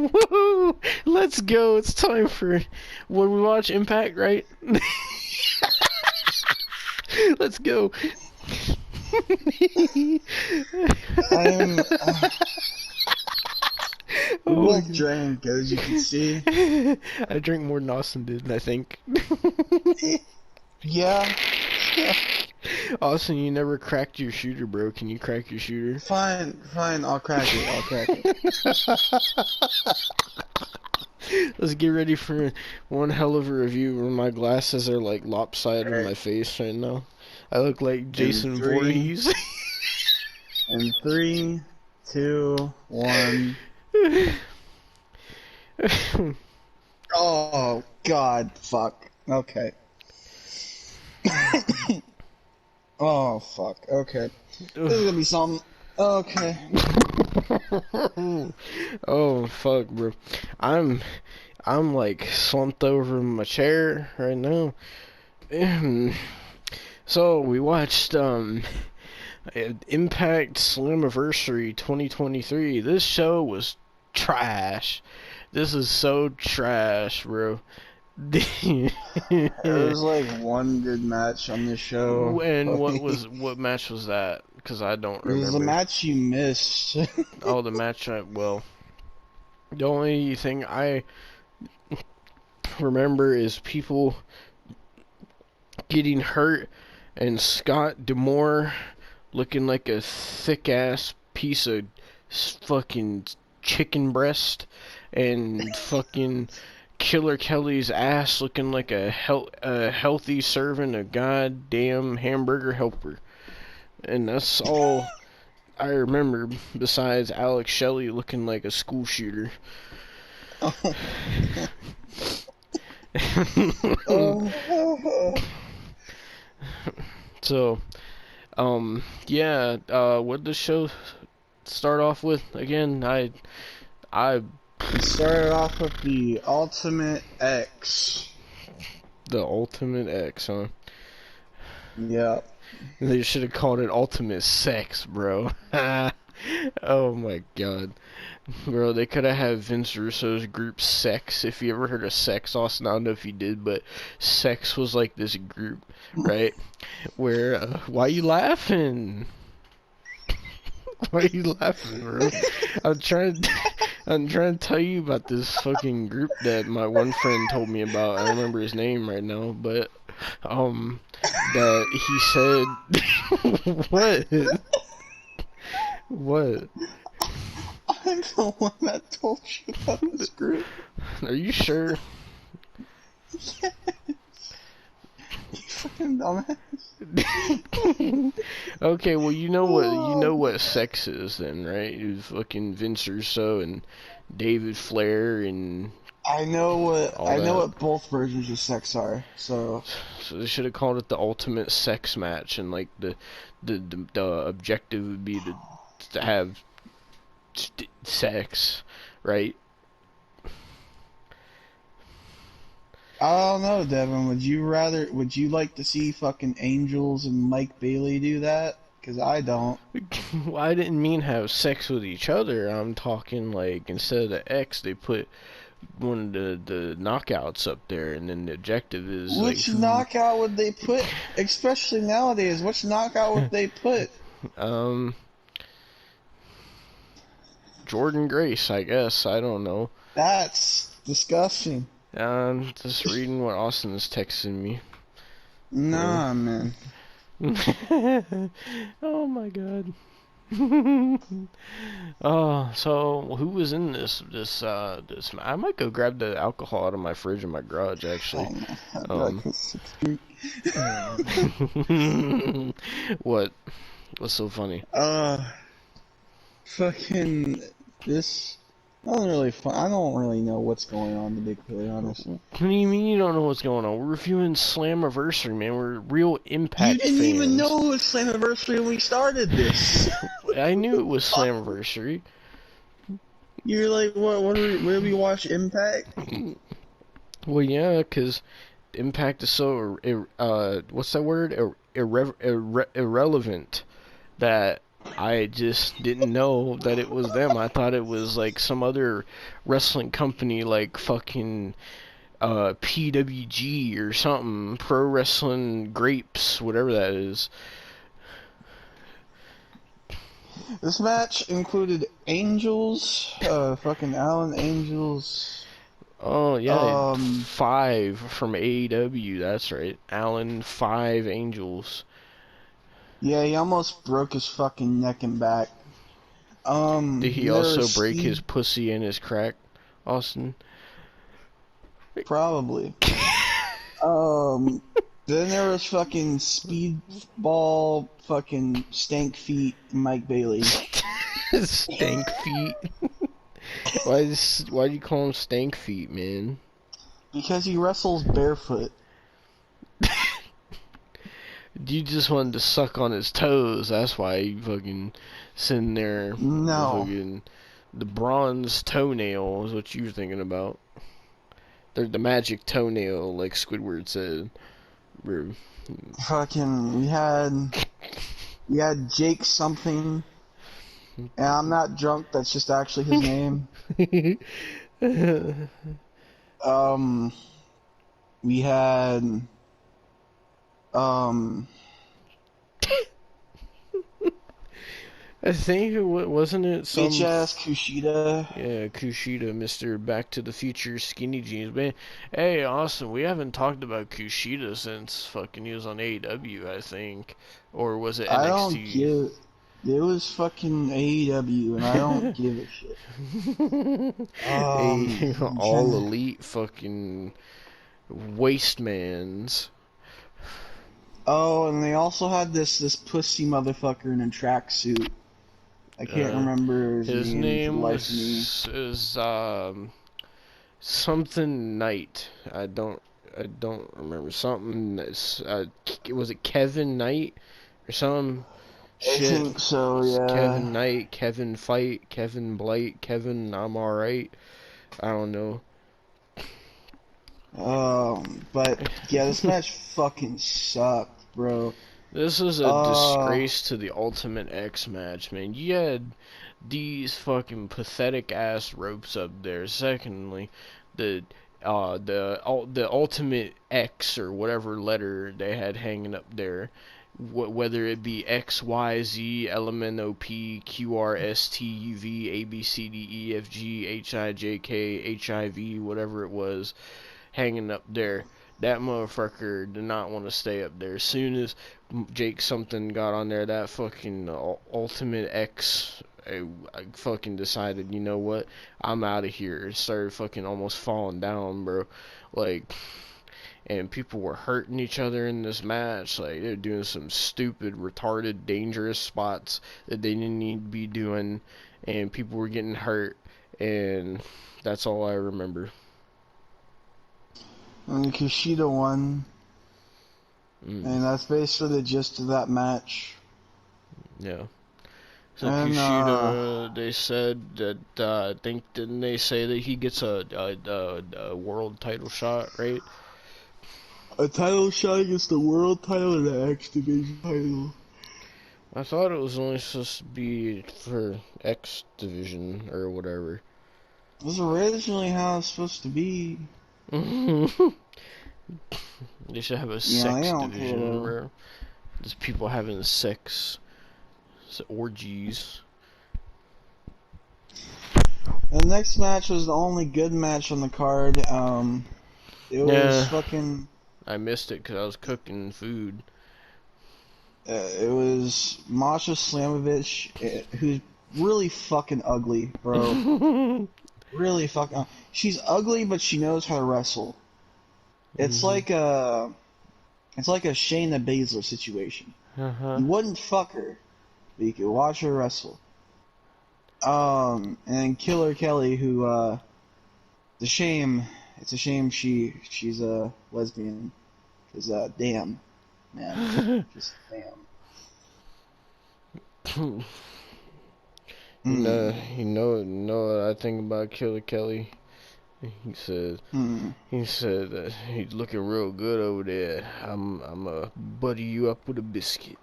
Woo! Let's go. It's time for when we watch Impact, right? Let's go. I'm Oh my both God. drank, as you can see. I drank more than Austin did, I think. Yeah. Austin, you never cracked your shooter, bro. Can you crack your shooter? Fine, I'll crack it. Let's get ready for one hell of a review where my glasses are like lopsided in my face right now. I look like Jason Voorhees. In 3, 2, 1. Oh, God, fuck. Okay. Oh, fuck. Okay. This is gonna be something. Okay. Oh fuck, bro. I'm like slumped over in my chair right now. So we watched Impact Slammiversary 2023. This show was trash. This is so trash, bro. There was like one good match on the show. And what match was that? Because I don't It was remember. the match you missed. Oh, the match well, the only thing I remember is people getting hurt and Scott D'Amore looking like a thick ass piece of fucking chicken breast and fucking Killer Kelly's ass looking like a healthy serving a goddamn hamburger helper. And that's all I remember besides Alex Shelley looking like a school shooter. So, yeah, what did the show start off with again? I It started off with the Ultimate X. The Ultimate X, huh? Yep. They should have called it Ultimate Sex, bro. Oh my god. Bro, they could have had Vince Russo's group Sex. If you ever heard of Sex, Austin, I don't know if you did, but Sex was like this group, right? Where, why you laughing? Why are you laughing, bro? I'm trying to tell you about this fucking group that my one friend told me about. I don't remember his name right now, but that he said what? What? I'm the one that told you about this group. Are you sure? Yes. You fucking dumbass. Okay, well you know what Sex is then, right? It was fucking Vince Russo and David Flair and I know that. what both versions of Sex are. So they should have called it the Ultimate Sex Match, and like the objective would be to have sex, right? I don't know, Devon. Would you like to see fucking Angels and Mike Bailey do that? Because I don't. Well, I didn't mean have sex with each other. I'm talking like instead of the X, they put one of the knockouts up there, and then the objective is Which like knockout would they put? Especially nowadays, which knockout would they put? Jordan Grace, I guess. I don't know. That's disgusting. Just reading what Austin is texting me. Nah, man. Oh my god. Oh, so who was in this? I might go grab the alcohol out of my fridge in my garage, actually. What? What's so funny? Fucking this. I don't really know what's going on, to be completely honest. What do you mean you don't know what's going on? We're reviewing Slammiversary, man. We're real Impact fans. You didn't even know it was Slammiversary when we started this. I knew it was Slammiversary. You're like, where do we watch Impact? Well, yeah, because Impact is so, what's that word? Irrelevant that I just didn't know that it was them. I thought it was like some other wrestling company, like fucking PWG or something, Pro Wrestling Grapes, whatever that is. This match included Angels, fucking Alan Angels. Oh yeah, Um, 5 from AEW. That's right, Alan 5 Angels. yeah, he almost broke his fucking neck and back. Did he There was also break his Speed, pussy and his crack, Austin? probably. Then there was fucking Speedball, fucking Stank Feet, Mike Bailey. Stank feet. Why do you call him stank feet, man? Because he wrestles barefoot. You just wanted to suck on his toes. That's why you fucking sitting there. The No. fucking the bronze toenail is what you were thinking about. They're the magic toenail, like Squidward said. Bro. Fucking, we had Jake something. And I'm not drunk, that's just actually his name. Um, we had, um, I think wasn't it some HS Kushida. yeah, Kushida, Mr. Back to the Future Skinny Jeans, man. Hey, Austin, we haven't talked about Kushida since fucking he was on AEW, I think, or was it I don't NXT? give, it was fucking AEW, and I don't give a shit. A I'm trying all to, elite fucking wastemans. oh, and they also had this pussy motherfucker in a tracksuit. I can't Uh, remember his his name for the name life of me. was is something Knight. I don't remember something. Was it Kevin Knight or some I shit? think so, It's yeah. Kevin Knight, Kevin Fight, Kevin Blight, Kevin I'm alright. I don't know. But yeah, this match fucking sucked, bro. This is a Uh, disgrace to the Ultimate X match, man. You had these fucking pathetic ass ropes up there. Secondly, the the Ultimate X or whatever letter they had hanging up there, whether it be X Y Z L M N O P Q R S T U V A B C D E F G H I J K H I V, whatever it was, hanging up there. That motherfucker did not want to stay up there. As soon as Jake something got on there, that fucking Ultimate X, I fucking decided, you know what? I'm out of here. It started fucking almost falling down, bro. Like, and people were hurting each other in this match. Like, they're doing some stupid, retarded, dangerous spots that they didn't need to be doing, and people were getting hurt, and that's all I remember. and Kushida won, Mm, and that's basically the gist of that match. yeah. So And Kushida, they said that I think didn't they say that he gets a world title shot, right? a title shot against the world title and the X Division title. I thought it was only supposed to be for X division or whatever. This is originally how it's supposed to be. They should have a Yeah, they sex don't care division though. where there's people having sex, orgies. The next match was the only good match on the card. It was Yeah, fucking. I missed it because I was cooking food. It was Masha Slamovich, who's really fucking ugly, bro. Really fucking. She's ugly, but she knows how to wrestle. It's Mhm. like a, it's like a Shayna Baszler situation. Uh-huh. You wouldn't fuck her, but you could watch her wrestle. And Killer Kelly, who, it's a shame. It's a shame she's a lesbian. Cause damn, man, just damn. Hmm. Know what I think about Killer Kelly. He said, Hmm. that he's looking real good over there. I'm buddy you up with a biscuit.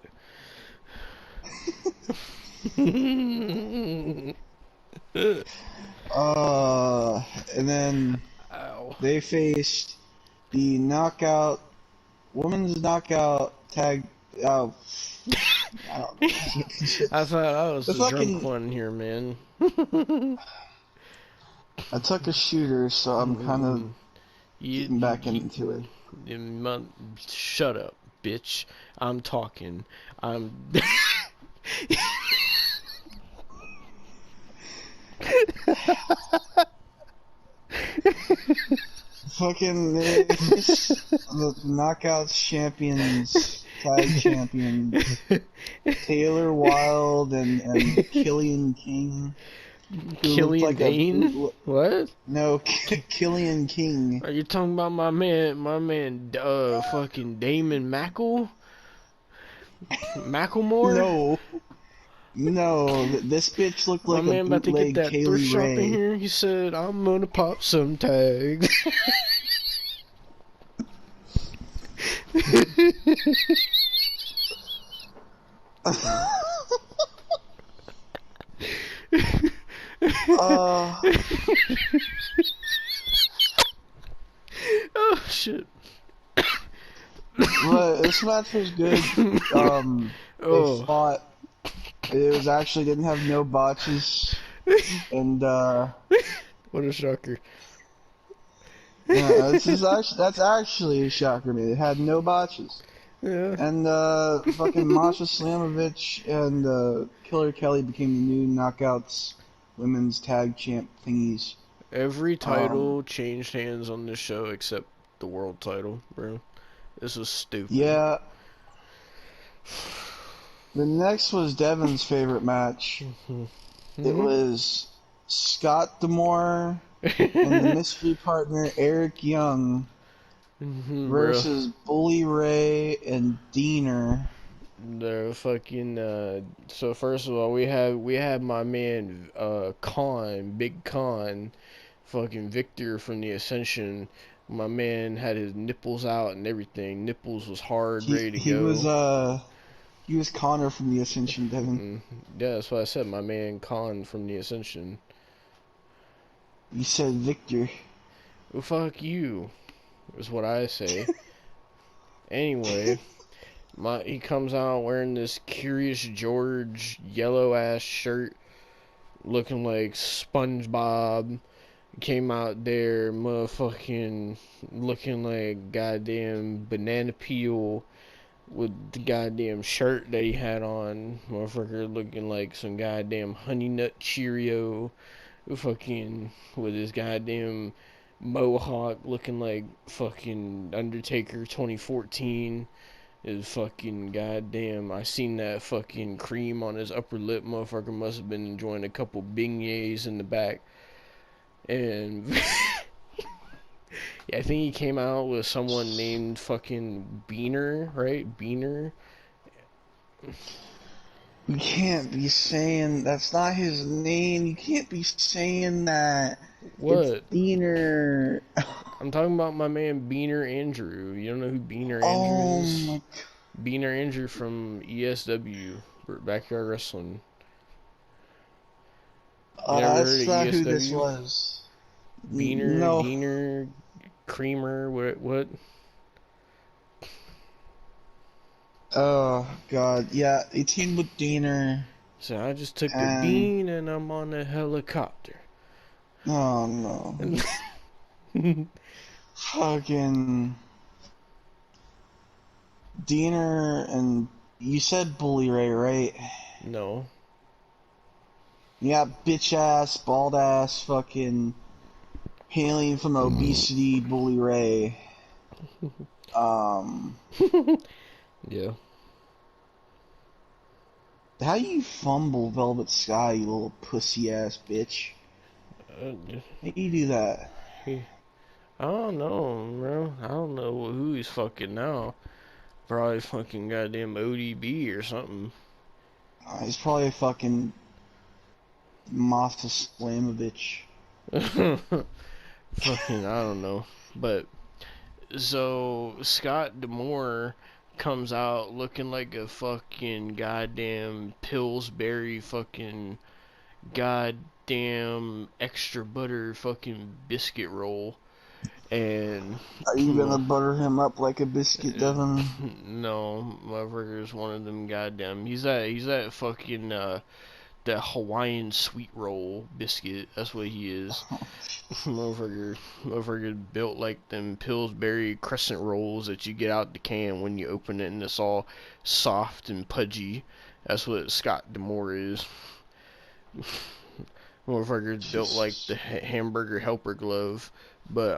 And then Ow. they faced the women's knockout tag. Oh, I don't know. I thought I was The the drunk fucking. one here, man. I took a shooter, so I'm kind of you, getting back you, into it. Shut up, bitch. I'm talking. I'm. Fucking the Knockouts champions, tag champions, Taylor Wilde and Killian King, who looked Killian like a Dane? boot. What? No, Killian King. Are you talking about my man, fucking Damon Macklemore? No, no, this bitch looked My like a man about to get bootleg that thrift Kaylee shop in Ray. here. He said, I'm gonna pop some tags. uh, Oh, shit. but this match was good. They Oh. fought. It was actually didn't have no botches, and What a shocker. yeah, that's actually a shocker to me. It had no botches. Yeah. And fucking Masha Slamovich and Killer Kelly became the new Knockouts women's tag champ thingies. Every Um, title changed hands on this show except the world title, bro. This was stupid. yeah. The next was Devon's favorite match. It was Scott D'Amore and the mystery partner Eric Young Bro. versus Bully Ray and Diener. The fucking so first of all we had my man Big Con, fucking Victor from the Ascension. My man had his nipples out and everything. Nipples was hard, He ready to he go. was he was Connor from the Ascension, Devon. Yeah, that's what I said. My man Con from the Ascension. You said Victor. Well, fuck you, is what I say. Anyway, he comes out wearing this Curious George yellow ass shirt, looking like SpongeBob. Came out there, motherfucking looking like goddamn banana peel with the goddamn shirt that he had on. Motherfucker looking like some goddamn honey nut Cheerio. Fucking with his goddamn mohawk looking like fucking Undertaker 2014. His fucking goddamn, I seen that fucking cream on his upper lip. Motherfucker must have been enjoying a couple beignets in the back. And yeah, I think he came out with someone named fucking Beaner, right? Beaner. You can't be saying that's not his name. You can't be saying that. It's What? Diener. I'm talking about my man Beaner Andrew. You don't know who Beaner Andrew Oh is? my. Beaner Andrew from ESW, Backyard Wrestling. You never heard That's of not who this ESW? was. Beaner, No. Diener, Creamer, what? Oh God. Yeah, he teamed with Diener. So I just took a And bean and I'm on a helicopter. oh no. Fucking Diener and you said Bully Ray, right? No. Yeah, bitch ass, bald ass, fucking hailing from obesity, Bully Ray. Yeah. How you fumble Velvet Sky, you little pussy ass bitch? Uh, How you do that? I don't know, bro. I don't know who he's fucking now. Probably fucking goddamn ODB or something. He's probably a fucking Masta Slamovich. Fucking, I don't know. But, so, Scott D'Amore comes out looking like a fucking goddamn Pillsbury fucking goddamn extra butter fucking biscuit roll. And Are you gonna butter him up like a biscuit, Devon? no, motherfucker's one of them goddamn. He's that fucking that Hawaiian sweet roll biscuit. That's what he is. Motherfucker built like them Pillsbury crescent rolls that you get out the can when you open it, and it's all soft and pudgy. That's what Scott D'Amore is. Motherfucker's built like the hamburger helper glove, but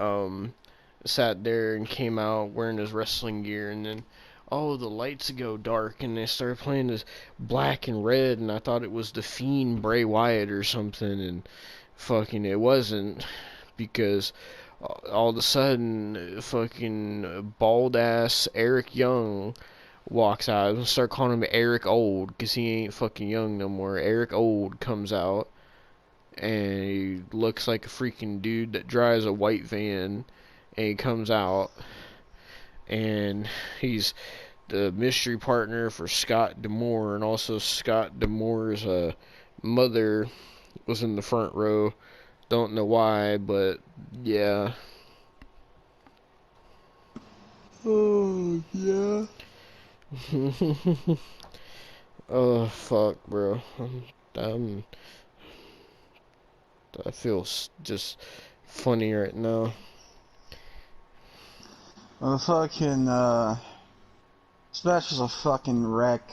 sat there and came out wearing his wrestling gear, and then the lights go dark and they started playing this black and red, and I thought it was the Fiend Bray Wyatt or something, and fucking it wasn't, because all of a sudden fucking bald ass Eric Young walks out. I'm gonna start calling him Eric Old because he ain't fucking young no more. Eric Old comes out and he looks like a freaking dude that drives a white van, and he comes out and he's the mystery partner for Scott D'Amore, and also Scott D'Amore's mother was in the front row. Don't know why, but yeah. Oh, yeah. Oh fuck, bro. I feel just funny right now. Well, fucking, this match was a fucking wreck.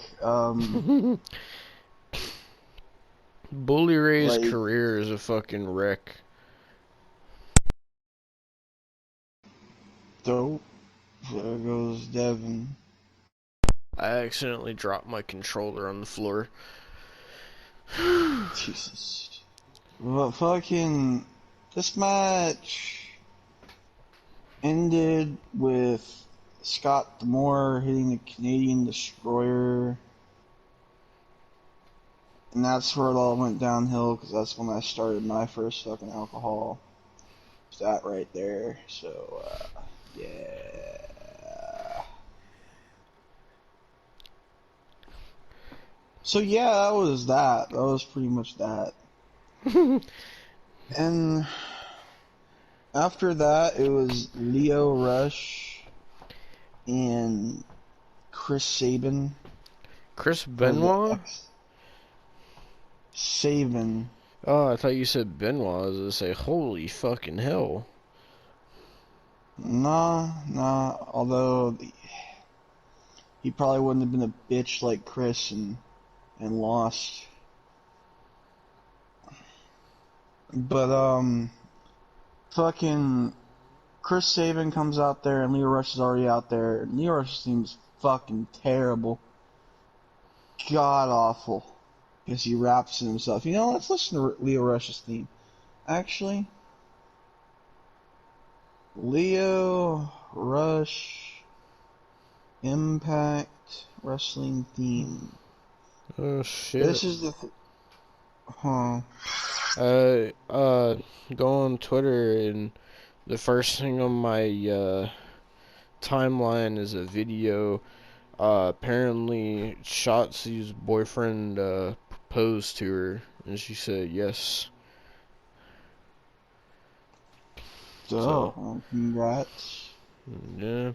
Bully Ray's Like, career is a fucking wreck. dope. There goes Devon. I accidentally dropped my controller on the floor. Jesus. But fucking, this match ended with Scott D'Amore hitting the Canadian Destroyer. And that's where it all went downhill, because that's when I started my first fucking alcohol. It's that right there. So, yeah. So, yeah, that was that. That was pretty much that. And after that, it was Lio Rush and Chris Sabin. Chris Benoit? Sabin. Oh, I thought you said Benoit. I was gonna say, holy fucking hell. Nah. Although he probably wouldn't have been a bitch like Chris and lost. But fucking Chris Sabin comes out there and Lio Rush is already out there. And Lio Rush seems fucking terrible, god awful, because he raps in himself. You know, let's listen to Lio Rush's theme. Actually, Lio Rush Impact Wrestling theme. Oh shit. This is the go on Twitter, and the first thing on my timeline is a video. Apparently Shotzi's boyfriend proposed to her, and she said yes. So, congrats. Yeah.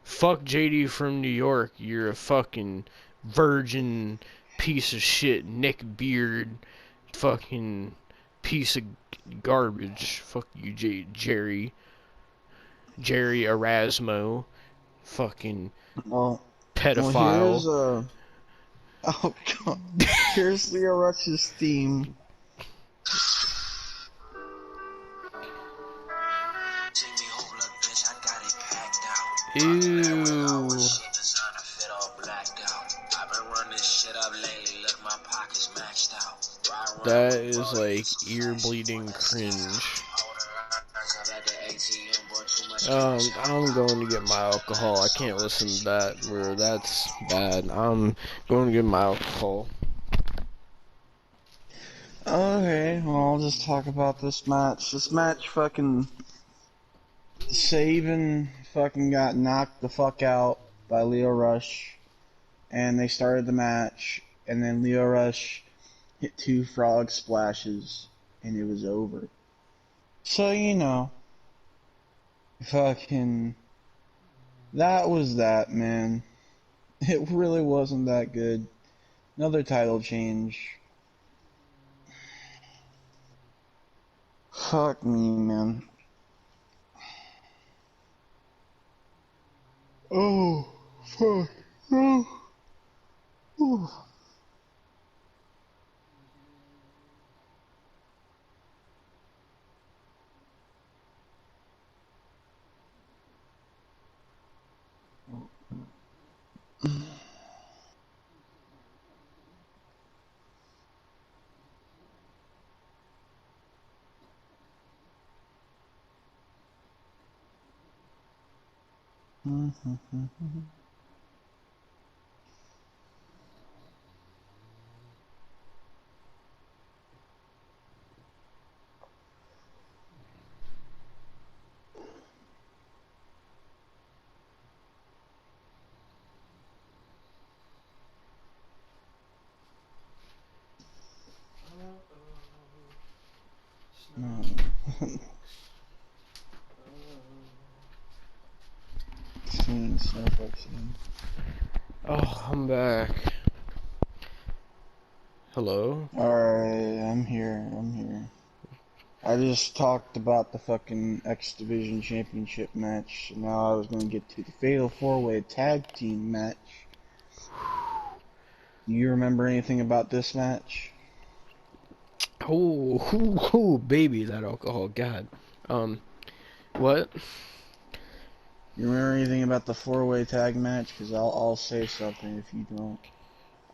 Fuck JD from New York. You're a fucking virgin piece of shit, neck beard, fucking piece of garbage. Fuck you, Jerry Erasmo, fucking pedophile. Well, oh god, here's Lio Rush's theme. Ew. That is like ear bleeding cringe. I'm going to get my alcohol. I can't listen to that, bro. That's bad. I'm going to get my alcohol. Okay, well, I'll just talk about this match. This match fucking Sabin fucking got knocked the fuck out. by Leo Rush, and they started the match, and then Leo Rush hit 2 frog splashes, and it was over. So, you know, fucking, that was that, man. It really wasn't that good. Another title change. Fuck me, man. Oh, fuck. Oh. Ooh. No. Seeing Snowflakes again. Oh, I'm back. Hello? Alright, I'm here. I just talked about the fucking X Division Championship match. Now I was gonna get to the Fatal 4-Way Tag Team match. Do you remember anything about this match? Oh, baby, that alcohol, God. What? You remember anything about the 4-Way Tag match? Cause I'll say something if you don't.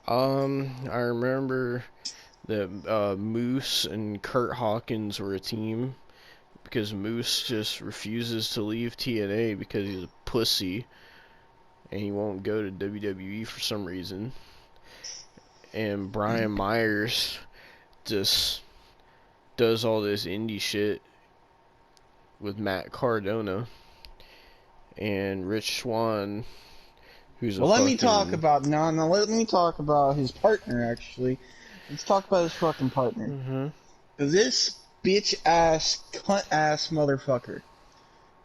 I remember that Moose and Kurt Hawkins were a team because Moose just refuses to leave TNA because he's a pussy and he won't go to WWE for some reason. And Brian Myers just does all this indie shit with Matt Cardona and Rich Swann, who's Well, a let fucking... me talk about let me talk about his partner. Actually, let's talk about his fucking partner. Mm-hmm. Cause this bitch ass, cunt ass motherfucker.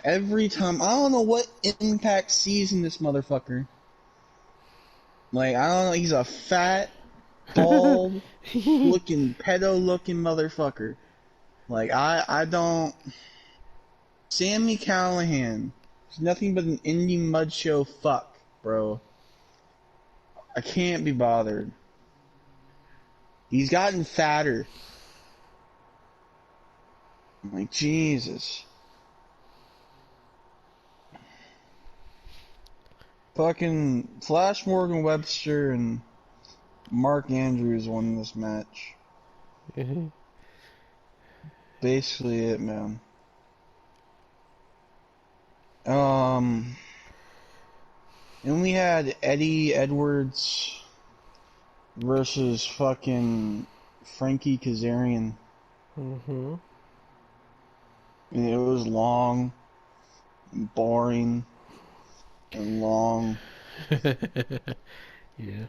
Every time, I don't know what Impact sees in this motherfucker. Like, I don't know, he's a fat, bald, looking, pedo looking motherfucker. Like, I don't... Sammy Callahan. He's nothing but an indie mud show fuck, bro. I can't be bothered. He's gotten fatter. I'm like, Jesus. Fucking Flash Morgan Webster and Mark Andrews won this match. Basically it, man. And we had Eddie Edwards versus fucking Frankie Kazarian. Mm-hmm. And it was long, and boring, and long. Yeah.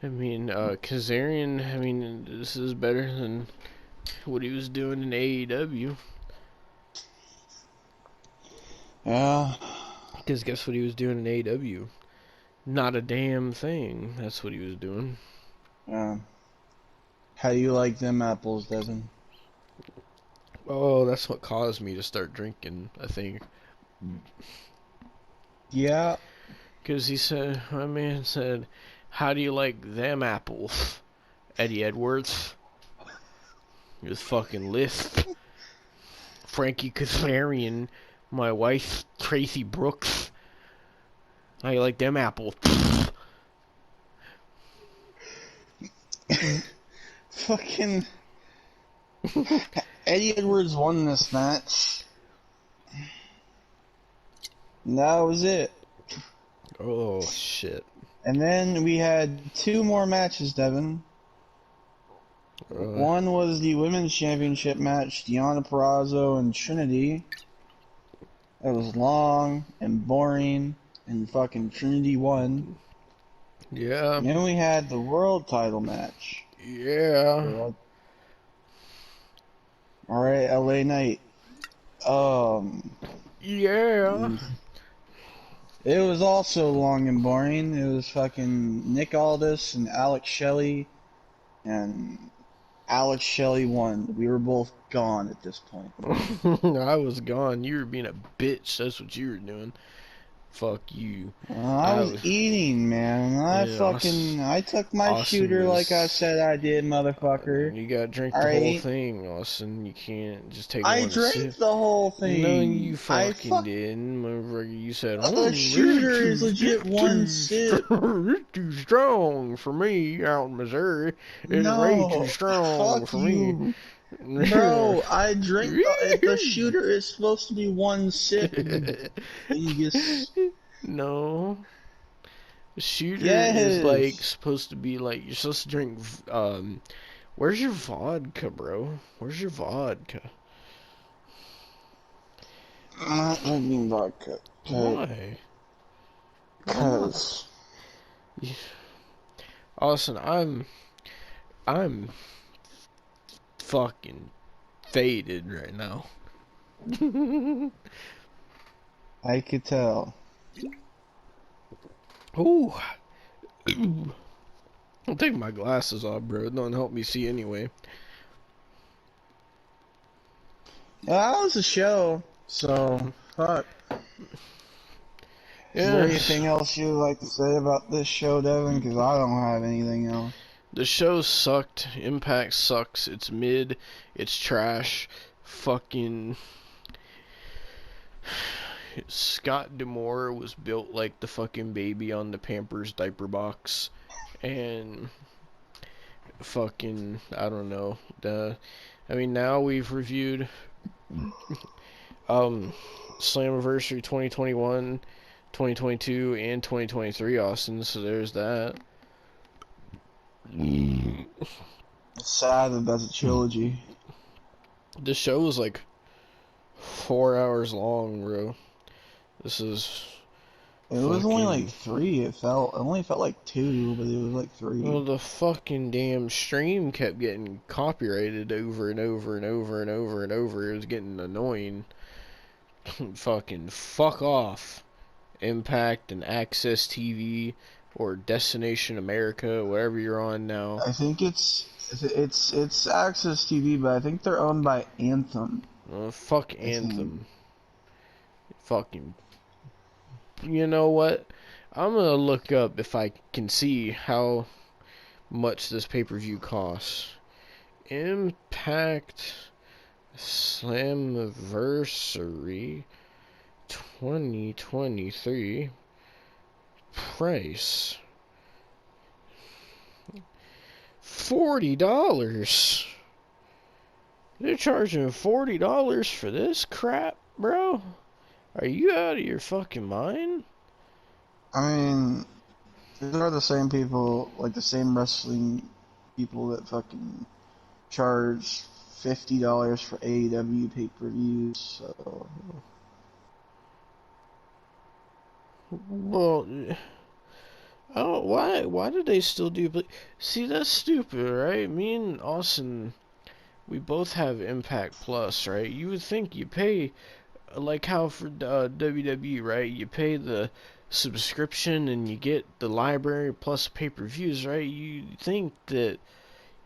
I mean, Kazarian, I mean, this is better than what he was doing in AEW. Yeah. Because guess what he was doing in AEW? Not a damn thing. That's what he was doing. How do you like them apples, Devon? Oh, that's what caused me to start drinking, I think. Yeah. Because he said, my man said, how do you like them apples, Eddie Edwards? His fucking lisp. Frankie Kazarian, my wife, Tracy Brooks. How you like them apples? Fucking Eddie Edwards won this match. And that was it. Oh, shit. And then we had 2 more matches, Devon. One was the Women's Championship match, Deonna Purrazzo and Trinity. It was long and boring and fucking Trinity won. Yeah. And then we had the world title match. Yeah. Alright, LA Knight. Yeah. It was also long and boring. It was fucking Nick Aldis and Alex Shelley, and Alex Shelley won. We were both gone at this point. I was gone. You were being a bitch. That's what you were doing. Fuck you. I I was was. eating, man. Yeah, I took my Austin shooter like I was. said I did, motherfucker. You gotta drink the whole Alright? thing, Austin. You can't just take I one sip. drank the whole No, you thing. fucking didn't. Motherfucker, you said, A shooter is legit one too sip. strong. It's too strong for me out in Missouri. It's way too No, strong fuck for me. you. Bro, I drink the shooter is supposed to be one sip, you dingus. No. The shooter is like Yes. supposed to be like you're supposed to drink where's your vodka, bro? Where's your vodka? I'm not drinking vodka. Why? Why not? Cause Austin, I'm fucking faded right now. I could tell. Ooh. I'll take my glasses off, bro. It don't help me see anyway. Well, that was a show, so fuck. Is there Yes. anything else you'd like to say about this show, Devon? Because I don't have anything else. The show sucked. Impact sucks. It's mid. It's trash. Fucking Scott Demore was built like the fucking baby on the Pampers diaper box, and fucking I don't know. I mean, now we've reviewed Slammiversary 2021, 2022, and 2023, Austin. So there's that. It's sad that that's a trilogy. This show was like 4 hours long, bro. This is It was only like fucking. 3. It only felt like 2, but it was like 3. Well, the fucking damn stream kept getting copyrighted over and over and over and over and over. It was getting annoying. Fucking fuck off. Impact and Access TV or Destination America, wherever you're on now. I think it's Access TV, but I think they're owned by Anthem. Fuck I think. Anthem. Fucking. You know what? I'm gonna look up if I can see how much this pay-per-view costs. Impact Slammiversary 2023 price $40. They're charging $40 for this crap, bro? Are you out of your fucking mind? I mean, these are the same people, like the same wrestling people that fucking charge $50 for AEW pay-per-views. So Well, I don't. Why did they still do? But see, that's stupid, right? Me and Austin, we both have Impact Plus, right? You would think you pay, like how for WWE, right? You pay the subscription and you get the library plus pay-per-views, right? You think that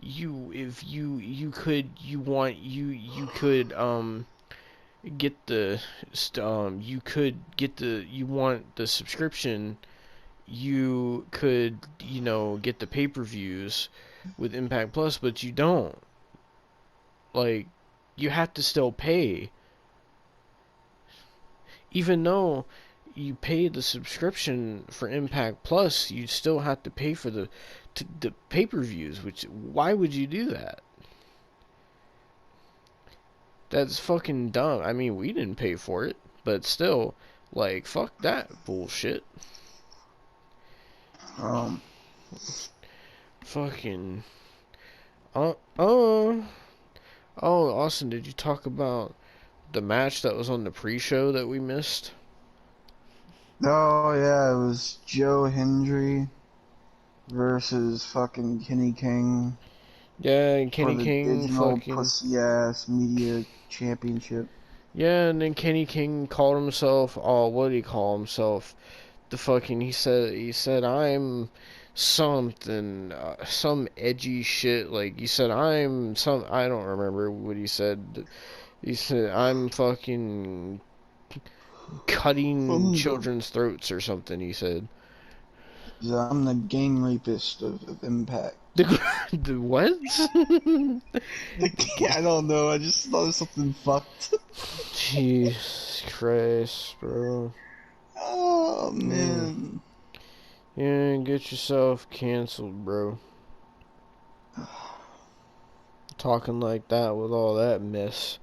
if you could get the you want the subscription, you could get the pay-per-views with Impact Plus, but you don't. Like, you have to still pay even though you pay the subscription for Impact Plus. You still have to pay for the pay-per-views, which why would you do that? That's fucking dumb. I mean, we didn't pay for it, but still, like, fuck that bullshit. Fucking. Oh, Austin, did you talk about the match that was on the pre-show that we missed? Oh yeah, it was Joe Hendry versus fucking Kenny King Yeah, and for Kenny the King digital fucking. pussy ass media championship. Yeah, and then Kenny King called himself. Oh, what did he call himself? The fucking. He said, I'm something. Some edgy shit. Like, he said, I'm some. I don't remember what he said. He said, I'm fucking cutting I'm the, children's throats or something, he said. I'm the gang rapist of Impact. The, the what? I don't know. I just thought of something fucked. Jesus Christ, bro. Oh Mm. man. Yeah, get yourself canceled, bro. Talking like that with all that mess.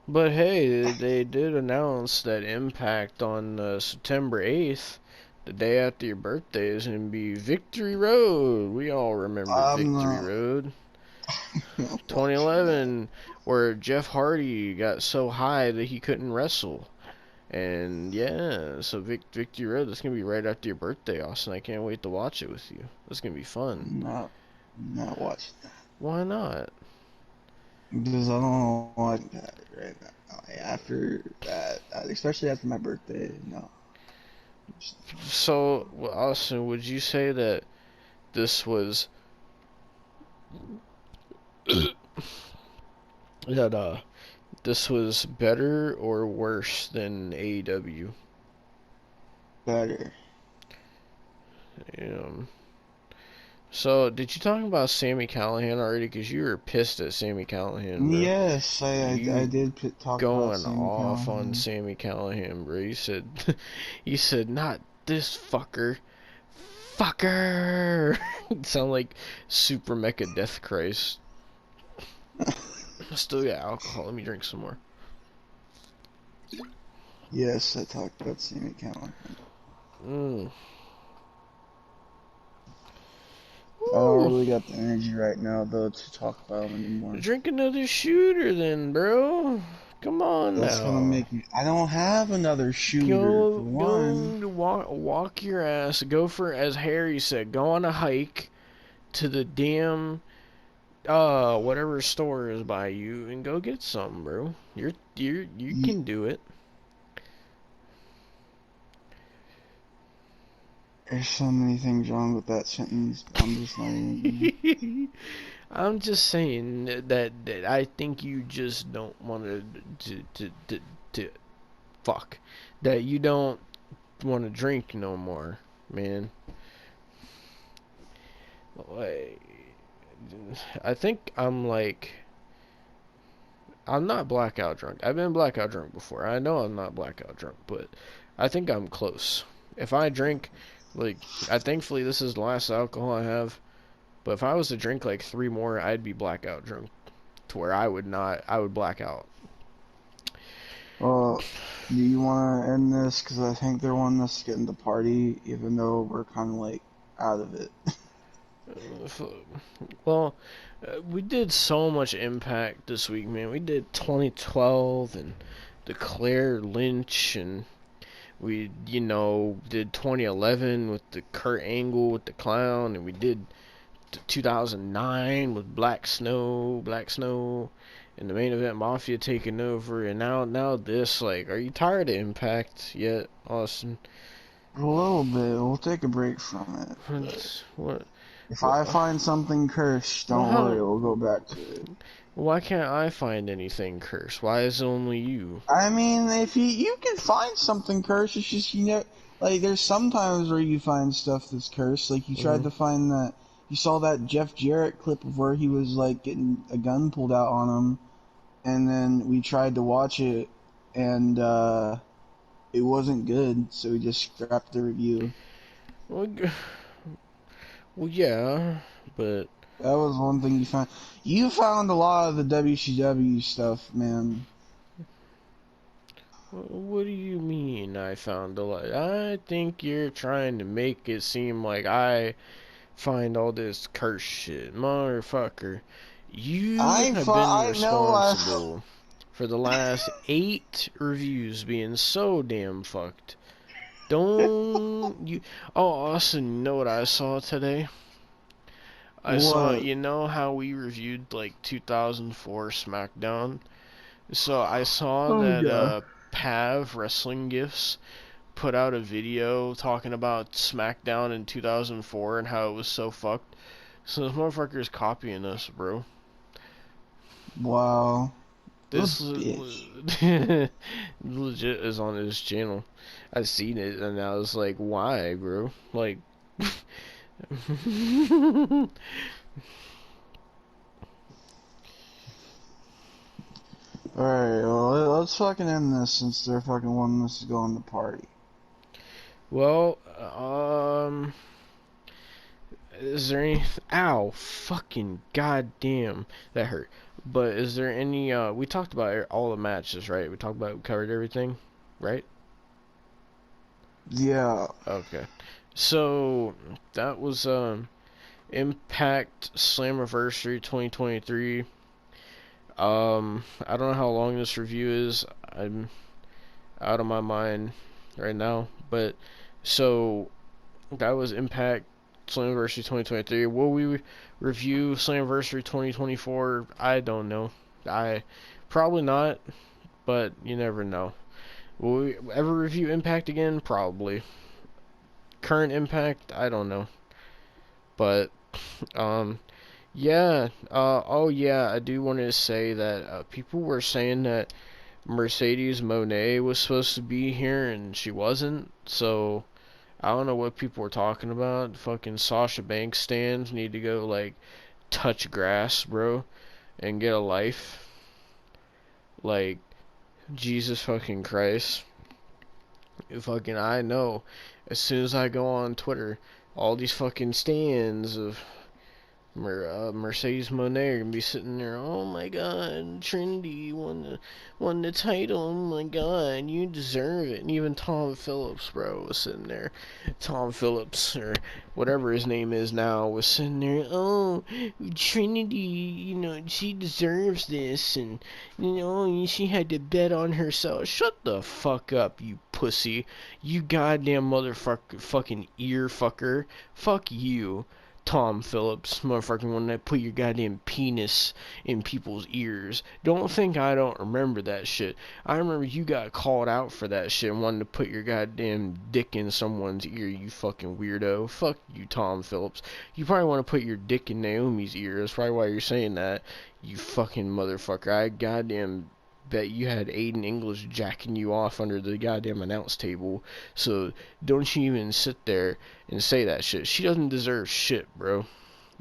But hey, they did announce that Impact on September 8th, the day after your birthday, is going to be Victory Road. We all remember I'm Victory not, Road. not watching that. 2011, where Jeff Hardy got so high that he couldn't wrestle. And yeah, so Victory Road, that's going to be right after your birthday, Austin. I can't wait to watch it with you. That's going to be fun. I'm not watching that. Why not? Because I don't like that right now. After that, especially after my birthday, no. So, Austin, would you say that this was that this was better or worse than AEW? Better. Um, so did you talk about Sammy Callahan already? Because you were pissed at Sammy Callahan, bro. Yes, I You did talk about going Sammy off on Callahan. Sammy Callahan, bro. You said, you said not this fucker, fucker. Sound like Super Mecha Death Christ. I still got alcohol. Let me drink some more. Yes, I talked about Sammy Callahan. Mm. I don't Woo. really got the energy right now, though, to talk about him anymore. Drink another shooter then, bro. Come on That's gonna now. make me. I don't have another shooter, for Go one. to walk your ass. Go for, as Harry said, go on a hike to the damn whatever store is by you and go get some, bro. You You, can do it. there's so many things wrong with that sentence. I'm just not even. I'm just saying that I think you just don't want to fuck, that you don't want to drink no more, man. Like, I think I'm not blackout drunk. I've been blackout drunk before. I know I'm not blackout drunk, but I think I'm close. If I drink, like, thankfully this is the last alcohol I have, but if I was to drink like 3 more, I'd be blackout drunk to where I would black out. Well, do you want to end this? Because I think they're wanting us to get into party, even though we're kind of like out of it. Well, we did so much Impact this week, man. We did 2012 and the Claire Lynch, and we, did 2011 with the Kurt Angle with the clown, and we did 2009 with Black Snow, and the main event Mafia taking over, and now this. Like, are you tired of Impact yet, Austin? A little bit. We'll take a break from it. But What? if What? I find something cursed, Well, don't worry, how? we'll go back to it. Why can't I find anything cursed? Why is it only you? I mean, if you can find something cursed, it's just like there's sometimes where you find stuff that's cursed. Like you tried Hmm. to find that you saw that Jeff Jarrett clip of where he was like getting a gun pulled out on him, and then we tried to watch it, and it wasn't good, so we just scrapped the review. Well, well, yeah, but That was one thing you found. You found a lot of the WCW stuff, man. what do you mean I found a lot? I think you're trying to make it seem like I find all this curse shit. Motherfucker, you have been I know I responsible for the last 8 reviews being so damn fucked. Don't you? Oh, Austin, you know what I saw today? I saw, What? you know how we reviewed like 2004 SmackDown? So I saw Oh that yeah. Pav Wrestling Gifts put out a video talking about SmackDown in 2004 and how it was so fucked. So this motherfucker's copying us, bro. Wow. What This a bitch. legit is on his channel. I seen it and I was like, why, bro? Like, Alright, well, let's fucking end this since they're fucking wanting us to go on the party. well, is there any? Ow, fucking goddamn, that hurt. But is there any? We talked about all the matches, right? We covered everything, right? Yeah. Okay. So that was Impact Slammiversary 2023. I don't know how long this review is. I'm out of my mind right now, but so that was Impact Slammiversary 2023. Will we review Slammiversary 2024? I don't know. I probably not, but you never know. Will we ever review Impact again? Probably. Current Impact? I don't know. But yeah. Oh yeah, I do want to say that people were saying that Mercedes Moné was supposed to be here and she wasn't. So I don't know what people were talking about. Fucking Sasha Banks stands need to go like touch grass, bro, and get a life. Like Jesus fucking Christ. Fucking I know. As soon as I go on Twitter, all these fucking stands of Mercedes Moné are gonna be sitting there. Oh my God, Trinity won the title. Oh my God, you deserve it. And even Tom Phillips, bro, was sitting there. Tom Phillips or whatever his name is now was sitting there. Oh, Trinity, she deserves this, and she had to bet on herself. Shut the fuck up, you pussy. You goddamn motherfucker, fucking ear fucker. Fuck you. Tom Phillips, motherfucking one that put your goddamn penis in people's ears. Don't think I don't remember that shit. I remember you got called out for that shit and wanted to put your goddamn dick in someone's ear, you fucking weirdo. Fuck you, Tom Phillips. You probably want to put your dick in Naomi's ear. That's probably why you're saying that, you fucking motherfucker. I goddamn bet you had Aiden English jacking you off under the goddamn announce table. So don't you even sit there and say that shit. She doesn't deserve shit, bro.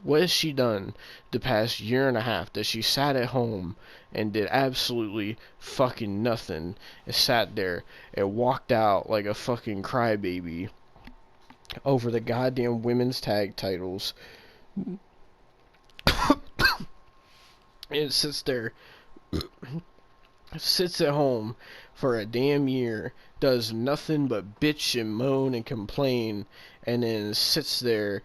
What has she done the past year and a half that she sat at home and did absolutely fucking nothing and sat there and walked out like a fucking crybaby over the goddamn women's tag titles and sits at home for a damn year, does nothing but bitch and moan and complain, and then sits there,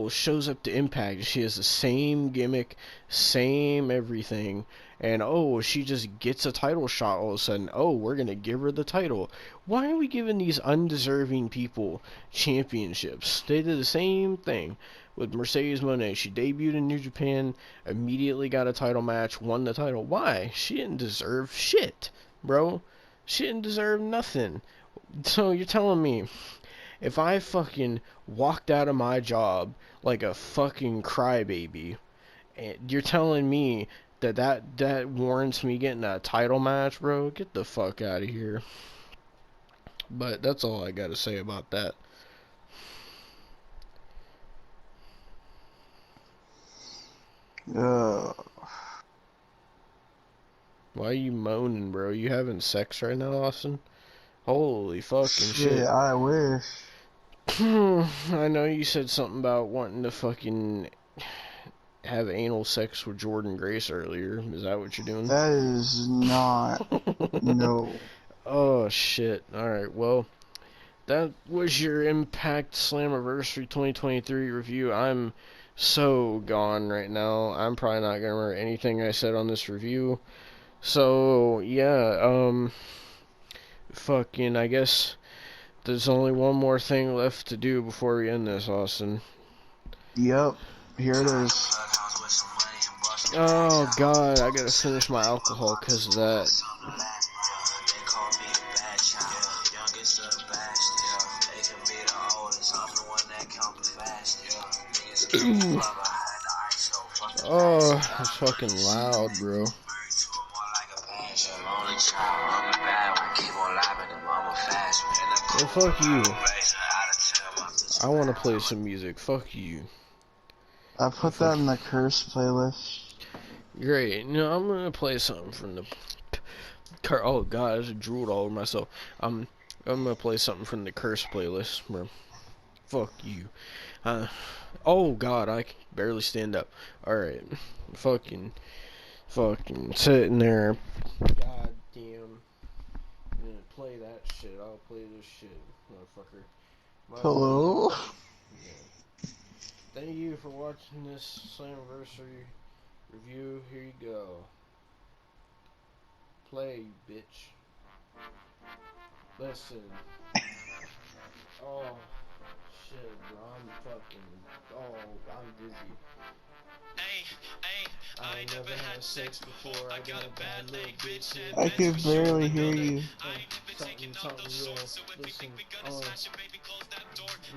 shows up to Impact. She has the same gimmick, same everything, and she just gets a title shot all of a sudden. We're gonna give her the title. Why are we giving these undeserving people championships? They did the same thing with Mercedes Moné. She debuted in New Japan, immediately got a title match, won the title. Why? She didn't deserve shit, bro. She didn't deserve nothing. So you're telling me if I fucking walked out of my job like a fucking crybaby, and you're telling me that warrants me getting a title match, bro? Get the fuck out of here. But that's all I gotta say about that. Uh, Why are you moaning, bro? You having sex right now, Austin? Holy fucking shit, shit. I wish. I know you said something about wanting to fucking have anal sex with Jordan Grace earlier. Is that what you're doing? That is not. No. Oh shit. Alright, well, that was your Impact Slammiversary 2023 review. I'm so gone right now. I'm probably not gonna remember anything I said on this review. So, yeah, fucking, I guess There's only one more thing left to do before we end this, Austin. Yep. Here it is. Oh God, I gotta finish my alcohol because of that. Oh, it's fucking loud, bro. Well, fuck you. I want to play some music. Fuck you. I put that in the curse playlist. Great. No, I'm gonna play something from the. Oh God, I just drooled all over myself. I'm gonna play something from the curse playlist, bro. Fuck you. Oh God, I can barely stand up. All right, fucking sitting there. God damn. I'm gonna play that shit. I'll play this shit, motherfucker. Hello? Yeah. Thank you for watching this Slammiversary review. Here you go. Play, bitch. Listen. Oh, shit, bro. I'm dizzy. I never had sex before. I got a bad leg, bitch. I can barely hear you. Something, yeah. Listen,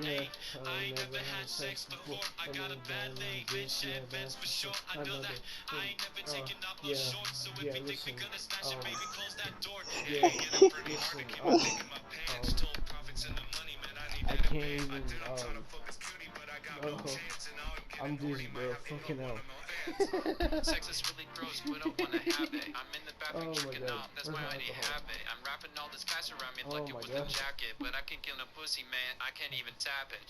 yeah, I never had sex before. I got a bad leg, bitch. Yeah, that's for sure. I know that. I ain't never taken off my shorts. So if you think we gonna stash it, baby, close that door. Yeah, get up pretty hard to keep taking my pants. Told profits and the money, man. I need that. I can't even, I'm dizzy, bro. Fucking hell. Sex is really gross, we don't wanna have it. I'm in the bathroom tricking out, that's why I need have it. I'm wrapping all this cash around me like it was a jacket, but I can kill a pussy, man, I can't even tap it.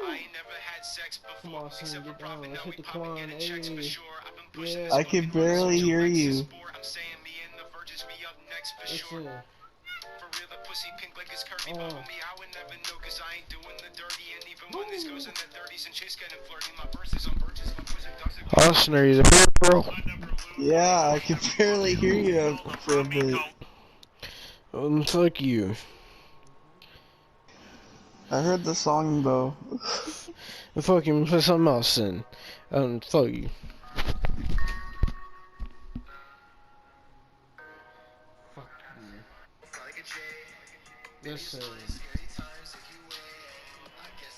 I ain't never had sex before, except for profit. Now we poppin' getting checks for sure. I've been pushing this I can barely hear you. I'm saying me and the virgins be up next for sure. For real, the pussy pink like it's curvy, but with me I would never know, cause I ain't doing the dirty. And even when this goes in the 30s and chase getting flirty, my verses on virgins, my pussy dogs. Austin, are you there, bro? Yeah, I can barely hear you for a bit. Fuck you. I heard the song though. Fucking play something else then. Fuck you. Fuck you. Listen.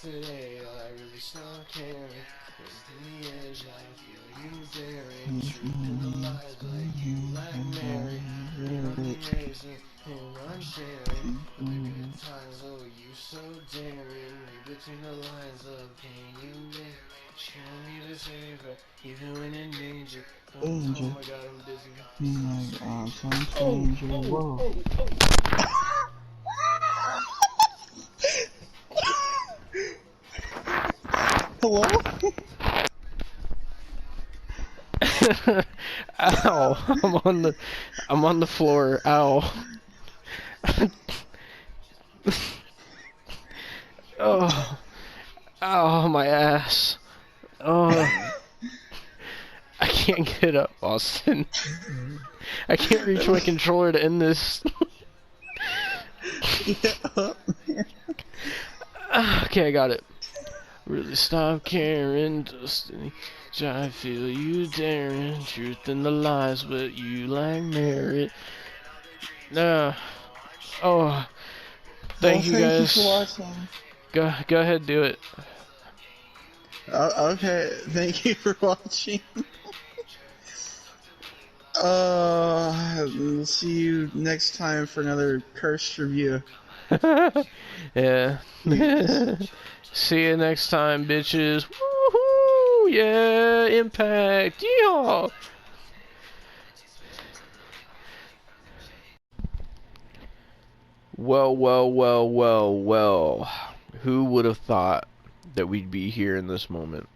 Today I really start caring. The edge, I feel you daring. Truth in the lies like you like Mary. You're amazing, and I'm sharing. But there be times, oh, you so daring. Between the lines of pain you make. Show me to save her, even when in danger. Oh my God, I'm dizzy. Oh my God, some danger. Whoa. Hello? Ow! I'm on the floor. Ow! Oh! Ow! My ass! Oh! I can't get up, Austin. I can't reach my controller to end this. Get up. Okay, I got it. Really stop caring, Destiny. I feel you daring. Truth in the lies, but you like merit. Nah. Oh. Thank you guys. You for watching. Go ahead, do it. Okay, thank you for watching. We'll see you next time for another cursed review. Yeah. See you next time, bitches. Woohoo! Yeah, Impact. Yeehaw! Well. Who would have thought that we'd be here in this moment?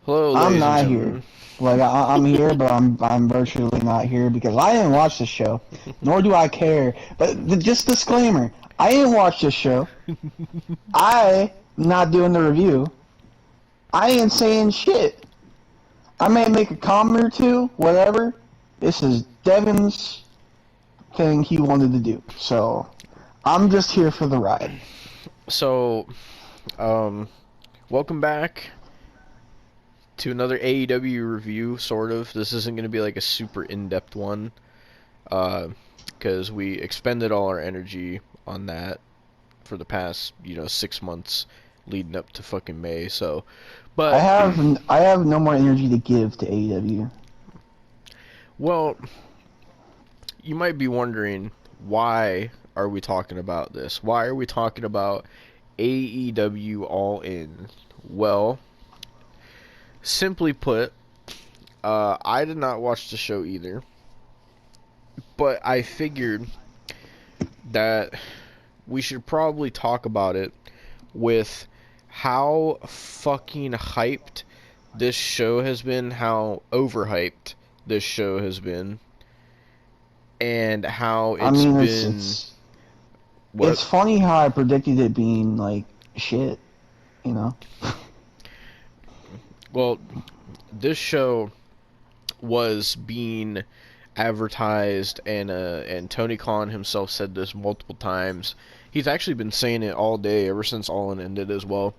Hello, ladies I'm not and here. gentlemen. Like I'm here, but I'm virtually not here because I didn't watch the show, nor do I care. But just disclaimer: I didn't watch this show. I'm not doing the review. I ain't saying shit. I may make a comment or two, whatever. This is Devon's thing he wanted to do, so I'm just here for the ride. So, welcome back to another AEW review, sort of. This isn't going to be like a super in-depth one, because we expended all our energy on that for the past, 6 months leading up to fucking May, so, I but, have I have no more energy to give to AEW. well, you might be wondering, why are we talking about this? Why are we talking about AEW All In? Well, simply put, I did not watch the show either, but I figured that we should probably talk about it with how fucking hyped this show has been, how overhyped this show has been, and how I it's mean, been. it's What? funny how I predicted it being like shit, you know. Well, this show was being advertised, and Tony Khan himself said this multiple times. He's actually been saying it all day ever since All In ended as well.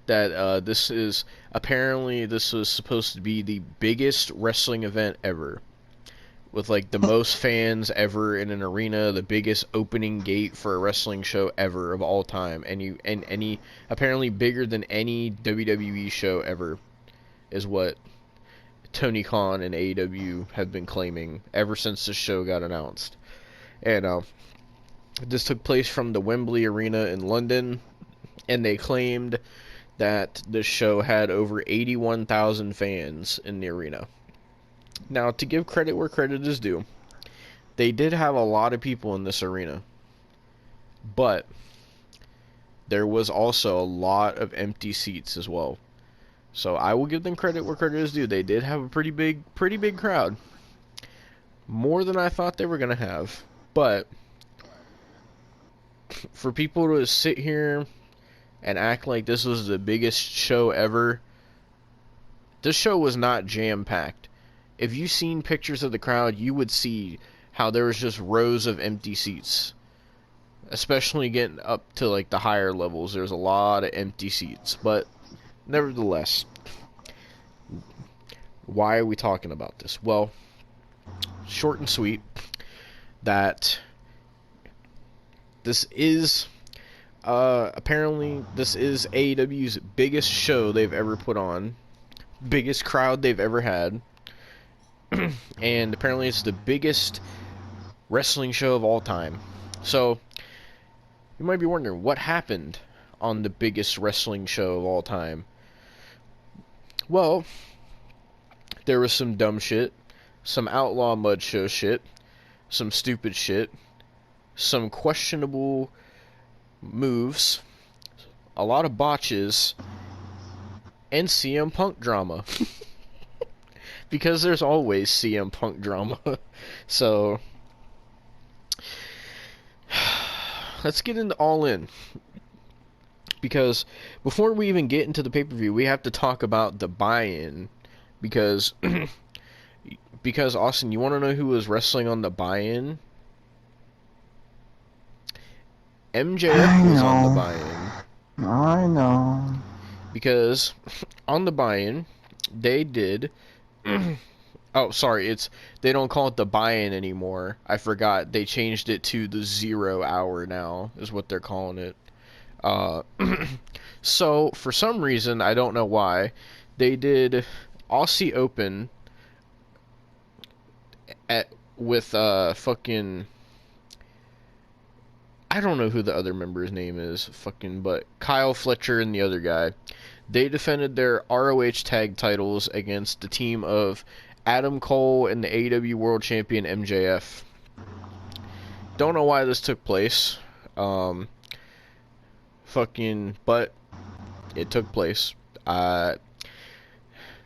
That this was supposed to be the biggest wrestling event ever, with like the most fans ever in an arena, the biggest opening gate for a wrestling show ever of all time, and any apparently bigger than any WWE show ever, is what Tony Khan and AEW have been claiming ever since the show got announced. And this took place from the Wembley Arena in London, and they claimed that the show had over 81,000 fans in the arena. Now, to give credit where credit is due, they did have a lot of people in this arena, but there was also a lot of empty seats as well. So I will give them credit where credit is due. They did have a pretty big crowd. More than I thought they were going to have. But for people to sit here and act like this was the biggest show ever, this show was not jam-packed. If you've seen pictures of the crowd, you would see how there was just rows of empty seats. Especially getting up to like the higher levels, there's a lot of empty seats. But nevertheless, why are we talking about this? Well, short and sweet, that this is apparently this is AEW's biggest show they've ever put on, biggest crowd they've ever had, and apparently it's the biggest wrestling show of all time. So you might be wondering, what happened on the biggest wrestling show of all time? Well, there was some dumb shit, some outlaw mud show shit, some stupid shit, some questionable moves, a lot of botches, and CM Punk drama. Because there's always CM Punk drama. So, let's get into All In. Because before we even get into the pay-per-view, we have to talk about the buy-in. Because Austin, you want to know who was wrestling on the buy-in? MJF was on the buy-in. I know. Because on the buy-in, they did... oh, sorry, they don't call it the buy-in anymore. I forgot. They changed it to the 0 hour now, is what they're calling it. So, for some reason, I don't know why, they did Aussie Open with fucking... I don't know who the other member's name is, but Kyle Fletcher and the other guy. They defended their ROH tag titles against the team of Adam Cole and the AEW World Champion MJF. Don't know why this took place. But it took place.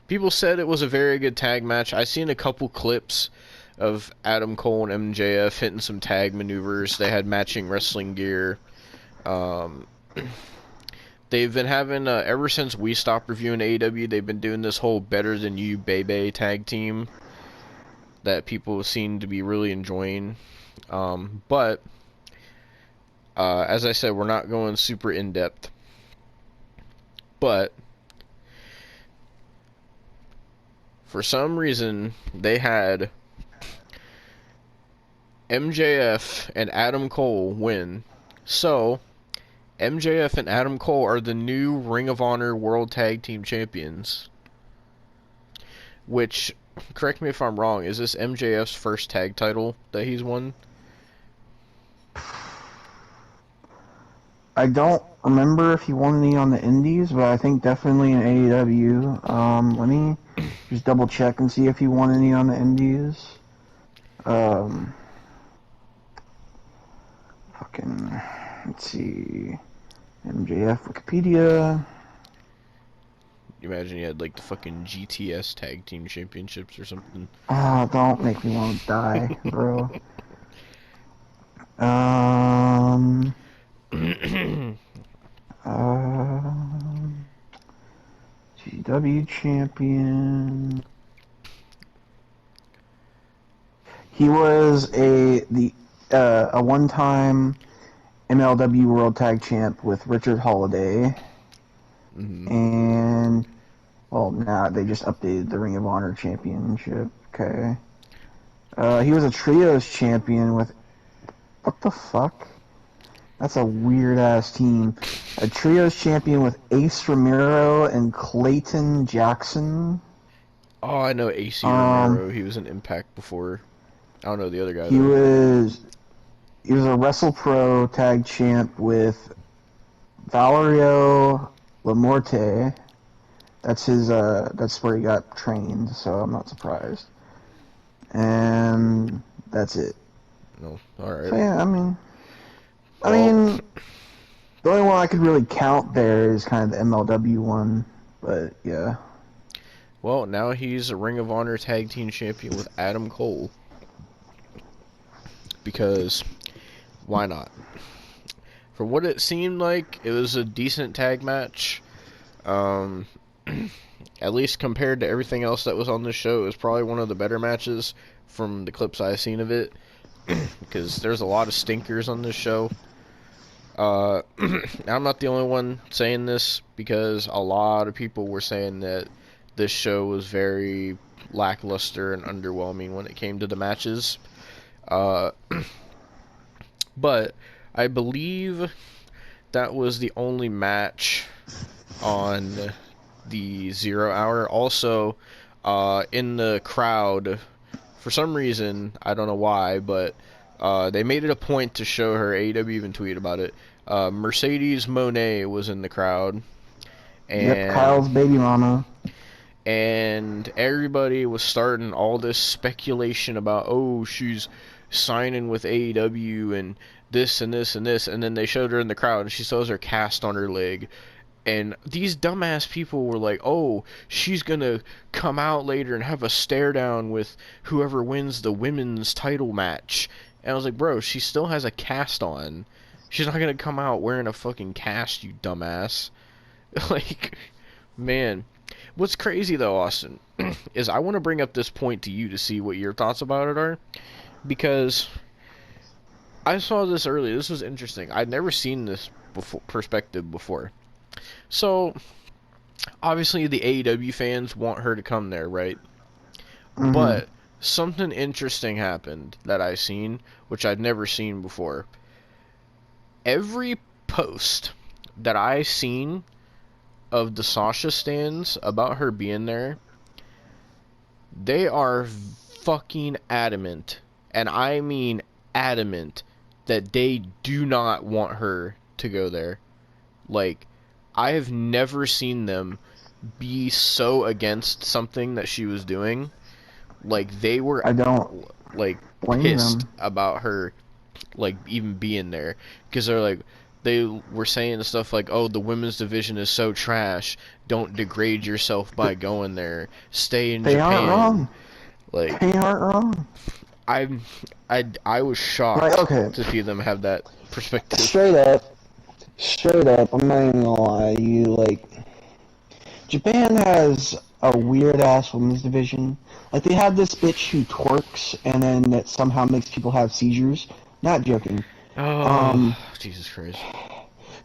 People said it was a very good tag match. I seen a couple clips of Adam Cole and MJF hitting some tag maneuvers. They had matching wrestling gear. They've been having, ever since we stopped reviewing AEW, they've been doing this whole Better Than You Bebe tag team that people seem to be really enjoying. But As I said, we're not going super in depth, but for some reason they had MJF and Adam Cole win. So MJF and Adam Cole are the new Ring of Honor World Tag Team Champions. Which, correct me if I'm wrong, is this MJF's first tag title that he's won? I don't remember if he won any on the Indies, but I think definitely in AEW. Let me just double check and see if he won any on the Indies. Let's see. MJF Wikipedia. You imagine he had like the fucking GTS Tag Team Championships or something. Oh, don't make me want to die, bro. GW champion. He was a one-time MLW World Tag Champ with Richard Holiday. And, well, now they just updated the Ring of Honor Championship. Okay. He was a Trios Champion with... What the fuck? That's a weird-ass team. A Trios Champion with Ace Romero and Clayton Jackson. Oh, I know AC Romero. He was an Impact before. I don't know the other guy. He was a WrestlePro Tag Champ with Valerio Lamorte. That's his. That's where he got trained. So I'm not surprised. And that's it. No, all right. So yeah, I mean, the only one I could really count there is kind of the MLW one. But yeah. Well, now he's a Ring of Honor Tag Team Champion with Adam Cole. Because why not? From what it seemed like, it was a decent tag match. At least compared to everything else that was on this show, it was probably one of the better matches from the clips I've seen of it. Because there's a lot of stinkers on this show. I'm not the only one saying this, because a lot of people were saying that this show was very lackluster and underwhelming when it came to the matches. But I believe that was the only match on the 0 hour. Also, in the crowd, for some reason, I don't know why, but they made it a point to show her. AEW even tweeted about it. Mercedes Moné was in the crowd. And yep, Kyle's baby mama. And everybody was starting all this speculation about, oh, she's signing with AEW and this and this and this, and then they showed her in the crowd and she still has her cast on her leg, and these dumbass people were like, oh, she's gonna come out later and have a stare down with whoever wins the women's title match. And I was like, bro, she still has a cast on. She's not gonna come out wearing a fucking cast, you dumbass. Like, man. What's crazy though, Austin, is I want to bring up this point to you to see what your thoughts about it are, because I saw this earlier. This was interesting. I'd never seen this perspective before. So, obviously the AEW fans want her to come there, right? Mm-hmm. But something interesting happened that I seen, which I'd never seen before. Every post that I seen of the Sasha stands about her being there, they are fucking adamant, and I mean adamant, that they do not want her to go there. Like, I have never seen them be so against something that she was doing. Like, they were, I don't like, pissed about her, like, even being there, because they're like, they were saying stuff like, oh, the women's division is so trash, don't degrade yourself by going there, stay in Japan. They aren't wrong. Like, they aren't wrong. I was shocked to see them have that perspective. Straight up, I'm not even gonna lie, Japan has a weird ass women's division. Like, they have this bitch who twerks and then that somehow makes people have seizures. Not joking. Oh, Jesus Christ.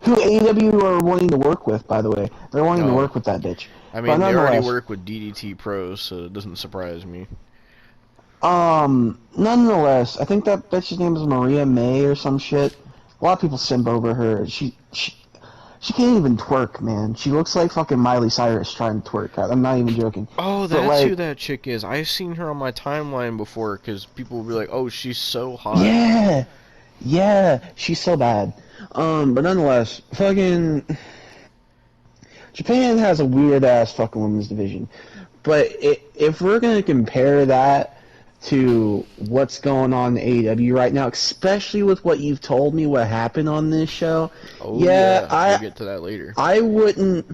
Who AEW are wanting to work with, by the way. They're wanting to Oh, work with that bitch. I But mean, they already nonetheless, work with DDT Pros, so it doesn't surprise me. nonetheless, I think that bitch's name is Maria May or some shit. A lot of people simp over her. She can't even twerk, man. She looks like fucking Miley Cyrus trying to twerk. I'm not even joking. Oh, But that's who like, that chick is. I've seen her on my timeline before, because people will be like, oh, she's so hot. yeah, yeah, she's so bad. But nonetheless, fucking Japan has a weird ass fucking women's division. But if we're gonna compare that to what's going on in AEW right now, especially with what you've told me what happened on this show, Oh, yeah, yeah, we'll get to that later. I wouldn't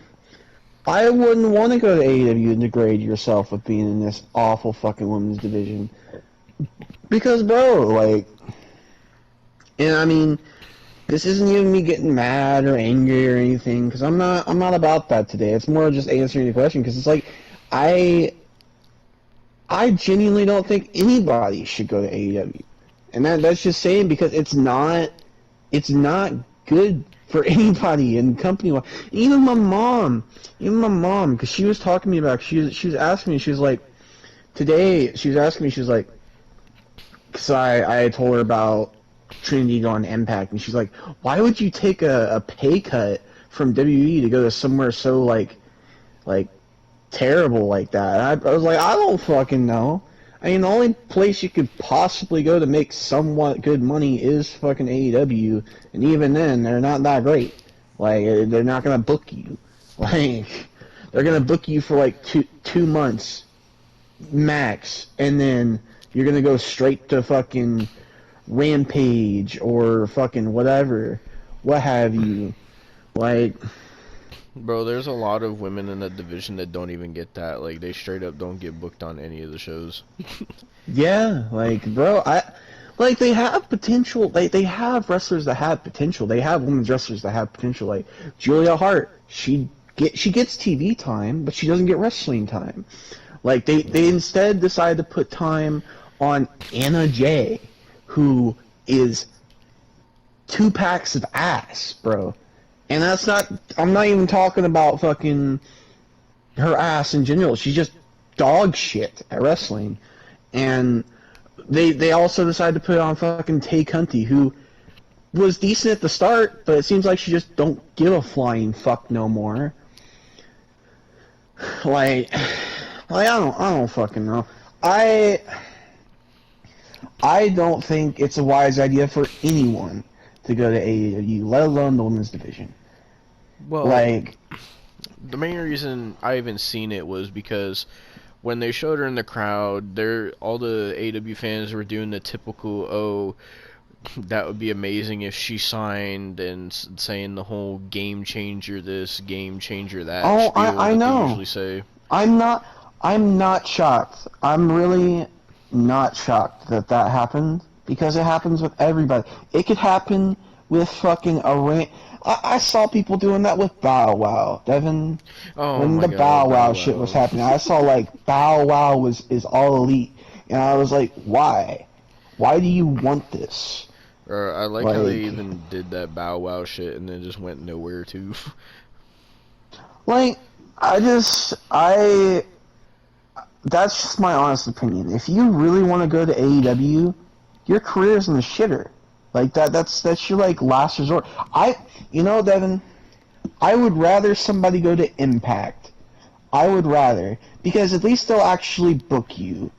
want to go to AEW and degrade yourself with being in this awful fucking women's division. Because, bro, like, and I mean, this isn't even me getting mad or angry or anything, because I'm not about that today. It's more just answering the question, because it's like, I genuinely don't think anybody should go to AEW. And that's just saying because it's not good for anybody in company. Even my mom, because she was talking to me about, she was asking me, she was like, today, she was asking me, she was like, because I told her about Trinity going to Impact, and she's like, why would you take a pay cut from WWE to go to somewhere so like terrible like that? I was like, I don't fucking know. I mean, the only place you could possibly go to make somewhat good money is fucking AEW, and even then, they're not that great. Like, they're not gonna book you. Like, they're gonna book you for like two months max, and then you're gonna go straight to fucking Rampage or fucking whatever, what have you. Like, Bro, there's a lot of women in that division that don't even get that. Like, they straight up don't get booked on any of the shows. yeah, like, bro, like, they have potential. They have wrestlers that have potential. They have women's wrestlers that have potential. Like Julia Hart, she gets TV time, but she doesn't get wrestling time. Like, they instead decided to put time on Anna Jay, who is 2 packs of ass, bro. And that's not, I'm not even talking about fucking her ass in general. She's just dog shit at wrestling. And they also decided to put on fucking Tay Conti, who was decent at the start, but it seems like she just don't give a flying fuck no more. Like I don't fucking know. I don't think it's a wise idea for anyone to go to AEW, let alone the women's division. Well, like, the main reason I haven't seen it was because when they showed her in the crowd, all the AEW fans were doing the typical, oh, that would be amazing if she signed, and saying the whole game changer this, game changer that. Oh, spiel I that know. They usually say. I'm not shocked. I'm really not shocked that happened, because it happens with everybody. It could happen with fucking I saw people doing that with Bow Wow, Devon. Oh When my the God, Bow Wow Bow shit was Wow. happening, I saw like Bow Wow is all elite, and I was like, why? Why do you want this? Or I like how they even did that Bow Wow shit and then just went nowhere too. Like, that's just my honest opinion. If you really want to go to AEW, your career's in the shitter. Like, that's your, like, last resort. Devin, I would rather somebody go to Impact. I would rather, because at least they'll actually book you.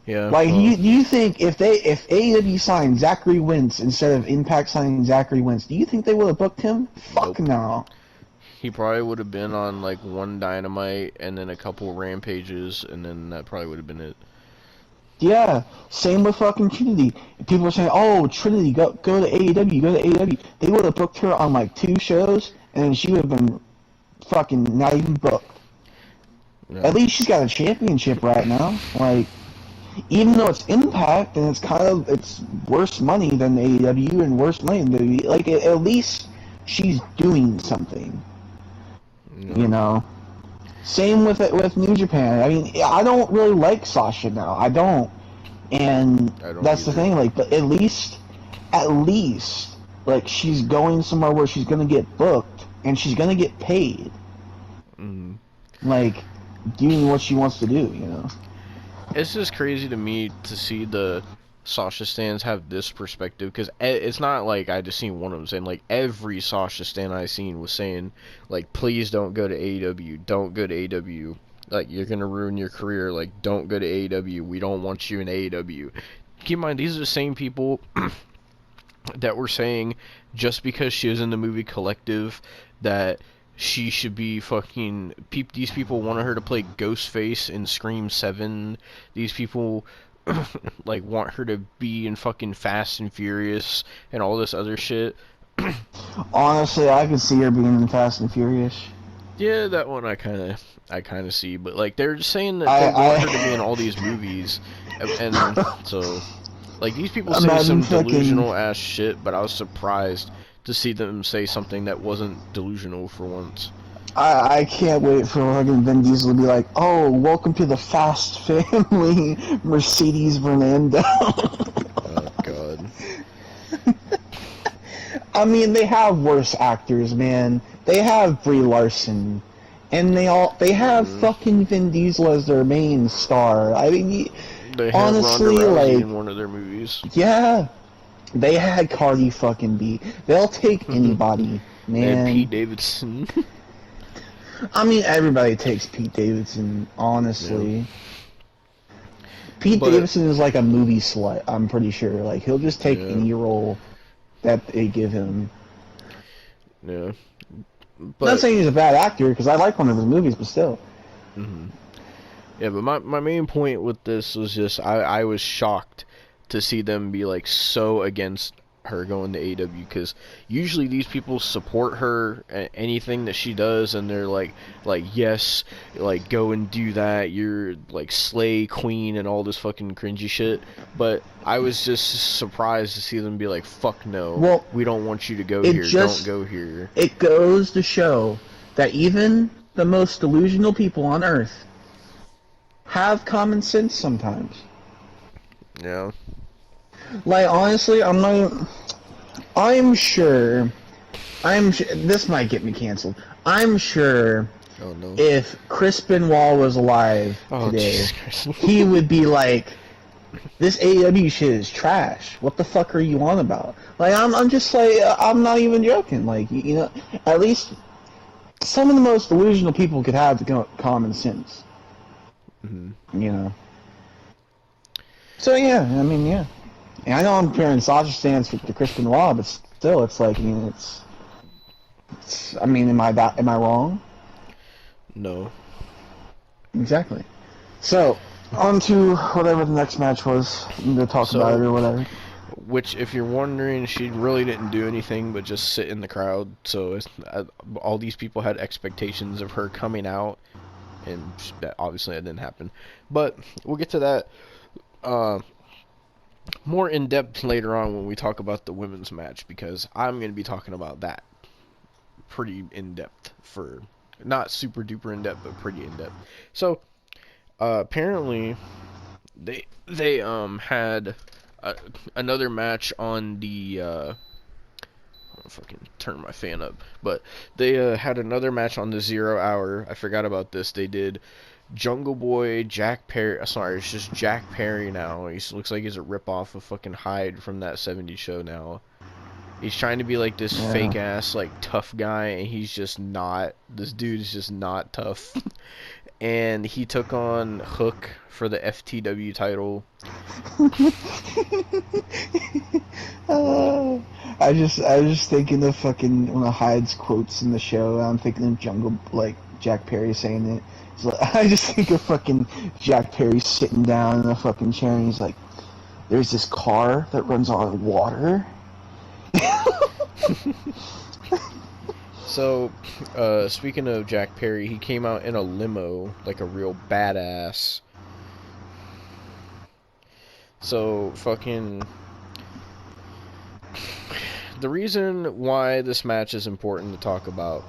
Yeah. Like, Well, do you think if AEW signed Zachary Wentz instead of Impact signing Zachary Wentz, do you think they would have booked him? Fuck nope. no. He probably would have been on like one Dynamite and then a couple Rampages, and then that probably would have been it. Yeah, same with fucking Trinity. People are saying, "Oh, Trinity, go to AEW, go to AEW." They would have booked her on like 2 shows, and then she would have been fucking not even booked. Yeah. At least she's got a championship right now. Like, even though it's Impact and it's worse money than AEW and worse money than WWE, like at least she's doing something. Yeah. You know. Same with New Japan. I mean, I don't really like Sasha now. I don't. And I don't that's either. the thing, like, but at least at least, like, she's going somewhere where she's gonna get booked and she's gonna get paid. Mm. Like, doing what she wants to do, you know? It's just crazy to me to see the Sasha stands have this perspective, because it's not like I just seen one of them saying, like, every Sasha stand I seen was saying, like, please don't go to AEW, don't go to AEW, like, you're gonna ruin your career, like, don't go to AEW, we don't want you in AEW. Keep in mind, these are the same people that were saying just because she was in the movie Collective that she should be fucking. These people wanted her to play Ghostface in Scream 7. These people like want her to be in fucking Fast and Furious and all this other shit. Honestly, I could see her being in Fast and Furious. Yeah, that one I kind of see, but like they're just saying that they want her to be in I all these movies, and so like these people say imagine some fucking. delusional ass shit, but I was surprised to see them say something that wasn't delusional for once. I can't wait for fucking Vin Diesel to be like, oh, welcome to the Fast family, Mercedes Fernando. Oh god. I mean, they have worse actors, man. They have Brie Larson, and they have Mm. fucking Vin Diesel as their main star. I mean, They have Ronda honestly, Rousey like, in one of their movies. yeah, they had Cardi fucking B. They'll take anybody, They had Pete man. Davidson. I mean, everybody takes Pete Davidson, Yeah. honestly. Pete But Davidson is like a movie slut, I'm pretty sure. Like, he'll just take yeah, any role that they give him. yeah. I'm not But saying he's a bad actor, because I like one of his movies, but still. mhm. Yeah, but my main point with this was just I was shocked to see them be like so against her going to AEW, because usually these people support her anything that she does, and they're like yes, like go and do that, you're like slay queen and all this fucking cringy shit. But I was just surprised to see them be like fuck no, Well, we don't want you to go it here, don't just go here. it goes to show that even the most delusional people on earth have common sense sometimes. Yeah. Like, honestly, I'm not even, I'm sure this might get me canceled. I'm sure Oh no. if Chris Benoit was alive Oh today, Jesus Christ. he would be like, this AEW shit is trash. What the fuck are you on about? Like, I'm just like, I'm not even joking. Like, you know, at least some of the most delusional people could have the common sense. Mhm. You know. So yeah, I mean, yeah. And I know I'm comparing Sasha stance to Chris Benoit, but still, it's like, I mean, I mean, am I wrong? No. Exactly. So, on to whatever the next match was. I'm gonna talk about it So, or whatever. which, if you're wondering, she really didn't do anything but just sit in the crowd. So, all these people had expectations of her coming out, and that obviously that didn't happen. But we'll get to that uh, more in depth later on when we talk about the women's match, because I'm going to be talking about that pretty in depth, for not super duper in depth, but pretty in depth. So, apparently they had uh, another match on the I'll fucking turn my fan up, but they had another match on the 0 hour. I forgot about this. They did Jungle Boy, Jack Perry. Sorry, it's just Jack Perry now. He looks like he's a ripoff of fucking Hyde from that '70s show now. He's trying to be like this Yeah. fake ass like tough guy, and he's just not. This dude is just not tough. And he took on Hook for the FTW title. uh, I was just thinking of fucking one of Hyde's quotes in the show. I'm thinking of Jungle, like Jack Perry saying it. So I just think of fucking Jack Perry sitting down in a fucking chair, and he's like, "There's this car that runs on water." So, speaking of Jack Perry, he came out in a limo, like a real badass. So, fucking. The reason why this match is important to talk about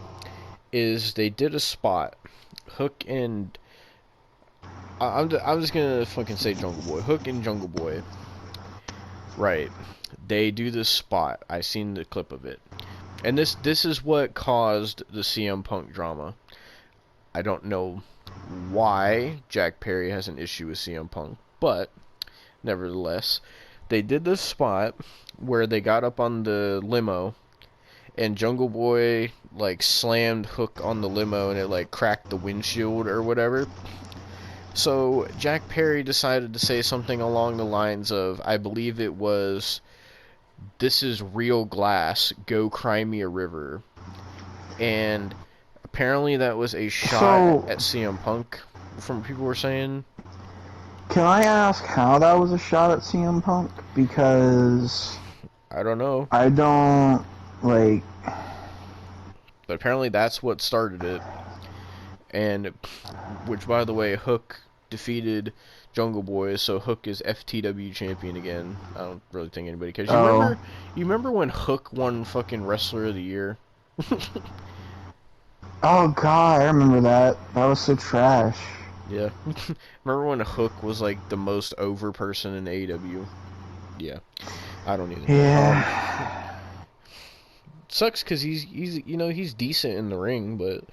is they did a spot. Hook and. I'm just gonna fucking say Jungle Boy. Hook and Jungle Boy. Right. They do this spot. I seen the clip of it. And this is what caused the CM Punk drama. I don't know why Jack Perry has an issue with CM Punk, but nevertheless, they did this spot where they got up on the limo and Jungle Boy like slammed Hook on the limo and it like cracked the windshield or whatever. So Jack Perry decided to say something along the lines of, I believe it was, "This is real glass, go cry me a river." And apparently that was a shot So, at CM Punk, from what people were saying. can I ask how that was a shot at CM Punk? Because I don't know. I don't, like... But apparently that's what started it. And, which by the way, Hook defeated Jungle Boy, so Hook is FTW champion again. I don't really think anybody cares. Oh. You remember when Hook won fucking Wrestler of the Year? Oh god, I remember that. That was so trash. Yeah. Remember when Hook was like the most over person in AEW? Yeah. I don't even. Yeah. Sucks because he's he's decent in the ring, but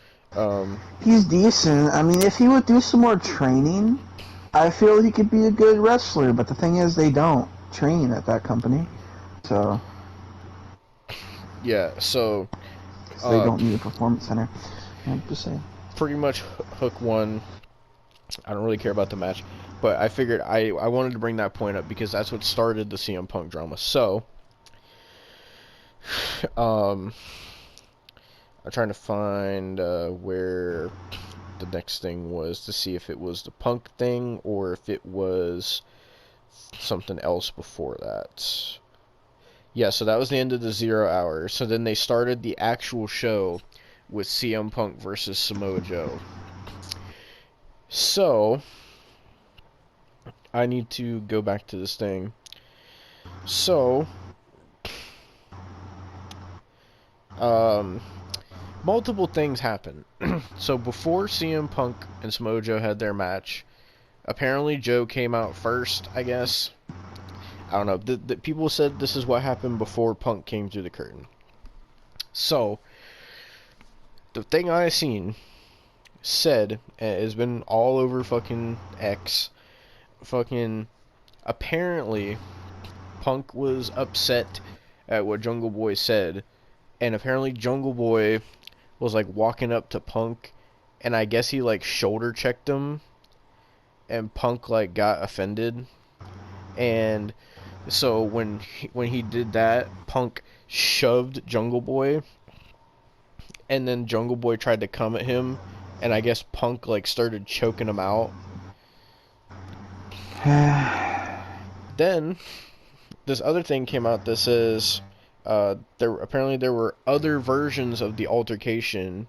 He's decent. I mean, if he would do some more training, I feel he could be a good wrestler. But the thing is, they don't train at that company. So... yeah, so they don't need a performance center. I'm just saying. pretty much Hook won. I don't really care about the match, but I figured I wanted to bring that point up because that's what started the CM Punk drama. So, I'm trying to find where the next thing was to see if it was the Punk thing or if it was something else before that. Yeah, so that was the end of the 0 hour. So then they started the actual show with CM Punk versus Samoa Joe. So, I need to go back to this thing. So, multiple things happen. So before CM Punk and Samoa Joe had their match, apparently Joe came out first, I guess. I don't know. The people said this is what happened before Punk came through the curtain. So, the thing I seen said, and has been all over fucking X, fucking, apparently Punk was upset at what Jungle Boy said, and apparently Jungle Boy was like walking up to Punk, and I guess he like shoulder checked him, and Punk like got offended, and so when he did that, Punk shoved Jungle Boy, and then Jungle Boy tried to come at him, and I guess Punk like started choking him out. Then this other thing came out that says there were other versions of the altercation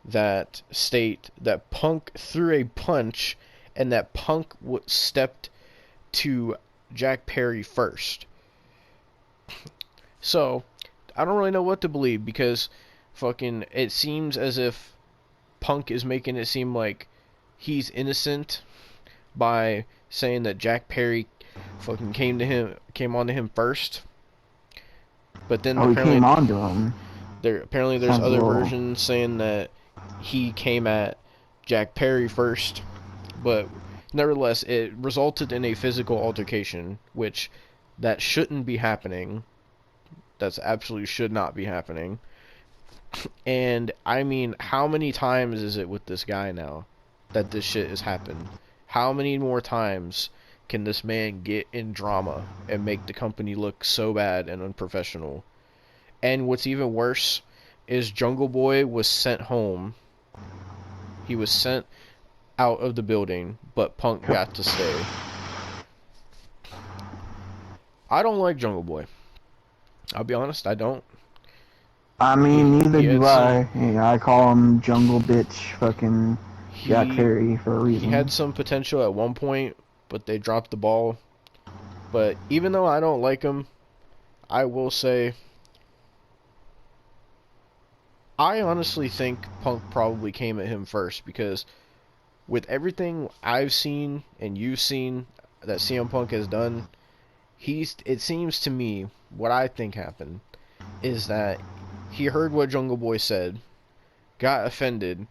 that state that Punk threw a punch and that Punk stepped to Jack Perry first. So, I don't really know what to believe because fucking it seems as if Punk is making it seem like he's innocent by saying that Jack Perry fucking came on to him first. But then he came on to him. Apparently there's other versions saying that he came at Jack Perry first, but nevertheless it resulted in a physical altercation, which that shouldn't be happening. That's absolutely should not be happening. And I mean, how many times is it with this guy now that this shit has happened? How many more times can this man get in drama and make the company look so bad and unprofessional? And what's even worse is Jungle Boy was sent home. He was sent out of the building, but Punk got to stay. I don't like Jungle Boy. I'll be honest, I don't. I mean, neither do I. Yeah, I call him Jungle Bitch fucking Jack Perry for a reason. He had some potential at one point, but they dropped the ball. But even though I don't like him, I will say I honestly think Punk probably came at him first because with everything I've seen and you've seen that CM Punk has done, it seems to me, what I think happened is that he heard what Jungle Boy said, got offended,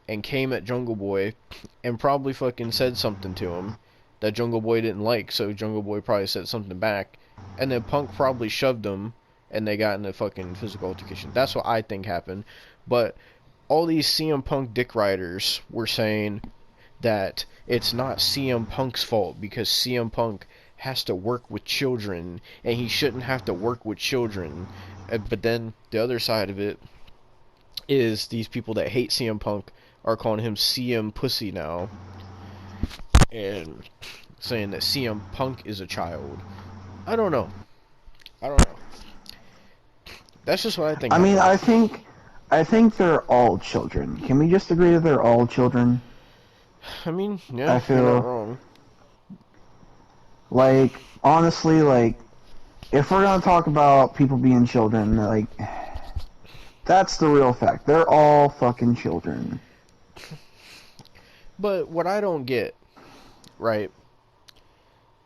and came at Jungle Boy and probably fucking said something to him that Jungle Boy didn't like, so Jungle Boy probably said something back, and then Punk probably shoved him, and they got in a fucking physical altercation. That's what I think happened. But all these CM Punk dick riders were saying that it's not CM Punk's fault because CM Punk has to work with children, and he shouldn't have to work with children. But then the other side of it is these people that hate CM Punk are calling him CM Pussy now, and saying that CM Punk is a child. I don't know. I don't know. That's just what I think. I mean, happened. I think they're all children. Can we just agree that they're all children? I mean, yeah, I you're not feel wrong. like, honestly, like, if we're gonna talk about people being children, like, that's the real fact. They're all fucking children. But what I don't get, right,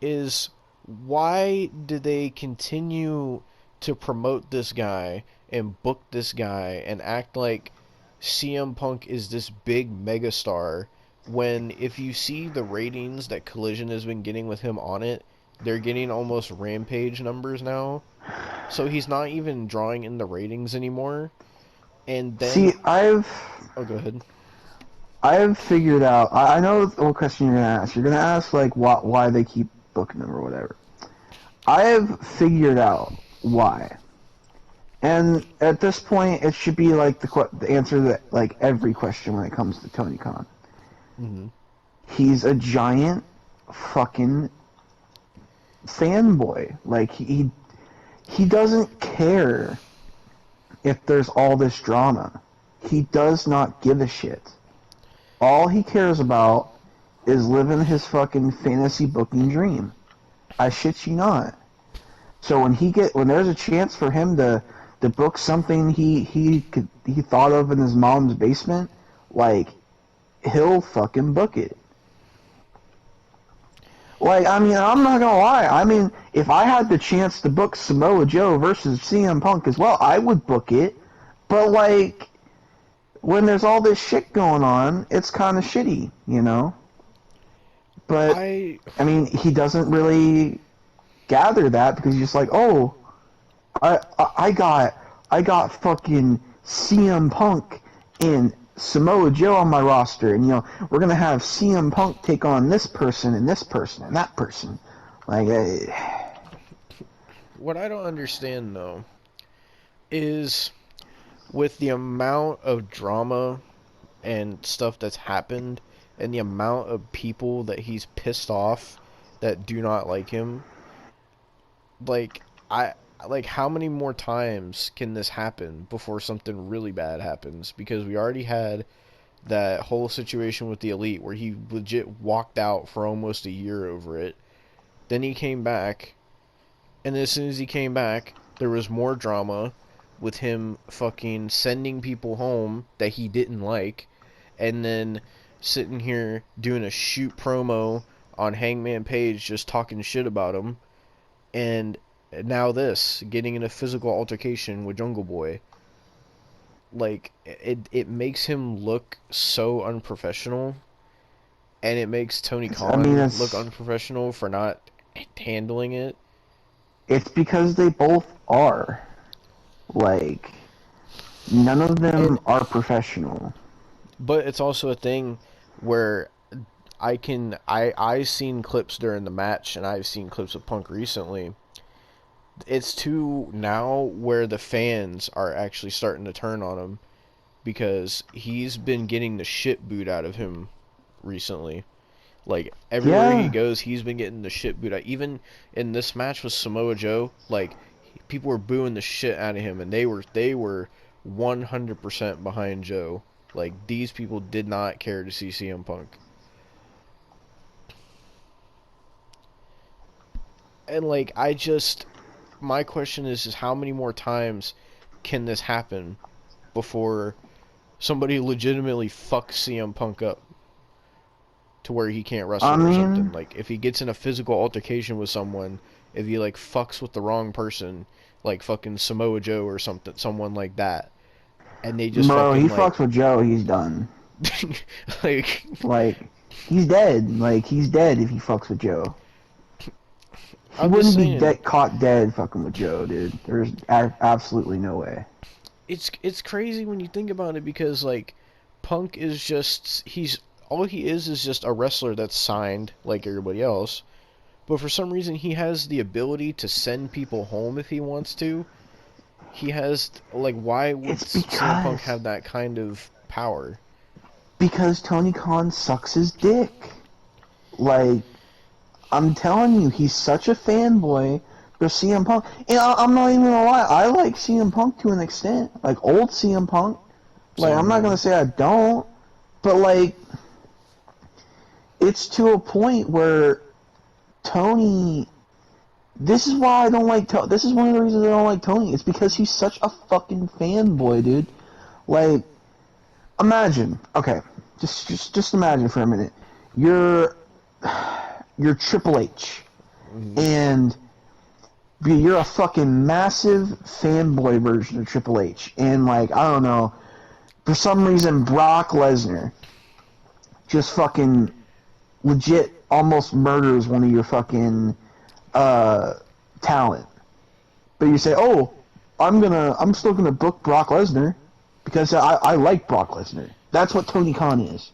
is why do they continue to promote this guy and book this guy and act like CM Punk is this big megastar when if you see the ratings that Collision has been getting with him on it, they're getting almost Rampage numbers now. So he's not even drawing in the ratings anymore. And then See, oh, go ahead. I've figured out. I know what question you're gonna ask. You're gonna ask like why they keep booking them or whatever. I have figured out why. And at this point, it should be like the answer to like every question when it comes to Tony Khan. Mm-hmm. He's a giant fucking fanboy. Like he doesn't care if there's all this drama. He does not give a shit. All he cares about is living his fucking fantasy booking dream. I shit you not. So when there's a chance for him to book something he thought of in his mom's basement, like he'll fucking book it. Like, I mean, I'm not gonna lie. I mean, if I had the chance to book Samoa Joe versus CM Punk as well, I would book it. But like, when there's all this shit going on, it's kind of shitty, you know. But I I mean, he doesn't really gather that because he's just like, oh, I got fucking CM Punk and Samoa Joe on my roster, and you know we're gonna have CM Punk take on this person and this person and that person. Like, what I don't understand though is with the amount of drama and stuff that's happened and the amount of people that he's pissed off that do not like him, like I like how many more times can this happen before something really bad happens? Because we already had that whole situation with the Elite where he legit walked out for almost a year over it. Then he came back, and as soon as he came back, there was more drama with him fucking sending people home that he didn't like, and then sitting here doing a shoot promo on Hangman Page just talking shit about him, and now this, getting in a physical altercation with Jungle Boy. Like, it makes him look so unprofessional, and it makes Tony I mean, Khan look unprofessional for not handling it. it's because they both are. Like, none of them are professional. But it's also a thing where I've seen clips during the match, and I've seen clips of Punk recently. It's to now where the fans are actually starting to turn on him because he's been getting the shit booed out of him recently. Like, everywhere he goes, he's been getting the shit booed out. Even in this match with Samoa Joe, like, people were booing the shit out of him, and they were 100% behind Joe. Like, these people did not care to see CM Punk. And, like, my question is how many more times can this happen before somebody legitimately fucks CM Punk up to where he can't wrestle or something? Like, if he gets in a physical altercation with someone, if he like fucks with the wrong person, like fucking Samoa Joe or someone like that, and they just Bro, he fucking like fucks with Joe, he's done. like Like, he's dead. Like, he's dead if he fucks with Joe. He I'm just wouldn't be saying caught dead fucking with Joe, dude. There's absolutely no way. it's crazy when you think about it because like Punk is just he's all he is just a wrestler that's signed like everybody else. But for some reason, he has the ability to send people home if he wants to. He has, like, why would It's CM Punk because have that kind of power? Tony Khan sucks his dick. Like, I'm telling you, he's such a fanboy for CM Punk. And I'm not even gonna lie, I like CM Punk to an extent. Like, old CM Punk. Like, Same I'm not here. gonna say I don't, but, like, it's to a point where Tony... This is why I don't like Tony. This is one of the reasons I don't like Tony. It's because he's such a fucking fanboy, dude. Like, imagine, okay, just imagine for a minute. You're Triple H, Hmm. and you're a fucking massive fanboy version of Triple H, and like I don't know, for some reason Brock Lesnar just fucking legit almost murders one of your fucking talent, but you say, oh, I'm still gonna book Brock Lesnar because I like Brock Lesnar. That's what Tony Khan is.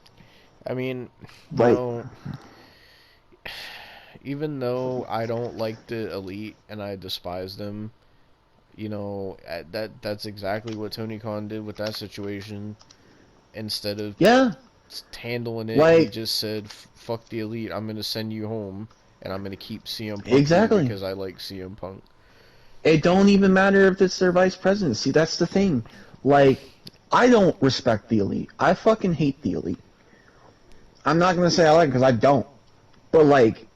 I mean, you Like, know, even though I don't like the Elite and I despise them, you know, that's exactly what Tony Khan did with that situation. Instead of yeah, handling it, he like just said, "Fuck the Elite. I'm gonna send you home, and I'm gonna keep CM Punk here exactly. because I like CM Punk." It don't even matter if it's their vice president. See, that's the thing. Like, I don't respect the Elite. I fucking hate the Elite. I'm not gonna say I like it because I don't. But like,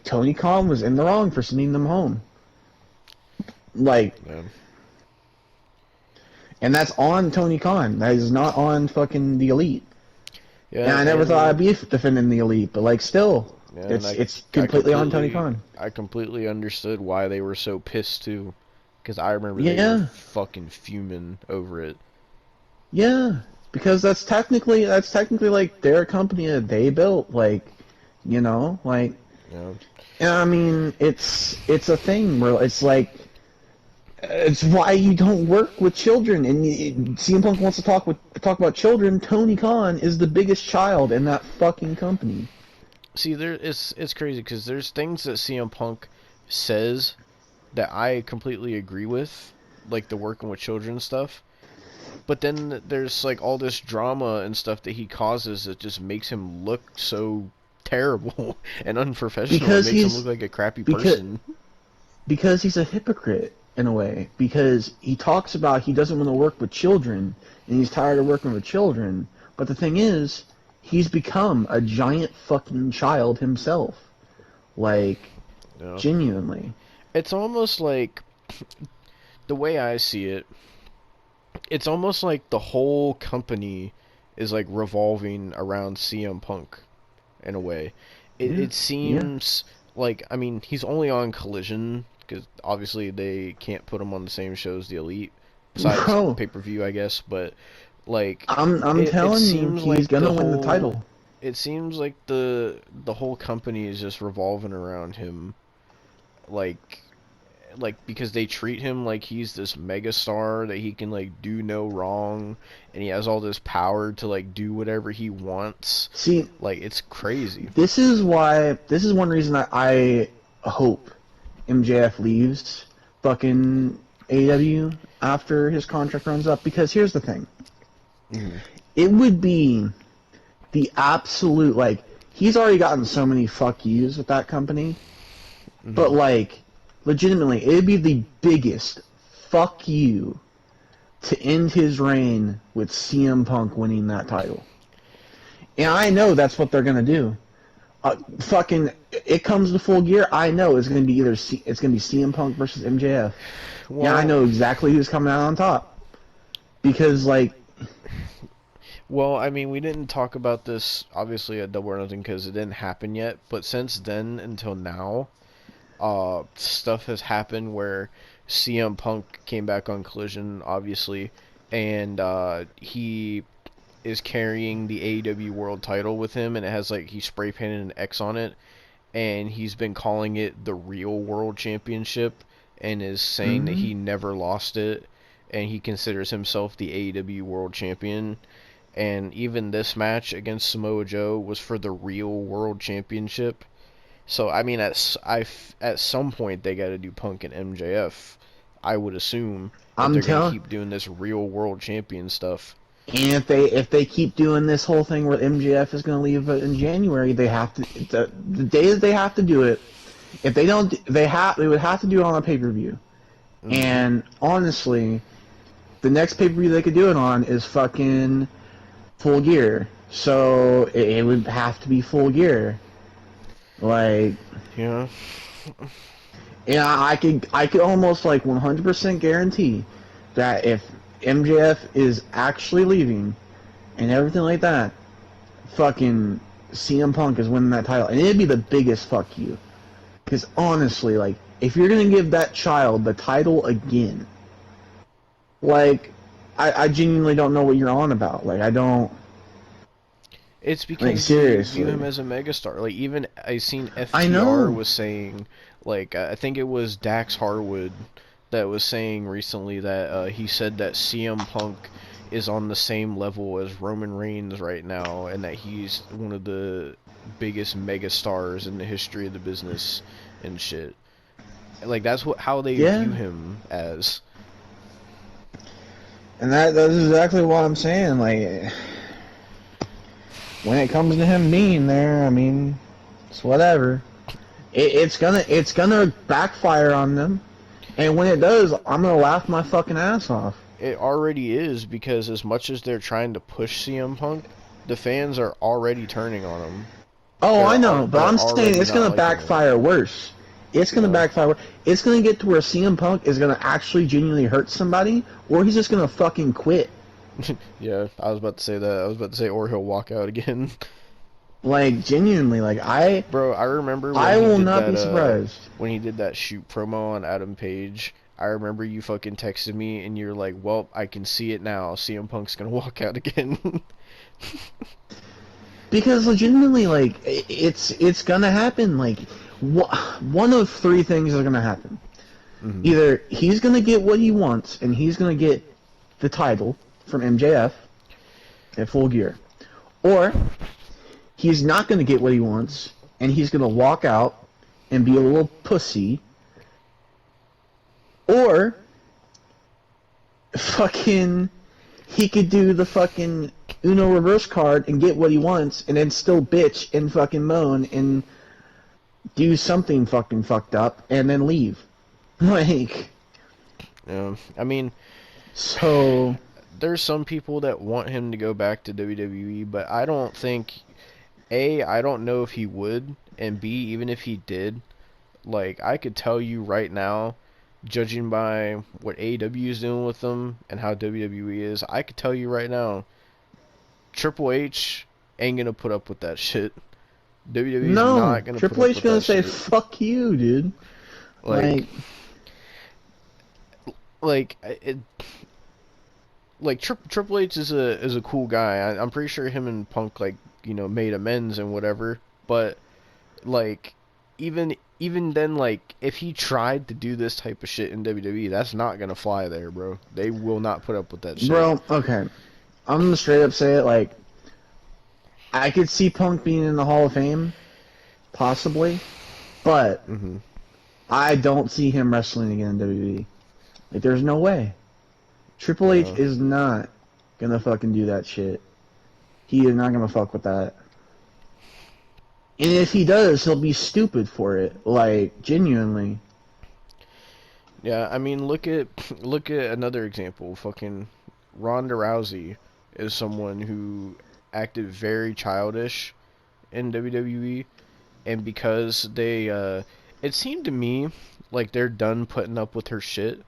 Tony Khan was in the wrong for sending them home. Like, Yeah. and that's on Tony Khan. That is not on fucking the Elite. Yeah, And I never thought I'd and be defending the Elite, but like, still, yeah, and it's I completely on Tony Khan. completely understood why they were so pissed too, because I remember they were Yeah, fucking fuming over it. yeah, because that's technically like their company that they built. Like, like, You know, and I mean, it's a thing where it's like. It's why you don't work with children. And CM Punk wants to talk about children. Tony Khan is the biggest child in that fucking company. see, it's crazy because there's things that CM Punk says that I completely agree with, like the working with children stuff. But then there's like all this drama and stuff that he causes that just makes him look so terrible and unprofessional. It Because makes him look he's like a crappy because person. because he's a hypocrite in a way. Because he talks about he doesn't want to work with children and he's tired of working with children. But the thing is, he's become a giant fucking child himself. Like, You know? genuinely. It's almost like the way I see it. It's almost like the whole company is like revolving around CM Punk in a way. Yeah. It Yeah. seems like, I mean, he's only on Collision because obviously they can't put him on the same show as the Elite, besides Bro, pay-per-view, I guess. But like, I'm it telling you, seems he's like the gonna win the whole title. it seems like the whole company is just revolving around him, like because they treat him like he's this megastar that he can like do no wrong, and he has all this power to like do whatever he wants. See, Like, it's crazy. this is one reason I hope MJF leaves fucking AEW after his contract runs up, because here's the thing. Hmm. It would be the absolute, like, he's already gotten so many fuck yous with that company, but Hmm. like, legitimately, it'd be the biggest fuck you to end his reign with CM Punk winning that title. And I know that's what they're gonna do. Fucking, it comes to Full Gear. I know it's gonna be it's gonna be CM Punk versus MJF. Yeah, I Well, know exactly who's coming out on top, because like, I mean, we didn't talk about this obviously at Double or Nothing because it didn't happen yet. But since then until now, stuff has happened where CM Punk came back on Collision, obviously, and he is carrying the AEW World Title with him, and it has like he spray painted an X on it, and he's been calling it the real World Championship, and is saying that Mm-hmm. he never lost it, and he considers himself the AEW World Champion. And even this match against Samoa Joe was for the real World Championship. So I mean, at some point they got to do Punk and MJF. I would assume if I'm they're gonna telling. keep doing this real World Champion stuff. And if they keep doing this whole thing where MJF is going to leave in January, they have to the day that they have to do it. If they don't, they would have to do it on a pay-per-view. Mm. And honestly, the next pay-per-view they could do it on is fucking Full Gear. So it would have to be Full Gear. Like, Yeah. yeah, I could almost like 100% guarantee that if MJF is actually leaving and everything like that, fucking CM Punk is winning that title, and it'd be the biggest fuck you. Because honestly, like, if you're gonna give that child the title again, like, I genuinely don't know what you're on about. Like, I don't. It's Like, because you view him seriously. as a megastar. Like even I seen I FTR know. was saying, like I think it was Dax Harwood that was saying recently that he said that CM Punk is on the same level as Roman Reigns right now, and that he's one of the biggest megastars in the history of the business and shit. Like that's how they Yeah. view him as. And that's exactly what I'm saying. Like, when it comes to him being there, I mean, it's whatever. It's gonna backfire on them, and when it does, I'm gonna laugh my fucking ass off. It already is because as much as they're trying to push CM Punk, the fans are already turning on him. Oh, I know, but They're I'm saying already it's not gonna liking him. backfire worse. It's gonna Yeah, backfire. It's gonna get to where CM Punk is gonna actually genuinely hurt somebody, or he's just gonna fucking quit. yeah. I was about to say that. I was about to say, or he'll walk out again. Like, genuinely, like I Bro, I remember I will not be surprised. when he did that shoot promo on Adam Page. I remember you fucking texted me and you're like, "Well, I can see it now. CM Punk's gonna walk out again." Because legitimately, like, it's gonna happen. Like, one of three things are gonna happen. Hmm. Either he's gonna get what he wants, and he's gonna get the title from MJF at Full Gear, or he's not gonna get what he wants, and he's gonna walk out and be a little pussy, or fucking he could do the fucking Uno reverse card and get what he wants, and then still bitch and fucking moan and do something fucking fucked up, and then leave. Like, I mean, so there's some people that want him to go back to WWE, but I don't think I don't know if he would, and B, even if he did, like I could tell you right now, judging by what AEW is doing with them and how WWE is, I could tell you right now, Triple H ain't gonna put up with that shit. WWE's no, not gonna put Triple up H with gonna that say shit. fuck you, dude. Like, Like, like it, like Triple H is a cool guy. I'm pretty sure him and Punk like made amends and whatever. But like even then, like if he tried to do this type of shit in WWE, that's not gonna fly there, bro. They will not put up with that shit. bro, okay, I'm gonna straight up say it. Like, I could see Punk being in the Hall of Fame, possibly, but Hmm. I don't see him wrestling again in WWE. Like, there's no way. Triple H Yeah. is not gonna fucking do that shit. He is not gonna fuck with that. And if he does, he'll be stupid for it. Like, genuinely. Yeah, I mean, look at another example. Fucking Ronda Rousey is someone who acted very childish in WWE, and because it seemed to me like they're done putting up with her shit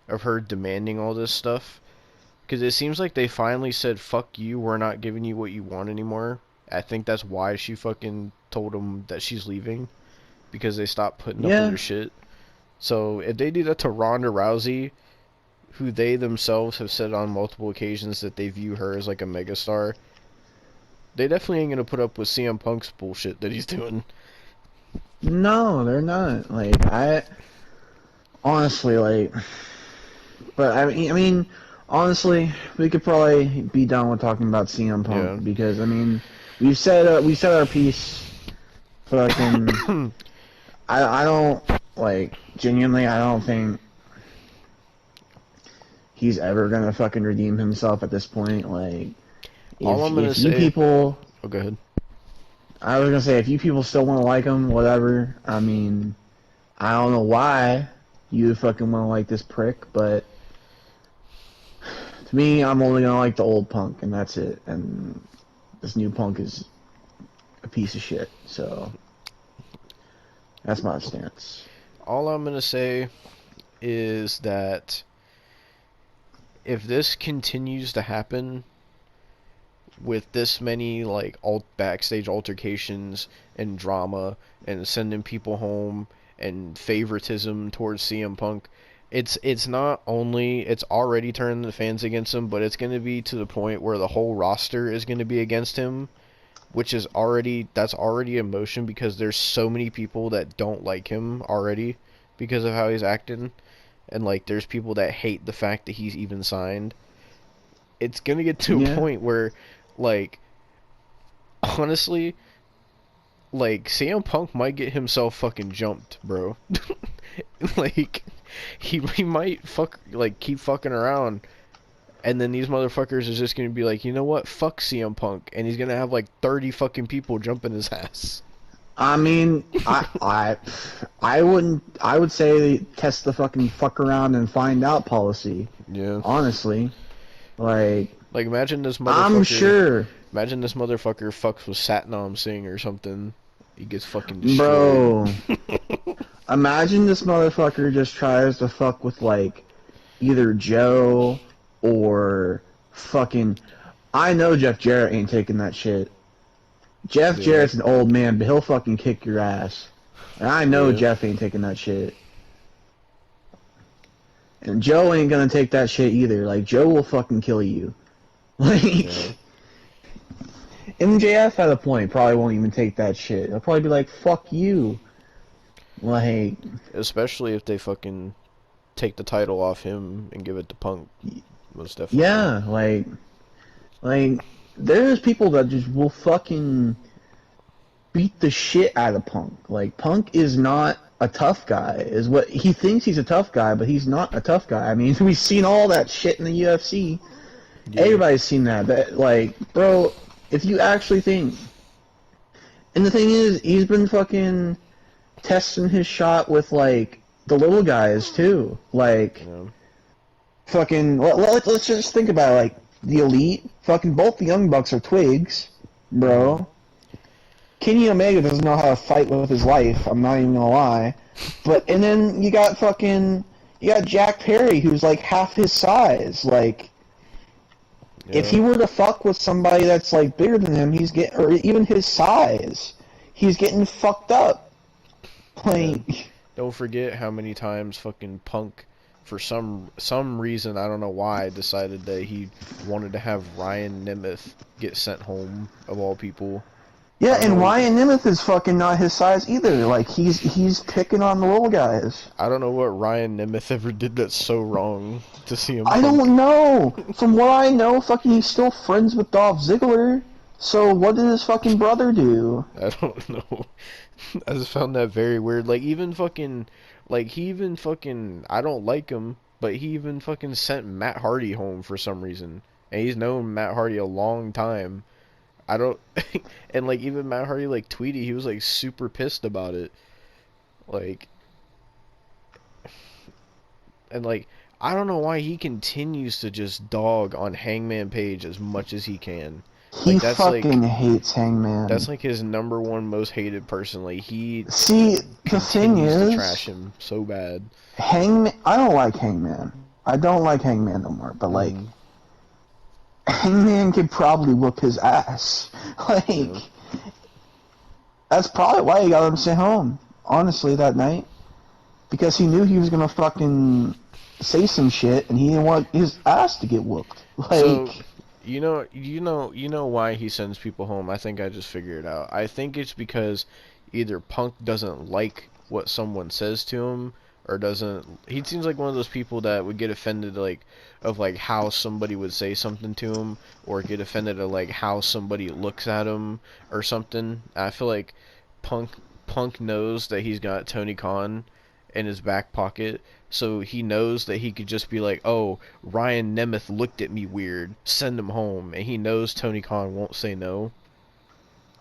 of her demanding all this stuff. Because it seems like they finally said, "Fuck you, we're not giving you what you want anymore." I think that's why she fucking told him that she's leaving, because they stopped putting up with their shit. So if they do that to Ronda Rousey, who they themselves have said on multiple occasions that they view her as like a megastar, they definitely ain't gonna put up with CM Punk's bullshit that he's doing. No, they're not. Like, I honestly, like, but I mean, honestly, we could probably be done with talking about CM Punk because I mean, we said our piece. Fucking, I don't like genuinely. I don't think he's ever gonna fucking redeem himself at this point. Like, all I'm gonna say, people. Oh, go ahead. I was gonna say, if you people still want to like him, whatever. I mean, I don't know why you fucking want to like this prick, but to me, I'm only gonna like the old Punk, and that's it. And this new Punk is a piece of shit. So that's my stance. All I'm gonna say is that if this continues to happen, with this many like backstage altercations and drama and sending people home and favoritism towards CM Punk, it's not only, it's already turned the fans against him, but it's going to be to the point where the whole roster is going to be against him, which is that's already in motion because there's so many people that don't like him already because of how he's acting, and like there's people that hate the fact that he's even signed. It's going to get to a point where, like, honestly, like, CM Punk might get himself fucking jumped, bro. Like, he might keep fucking around, and then these motherfuckers is just gonna be like, you know what, fuck CM Punk, and he's gonna have like 30 fucking people jumping his ass. I mean, I would say test the fucking fuck around and find out policy. Yeah. Honestly, like imagine this motherfucker. I'm sure. Imagine this motherfucker fucks with Satnam Singh or something. He gets fucking destroyed. Bro. Imagine this motherfucker just tries to fuck with like either Joe or fucking. I know Jeff Jarrett ain't taking that shit. Jeff Jarrett's an old man, but he'll fucking kick your ass. And I know Jeff ain't taking that shit. And Joe ain't gonna take that shit either. Like, Joe will fucking kill you. Like, MJF at a point probably won't even take that shit. He'll probably be like, fuck you. Like, especially if they fucking take the title off him and give it to Punk. Most definitely. Yeah, like, there's people that just will fucking beat the shit out of Punk. Like, Punk is not a tough guy. Is what he thinks he's a tough guy, but he's not a tough guy. I mean, we've seen all that shit in the UFC. Yeah. Everybody's seen that. That, like, bro, if you actually think... And the thing is, he's been fucking testing his shot with, like, the little guys, too. Like, fucking... Let's just think about it. Like, the Elite, fucking both the Young Bucks are twigs, bro. Kenny Omega doesn't know how to fight with his life, I'm not even gonna lie. And then you got Jack Perry, who's like half his size. Like, if he were to fuck with somebody that's like bigger than him, or even his size, he's getting fucked up. Like, don't forget how many times fucking Punk, for some reason, I don't know why, decided that he wanted to have Ryan Nemeth get sent home, of all people. Yeah, and Ryan Nemeth is fucking not his size either. Like, he's picking on the little guys. I don't know what Ryan Nemeth ever did that's so wrong to see him. I don't know. From what I know, fucking he's still friends with Dolph Ziggler. So what did his fucking brother do? I don't know. I just found that very weird. Like, even fucking... Like, he even fucking... I don't like him, but he even fucking sent Matt Hardy home for some reason. And he's known Matt Hardy a long time. I don't... And, like, even Matt Hardy, like, tweeted, he was, like, super pissed about it. Like... And, like, I don't know why he continues to just dog on Hangman Page as much as he can. He fucking hates Hangman. That's, like, his #1 most hated person. Like, he... See, the thing is... to trash him so bad. Hangman... I don't like Hangman. I don't like Hangman no more, but, like... Hangman could probably whoop his ass. Like, that's probably why he got him sent home. honestly, that night. Because he knew he was gonna fucking say some shit, and he didn't want his ass to get whooped. So, Like, you know why he sends people home. I think I just figured it out. I think it's because either Punk doesn't like what someone says to him, or doesn't. He seems like one of those people that would get offended, like, of like how somebody would say something to him, or get offended at like how somebody looks at him or something. I feel like Punk Punk knows that he's got Tony Khan in his back pocket, so he knows that he could just be like, "Oh, Ryan Nemeth looked at me weird. Send him home." And he knows Tony Khan won't say no.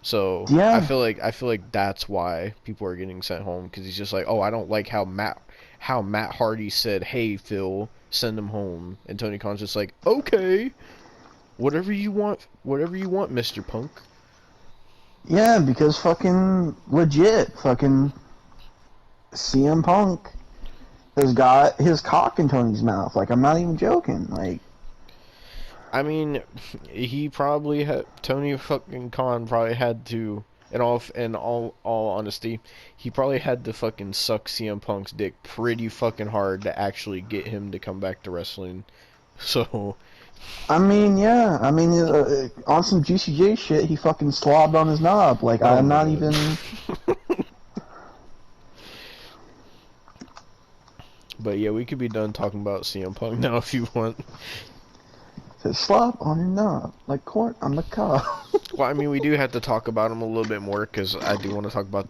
So yeah, I feel like that's why people are getting sent home, because he's just like, "Oh, I don't like how Matt Hardy said, 'Hey Phil, send him home.'" And Tony Khan's just like, "Okay, whatever you want, Mr. Punk." yeah, because fucking legit, fucking CM Punk has got his cock in Tony's mouth. Like, I'm not even joking. Like, I mean, he probably had Tony fucking Khan probably had to, in all honesty, he probably had to fucking suck CM Punk's dick pretty fucking hard to actually get him to come back to wrestling. So, I mean, yeah, I mean, on some GCJ shit, he fucking slobbed on his knob. Like, oh I'm my not god. even. But yeah, we could be done talking about CM Punk now if you want. Slop on your knob, like corn on the cob. Well, I mean, we do have to talk about him a little bit more, because I do want to talk about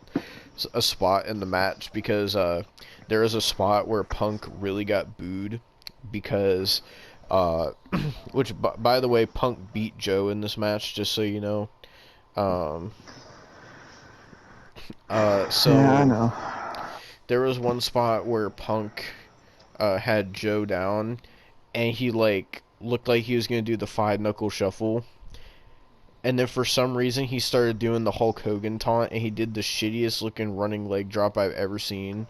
a spot in the match, because there is a spot where Punk really got booed because uh, which by the way, Punk beat Joe in this match, just so you know. Um, Yeah, I so know. there was one spot where Punk had Joe down, and he like looked like he was gonna do the five knuckle shuffle, and then for some reason he started doing the Hulk Hogan taunt, and he did the shittiest looking running leg drop I've ever seen,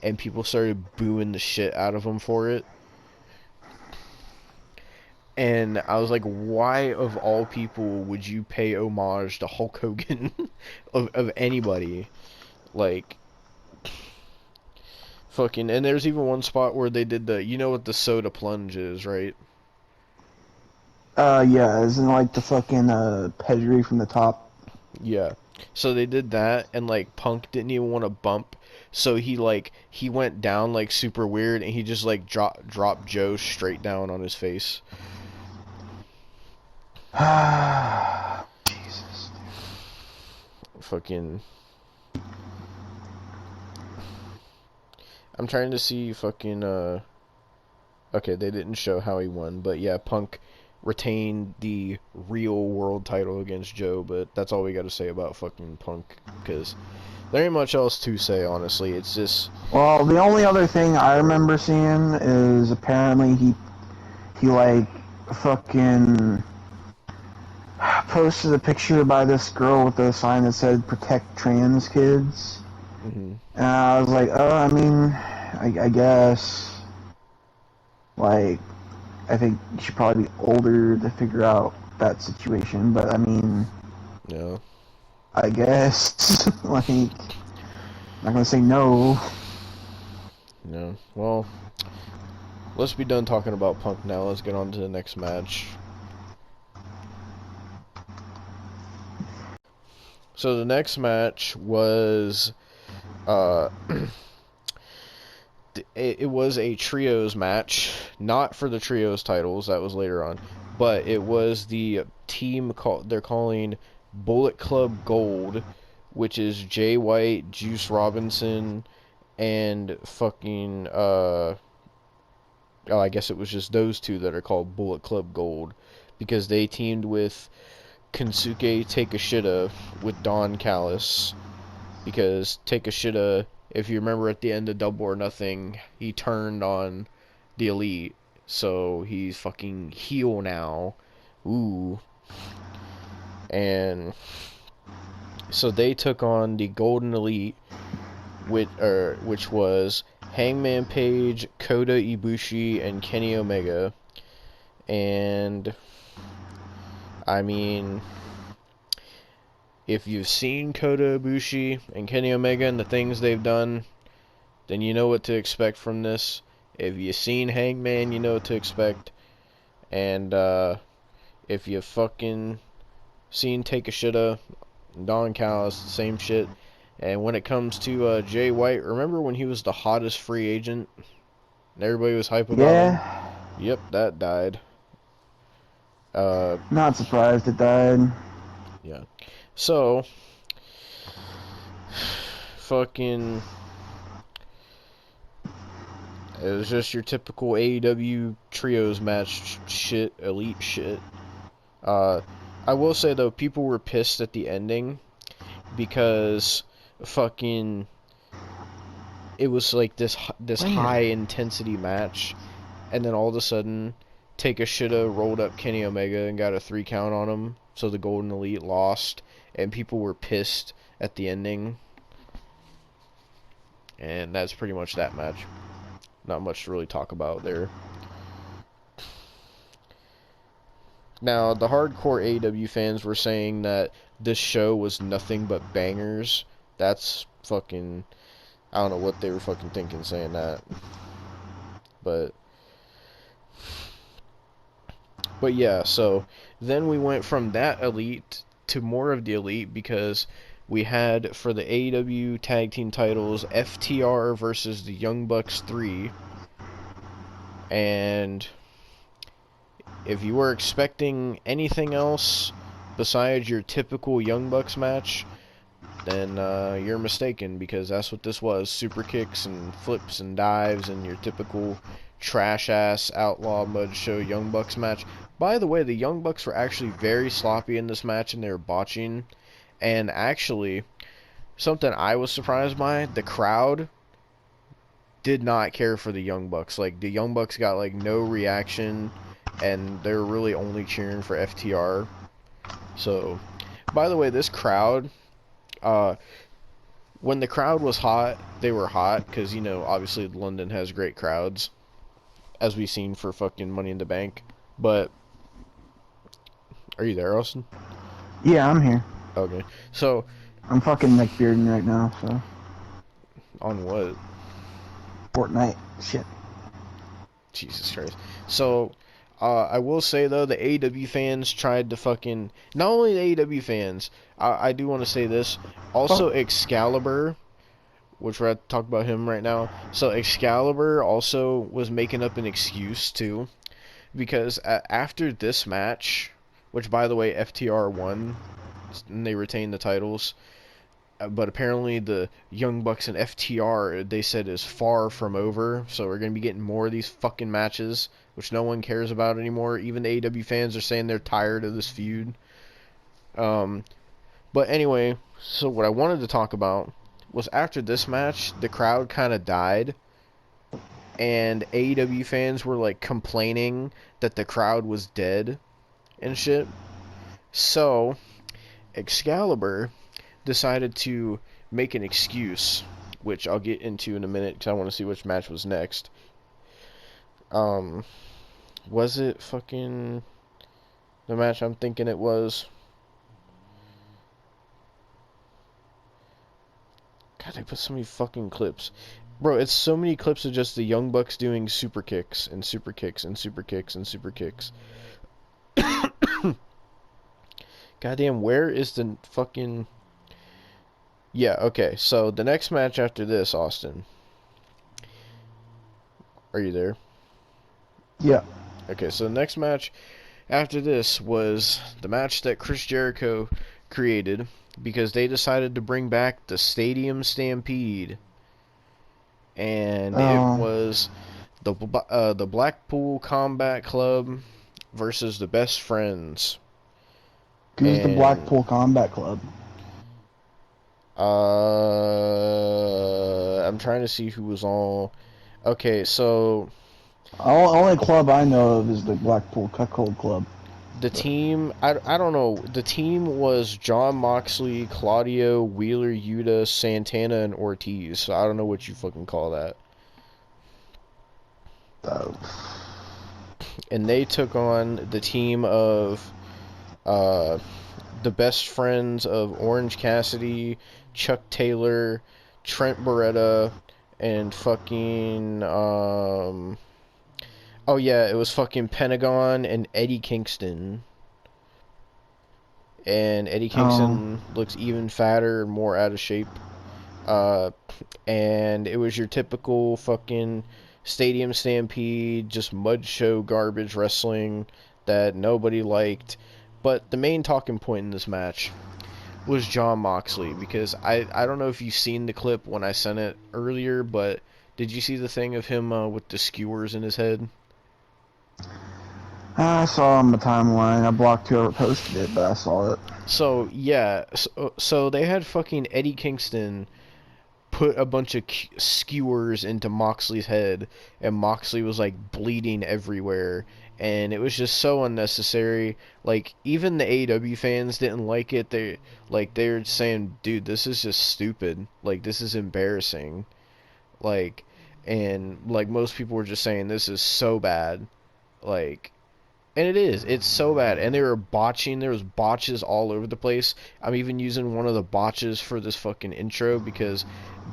and people started booing the shit out of him for it. And I was like, why of all people would you pay homage to Hulk Hogan of anybody? Like, fucking. And there's even one spot where they did the, you know what the soda plunge is, right? Yeah, isn't like the fucking pedigree from the top. Yeah. So they did that, and like Punk didn't even want to bump, so he went down like super weird, and he just like dropped Joe straight down on his face. Jesus. Fucking. I'm trying to see fucking Okay, they didn't show how he won, but yeah, Punk retained the real world title against Joe, but that's all we got to say about fucking Punk, because there ain't much else to say, honestly. It's just, Well, the only other thing I remember seeing is apparently he like fucking posted a picture by this girl with a sign that said "Protect Trans Kids," mhm, and I was like, oh, I mean, I guess like I think you should probably be older to figure out that situation, but I mean, yeah. I guess like I'm not gonna say no. Yeah. Well, let's be done talking about Punk now. Let's get on to the next match. So the next match was, uh, it was a trios match, not for the trios titles. That was later on, but it was the team they're calling Bullet Club Gold, which is Jay White, Juice Robinson, and fucking oh, I guess it was just those two that are called Bullet Club Gold, because they teamed with Kensuke Takeshita with Don Callis, because Takeshita, if you remember at the end of Double or Nothing, he turned on the Elite, so he's fucking heel now. Ooh. And so they took on the Golden Elite, which was Hangman Page, Kota Ibushi, and Kenny Omega. And I mean, if you've seen Kota Ibushi and Kenny Omega and the things they've done, then you know what to expect from this. If you've seen Hangman, you know what to expect. And if you fucking seen Take a Shitta, Don Callis, same shit. And when it comes to Jay White, remember when he was the hottest free agent? And everybody was hype about him? Yeah. Yep, that died. Not surprised it died. Yeah. So, fucking, it was just your typical AEW trios match shit, elite shit. I will say though, people were pissed at the ending because fucking it was like this high intensity match, and then all of a sudden, Take a Shitta rolled up Kenny Omega and got a 3 count on him, so the Golden Elite lost, and people were pissed at the ending. And that's pretty much that match. Not much to really talk about there. Now, the hardcore AEW fans were saying that this show was nothing but bangers. That's fucking... I don't know what they were fucking thinking saying that. But yeah, so then we went from that elite to more of the elite because we had, for the AEW tag team titles, FTR versus the Young Bucks 3. And if you were expecting anything else besides your typical Young Bucks match, then you're mistaken, because that's what this was. Super kicks and flips and dives and your typical trash-ass outlaw mud show Young Bucks match. By the way, the Young Bucks were actually very sloppy in this match and they were botching. And actually, something I was surprised by, the crowd did not care for the Young Bucks. Like, the Young Bucks got, like, no reaction, and they were really only cheering for FTR. So, by the way, this crowd... when the crowd was hot, they were hot, because, you know, obviously London has great crowds, as we've seen for fucking Money in the Bank. But, are you there, Austin? Yeah, I'm here. Okay, so... I'm fucking like bearding right now, so... On what? Fortnite. Shit. Jesus Christ. So, I will say, though, the AEW fans tried to fucking... Not only the AEW fans, I do want to say this. Also, Excalibur, which we're going to talk about him right now. So, Excalibur also was making up an excuse, too. Because after this match, which, by the way, FTR won, and they retained the titles... But apparently the Young Bucks and FTR, they said, is far from over. So we're going to be getting more of these fucking matches, which no one cares about anymore. Even the AEW fans are saying they're tired of this feud. But anyway, so what I wanted to talk about was after this match, the crowd kind of died. And AEW fans were, like, complaining that the crowd was dead and shit. So, Excalibur decided to make an excuse, which I'll get into in a minute because I want to see which match was next. Was it fucking the match I'm thinking it was? God, they put so many fucking clips. Bro, it's so many clips of just the Young Bucks doing super kicks and super kicks and super kicks and super kicks. Goddamn, where is the fucking... Yeah, okay, so the next match after this, Austin. Are you there? Yeah. Okay, so the next match after this was the match that Chris Jericho created, because they decided to bring back the Stadium Stampede. And it was the Blackpool Combat Club versus the Best Friends. Who's the Blackpool Combat Club? I'm trying to see who was all... Okay, so... Only club I know of is the Blackpool Cuckold Club. The team... I don't know. The team was John Moxley, Claudio, Wheeler Yuta, Santana, and Ortiz. So I don't know what you fucking call that. And they took on the team of... the best friends of Orange Cassidy, Chuck Taylor, Trent Beretta, and fucking oh yeah, it was fucking Pentagon and Eddie Kingston. And Eddie Oh, Kingston looks even fatter and more out of shape. Uh, and it was your typical fucking stadium stampede, just mud show garbage wrestling that nobody liked. But the main talking point in this match was John Moxley, because I don't know if you've seen the clip when I sent it earlier, but did you see the thing of him with the skewers in his head? I saw on the timeline. I blocked whoever posted it, but I saw it. So yeah, so they had fucking Eddie Kingston put a bunch of skewers into Moxley's head, and Moxley was like bleeding everywhere, and it was just so unnecessary. Like even the AEW fans didn't like it. They're saying, "Dude, this is just stupid. Like this is embarrassing." Like and like most people were just saying this is so bad. Like and it is. It's so bad. And they were botching. There was botches all over the place. I'm even using one of the botches for this fucking intro because,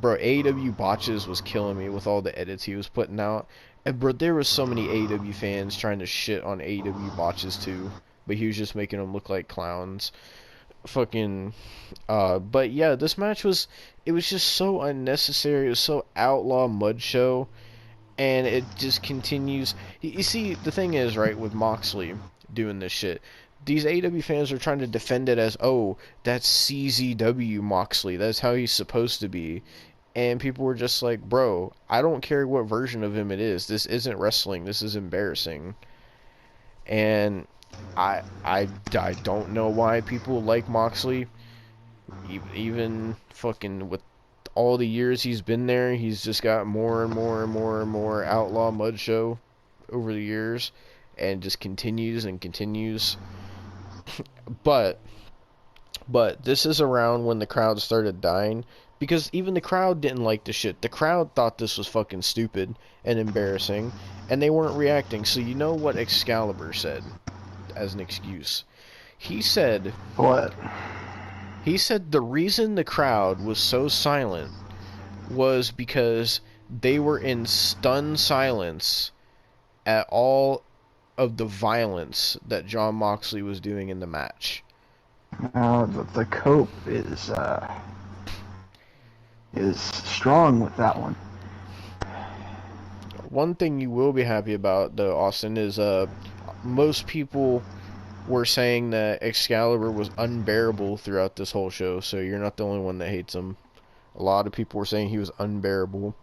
bro, AEW botches was killing me with all the edits he was putting out. And, bro, there was so many AEW fans trying to shit on AEW botches, too. But he was just making them look like clowns. Fucking, but yeah, this match it was just so unnecessary. It was so outlaw mud show, and it just continues. You see, the thing is, right, with Moxley doing this shit, these AEW fans are trying to defend it as, oh, that's CZW Moxley, that's how he's supposed to be. And people were just like, bro, I don't care what version of him it is. This isn't wrestling. This is embarrassing. And I don't know why people like Moxley. Even fucking with all the years he's been there, he's just got more and more and more and more outlaw mud show over the years, and just continues and continues. But this is around when the crowd started dying, because even the crowd didn't like the shit. The crowd thought this was fucking stupid and embarrassing, and they weren't reacting. So you know what Excalibur said as an excuse? He said What? the reason the crowd was so silent was because they were in stunned silence at all of the violence that John Moxley was doing in the match. The cope is strong with that one. One thing you will be happy about, though, Austin, is most people were saying that Excalibur was unbearable throughout this whole show, so you're not the only one that hates him. A lot of people were saying he was unbearable.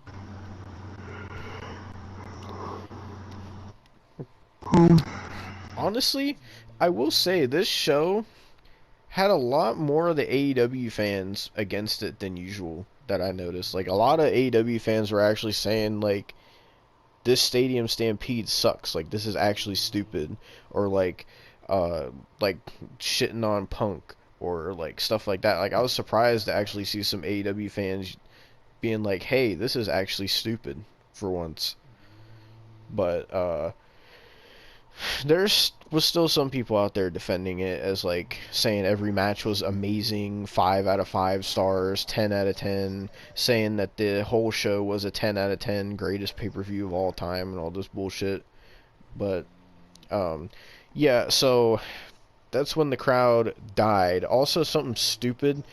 Honestly, I will say this show had a lot more of the AEW fans against it than usual that I noticed. Like, a lot of AEW fans were actually saying, like, this Stadium Stampede sucks. Like, this is actually stupid. Or, like shitting on Punk. Or, like, stuff like that. Like, I was surprised to actually see some AEW fans being like, hey, this is actually stupid for once. But, was still some people out there defending it as like saying every match was amazing, 5 out of 5 stars, 10 out of 10, saying that the whole show was a 10 out of 10 greatest pay-per-view of all time and all this bullshit. But yeah, so that's when the crowd died. Also something stupid.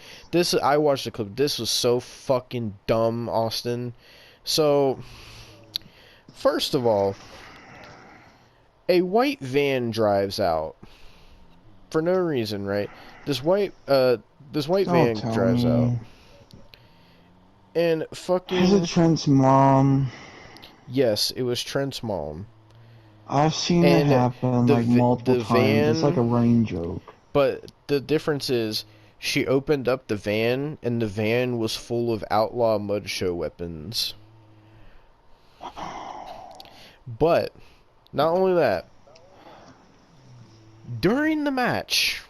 I watched the clip. This was so fucking dumb, Austin. So first of all, a white van drives out for no reason, right? This white Don't van tell drives out, me. and Is it fucking Trent's mom? yes, it was Trent's mom, I've seen it and happen the like multiple the times. It's like a van, running joke. but the difference is she opened up the van, and the van was full of outlaw mud show weapons. But not only that, during the match,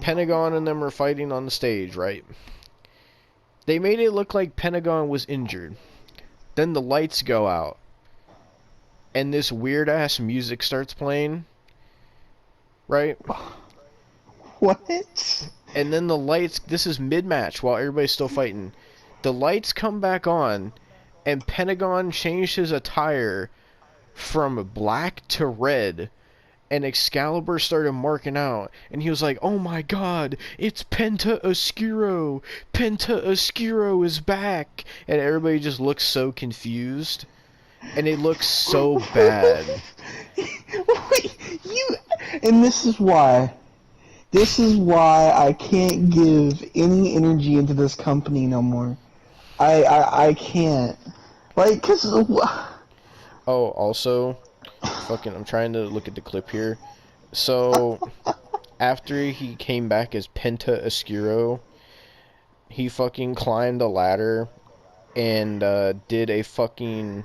Pentagon and them were fighting on the stage, right? They made it look like Pentagon was injured. Then the lights go out, and this weird ass music starts playing, right? What? And then the lights, this is mid-match while everybody's still fighting. The lights come back on, and Pentagon changed his attire from black to red, and Excalibur started marking out, and he was like, "Oh my god, it's Penta Oscuro! Penta Oscuro is back!" And everybody just looks so confused, and it looks so bad. And this is why. This is why I can't give any energy into this company no more. I can't. Like, cause... Oh, also, I'm trying to look at the clip here. So, after he came back as Penta Oscuro, he fucking climbed a ladder and did a fucking...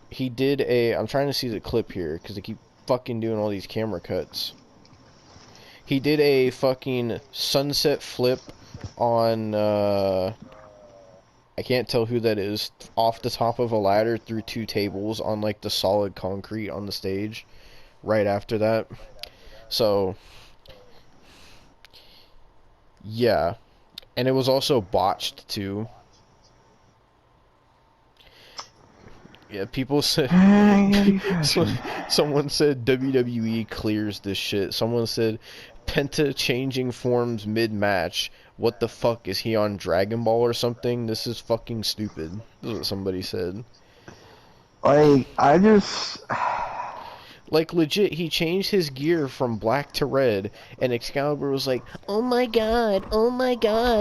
He did a... I'm trying to see the clip here, because they keep fucking doing all these camera cuts. He did a fucking sunset flip on, I can't tell who that is, off the top of a ladder through 2 tables on, like, the solid concrete on the stage right after that. So, yeah. And it was also botched, too. Yeah, people said... someone said WWE clears this shit. Someone said Penta changing forms mid-match. What the fuck, is he on Dragon Ball or something? This is fucking stupid. This is what somebody said. Like, I just... Like, legit, he changed his gear from black to red, and Excalibur was like, oh my god,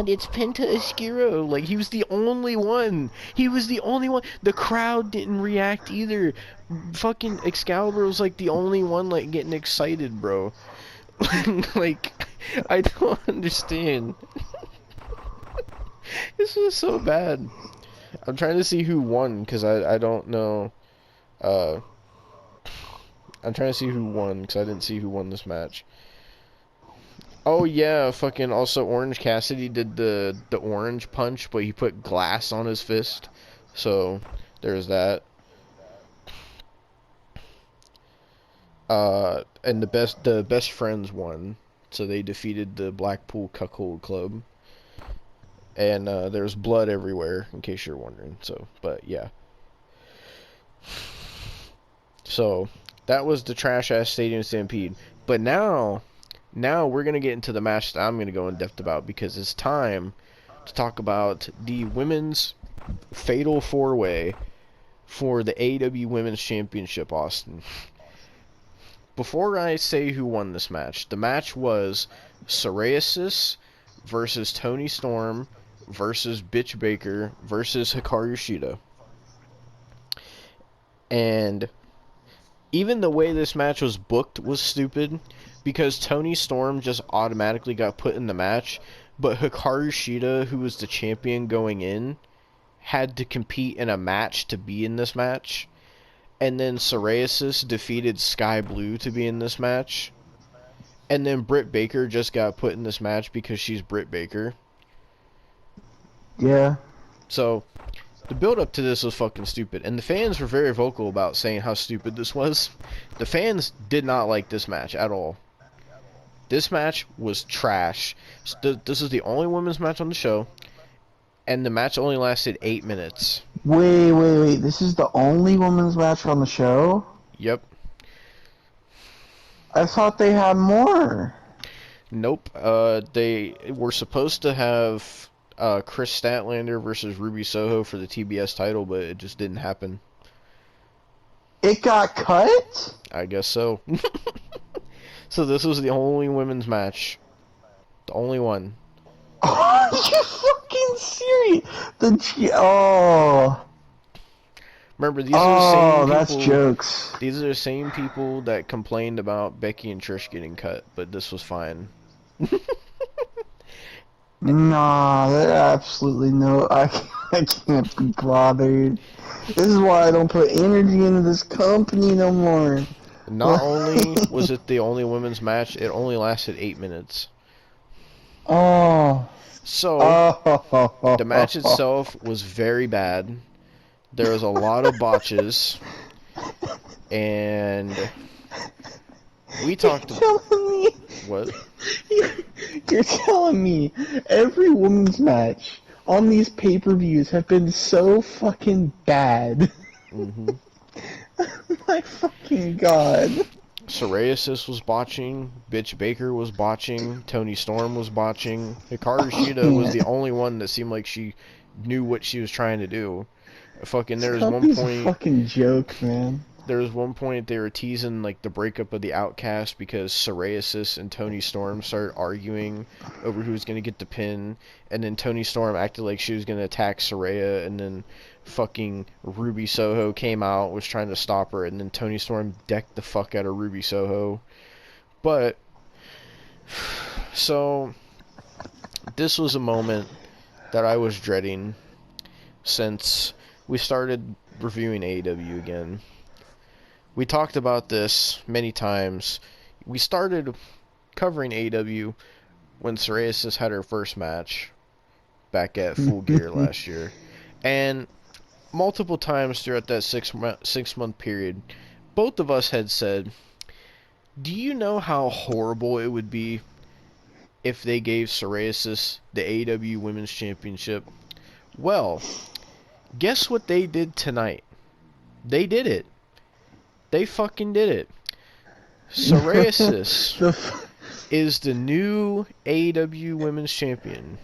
it's Penta Oscuro. Like, he was the only one. He was the only one. The crowd didn't react either. Fucking Excalibur was, like, the only one, like, getting excited, bro. Like, I don't understand. This was so bad. I'm trying to see who won, because I don't know, I'm trying to see who won, because I didn't see who won this match. Oh yeah, fucking also Orange Cassidy did the orange punch, but he put glass on his fist. So, there's that. And the best friends won. So they defeated the Blackpool Cuckold Club. And there's blood everywhere, in case you're wondering. So, but yeah. So, that was the trash-ass Stadium Stampede. But now we're going to get into the match that I'm going to go in depth about, because it's time to talk about the women's fatal 4-way for the AEW Women's Championship, Austin. Before I say who won this match, the match was Psoriasis versus Toni Storm versus Bitch Baker versus Hikaru Shida. And even the way this match was booked was stupid, because Toni Storm just automatically got put in the match, but Hikaru Shida, who was the champion going in, had to compete in a match to be in this match. And then Psoriasis defeated Sky Blue to be in this match. And then Britt Baker just got put in this match because she's Britt Baker. Yeah. So, the build-up to this was fucking stupid. And the fans were very vocal about saying how stupid this was. The fans did not like this match at all. This match was trash. This is the only women's match on the show. And the match only lasted 8 minutes. Wait. This is the only women's match on the show? Yep. I thought they had more. Nope. They were supposed to have Chris Statlander versus Ruby Soho for the TBS title, but it just didn't happen. It got cut? I guess so. So this was the only women's match. The only one. Are you fucking serious? Oh. Remember, these are the same people. That's jokes. These are the same people that complained about Becky and Trish getting cut, but this was fine. Nah, absolutely no. I can't be bothered. This is why I don't put energy into this company no more. Not only was it the only women's match, it only lasted 8 minutes. Oh. So, the match itself was very bad. There was a lot of botches. And we talked... What? You're, you're telling me every women's match on these pay-per-views have been so fucking bad. Mm-hmm. My fucking god. Psoriasis was botching, Bitch Baker was botching, Tony Storm was botching. Hikaru Oh, Shida was man. the only one that seemed like she knew what she was trying to do. Fucking This company's a fucking joke, man. there was one point they were teasing like the breakup of the Outcast because Psoriasis and Tony Storm started arguing over who was gonna get the pin, and then Tony Storm acted like she was gonna attack Saraya, and then fucking Ruby Soho came out, was trying to stop her, and then Tony Storm decked the fuck out of Ruby Soho. But so this was a moment that I was dreading since we started reviewing AEW again. We talked about this many times. We started covering AEW when Psoriasis had her first match back at Full Gear last year. And multiple times throughout that six-month period, both of us had said, do you know how horrible it would be if they gave Psoriasis the AEW Women's Championship? Well, guess what they did tonight? They did it. They fucking did it. Psoriasis is the new AEW Women's Champion.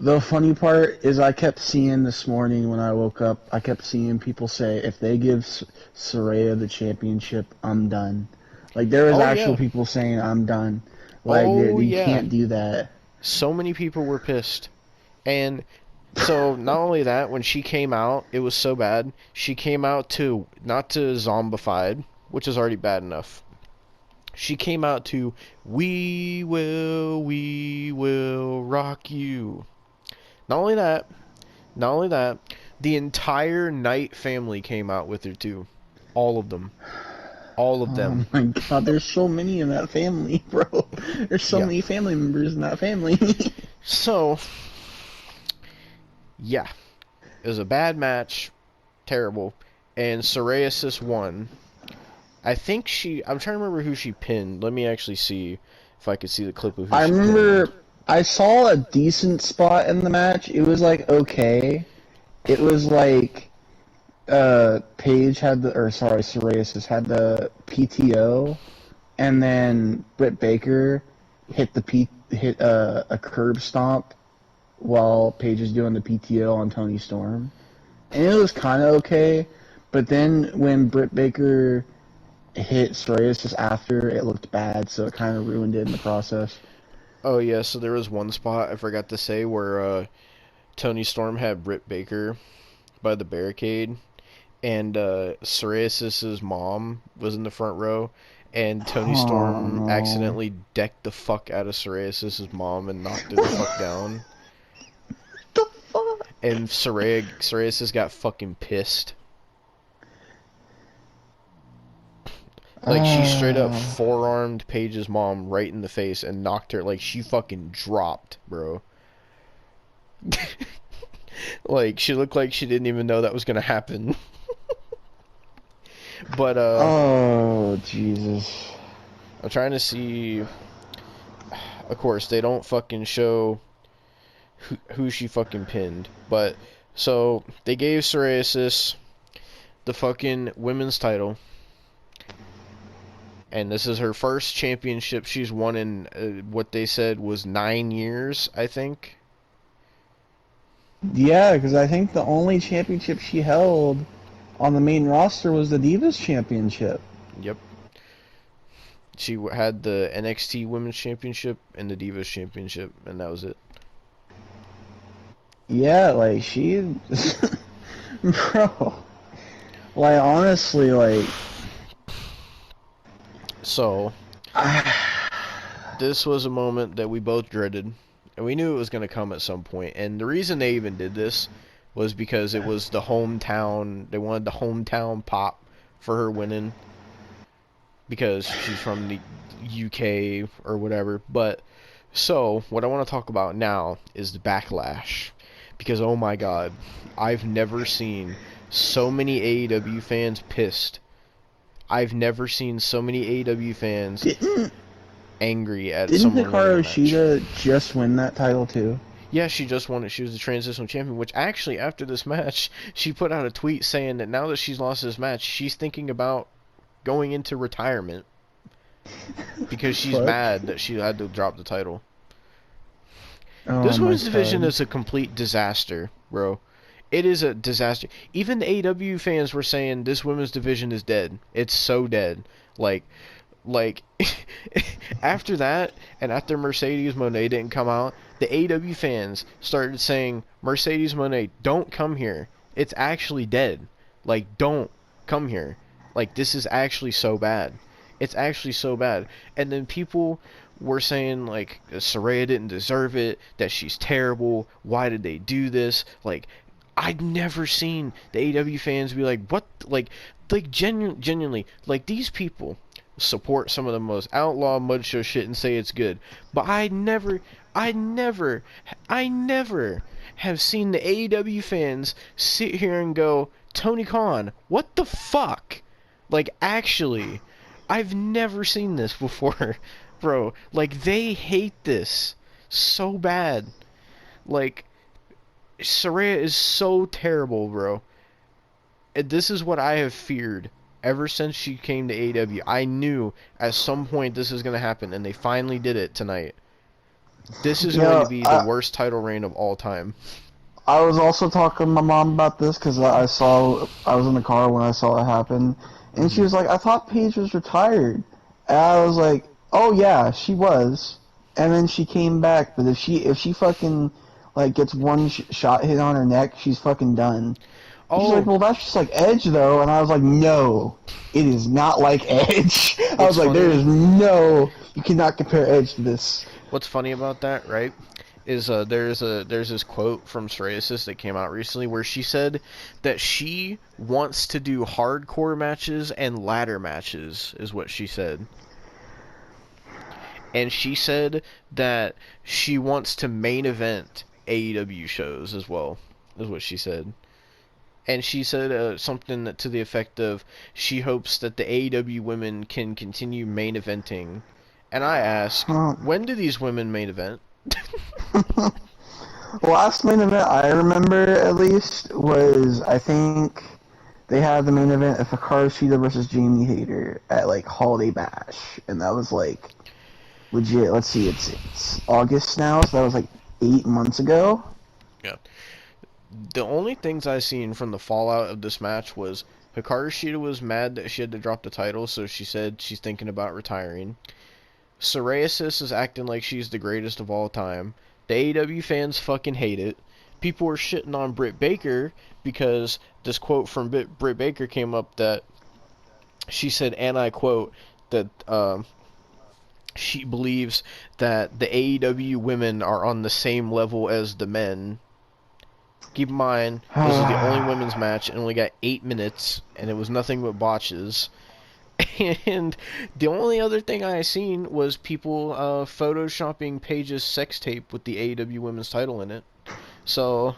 The funny part is I kept seeing this morning when I woke up, I kept seeing people say, if they give Saraya the championship, I'm done. Like, there was actual people saying, I'm done. Like, you can't do that. So many people were pissed. And so, not only that, when she came out, it was so bad. She came out to, not to Zombified, which is already bad enough. She came out to, we will rock you. Not only that, the entire Knight family came out with her too. All of them. All of them. Oh my god, there's so many in that family, bro. There's so many family members in that family. So, yeah. It was a bad match. Terrible. And Psoriasis won. I think I'm trying to remember who she pinned. Let me actually see if I could see the clip of who she pinned. I saw a decent spot in the match. It was like okay. It was like Psoriasis had the PTO, and then Britt Baker hit a curb stomp while Paige is doing the PTO on Tony Storm. And it was kind of okay, but then when Britt Baker hit Psoriasis after, it looked bad, so it kind of ruined it in the process. Oh yeah, so there was one spot I forgot to say where Tony Storm had Britt Baker by the barricade, and Psoriasis' mom was in the front row, and Tony Storm accidentally decked the fuck out of Psoriasis' mom and knocked her the fuck down. The fuck? And Psoriasis got fucking pissed. Like, she straight up forearmed Paige's mom right in the face and knocked her. Like, she fucking dropped, bro. Like, she looked like she didn't even know that was gonna happen. But, oh, Jesus. I'm trying to see... Of course, they don't fucking show who she fucking pinned. But, so, they gave Psoriasis the fucking women's title. And this is her first championship she's won in what they said was 9 years, I think. Yeah, because I think the only championship she held on the main roster was the Divas Championship. Yep. She had the NXT Women's Championship and the Divas Championship, and that was it. Yeah, like, she... Bro. Like, honestly, like... So, this was a moment that we both dreaded, and we knew it was going to come at some point. And the reason they even did this was because it was the hometown, they wanted the hometown pop for her winning, because she's from the UK or whatever. But, so, what I want to talk about now is the backlash, because oh my god, I've never seen so many AEW fans pissed. I've never seen so many AEW fans angry at Didn't someone winning Hikaru a match. Shida just win that title too? Yeah, she just won it. She was the transitional champion, which actually, after this match, she put out a tweet saying that now that she's lost this match, she's thinking about going into retirement because she's Fuck. mad that she had to drop the title. Oh This my women's division god. is a complete disaster, bro. It is a disaster. Even the AEW fans were saying this women's division is dead. It's so dead. Like after that, and after Mercedes Moné didn't come out, the AEW fans started saying, Mercedes Moné, don't come here. It's actually dead. Like, don't come here. Like, this is actually so bad. It's actually so bad. And then people were saying, like, Saraya didn't deserve it, that she's terrible, why did they do this? Like, I'd never seen the AEW fans be like, what? Like genuinely, like, these people support some of the most outlaw mud show shit and say it's good. But I never, I never have seen the AEW fans sit here and go, Tony Khan, what the fuck? Like, actually, I've never seen this before, bro. Like, they hate this so bad. Like, Saraya is so terrible, bro. And this is what I have feared ever since she came to AEW. I knew at some point this was going to happen, and they finally did it tonight. This is You going to know, be the worst title reign of all time. I was also talking to my mom about this because I was in the car when I saw it happen, and she Mm-hmm. was like, "I thought Paige was retired," and I was like, "Oh yeah, she was," and then she came back. But if she fucking like gets one shot hit on her neck, she's fucking done. And she's like, Oh, "Well, that's just like Edge, though," and I was like, "No, it is not like Edge." I what's was like, "There funny? is no, you cannot compare Edge to this." What's funny about that, right? Is there's this quote from Psoriasis that came out recently where she said that she wants to do hardcore matches and ladder matches, is what she said. And she said that she wants to main event AEW shows as well, is what she said. And she said something to the effect of she hopes that the AEW women can continue main eventing. And I ask, Huh. when do these women main event? Last main event I remember at least was I think they had the main event of Hikaru Shida versus Jamie Hayter at like Holiday Bash, and that was like legit. Let's see, it's August now, so that was like 8 months ago. Yeah. The only things I seen from the fallout of this match was Hikaru Shida was mad that she had to drop the title, so she said she's thinking about retiring. Psoriasis is acting like she's the greatest of all time. The AEW fans fucking hate it. People were shitting on Britt Baker because this quote from Britt Baker came up that she said, and I quote, that she believes that the AEW women are on the same level as the men. Keep in mind, this is the only women's match and only got 8 minutes, and it was nothing but botches. And the only other thing I seen was people photoshopping Paige's sex tape with the AEW women's title in it. So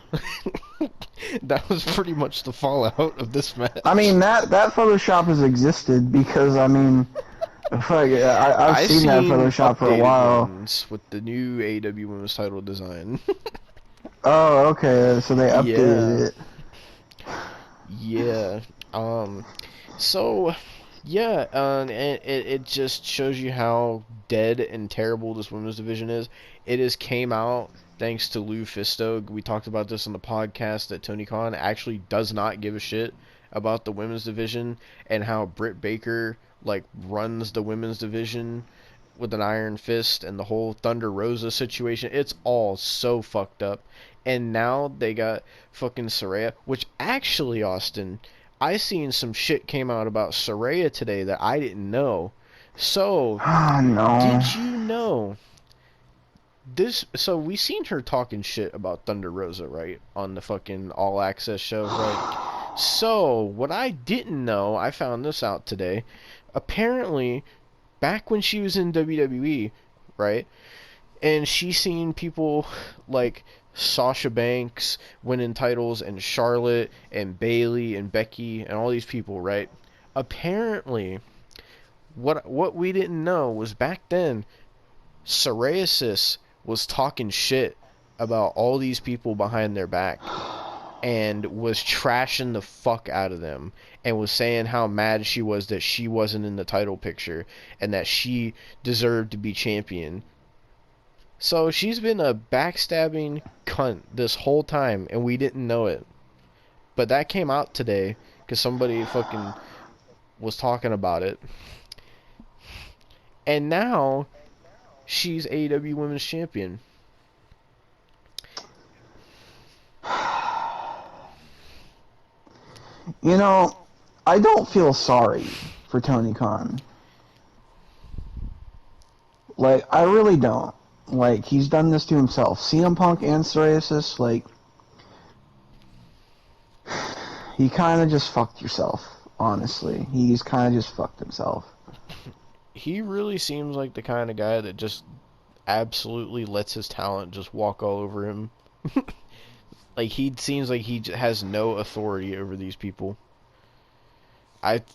that was pretty much the fallout of this I mean match. that Photoshop has existed because I mean, fuck, I've I seen that seen Photoshop for a updated while. ones with the new AEW women's title design. Oh, okay, so they Yeah, updated it. yeah. Um, so yeah, and it just shows you how dead and terrible this women's division is. It has came out thanks to Lou Fisto. We talked about this on the podcast that Tony Khan actually does not give a shit about the women's division and how Britt Baker like runs the women's division with an iron fist and the whole Thunder Rosa situation. It's all so fucked up. And now they got fucking Saraya, which actually, Austin, I seen some shit came out about Saraya today that I didn't know. So, Oh no. did you know this? So we seen her talking shit about Thunder Rosa, right, on the fucking All Access show, right? So what I didn't know, I found this out today. Apparently, back when she was in WWE, right, and she seen people like Sasha Banks winning titles and Charlotte and Bayley and Becky and all these people, right? Apparently, what we didn't know was back then Psoriasis was talking shit about all these people behind their back and was trashing the fuck out of them and was saying how mad she was that she wasn't in the title picture and that she deserved to be champion. So she's been a backstabbing cunt this whole time and we didn't know it. But that came out today because somebody fucking was talking about it. And now she's AEW Women's Champion. You know, I don't feel sorry for Tony Khan. Like, I really don't. Like, he's done this to himself. CM Punk and psoriasis, like, you kind of just fucked yourself, honestly. He's kind of just fucked himself. He really seems like the kind of guy that just absolutely lets his talent just walk all over him. Like, he seems like he has no authority over these people.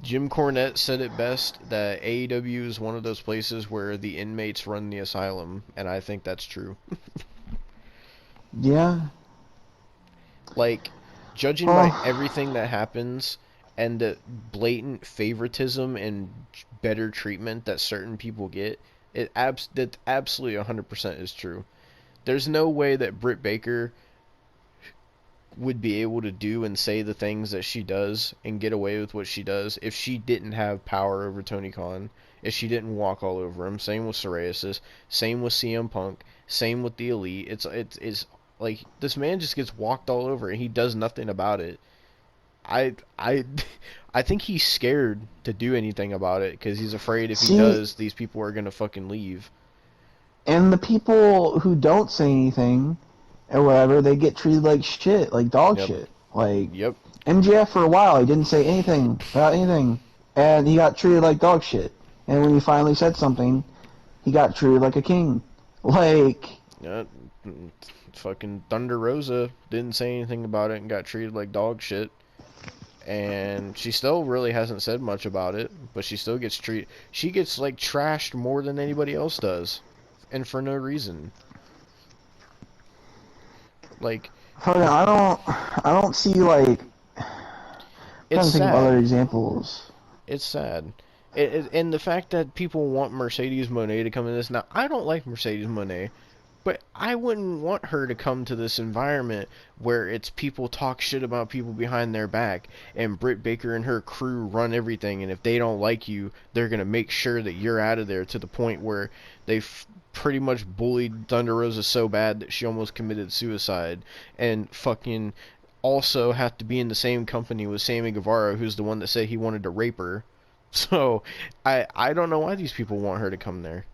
Jim Cornette said it best that AEW is one of those places where the inmates run the asylum, and I think that's true. Yeah. Like, judging by everything that happens and the blatant favoritism and better treatment that certain people get, that absolutely 100% is true. There's no way that Britt Baker would be able to do and say the things that she does and get away with what she does if she didn't have power over Tony Khan, if she didn't walk all over him. Same with psoriasis, same with CM Punk, same with the Elite. It's like this man just gets walked all over and he does nothing about it. I I think he's scared to do anything about it because he's afraid if he does, these people are gonna fucking leave. And the people who don't say anything or whatever, they get treated like shit, like dog shit. Like, MJF for a while, he didn't say anything about anything, and he got treated like dog shit. And when he finally said something, he got treated like a king. Like, fucking Thunder Rosa didn't say anything about it and got treated like dog shit. And she still really hasn't said much about it, but she still gets treated. She gets like trashed more than anybody else does, and for no reason. Like, I don't see like. I'm trying to think of other examples. It's sad. And the fact that people want Mercedes Moné to come in this. Now, I don't like Mercedes Moné, but I wouldn't want her to come to this environment where it's people talk shit about people behind their back, and Britt Baker and her crew run everything, and if they don't like you, they're going to make sure that you're out of there to the point where they've pretty much bullied Thunder Rosa so bad that she almost committed suicide, and fucking also have to be in the same company with Sammy Guevara, who's the one that said he wanted to rape her. So, I don't know why these people want her to come there.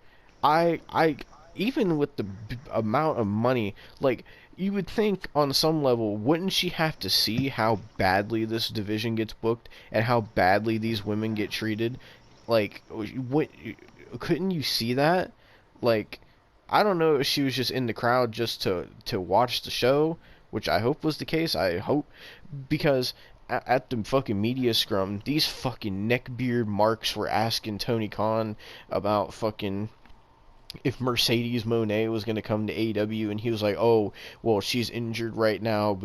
Even with the amount of money, like, you would think on some level, wouldn't she have to see how badly this division gets booked and how badly these women get treated? Like, couldn't you see that? Like, I don't know if she was just in the crowd just to watch the show, which I hope was the case. I hope, because at the fucking media scrum, these fucking neckbeard marks were asking Tony Khan about fucking if Mercedes Moné was going to come to AEW, and he was like, oh, well, she's injured right now,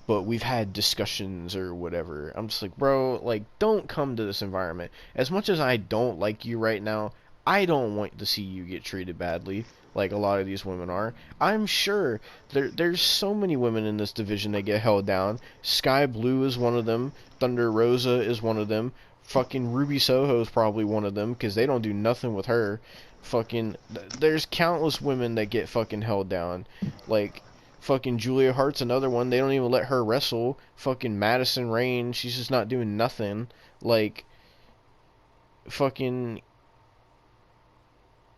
but we've had discussions or whatever. I'm just like, bro, like, don't come to this environment. As much as I don't like you right now, I don't want to see you get treated badly like a lot of these women are. I'm sure there's so many women in this division that get held down. Sky Blue is one of them. Thunder Rosa is one of them. Fucking Ruby Soho is probably one of them because they don't do nothing with her. Fucking, there's countless women that get fucking held down. Like, fucking Julia Hart's another one. They don't even let her wrestle. Fucking Madison Rayne, she's just not doing nothing. Like, fucking,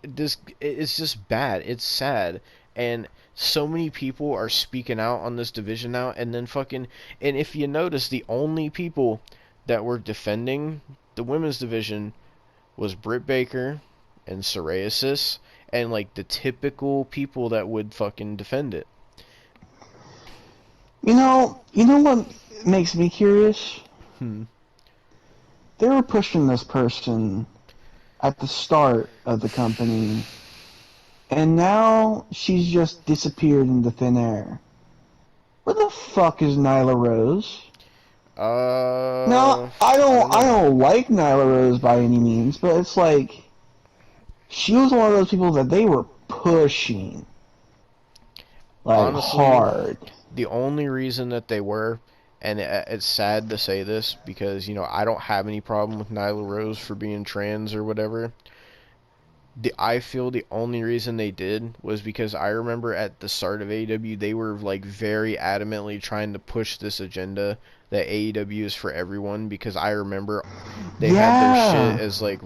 it's just bad. It's sad. And so many people are speaking out on this division now. And then fucking, and if you notice, the only people that were defending the women's division was Britt Baker and psoriasis, and like the typical people that would fucking defend it. You know what makes me curious? They were pushing this person at the start of the company and now she's just disappeared into thin air. Where the fuck is Nyla Rose? Now, I don't I know. don't like Nyla Rose by any means, but it's like she was one of those people that they were pushing like Honestly, hard. the only reason that they were, and it's sad to say this because, I don't have any problem with Nyla Rose for being trans or whatever. I feel the only reason they did was because I remember at the start of AEW they were like very adamantly trying to push this agenda that AEW is for everyone, because I remember they had their shit Yeah. as like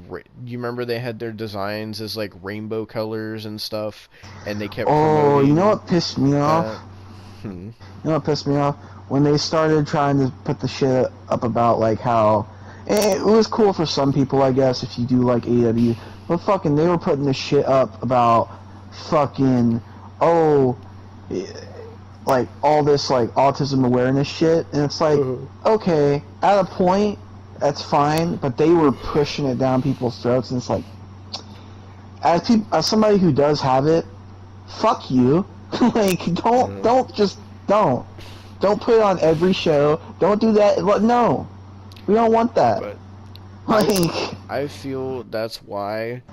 you remember they had their designs as like rainbow colors and stuff, and they kept Oh, you know promoting what pissed me off? that. Hmm. You know what pissed me off? When they started trying to put the shit up about like how it was cool for some people, I guess, if you do like AEW, but fucking they were putting this shit up about fucking oh, like all this like autism awareness shit, and it's like okay, at a point that's fine, but they were pushing it down people's throats, and it's like as somebody who does have it, fuck you. Like Uh, don't don't put it on every show. Don't do that. No, we don't want that. but I Like, I feel that's why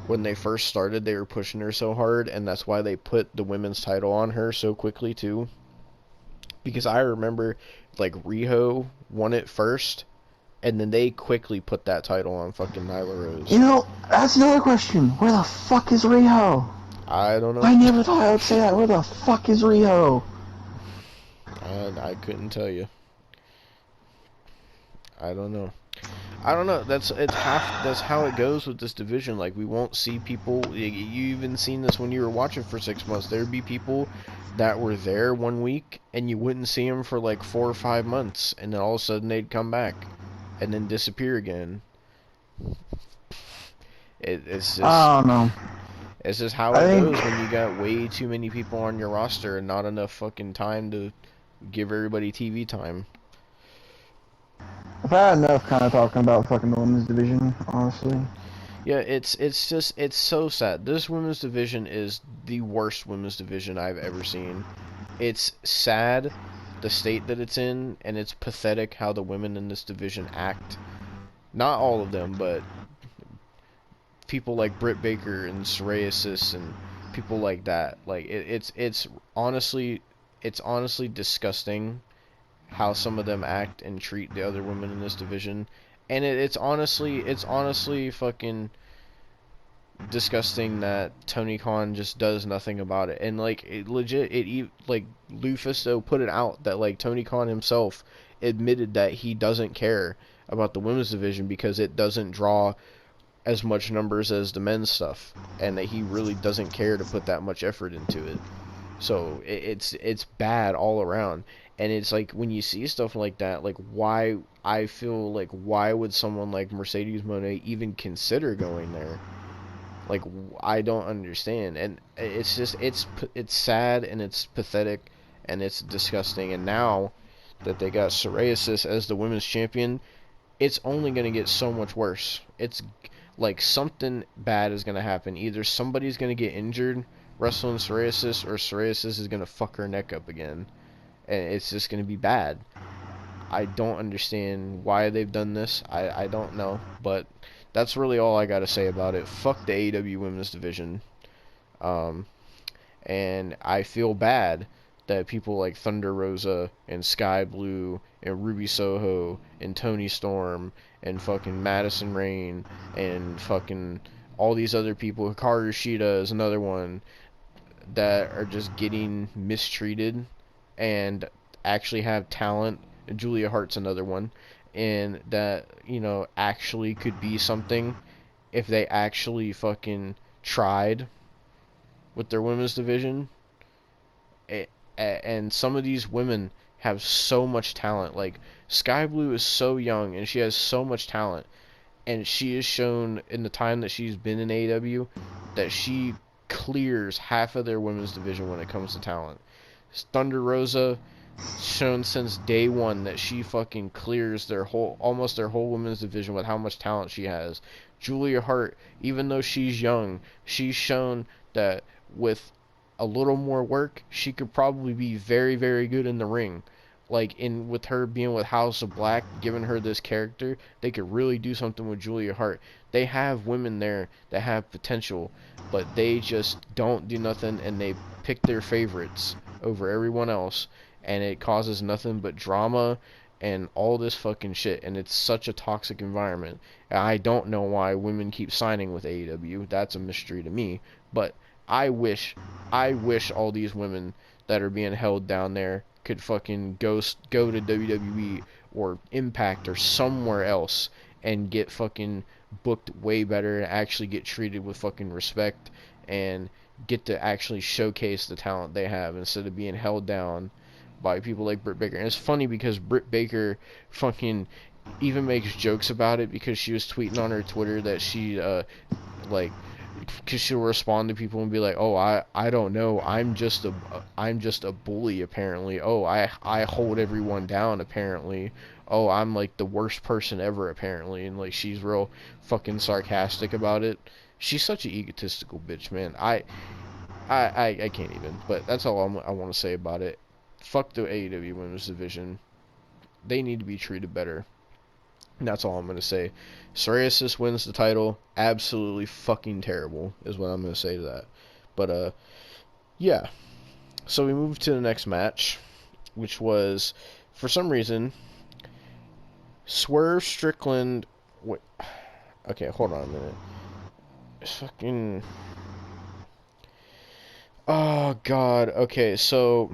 when they first started they were pushing her so hard, and that's why they put the women's title on her so quickly too. Because I remember like Riho won it first, and then they quickly put that title on fucking Nyla you Rose. know, that's another question. Where the fuck is Riho? I don't know. I never thought I would say that. Where the fuck is Riho? I couldn't tell you. I don't know. I don't know. That's how it goes with this division. Like we won't see people. You even seen this when you were watching for 6 months. There'd be people that were there one week and you wouldn't see them for like 4 or 5 months, and then all of a sudden they'd come back and then disappear again. It's just I don't know. it's just how I it think goes when you got way too many people on your roster and not enough fucking time to give everybody TV time. I've had enough kind of talking about fucking the women's division, honestly. Yeah, it's so sad. This women's division is the worst women's division I've ever seen. It's sad the state that it's in, and it's pathetic how the women in this division act. Not all of them, but people like Britt Baker and Psoriasis and people like that. Like it's honestly disgusting how some of them act and treat the other women in this division. And it's honestly fucking disgusting that Tony Khan just does nothing about it. And like like Lufisto put it out that like Tony Khan himself admitted that he doesn't care about the women's division because it doesn't draw as much numbers as the men's stuff, and that he really doesn't care to put that much effort into it. So it's bad all around. And it's like when you see stuff like that, like why would someone like Mercedes Moné even consider going there? Like I don't understand, and it's just it's sad and it's pathetic and it's disgusting. And now that they got Psoriasis as the women's champion, it's only gonna get so much worse. It's like something bad is gonna happen. Either somebody's gonna get injured wrestling Psoriasis, or Psoriasis is gonna fuck her neck up again, and it's just gonna be bad. I don't understand why they've done this. I don't know, but that's really all I gotta say about it. Fuck the AEW Women's Division. Um, and I feel bad that people like Thunder Rosa and Sky Blue and Ruby Soho and Tony Storm and fucking Madison Rain and fucking all these other people, Hikaru Shida is another one, that are just getting mistreated and actually have talent. Julia Hart's another one, and that actually could be something if they actually fucking tried with their women's division. And some of these women have so much talent. Like Sky Blue is so young and she has so much talent, and she has shown in the time that she's been in AEW that she clears half of their women's division when it comes to talent. Thunder Rosa shown since day one that she fucking clears almost their whole women's division with how much talent she has. Julia Hart, even though she's young, she's shown that with a little more work, she could probably be very, very good in the ring. Like in with her being with House of Black, giving her this character, they could really do something with Julia Hart. They have women there that have potential, but they just don't do nothing, and they pick their favorites over everyone else, and it causes nothing but drama and all this fucking shit, and it's such a toxic environment. I don't know why women keep signing with AEW. That's a mystery to me, but I wish all these women that are being held down there could fucking go to WWE or Impact or somewhere else and get fucking booked way better and actually get treated with fucking respect and get to actually showcase the talent they have instead of being held down by people like Britt Baker. And it's funny because Britt Baker fucking even makes jokes about it because she was tweeting on her Twitter that she like because she'll respond to people and be like, "Oh, I don't know. I'm just a bully apparently. Oh, I hold everyone down apparently. Oh, I'm like the worst person ever apparently." And like she's real fucking sarcastic about it. She's such an egotistical bitch, man. I can't even. But that's all I want to say about it. Fuck the AEW Women's Division. They need to be treated better. And that's all I'm going to say. Psoriasis wins the title. Absolutely fucking terrible is what I'm going to say to that. But, yeah. So we moved to the next match, which was, for some reason, Swerve Strickland... Wait. Okay, hold on a minute. It's fucking... Oh, God. Okay, so...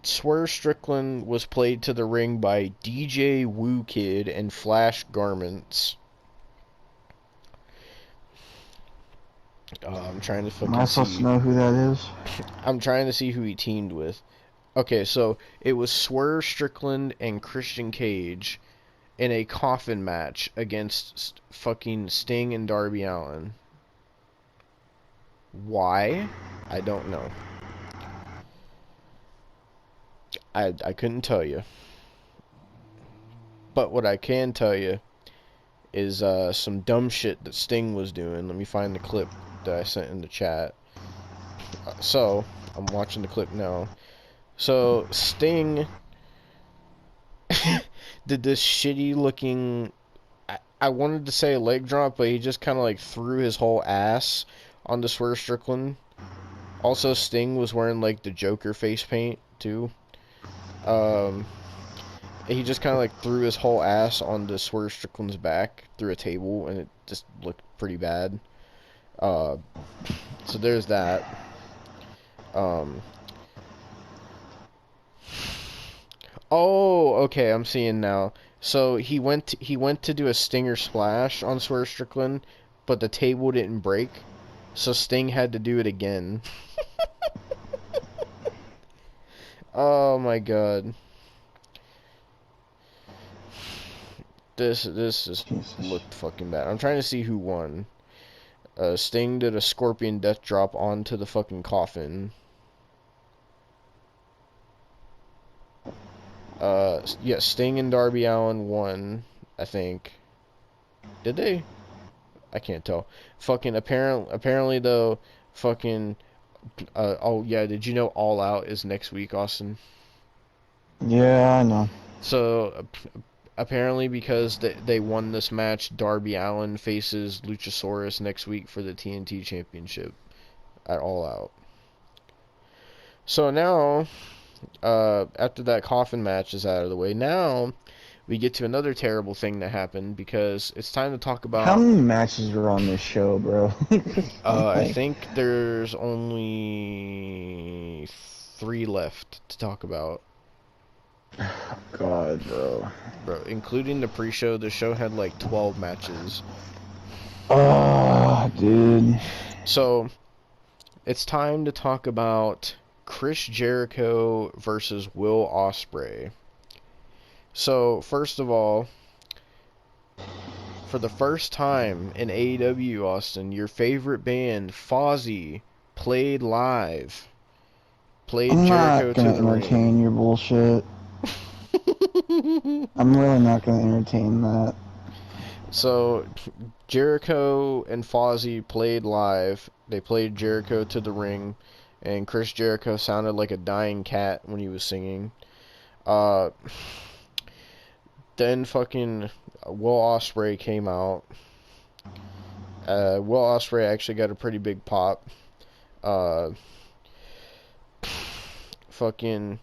Swerve Strickland was played to the ring by DJ Woo Kid and Flash Garments. I'm trying to fucking Am I supposed to know who that is? I'm trying to see who he teamed with. Okay, so it was Swerve Strickland and Christian Cage in a coffin match against fucking Sting and Darby Allin. Why? I don't know. I couldn't tell you. But what I can tell you is some dumb shit that Sting was doing. Let me find the clip that I sent in the chat. So, I'm watching the clip now. So, Sting did this shitty looking... I wanted to say a leg drop, but he just kind of like threw his whole ass onto Swerve Strickland. Also, Sting was wearing like the Joker face paint, too. He just kind of like threw his whole ass onto Swerve Strickland's back through a table, and it just looked pretty bad. So there's that. Oh, okay, I'm seeing now. So he went to do a Stinger splash on Swerve Strickland, but the table didn't break, so Sting had to do it again. Oh my god. This just looked fucking bad. I'm trying to see who won. Sting did a Scorpion Death Drop onto the fucking coffin. Yeah, Sting and Darby Allin won, I think. Did they? I can't tell. Fucking apparently though, fucking oh yeah, did you know All Out is next week, Austin? Yeah, I know. So apparently because they won this match, Darby Allin faces Luchasaurus next week for the TNT Championship at All Out. So now, after that coffin match is out of the way, now we get to another terrible thing that happened because it's time to talk about... How many matches are on this show, bro? I think there's only 3 left to talk about. God, bro. Bro, including the pre-show, the show had like 12 matches. Oh, dude. So, it's time to talk about Chris Jericho versus Will Ospreay. So, first of all, for the first time in AEW, Austin, your favorite band, Fozzy, played live. Played I'm Jericho not gonna to the entertain ring. your bullshit. I'm really not gonna entertain that. So Jericho and Fozzy played live. They played Jericho to the ring, and Chris Jericho sounded like a dying cat when he was singing. Uh, then fucking Will Ospreay came out. Will Ospreay actually got a pretty big pop. Uh, fucking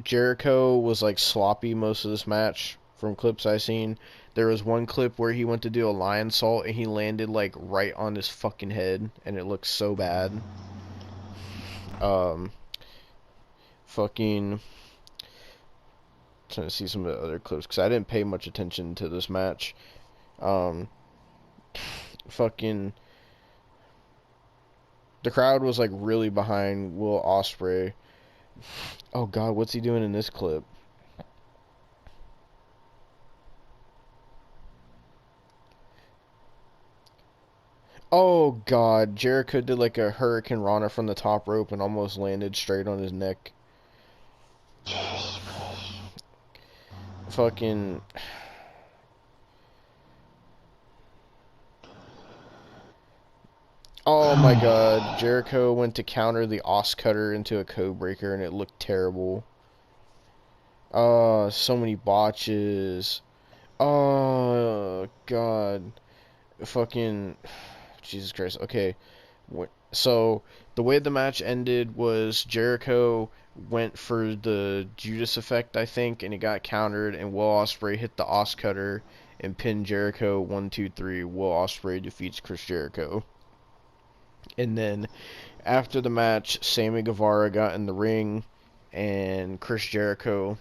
Jericho was like sloppy most of this match from clips I seen. There was one clip where he went to do a lion salt and he landed like right on his fucking head and it looked so bad. Um, fucking trying to see some of the other clips because I didn't pay much attention to this match. Um, fucking the crowd was like really behind Will Ospreay. Oh God, what's he doing in this clip? Oh God, Jericho did like a Hurricane Rana from the top rope and almost landed straight on his neck. Fucking. Oh my God, Jericho went to counter the Os Cutter into a code breaker and it looked terrible. So many botches. Oh God, fucking Jesus Christ. Okay, so the way the match ended was Jericho went for the Judas effect, I think, and he got countered, and Will Ospreay hit the Os Cutter and pinned Jericho 1, 2, 3. Will Ospreay defeats Chris Jericho. And then after the match, Sammy Guevara got in the ring, and Chris Jericho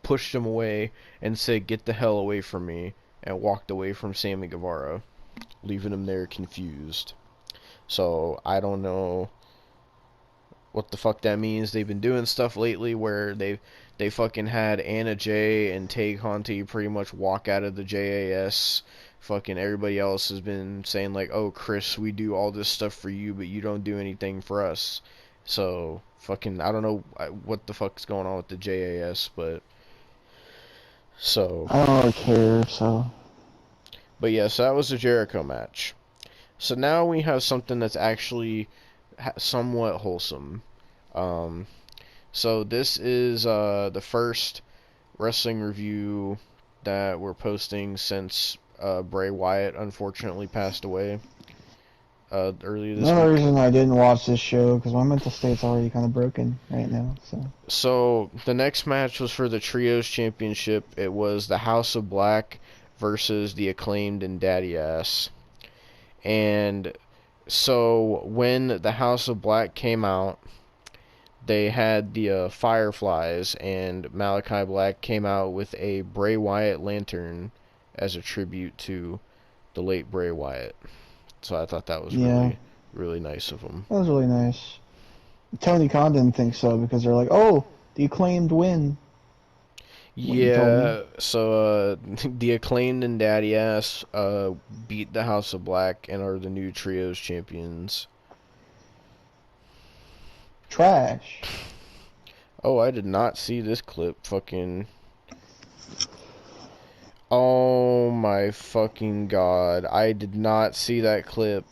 pushed him away and said, "Get the hell away from me," and walked away from Sammy Guevara, leaving him there confused. So I don't know what the fuck that means. They've been doing stuff lately where they fucking had Anna Jay and Tay Conti pretty much walk out of the JAS. Fucking everybody else has been saying like, "Oh, Chris, we do all this stuff for you, but you don't do anything for us." So fucking I don't know what the fuck's going on with the JAS, but so. I don't really care, so. But yes, yeah, so that was the Jericho match. So now we have something that's actually somewhat wholesome. Um, so this is the first wrestling review that we're posting since Bray Wyatt unfortunately passed away earlier this Another week. reason I didn't watch this show, because my mental state's already kind of broken right now, so. So the next match was for the Trios Championship. It was the House of Black versus the Acclaimed and Daddy Ass. And so when the House of Black came out, they had the Fireflies, and Malachi Black came out with a Bray Wyatt lantern as a tribute to the late Bray Wyatt. So I thought that was Yeah, really, really nice of him. that was really nice. Tony Khan didn't think so, because they're like, oh, the Acclaimed win. What you told me. Yeah, so the Acclaimed and Daddy Ass beat the House of Black and are the new Trios champions. Trash. Oh, I did not see this clip. Fucking. Oh my fucking God. I did not see that clip.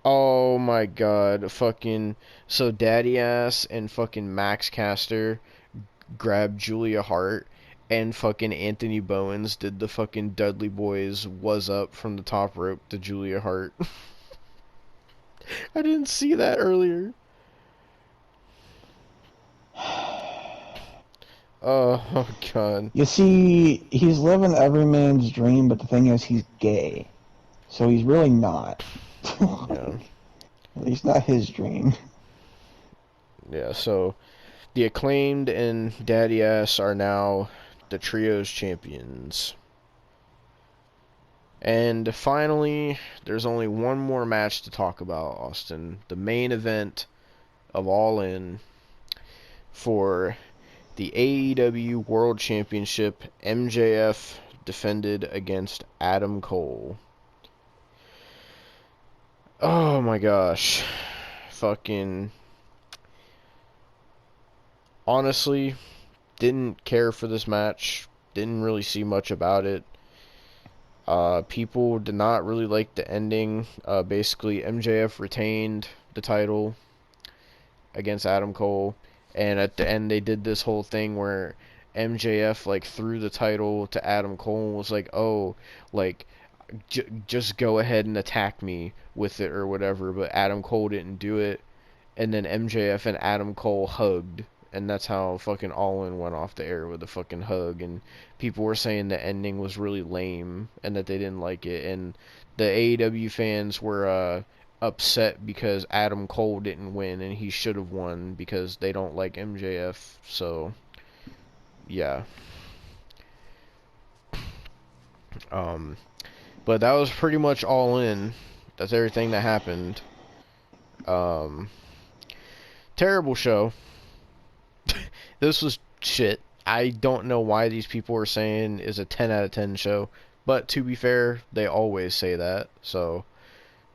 Oh my God. Fucking. So Daddy Ass and fucking Max Caster grabbed Julia Hart, and fucking Anthony Bowens did the fucking Dudley Boys was up from the top rope to Julia Hart. I didn't see that earlier. Oh God. You see, he's living every man's dream, but the thing is, he's gay. So he's really not. Yeah. At least not his dream. Yeah, so the Acclaimed and Daddy Ass are now the Trios champions. And finally, there's only one more match to talk about, Austin. The main event of All In for the AEW World Championship. MJF defended against Adam Cole. Oh my gosh. Fucking. Honestly, didn't care for this match. Didn't really see much about it. People did not really like the ending. Basically, MJF retained the title against Adam Cole, and at the end they did this whole thing where MJF like threw the title to Adam Cole and was like, "Oh, like just go ahead and attack me with it or whatever," but Adam Cole didn't do it, and then MJF and Adam Cole hugged, and that's how fucking All In went off the air with a fucking hug, and people were saying the ending was really lame and that they didn't like it, and the AEW fans were upset because Adam Cole didn't win and he should have won because they don't like MJF. So yeah. Um but that was pretty much All In. That's everything that happened. Um Terrible show. This was shit. I don't know why these people are saying is a 10 out of 10 show, but to be fair, they always say that, so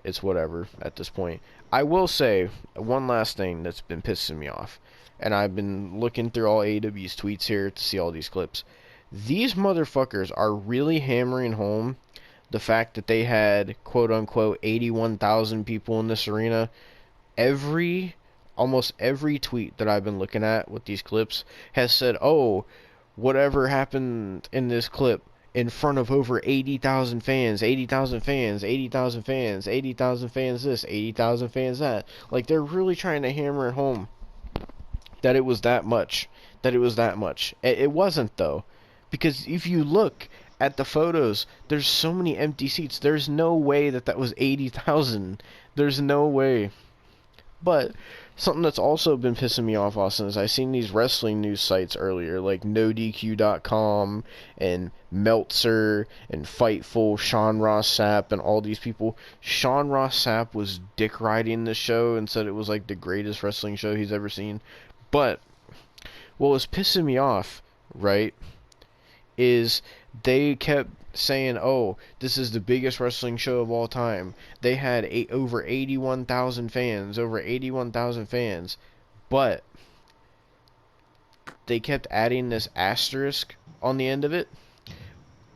it's whatever at this point. I will say one last thing that's been pissing me off, and I've been looking through all AEW's tweets here to see all these clips. These motherfuckers are really hammering home the fact that they had quote unquote 81,000 people in this arena. Almost every tweet that I've been looking at with these clips has said, "Oh, whatever happened in this clip in front of over 80,000 fans, 80,000 fans, 80,000 fans, 80,000 fans this, 80,000 fans that." Like, they're really trying to hammer it home that it was that much. That it was that much. It wasn't, though. Because if you look at the photos, there's so many empty seats. There's no way that that was 80,000. There's no way. But something that's also been pissing me off, Austin, is I seen these wrestling news sites earlier, like NoDQ.com and Meltzer and Fightful, Sean Ross Sapp, and all these people. Sean Ross Sapp was dick riding the show and said it was like the greatest wrestling show he's ever seen. But what was pissing me off, right, is they kept saying, "Oh, this is the biggest wrestling show of all time." They had over 81,000 fans, but they kept adding this asterisk on the end of it,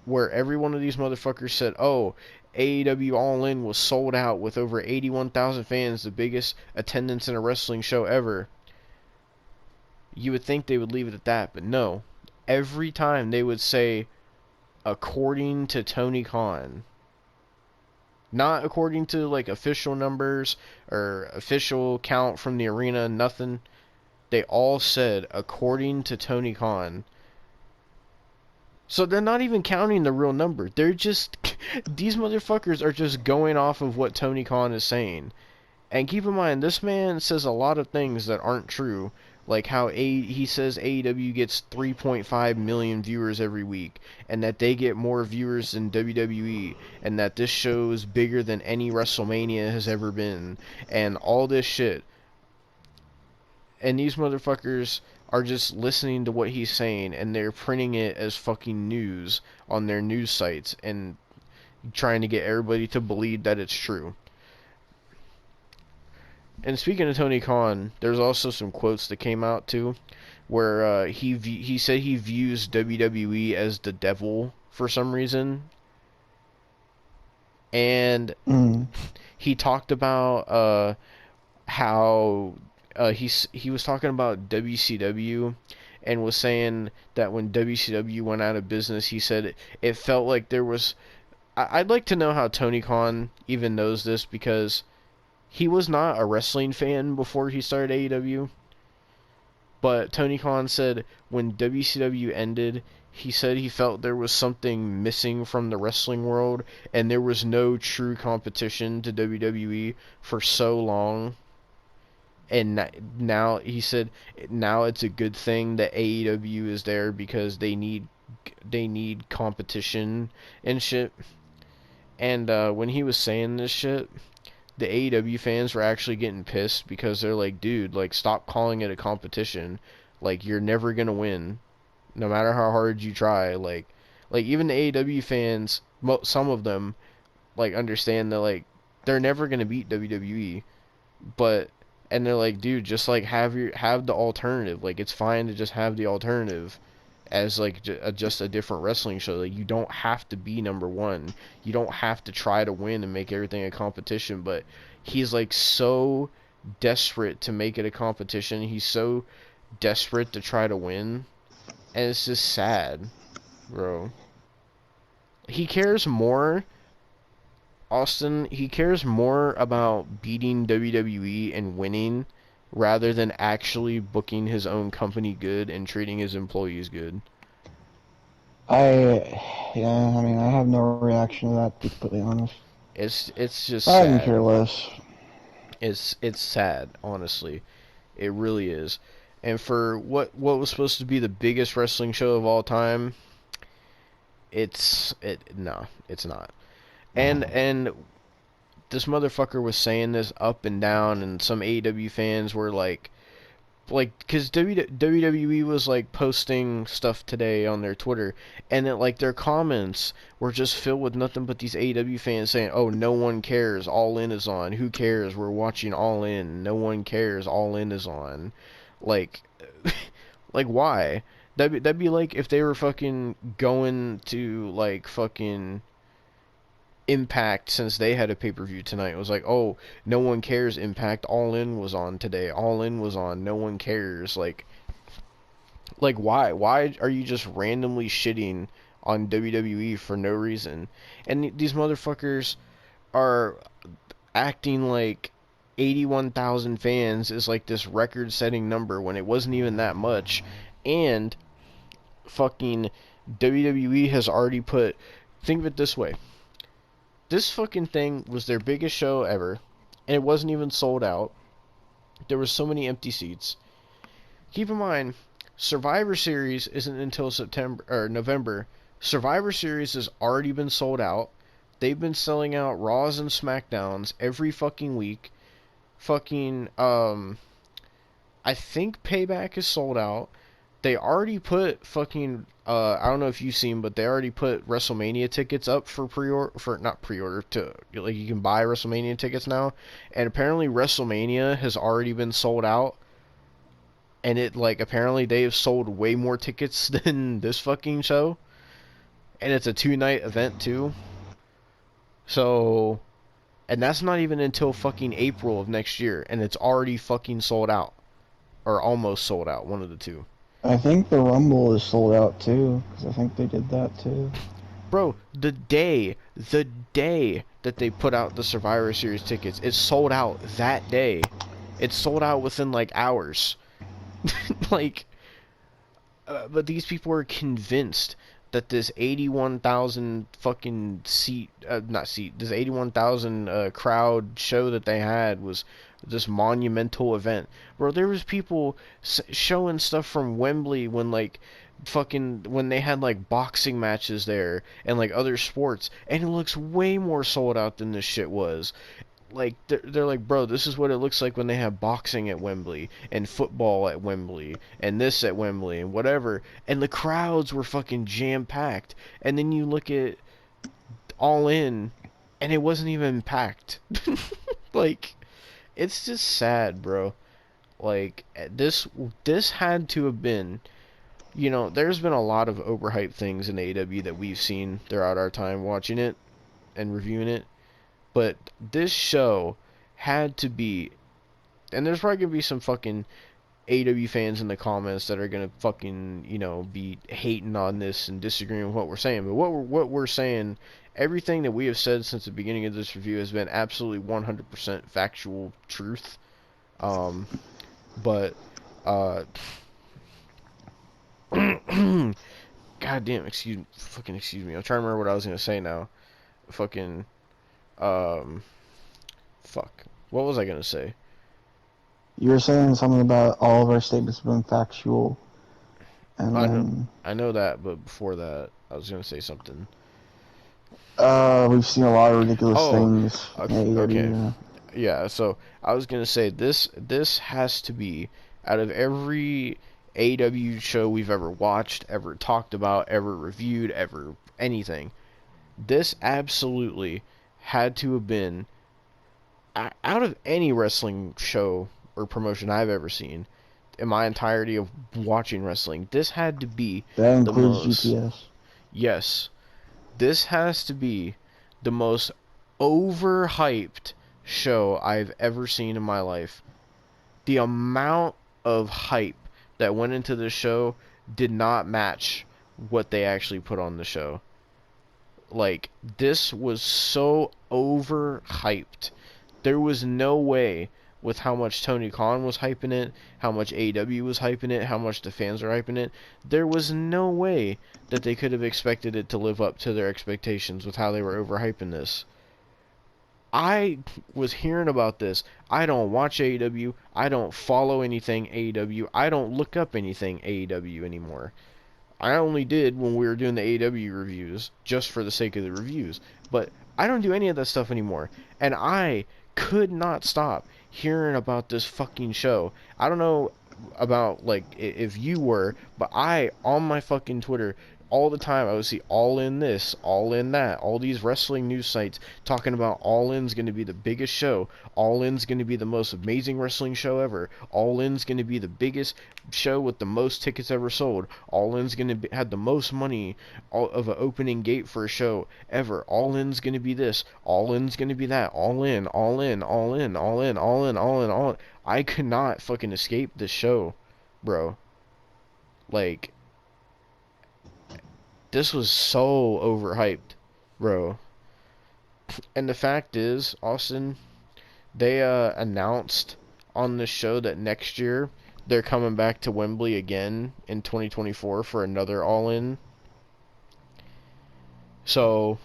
where every one of these motherfuckers said, "Oh, AEW All In was sold out with over 81,000 fans, the biggest attendance in a wrestling show ever." You would think they would leave it at that, but no. Every time they would say, "according to Tony Khan." Not according to like official numbers or official count from the arena, nothing. They all said according to Tony Khan. So they're not even counting the real number. They're just these motherfuckers are just going off of what Tony Khan is saying. And keep in mind, this man says a lot of things that aren't true. Like how he says AEW gets 3.5 million viewers every week, and that they get more viewers than WWE, and that this show is bigger than any WrestleMania has ever been, and all this shit. And these motherfuckers are just listening to what he's saying, and they're printing it as fucking news on their news sites, and trying to get everybody to believe that it's true. And speaking of Tony Khan, there's also some quotes that came out too, where he said he views WWE as the devil for some reason, and he talked about how he was talking about WCW, and was saying that when WCW went out of business, he said it felt like there was. I'd like to know how Tony Khan even knows this, because he was not a wrestling fan before he started AEW. But Tony Khan said when WCW ended, he said he felt there was something missing from the wrestling world, and there was no true competition to WWE for so long. And now, he said, now it's a good thing that AEW is there, because they need competition and shit. And when he was saying this shit, the AEW fans were actually getting pissed, because they're like, "Dude, like, stop calling it a competition. Like, you're never gonna win, no matter how hard you try." Like even the AEW fans, some of them, like, understand that, like, they're never gonna beat WWE, but And they're like, dude, just like have the alternative. Like, it's fine to just have the alternative as like just a different wrestling show. Like, you don't have to be number one. You don't have to try to win and make everything a competition. But he's like so desperate to make it a competition. He's so desperate to try to win, and it's just sad, bro. He cares more, Austin. He cares more about beating WWE and winning rather than actually booking his own company good and treating his employees good. Yeah, I mean, I have no reaction to that, to be completely honest. It's just I can sad. care less. It's sad, honestly. It really is. And for what was supposed to be the biggest wrestling show of all time, no, it's not. And this motherfucker was saying this up and down, and some AEW fans were because WWE was like posting stuff today on their Twitter, and it, like, their comments were just filled with nothing but these AEW fans saying, "Oh, no one cares. All In is on. Who cares? We're watching All In. No one cares. All In is on." Like, like why? That'd be like if they were fucking going to like fucking Impact, since they had a pay-per-view tonight. It was like, oh, no one cares. Impact. All In was on today. All In was on. No one cares. Like why? Why are you just randomly shitting on WWE for no reason? And these motherfuckers are acting like 81,000 fans is like this record-setting number when it wasn't even that much. And fucking WWE has already put. Think of it this way. This fucking thing was their biggest show ever, and it wasn't even sold out. There were so many empty seats. Keep in mind, Survivor Series isn't until September or November. Survivor Series has already been sold out. They've been selling out Raws and SmackDowns every fucking week. Fucking I think Payback is sold out. They already put fucking I don't know if you've seen, but they already put WrestleMania tickets up for not pre-order to, like, you can buy WrestleMania tickets now, and apparently WrestleMania has already been sold out, and it, like, apparently they have sold way more tickets than this fucking show, and it's a 2-night event too. So, and that's not even until fucking April of next year, and it's already fucking sold out, or almost sold out, one of the two. I think the Rumble is sold out too, because I think they did that too. Bro, the day that they put out the Survivor Series tickets, it sold out that day. It sold out within like hours. Like, but these people are convinced that this 81,000 fucking this 81,000 crowd show that they had was this monumental event. Bro, there was people showing stuff from Wembley when, like, fucking, when they had like boxing matches there and like other sports, and it looks way more sold out than this shit was. Like, they're like, bro, this is what it looks like when they have boxing at Wembley and football at Wembley and this at Wembley and whatever, and the crowds were fucking jam packed. And then you look at All In, and it wasn't even packed. Like, it's just sad, bro. Like, this had to have been, there's been a lot of overhyped things in AEW that we've seen throughout our time watching it and reviewing it. But this show had to be, and there's probably going to be some fucking AEW fans in the comments that are going to fucking, be hating on this and disagreeing with what we're saying. But what we're saying, everything that we have said since the beginning of this review has been absolutely 100% factual truth. But, God damn, excuse me. I'm trying to remember what I was going to say now. Fucking, fuck. What was I going to say? You were saying something about all of our statements being factual, and I know that, but before that, I was going to say something. We've seen a lot of ridiculous things. Okay. Yeah, so I was going to say this has to be, out of every AEW show we've ever watched, ever talked about, ever reviewed, ever anything, this absolutely had to have been, out of any wrestling show or promotion I've ever seen in my entirety of watching wrestling. This had to be That the includes most... GPS. Yes. This has to be the most overhyped show I've ever seen in my life. The amount of hype that went into this show did not match what they actually put on the show. Like, this was so overhyped. There was no way, with how much Tony Khan was hyping it, how much AEW was hyping it, how much the fans are hyping it, there was no way that they could have expected it to live up to their expectations with how they were overhyping this. I was hearing about this. I don't watch AEW. I don't follow anything AEW. I don't look up anything AEW anymore. I only did when we were doing the AEW reviews, just for the sake of the reviews. But I don't do any of that stuff anymore. And I could not stop hearing about this fucking show. I don't know about, like, if you were, but I, on my fucking Twitter, all the time I would see All In this, All In that, all these wrestling news sites talking about All In's going to be the biggest show, All In's going to be the most amazing wrestling show ever, All In's going to be the biggest show with the most tickets ever sold, All In's going to have the most money of an opening gate for a show ever, All In's going to be this, All In's going to be that, All In, All In, All In, All In, All In, All In, All In. I could not fucking escape this show, bro. Like, this was so overhyped, bro. And the fact is, Austin, they announced on this show that next year they're coming back to Wembley again in 2024 for another All-In. So,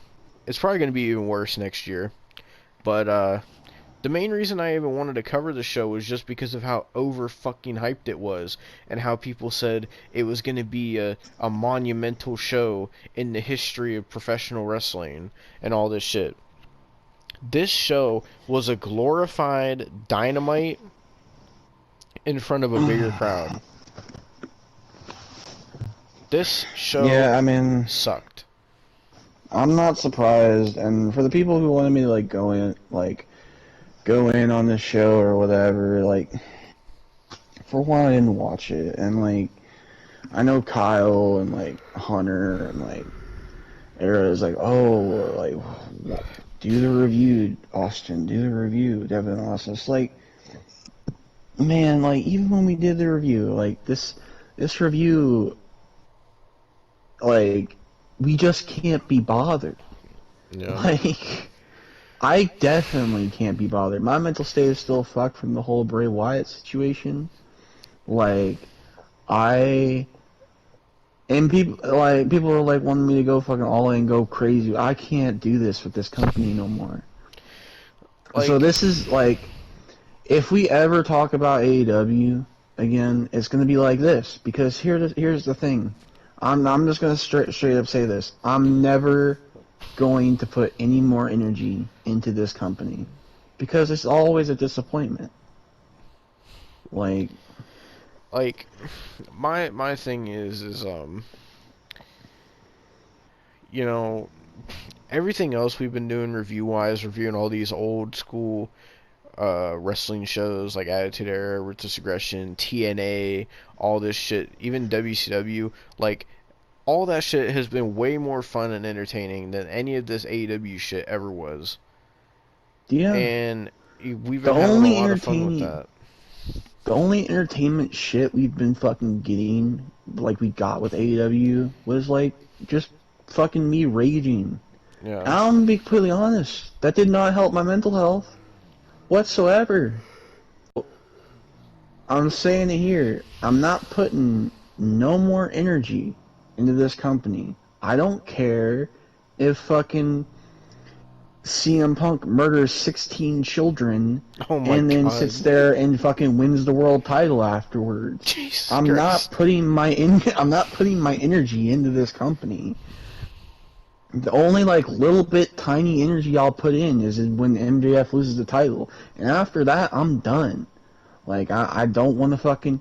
it's probably going to be even worse next year. But, the main reason I even wanted to cover the show was just because of how over-fucking hyped it was, and how people said it was going to be a monumental show in the history of professional wrestling, and all this shit. This show was a glorified Dynamite in front of a bigger crowd. This show sucked. I'm not surprised, and for the people who wanted me to, like, go in on this show or whatever, like, for one, I didn't watch it, and, like, I know Kyle and, like, Hunter and, like, Era is like, oh, like, do the review, Austin, do the review, Devon, Austin. It's like, man, like, even when we did the review, like, this review, like, we just can't be bothered. Yeah. Like, I definitely can't be bothered. My mental state is still fucked from the whole Bray Wyatt situation. Like, people are like wanting me to go fucking all in and go crazy. I can't do this with this company no more. Like, so this is like, if we ever talk about AEW again, it's gonna be like this, because here's the thing. I'm just gonna straight up say this. I'm never going to put any more energy into this company, because it's always a disappointment. Like my thing is you know, everything else we've been doing review-wise, reviewing all these old school wrestling shows like Attitude Era, Ruthless Aggression, TNA, all this shit, even WCW, like, all that shit has been way more fun and entertaining than any of this AEW shit ever was. Yeah. And we've been having a lot of fun with that. The only entertainment shit we've been fucking getting, like we got with AEW, was like just fucking me raging. Yeah. And I'm gonna be completely honest, that did not help my mental health whatsoever. I'm saying it here, I'm not putting no more energy into this company. I don't care if fucking CM Punk murders 16 children and then sits there and fucking wins the world title afterwards. Jesus I'm Christ. not putting my energy into this company. The only, like, little bit tiny energy I'll put in is when MJF loses the title, and after that I'm done. Like, I don't want to fucking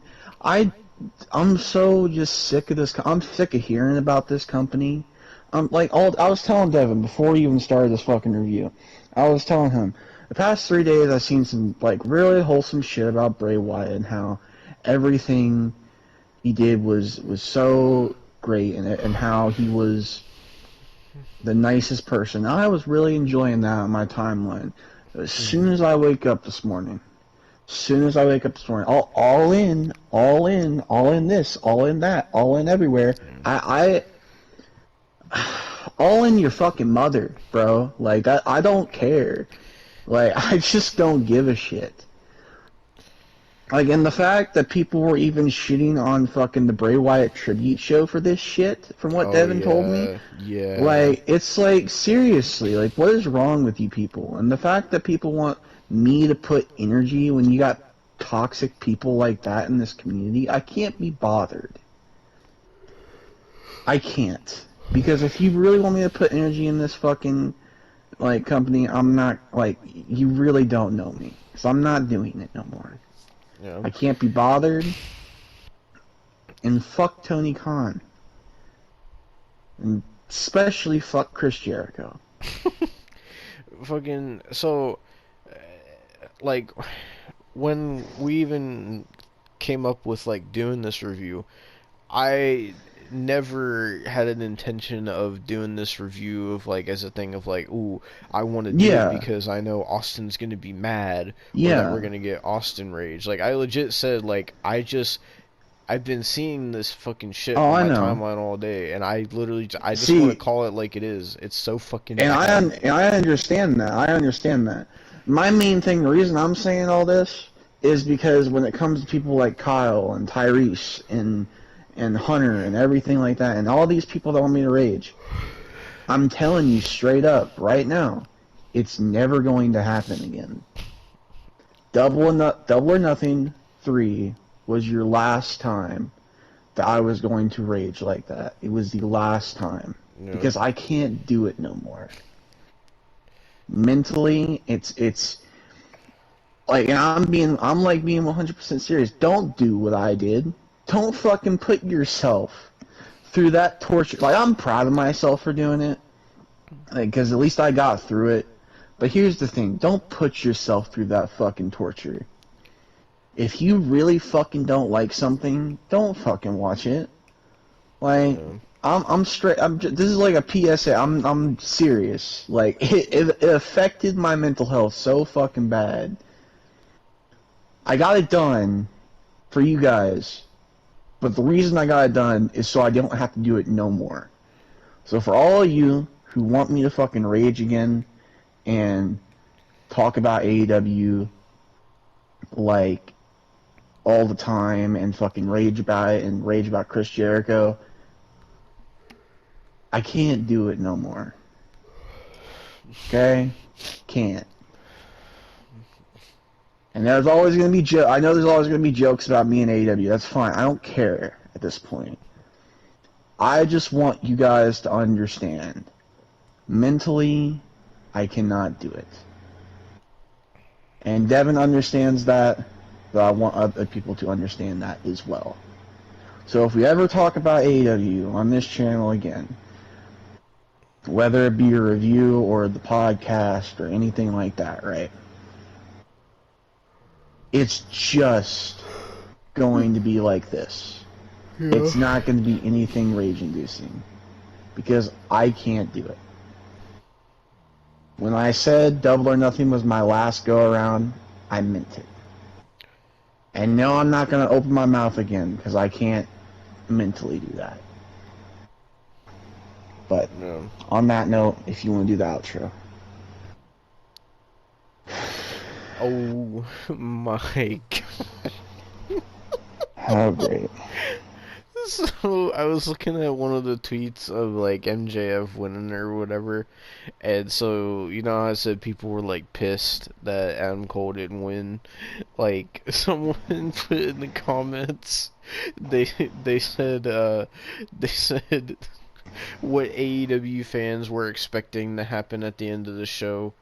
I'm so just sick of this. I'm sick of hearing about this company. I was telling Devon before we even started this fucking review, I was telling him, the past 3 days I've seen some like really wholesome shit about Bray Wyatt and how everything he did was so great, and how he was the nicest person. I was really enjoying that on my timeline. As soon as I wake up this morning, all in this, all in that, all in everywhere. All in your fucking mother, bro. Like, I don't care. Like, I just don't give a shit. Like, and the fact that people were even shitting on fucking the Bray Wyatt tribute show for this shit, from what Devon told me, Yeah. like, it's like, seriously, like, what is wrong with you people? And the fact that people want me to put energy when you got toxic people like that in this community, I can't be bothered. I can't. Because if you really want me to put energy in this fucking, like, company, I'm not, like, you really don't know me. So I'm not doing it no more. Yeah. I can't be bothered. And fuck Tony Khan. And especially fuck Chris Jericho. Fucking, so, like, when we even came up with, like, doing this review, I never had an intention of doing this review of, like, as a thing of, like, ooh, I want to do it because I know Austin's gonna be mad, or that we're gonna get Austin rage. Like, I legit said, like, I've been seeing this fucking shit on my timeline all day, and I literally, I just want to call it like it is. It's so fucking bad. And I understand that. I understand that. My main thing, the reason I'm saying all this, is because when it comes to people like Kyle and Tyrese and Hunter and everything like that, and all these people that want me to rage, I'm telling you straight up, right now, it's never going to happen again. Double or Nothing 3 was your last time that I was going to rage like that. It was the last time. Yeah. Because I can't do it no more. Mentally, it's like, and I'm being 100% serious. Don't do what I did. Don't fucking put yourself through that torture. Like, I'm proud of myself for doing it, because at least I got through it. But here's the thing: don't put yourself through that fucking torture. If you really fucking don't like something, don't fucking watch it. Like, I'm straight. This is like a PSA. I'm serious. Like, it affected my mental health so fucking bad. I got it done for you guys, but the reason I got it done is so I don't have to do it no more. So for all of you who want me to fucking rage again and talk about AEW like all the time and fucking rage about it and rage about Chris Jericho, I can't do it no more. Okay? Can't. And there's always going to be I know there's always going to be jokes about me and AEW. That's fine. I don't care at this point. I just want you guys to understand. Mentally, I cannot do it. And Devon understands that, but I want other people to understand that as well. So if we ever talk about AEW on this channel again, whether it be a review or the podcast or anything like that, right? It's just going to be like this. Yeah. It's not going to be anything rage-inducing, because I can't do it. When I said Double or Nothing was my last go-around, I meant it. And no, I'm not going to open my mouth again, because I can't mentally do that. But on that note, if you want to do the outro. Oh my god. How great. So, I was looking at one of the tweets of, like, MJF winning or whatever, and so, you know how I said people were, like, pissed that Adam Cole didn't win? Like, someone put in the comments, they said what AEW fans were expecting to happen at the end of the show.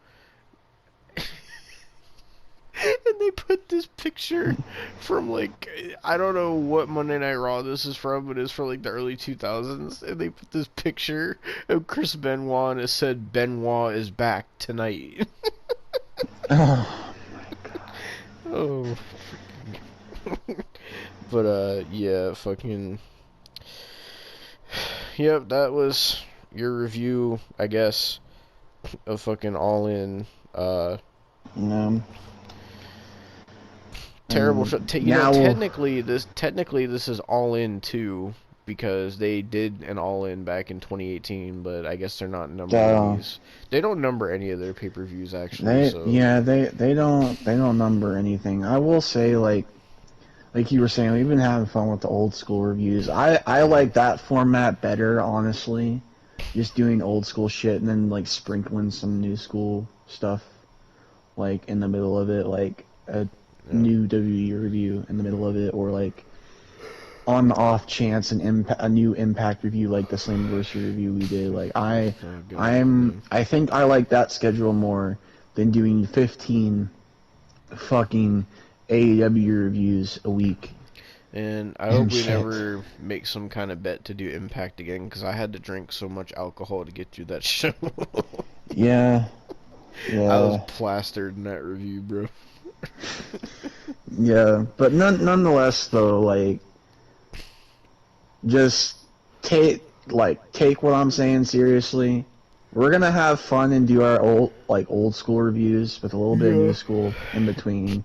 And they put this picture from, like, I don't know what Monday Night Raw this is from, but it's from, like, the early 2000s. And they put this picture of Chris Benoit, and it said, "Benoit is back tonight." Oh my god. Oh, but yeah, fucking, yep, that was your review, I guess, of fucking All In. Uh, Um, Terrible and show. now we'll. Technically this is All In too, because they did an All In back in 2018, but I guess they're not numbering Uh, these. They don't number any of their pay-per-views actually, they so yeah they don't number anything. I will say like you were saying, we've been having fun with the old school reviews. I yeah. like that format better, honestly. Just doing old school shit and then like sprinkling some new school stuff like in the middle of it, like a Yeah. new WWE review in the middle of it, or like on the off chance a new Impact review like the Slammiversary review we did. Like Oh god, man. I think I like that schedule more than doing 15 fucking AEW reviews a week And I hope and we shit. never make some kind of bet to do Impact again, because I had to drink so much alcohol to get through that show. Yeah, I was yeah, plastered in that review, bro. yeah. But nonetheless, though, like, just take what I'm saying seriously. We're gonna have fun and do our old school reviews with a little bit of Yeah. new school in between.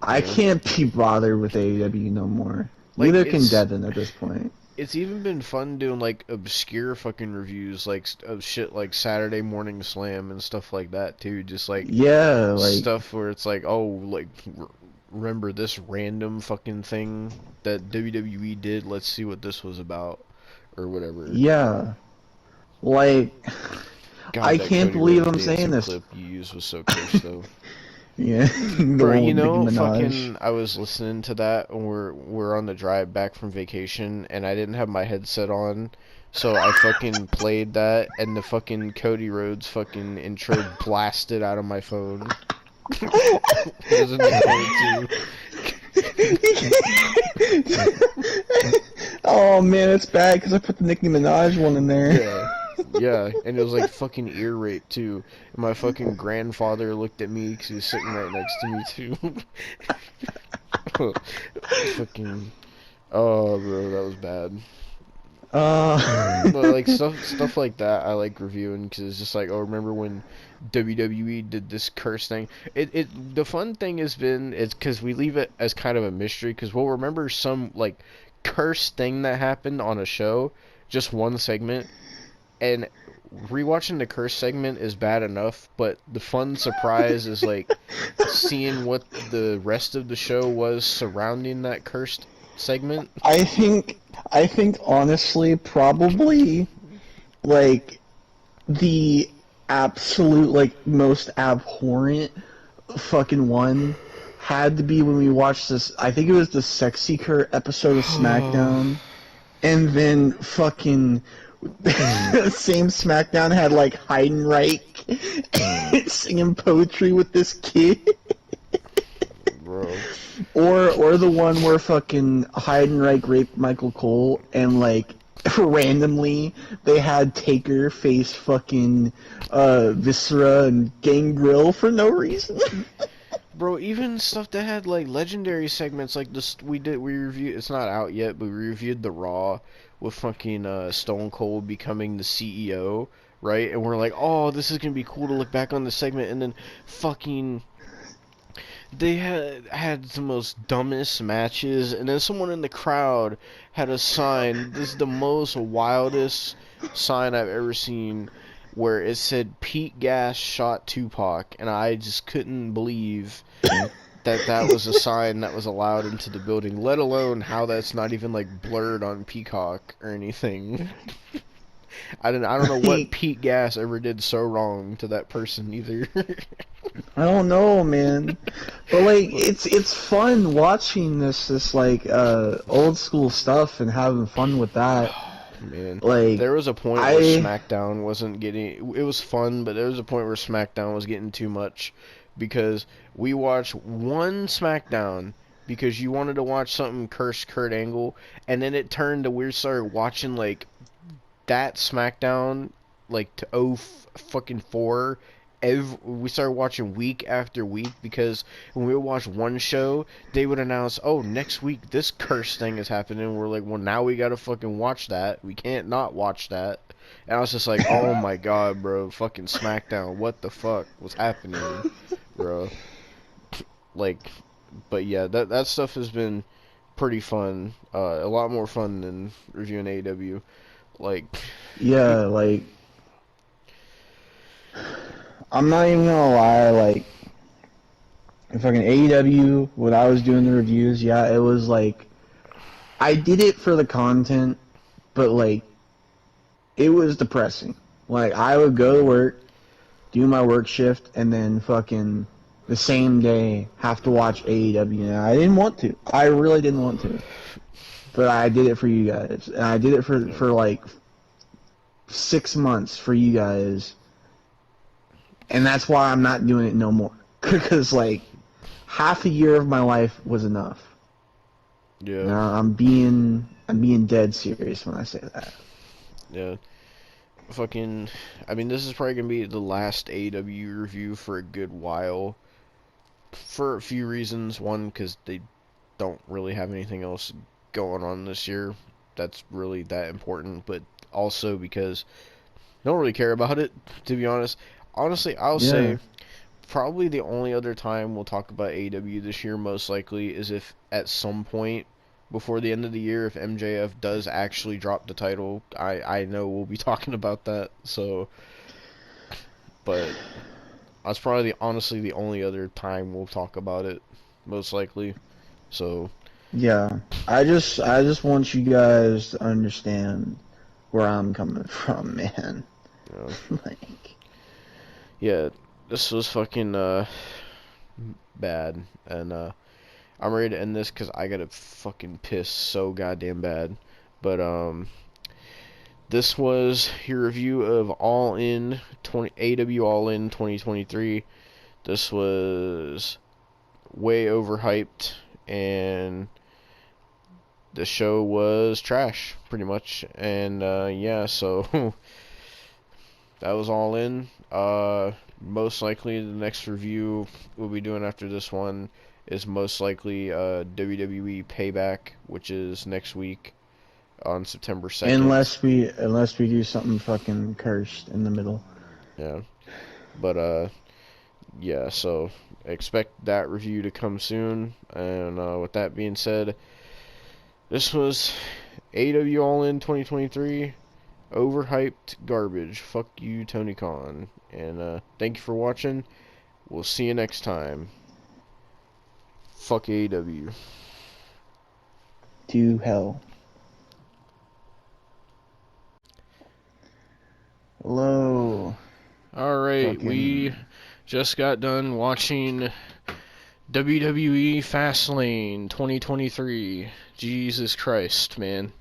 I Yeah. can't be bothered with AEW no more. Like Neither can Devin at this point. it's even been fun doing like obscure fucking reviews like of shit like Saturday Morning Slam and stuff like that too. Just like Yeah, like stuff where it's like, oh, like remember this random fucking thing that WWE did? Let's see what this was about or whatever. yeah, like God, I that can't Cody believe Rhodes I'm saying dancing this. clip you used was so cursed though. Yeah, the Bro, one you with Nicki know, Minaj. fucking, I was listening to that when we're on the drive back from vacation, and I didn't have my headset on, so I fucking played that, and the fucking Cody Rhodes fucking intro blasted out of my phone. It was in the car too. Oh man, it's bad because I put the Nicki Minaj one in there. Yeah, yeah, and it was like fucking ear rape too. And my fucking grandfather looked at me because he was sitting right next to me too. Fucking, oh, bro, that was bad. But Uh, like stuff like that, I like reviewing because it's just like, oh, remember when WWE did this curse thing? The fun thing has been it's because we leave it as kind of a mystery because we'll remember some like curse thing that happened on a show, just one segment, and rewatching the curse segment is bad enough, but the fun surprise is like seeing what the rest of the show was surrounding that cursed segment. I think I think honestly probably like the absolute like most abhorrent fucking one had to be when we watched this. I think it was the Sexy Kurt episode of SmackDown, and then fucking same SmackDown had like Heidenreich singing poetry with this kid. Bro. Or the one where fucking Heidenreich raped Michael Cole and like randomly they had Taker face fucking Viscera and Gangrel for no reason. Bro, even stuff that had like legendary segments like this we reviewed it's not out yet, but we reviewed the Raw with fucking Stone Cold becoming the CEO, right? And we're like, "Oh, this is going to be cool to look back on the segment." And then fucking they had the most dumbest matches, and then someone in the crowd had a sign. This is the most wildest sign I've ever seen, where it said Pete Gas shot Tupac, and I just couldn't believe that was a sign that was allowed into the building. Let alone how that's not even like blurred on Peacock or anything. I don't know what Pete Gas ever did so wrong to that person either. I don't know, man. But like it's fun watching this like old school stuff and having fun with that. Man, Like there was a point where I SmackDown wasn't getting. It was fun, but there was a point where SmackDown was getting too much because we watched one SmackDown because you wanted to watch something curse Kurt Angle, and then it turned to we started watching like that SmackDown like to fucking 4 we started watching week after week, because when we would watch one show, they would announce, oh, next week this curse thing is happening. We're like, well, now we gotta fucking watch that. We can't not watch that. And I was just like, oh my god, bro, fucking SmackDown, what the fuck was happening, bro? Like, but yeah, that stuff has been pretty fun. A lot more fun than reviewing AEW. Like, Yeah, like I'm not even gonna lie, like fucking AEW, when I was doing the reviews, yeah, it was like I did it for the content, but like it was depressing. Like I would go to work, do my work shift, and then fucking the same day have to watch AEW. And I didn't want to. I really didn't want to. But I did it for you guys. And I did it for like 6 months for you guys. And that's why I'm not doing it no more. Because like half a year of my life was enough. yeah. Now I'm being dead serious when I say that. Yeah. Fucking, I mean, this is probably gonna be the last AEW review for a good while. For a few reasons. One, because they don't really have anything else going on this year that's really that important. But also because I don't really care about it, to be honest. Honestly, I'll Yeah. say probably the only other time we'll talk about AEW this year, most likely, is if at some point before the end of the year, if MJF does actually drop the title. I know we'll be talking about that. So, but that's probably honestly the only other time we'll talk about it, most likely. So, Yeah. I just want you guys to understand where I'm coming from, man. you know, Like yeah, this was fucking bad, and I'm ready to end this because I gotta fucking piss so goddamn bad. But this was your review of All In 20 AW All In 2023. This was way overhyped, and the show was trash, pretty much. And yeah, so that was All In. Most likely the next review we'll be doing after this one is most likely WWE Payback, which is next week on September 2nd. unless we do something fucking cursed in the middle. Yeah. But yeah, so expect that review to come soon. And with that being said, this was AW All In 2023. Overhyped garbage. Fuck you, Tony Khan. And thank you for watching. We'll see you next time. Fuck AEW. To hell. Hello. Alright, we Fucking just got done watching WWE Fastlane 2023. Jesus Christ, man.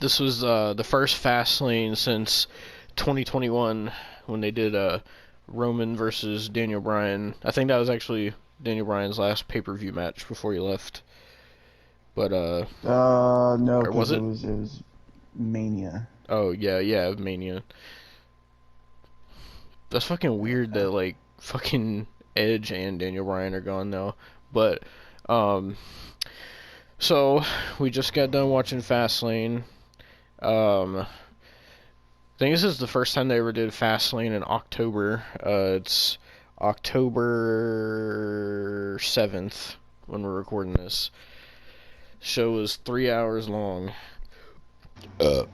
This was the first Fastlane since 2021 when they did Roman versus Daniel Bryan. I think that was actually Daniel Bryan's last pay-per-view match before he left. But no, or was because it it? was Mania. Oh yeah, Mania. That's fucking weird that like fucking Edge and Daniel Bryan are gone now. But so we just got done watching Fastlane. I think this is the first time they ever did Fastlane in October. It's October 7th when we're recording this. Show was 3 hours long. There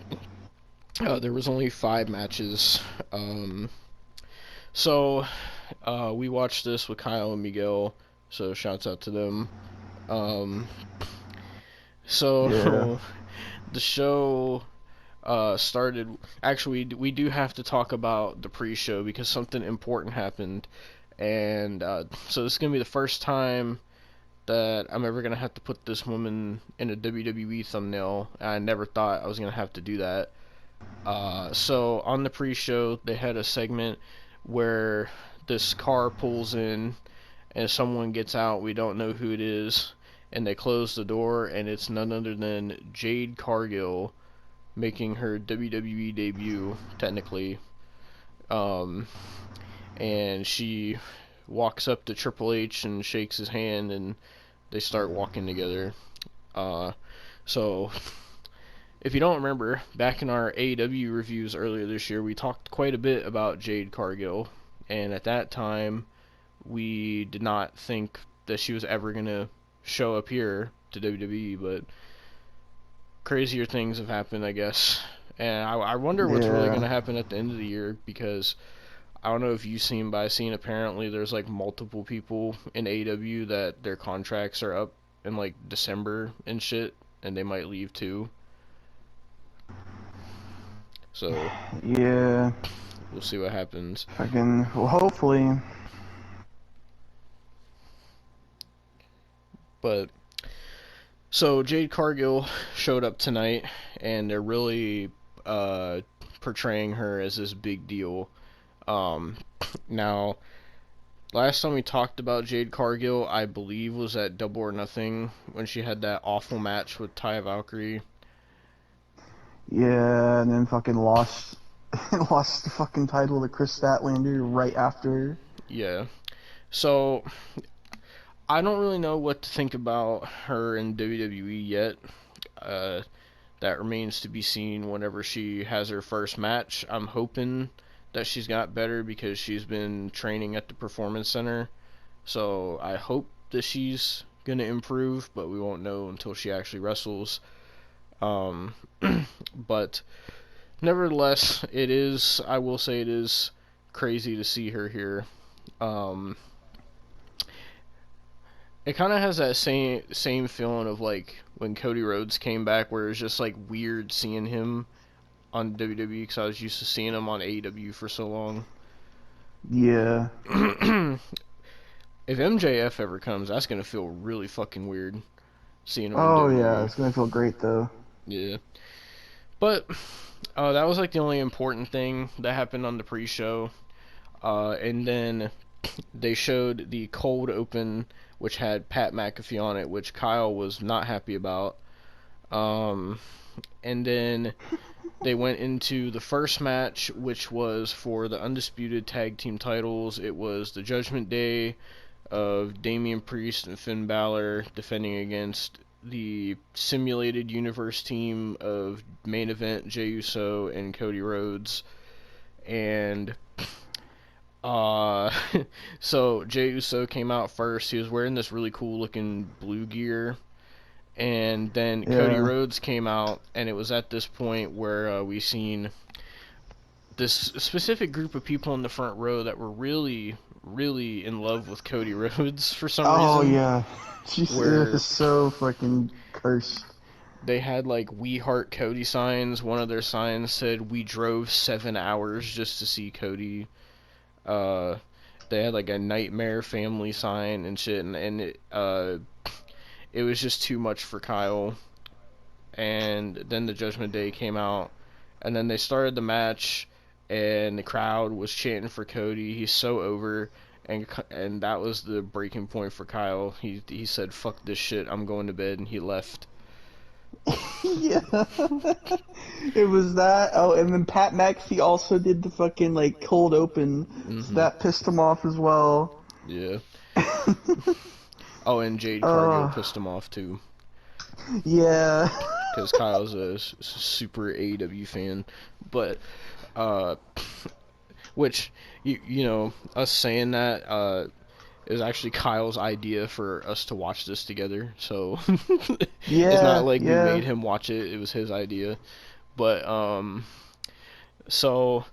was only 5 matches. So we watched this with Kyle and Miguel. So shouts out to them. So Yeah. the show started. Actually, we do have to talk about the pre-show because something important happened, and so this is gonna be the first time that I'm ever gonna have to put this woman in a WWE thumbnail. I never thought I was gonna have to do that. So on the pre-show, they had a segment where this car pulls in and someone gets out. We don't know who it is, and they close the door, and it's none other than Jade Cargill making her WWE debut, technically. Um, and she walks up to Triple H and shakes his hand, and they start walking together. Uh, so if you don't remember, back in our AEW reviews earlier this year, we talked quite a bit about Jade Cargill, and at that time, we did not think that she was ever gonna show up here to WWE, but crazier things have happened, I guess. And I wonder what's really Yeah. gonna happen at the end of the year, because I don't know if you've seen, but I've seen apparently there's like multiple people in AEW that their contracts are up in like December and shit, and they might leave too. So Yeah. we'll see what happens. Fucking. Well, hopefully. But so Jade Cargill showed up tonight, and they're really portraying her as this big deal. Um, Now, last time we talked about Jade Cargill, I believe, was at Double or Nothing when she had that awful match with Taya Valkyrie. Yeah, and then fucking lost. Lost the fucking title to Chris Statlander right after. Yeah. So I don't really know what to think about her in WWE yet. Uh, that remains to be seen whenever she has her first match. I'm hoping that she's got better because she's been training at the Performance Center. So I hope that she's gonna improve, but we won't know until she actually wrestles. Um, but nevertheless, I will say it is crazy to see her here. Um, it kind of has that same feeling of like when Cody Rhodes came back, where it was just like weird seeing him on WWE because I was used to seeing him on AEW for so long. Yeah. If MJF ever comes, that's gonna feel really fucking weird seeing him on Oh yeah, WWE. it's gonna feel great though. Yeah, but that was like the only important thing that happened on the pre-show. And then they showed the cold open, which had Pat McAfee on it, which Kyle was not happy about. Um, and then they went into the first match, which was for the undisputed tag team titles. It was the Judgment Day of Damian Priest and Finn Balor defending against the simulated universe team of main event Jey Uso and Cody Rhodes. And uh so Jey Uso came out first. He was wearing this really cool looking blue gear. And then Cody Yeah. Rhodes came out, and it was at this point where we seen this specific group of people in the front row that were really, really in love with Cody Rhodes for some Oh reason. yeah. She's Where so fucking cursed. they had like "We Heart Cody" signs. One of their signs said "We drove 7 hours just to see Cody." Uh, they had like a Nightmare Family sign and shit, and it was just too much for Kyle. And then the Judgment Day came out, and then they started the match, and the crowd was chanting for Cody. He's so over, and that was the breaking point for Kyle. He said, "Fuck this shit, I'm going to bed," and he left. Yeah. It was that. Oh, and then Pat McAfee also did the fucking like cold open. So Mhm. that pissed him off as well. Yeah. Oh, and Jade Cargill Oh, pissed him off too, yeah. because Kyle's a super AEW fan, but uh, which you know us saying that it was actually Kyle's idea for us to watch this together, so it's not Yeah, like we yeah. made him watch it, it was his idea. But so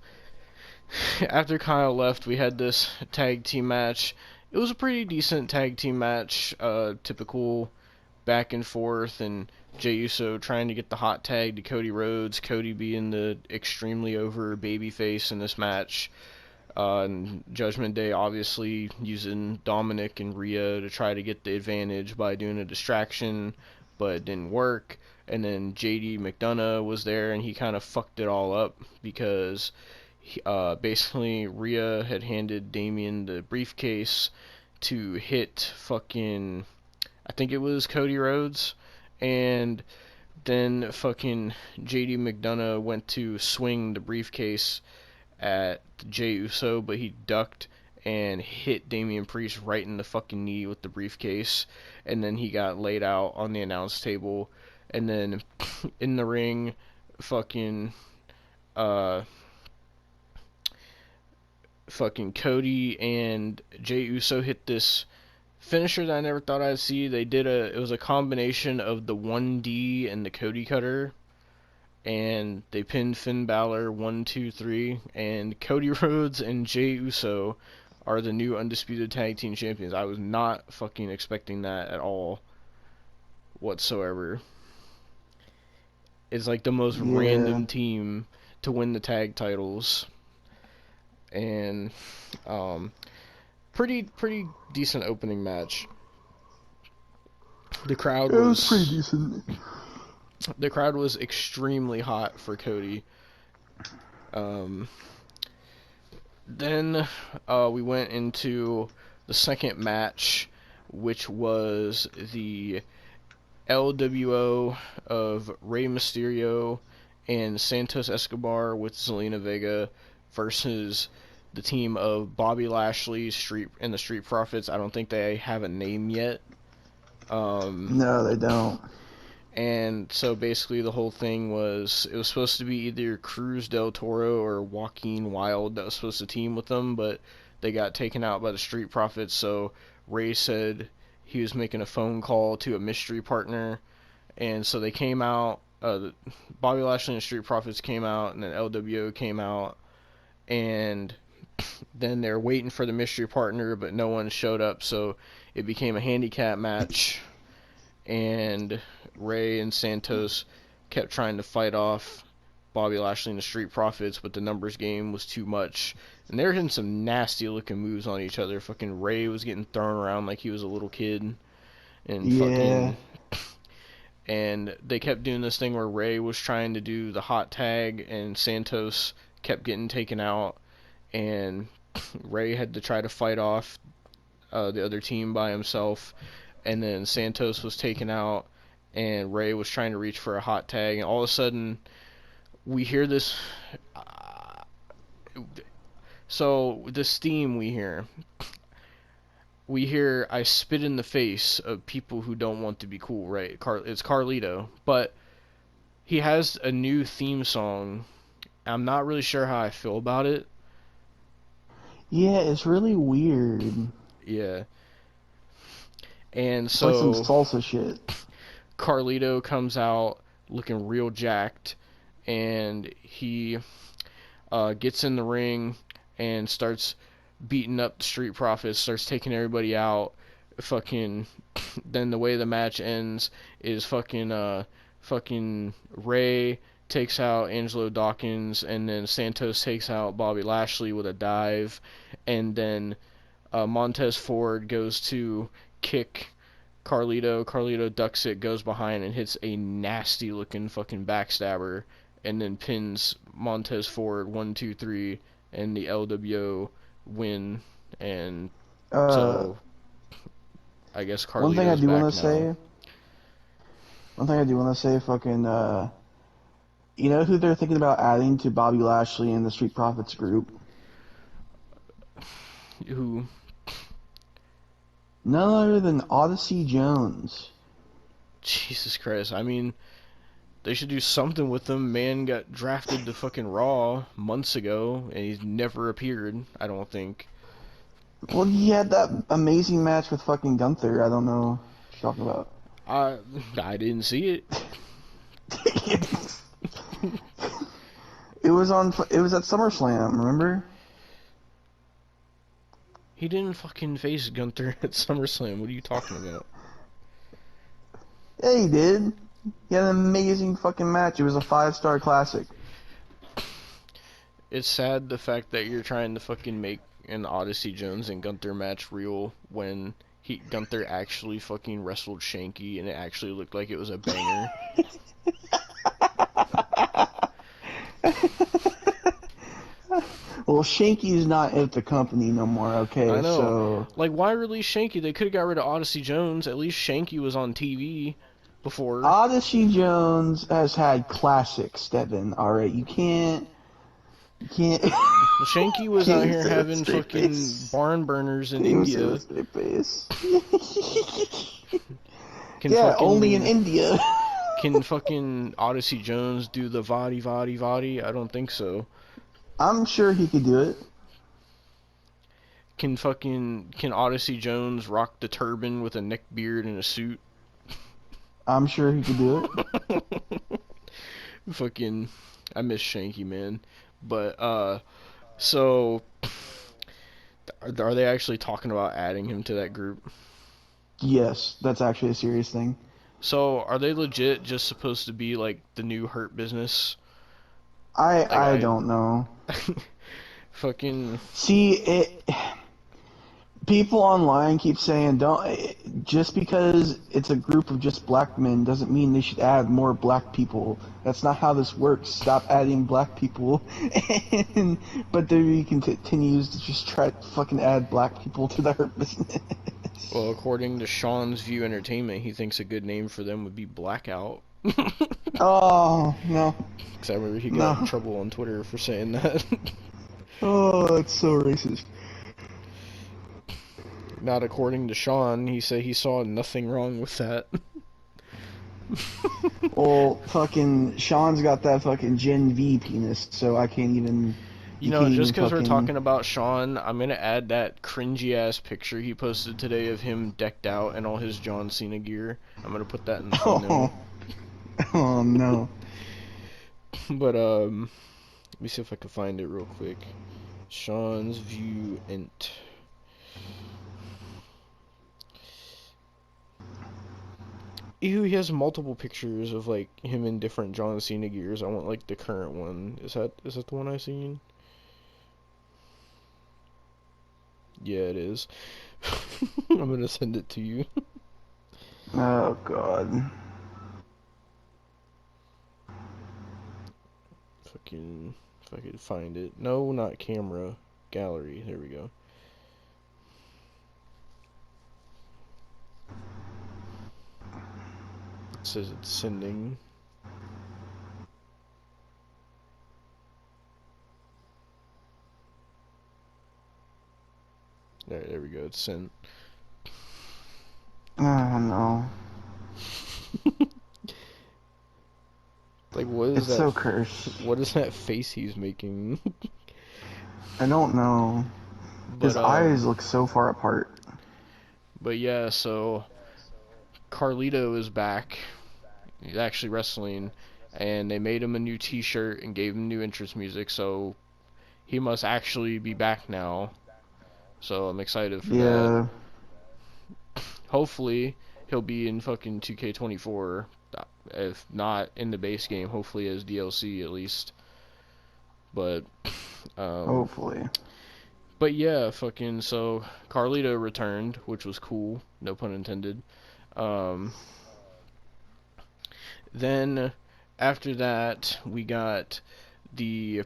after Kyle left, we had this tag team match. It was a pretty decent tag team match, typical back and forth, and Jey Uso trying to get the hot tag to Cody Rhodes, Cody being the extremely over babyface in this match. And Judgment Day obviously using Dominic and Rhea to try to get the advantage by doing a distraction, but it didn't work. And then JD McDonough was there, and he kind of fucked it all up because basically Rhea had handed Damien the briefcase to hit fucking, I think it was Cody Rhodes, and then fucking JD McDonough went to swing the briefcase at Jey Uso, but he ducked and hit Damian Priest right in the fucking knee with the briefcase, and then he got laid out on the announce table, and then in the ring, fucking uh fucking Cody and Jey Uso hit this finisher that I never thought I'd see. It was a combination of the 1D and the Cody cutter, and they pinned Finn Balor 1, 2, 3, and Cody Rhodes and Jey Uso are the new undisputed tag team champions. I was not fucking expecting that at all whatsoever. It's like the most Yeah. random team to win the tag titles, and pretty decent opening match. The crowd It was pretty decent. The crowd was extremely hot for Cody. Then we went into the second match, which was the LWO of Rey Mysterio and Santos Escobar with Zelina Vega versus the team of Bobby Lashley and the Street Profits. I don't think they have a name yet. No, they don't. And so basically the whole thing was, it was supposed to be either Cruz del Toro or Joaquin Wilde that was supposed to team with them, but they got taken out by the Street Profits. So Ray said he was making a phone call to a mystery partner, and so they came out. Bobby Lashley and the Street Profits came out, and then LWO came out, and then they're waiting for the mystery partner, but no one showed up, so it became a handicap match, and Ray and Santos kept trying to fight off Bobby Lashley and the Street Profits, but the numbers game was too much, and they were hitting some nasty looking moves on each other. Fucking Ray was getting thrown around like he was a little kid, and and they kept doing this thing where Ray was trying to do the hot tag, and Santos kept getting taken out, and Ray had to try to fight off the other team by himself, and then Santos was taken out, and Ray was trying to reach for a hot tag, and all of a sudden we hear this. So this theme we hear I spit in the face of people who don't want to be cool, right? It's Carlito, but he has a new theme song. I'm not really sure how I feel about it. Yeah, it's really weird. Yeah. And It's so like some salsa shit. Carlito comes out looking real jacked, and he gets in the ring and starts beating up the Street Profits, starts taking everybody out. Fucking then the way the match ends is fucking Ray takes out Angelo Dawkins, and then Santos takes out Bobby Lashley with a dive, and then Montez Ford goes to kick Carlito. Carlito ducks it, goes behind, and hits a nasty looking fucking backstabber, and then pins Montez Ford 1, 2, 3, and the LWO win. And so I guess Carlito's one thing I do back want to now. say. One thing I do want to say, fucking, you know who they're thinking about adding to Bobby Lashley and the Street Profits group? Who? None other than Odyssey Jones. Jesus Christ. I mean, they should do something with him. Man got drafted to fucking Raw months ago, and he's never appeared, I don't think. Well, he had that amazing match with fucking Gunther. I don't know what you're talking about. I didn't see it. It was at SummerSlam, remember? He didn't fucking face Gunther at SummerSlam. What are you talking about? Yeah, he did. He had an amazing fucking match. It was a 5-star classic. It's sad the fact that you're trying to fucking make an Odyssey Jones and Gunther match real when Gunther actually fucking wrestled Shanky and it actually looked like it was a banger. Well, Shanky's not at the company no more, okay? I know. So Like, why release Shanky? They could have got rid of Odyssey Jones. At least Shanky was on TV before. Odyssey Jones has had classics, Devon. All right, you can't. Shanky was out Can't here say with a having straight fucking face. barn burners in Can't say with a India. straight face. Can Yeah, only in fucking India. can fucking Odyssey Jones do the Vadi Vadi Vadi? I don't think so. I'm sure he could do it. Can Odyssey Jones rock the turban with a neck beard and a suit? I'm sure he could do it. Fucking, I miss Shanky, man. But so are they actually talking about adding him to that group? Yes, that's actually a serious thing. So are they legit just supposed to be like the new Hurt Business? Like I I don't know. fucking See, people online keep saying don't just because it's a group of just black men doesn't mean they should add more black people. That's not how this works. Stop adding black people. and, but then continues to just try to fucking add black people to the Hurt Business. well, according to Sean's View Entertainment, he thinks a good name for them would be Blackout. Oh no, Because I remember he got in no. trouble on Twitter for saying that. Oh, that's so racist. Not according to Sean, he said he saw nothing wrong with that. Well, fucking Sean's got that fucking Gen V penis, so I can't even. You You know, can't just even because we're fucking. talking about Sean, I'm gonna add that cringy ass picture he posted today of him decked out in all his John Cena gear. I'm gonna put that in the thumbnail. Oh, oh no. But let me see if I can find it real quick. Sean's View Ent. Ew, he has multiple pictures of like him in different John Cena gears. I want like the current one. Is that the one I seen? Yeah, it is. I'm gonna send it to you. Oh god. Fucking, if I could find it. No, not camera. Gallery. There we go. It says it's sending. There we go. It's sent. Oh no. Like, what is It's that? so cursed. What is that face he's making? I don't know. but His eyes look so far apart. but yeah. So Carlito is back. He's actually wrestling, and they made him a new T-shirt and gave him new entrance music. So he must actually be back now. So I'm excited for that. Yeah. Hopefully he'll be in fucking 2K24. If not in the base game, hopefully as DLC at least. But um Hopefully. but yeah, fucking so Carlito returned, which was cool, no pun intended. Um then after that we got the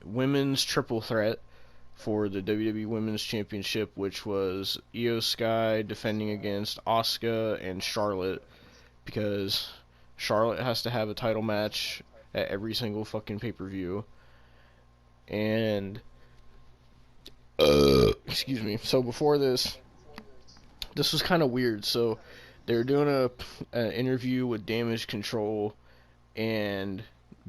women's triple threat for the WWE Women's Championship, which was Io Sky defending against Asuka and Charlotte, because Charlotte has to have a title match at every single fucking pay-per-view. And excuse me. So before this was kind of weird. So they were doing an interview with Damage Control, and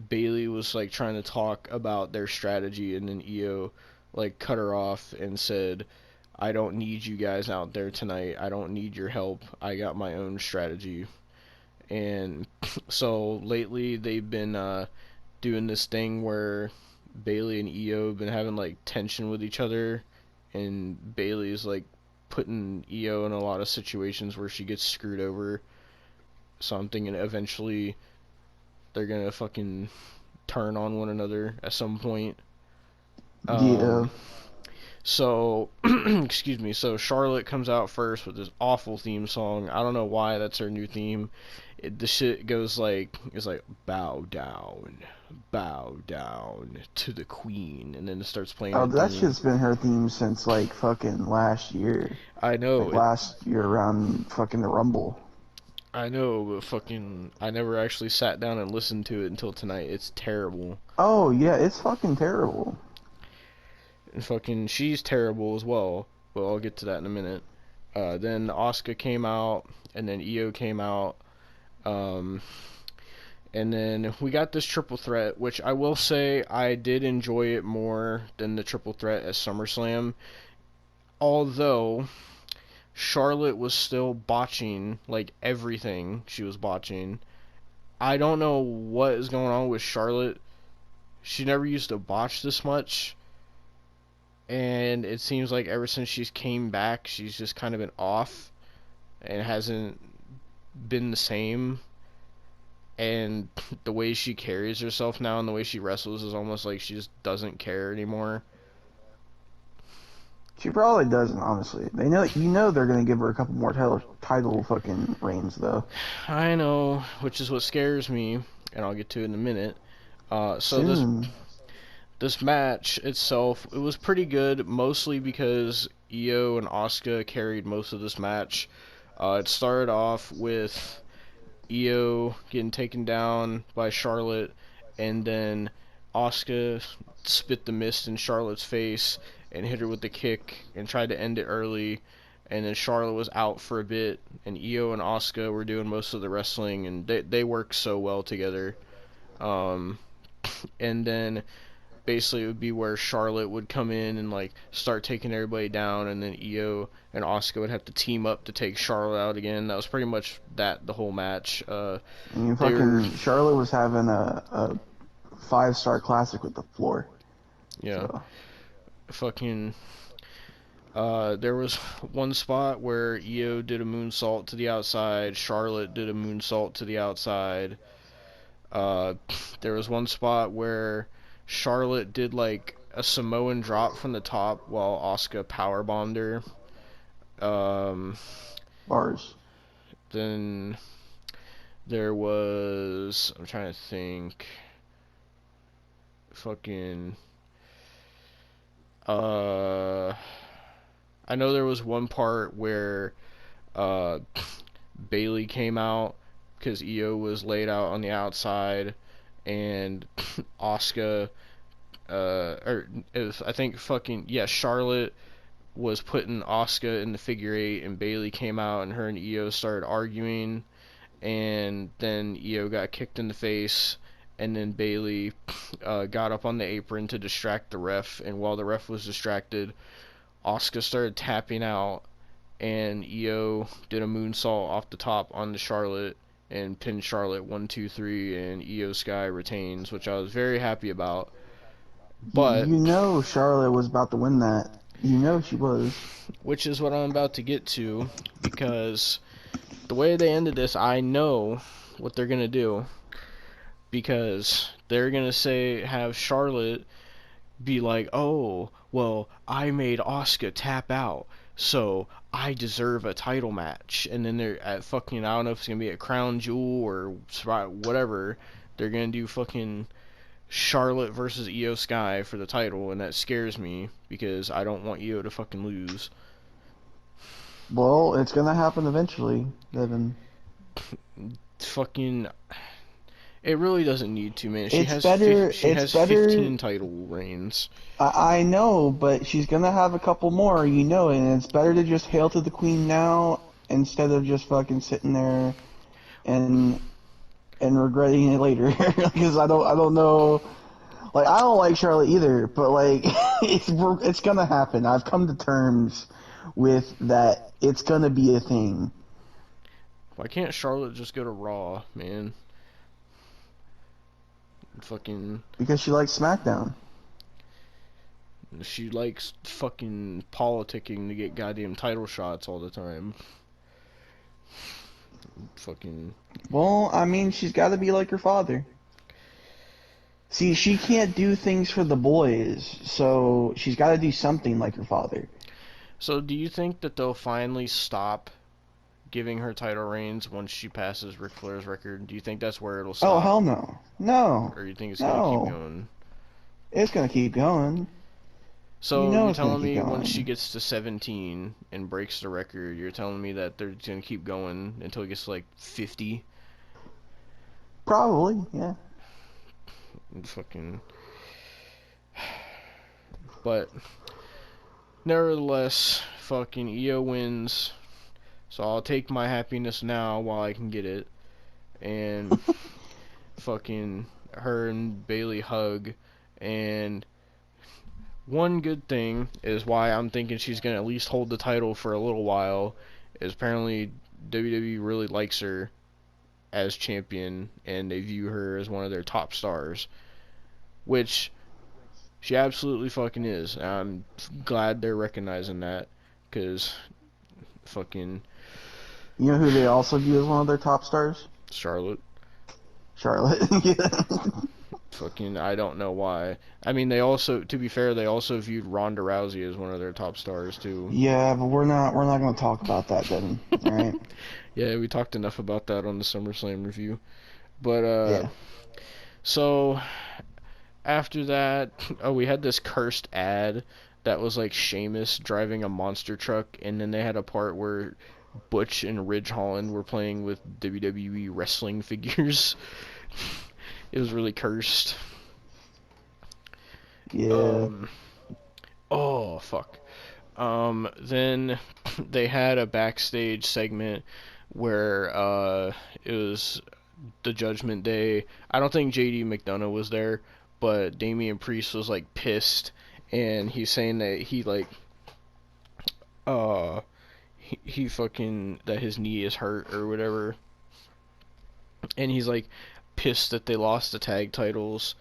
Bailey was like trying to talk about their strategy, and then Io like cut her off and said, "I don't need you guys out there tonight. I don't need your help. I got my own strategy." And so lately they've been doing this thing where Bailey and Io have been having like tension with each other, and Bailey's like putting Io in a lot of situations where she gets screwed over. So I'm thinking eventually they're gonna fucking turn on one another at some point. Yeah. So, excuse me. So Charlotte comes out first with this awful theme song. I don't know why that's her new theme. The shit goes like, it's like bow down to the queen, and then it starts playing Oh, a that theme. shit's been her theme since like fucking last year. I know Like it. last year around fucking the Rumble. I know, but fucking, I never actually sat down and listened to it until tonight. It's terrible. Oh yeah, it's fucking terrible. fucking, she's terrible as well. But I'll get to that in a minute. Then Asuka came out, and then Io came out. Um, and then we got this triple threat, which I will say I did enjoy it more than the triple threat at SummerSlam. Although Charlotte was still botching, like, everything she was botching. I don't know what is going on with Charlotte. She never used to botch this much. And it seems like ever since she's came back, she's just kind of been off and hasn't been the same. And the way she carries herself now and the way she wrestles is almost like she just doesn't care anymore. She probably doesn't, honestly. They're gonna give her a couple more title fucking reigns though. I know, which is what scares me, and I'll get to it in a minute. So Soon. this match itself, it was pretty good, mostly because Io and Asuka carried most of this match. It started off with Io getting taken down by Charlotte, and then Asuka spit the mist in Charlotte's face and hit her with the kick and tried to end it early. And then Charlotte was out for a bit, and Io and Asuka were doing most of the wrestling, and they worked so well together. Um, and then basically it would be where Charlotte would come in and like start taking everybody down, and then Io and Asuka would have to team up to take Charlotte out again. That was pretty much the whole match. I mean, fucking Charlotte was having a 5-star classic with the floor. Yeah. So. Fucking. There was one spot where Io did a moonsault to the outside, Charlotte did a moonsault to the outside. There was one spot where Charlotte did like a Samoan drop from the top while Asuka powerbombed her. Bars. Then there was, I'm trying to think. Fucking. I know there was one part where Bailey came out because Io was laid out on the outside, and Asuka, I think Charlotte was putting Asuka in the figure eight, and Bailey came out, and her and Io started arguing, and then Io got kicked in the face, and then Bailey got up on the apron to distract the ref, and while the ref was distracted, Asuka started tapping out, and Io did a moonsault off the top onto Charlotte and pinned Charlotte 1, 2, 3, and Io Sky retains, which I was very happy about. But Charlotte was about to win that. She was. Which is what I'm about to get to, because the way they ended this, I know what they're gonna do, because they're gonna have Charlotte be like, oh, well, I made Asuka tap out, so I deserve a title match. And then they're at fucking, I don't know if it's gonna be a Crown Jewel or whatever, they're gonna do fucking Charlotte versus Io Sky for the title, and that scares me because I don't want Io to fucking lose. Well, it's gonna happen eventually, Devon. Fucking, it really doesn't need to, man. She It's has better. she It's has better. 15 title reigns. I know, but she's gonna have a couple more, and it's better to just hail to the queen now instead of just fucking sitting there and regretting it later. Because I don't know. Like, I don't like Charlotte either, but like it's gonna happen. I've come to terms with that. It's gonna be a thing. Why can't Charlotte just go to Raw, man? Fucking. Because she likes SmackDown. She likes fucking politicking to get goddamn title shots all the time. Fucking. Well, I mean, she's got to be like her father. See, she can't do things for the boys, so she's got to do something like her father. So, do you think that they'll finally stop giving her title reigns once she passes Ric Flair's record? Do you think that's where it'll stop? Oh, hell no. No. Or you think it's gonna keep going? It's gonna keep going. So, you're telling me going. once she gets to 17 and breaks the record, you're telling me that they're gonna keep going until it gets to like 50? Probably, yeah. Fucking. But nevertheless, fucking Io wins. So I'll take my happiness now while I can get it. And fucking her and Bailey hug. And one good thing is why I'm thinking she's going to at least hold the title for a little while is apparently WWE really likes her as champion and they view her as one of their top stars, which she absolutely fucking is. I'm glad they're recognizing that because fucking You know who they also view as one of their top stars? Charlotte. Charlotte. Yeah. Fucking, I don't know why. I mean, they also, to be fair, they also viewed Ronda Rousey as one of their top stars too. Yeah, but we're not going to talk about that, Devon. All right. Yeah, we talked enough about that on the SummerSlam review. But Yeah. so after that, we had this cursed ad that was like Sheamus driving a monster truck, and then they had a part where Butch and Ridge Holland were playing with WWE wrestling figures. It was really cursed. Yeah. Oh fuck. Then they had a backstage segment where it was the Judgment Day. I don't think JD McDonough was there, but Damian Priest was like pissed, and he's saying that he like he fucking that his knee is hurt or whatever, and he's like pissed that they lost the tag titles.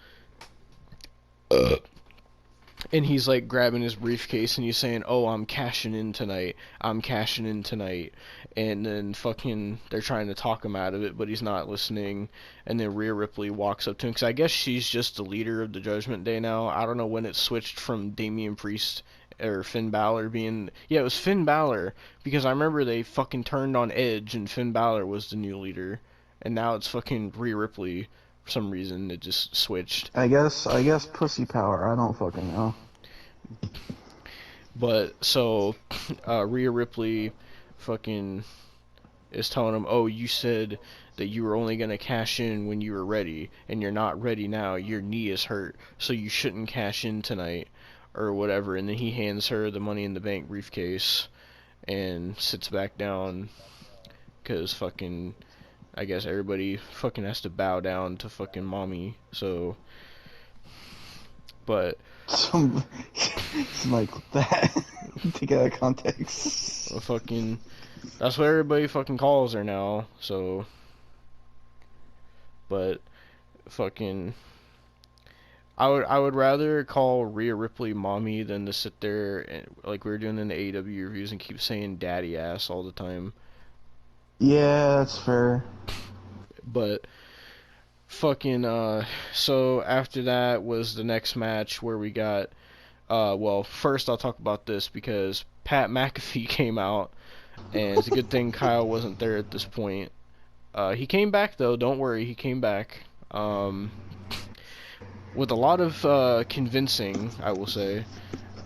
And he's like grabbing his briefcase and he's saying, "Oh, I'm cashing in tonight. I'm cashing in tonight." And then fucking they're trying to talk him out of it, but he's not listening. And then Rhea Ripley walks up to him because I guess she's just the leader of the Judgment Day now. I don't know when it switched from Damian Priest or Finn Balor being. Yeah, it was Finn Balor because I remember they fucking turned on Edge and Finn Balor was the new leader, and now it's fucking Rhea Ripley. For some reason, it just switched. I guess pussy power. I don't fucking know. But so Rhea Ripley fucking is telling him, "Oh, you said that you were only gonna cash in when you were ready, and you're not ready now. Your knee is hurt, so you shouldn't cash in tonight, or whatever." And then he hands her the Money in the Bank briefcase and sits back down because fucking I guess everybody fucking has to bow down to fucking mommy. So, but Some like that. Take it out of context. fucking that's what everybody fucking calls her now. So, but fucking I would rather call Rhea Ripley mommy than to sit there and, like we were doing in the AEW reviews and keep saying daddy ass all the time. Yeah, that's fair. But fucking so after that was the next match where we got well, first I'll talk about this because Pat McAfee came out, and it's a good thing Kyle wasn't there at this point. He came back though, don't worry, he came back with a lot of convincing, I will say.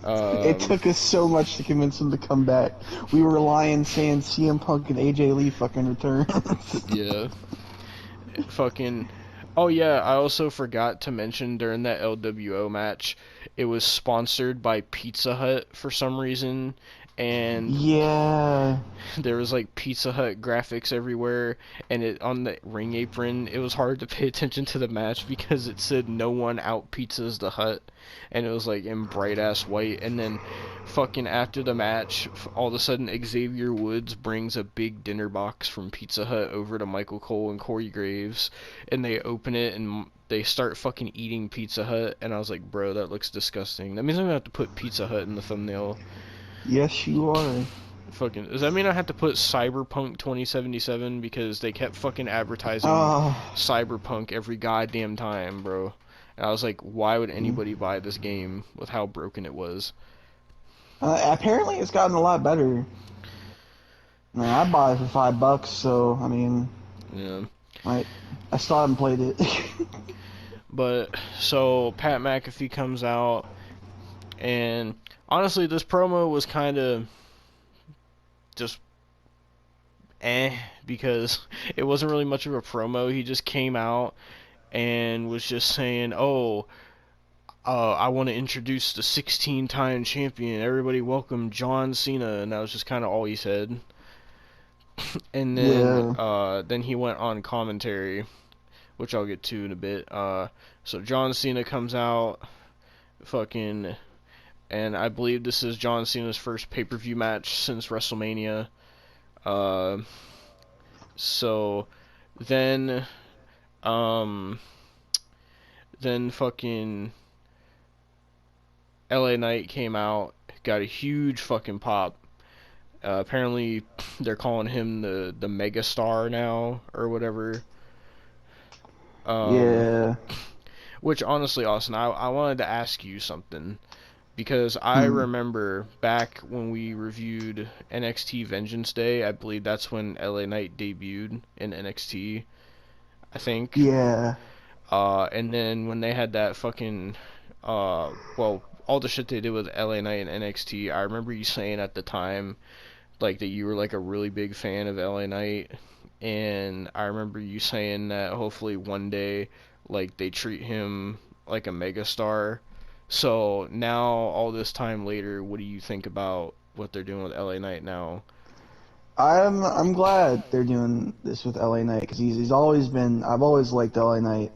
It took us so much to convince him to come back. We were relying saying CM Punk and AJ Lee fucking return. Yeah. Fucking. Oh yeah, I also forgot to mention during that LWO match, it was sponsored by Pizza Hut for some reason, and Yeah. there was like Pizza Hut graphics everywhere, and it on the ring apron, it was hard to pay attention to the match because it said "No one out pizzas the Hut," and it was like in bright ass white, and then fucking after the match, all of a sudden Xavier Woods brings a big dinner box from Pizza Hut over to Michael Cole and Corey Graves, and they open it and they start fucking eating Pizza Hut, and I was like, bro, that looks disgusting. That means I'm gonna have to put Pizza Hut in the thumbnail. Yes, you are. Fucking, does that mean I have to put Cyberpunk 2077 because they kept fucking advertising Oh. Cyberpunk every goddamn time, bro? And I was like, why would anybody buy this game with how broken it was? Apparently, it's gotten a lot better. I bought it for $5, so I mean, Yeah. I still haven't played it. But so Pat McAfee comes out, and honestly, this promo was kind of just because it wasn't really much of a promo. He just came out and was just saying, "Oh, I want to introduce the 16-time champion. Everybody welcome John Cena, and that was just kind of all he said. And Yeah. then he went on commentary, which I'll get to in a bit. So John Cena comes out, fucking, and I believe this is John Cena's first pay-per-view match since WrestleMania. Uh, so then, um, then fucking LA Knight came out, got a huge fucking pop. Apparently, they're calling him the mega star now or whatever. Um, Yeah. which honestly, Austin, I wanted to ask you something because I Hmm. remember back when we reviewed NXT Vengeance Day. I believe that's when LA Knight debuted in NXT. I think. Yeah. And then when they had that fucking, well, all the shit they did with LA Knight and NXT, I remember you saying at the time, like, that you were, like, a really big fan of LA Knight, and I remember you saying that hopefully one day, like, they treat him like a megastar. So, now, all this time later, what do you think about what they're doing with LA Knight now? I'm glad they're doing this with LA Knight because he's always been. I've always liked LA Knight.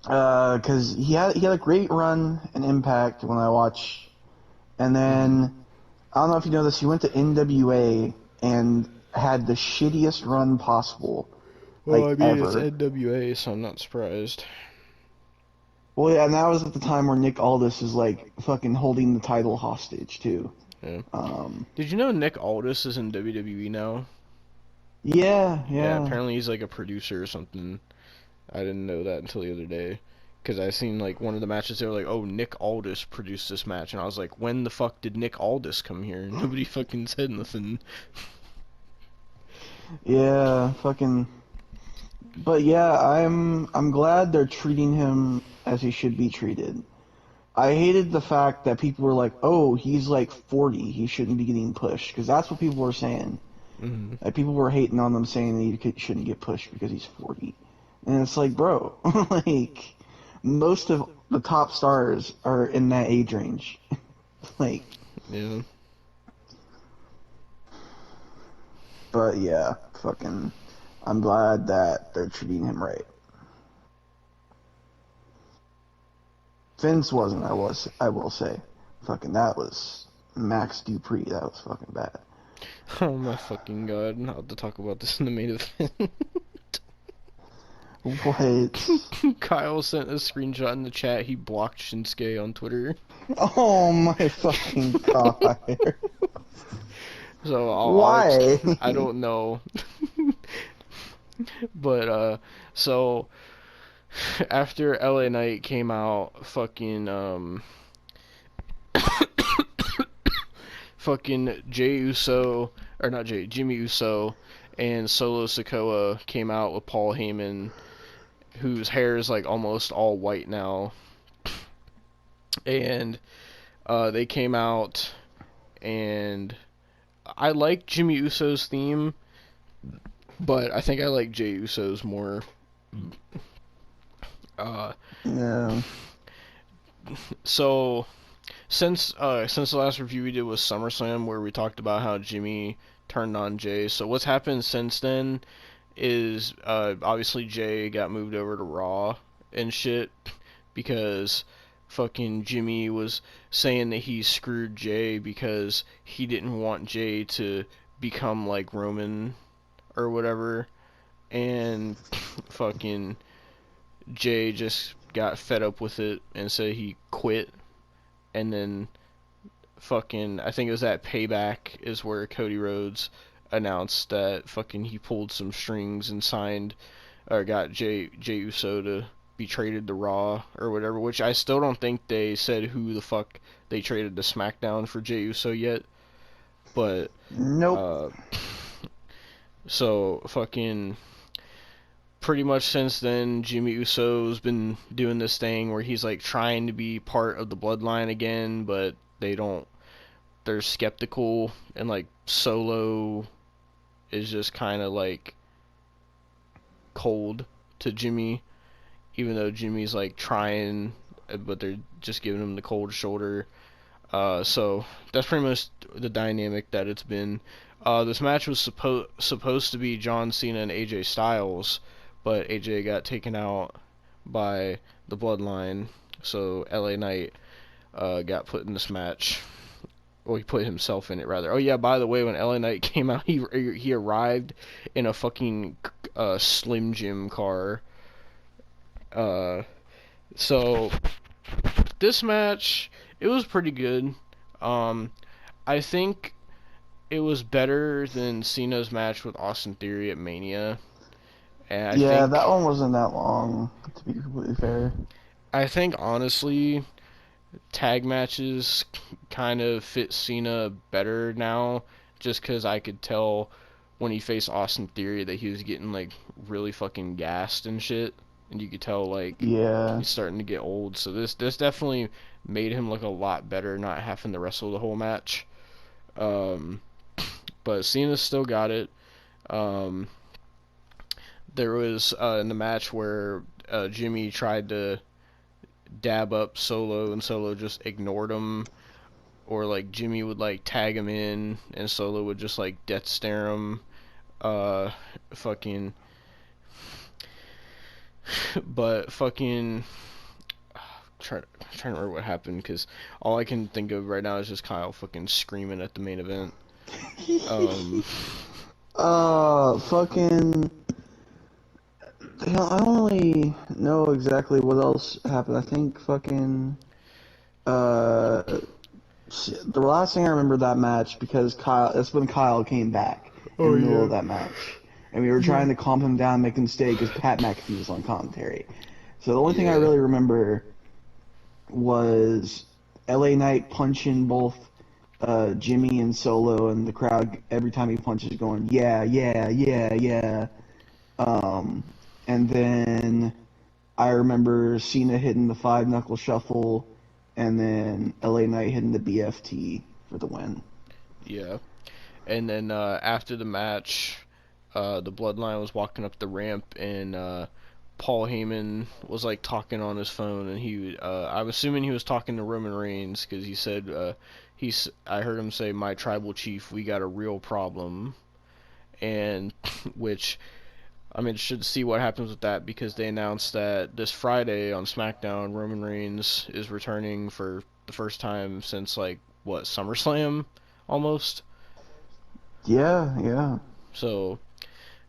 Because he had a great run and Impact when I watch, and Hmm. then I don't know if you know this. He went to NWA and had the shittiest run possible, Well, like I mean, it's ever. NWA, so I'm not surprised. Well, yeah, and that was at the time where Nick Aldis is like fucking holding the title hostage too. Yeah. Um, Did you know Nick Aldis is in WWE now? yeah, Yeah, yeah. apparently he's like a producer or something. I didn't know that until the other day. Because I seen like one of the matches, they were like, oh, Nick Aldis produced this match. And I was like, when the fuck did Nick Aldis come here? Nobody fucking said nothing. Yeah, fucking. But yeah, I'm glad they're treating him as he should be treated. I hated the fact that people were like, "Oh, he's like 40, he shouldn't be getting pushed," because that's what people were saying. Hmm. Like people were hating on them, saying that shouldn't get pushed because he's 40, and it's like, bro, like most of the top stars are in that age range. Like, Yeah. but yeah, fucking, I'm glad that they're treating him right. Vince wasn't. I will say, fucking that was Max Dupree. That was fucking bad. Oh my fucking god. I'll have to talk about this in the main event. What? Kyle sent a screenshot in the chat. He blocked Shinsuke on Twitter. Oh my fucking god. So Why? I don't know. But, so after LA Knight came out, fucking Jey Uso, or not Jey, Jimmy Uso, and Solo Sikoa came out with Paul Heyman, whose hair is like almost all white now, and they came out, and I like Jimmy Uso's theme, but I think I like Jey Uso's more. Uh, Yeah. so since the last review we did was SummerSlam, where we talked about how Jimmy turned on Jay. So what's happened since then is obviously Jay got moved over to Raw and shit because fucking Jimmy was saying that he screwed Jay because he didn't want Jay to become like Roman or whatever, and fucking Jay just got fed up with it and said he quit, and then fucking I think it was at Payback is where Cody Rhodes announced that fucking he pulled some strings and signed or got Jey Uso to be traded to Raw or whatever, which I still don't think they said who the fuck they traded to SmackDown for Jey Uso yet. But Nope. uh so fucking pretty much since then Jimmy Uso's been doing this thing where he's like trying to be part of the bloodline again, but they're skeptical, and like Solo is just kind of like cold to Jimmy, even though Jimmy's like trying but they're just giving him the cold shoulder. So that's pretty much the dynamic that it's been. This match was supposed to be John Cena and AJ Styles, but AJ got taken out by the Bloodline, so LA Knight got put in this match. Well, he put himself in it, rather. Oh yeah, by the way, when LA Knight came out, he arrived in a fucking Slim Jim car. So this match, it was pretty good. I think it was better than Cena's match with Austin Theory at Mania. And Yeah, that one wasn't that long, to be completely fair. I think honestly, tag matches kind of fit Cena better now, just because I could tell when he faced Austin Theory that he was getting like really fucking gassed and shit, and you could tell like Yeah. he's starting to get old. So this definitely made him look a lot better, not having to wrestle the whole match. But Cena still got it. Um, there was in the match where Jimmy tried to dab up Solo and Solo just ignored him, or like Jimmy would like tag him in and Solo would just like death stare him. Fucking, but fucking. Trying to remember what happened because all I can think of right now is just Kyle fucking screaming at the main event. Fucking. I don't really know exactly what else happened. I think fucking. The last thing I remember that match because that's when Kyle came back in the middle of that match, and we were trying to calm him down, make him stay because Pat McAfee was on commentary. So the only thing I really remember was LA Knight punching both Jimmy and Solo, and the crowd every time he punches going yeah yeah yeah yeah. And then I remember Cena hitting the 5-knuckle shuffle, and then LA Knight hitting the BFT for the win. Yeah. And then after the match, the Bloodline was walking up the ramp, and Paul Heyman was like talking on his phone, and I'm assuming he was talking to Roman Reigns because he said I heard him say, "My tribal chief, we got a real problem," and which I'm interested to see what happens with that because they announced that this Friday on SmackDown, Roman Reigns is returning for the first time since like what, SummerSlam almost. Yeah, yeah. So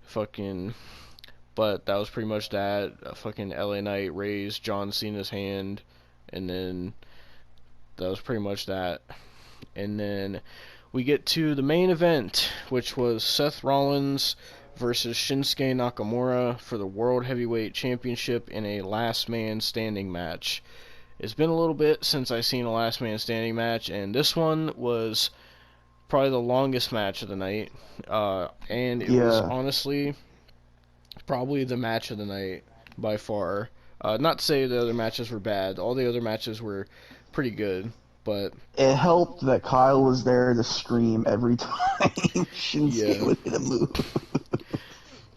fucking, but that was pretty much that. Fucking LA Knight raised John Cena's hand, and then that was pretty much that. And then we get to the main event, which was Seth Rollins versus Shinsuke Nakamura for the World Heavyweight Championship in a last man standing match. It's been a little bit since I've seen a last man standing match, and this one was probably the longest match of the night. And it was honestly probably the match of the night by far. Not to say the other matches were bad. All the other matches were pretty good, but it helped that Kyle was there to scream every time Shinsuke would hit a move.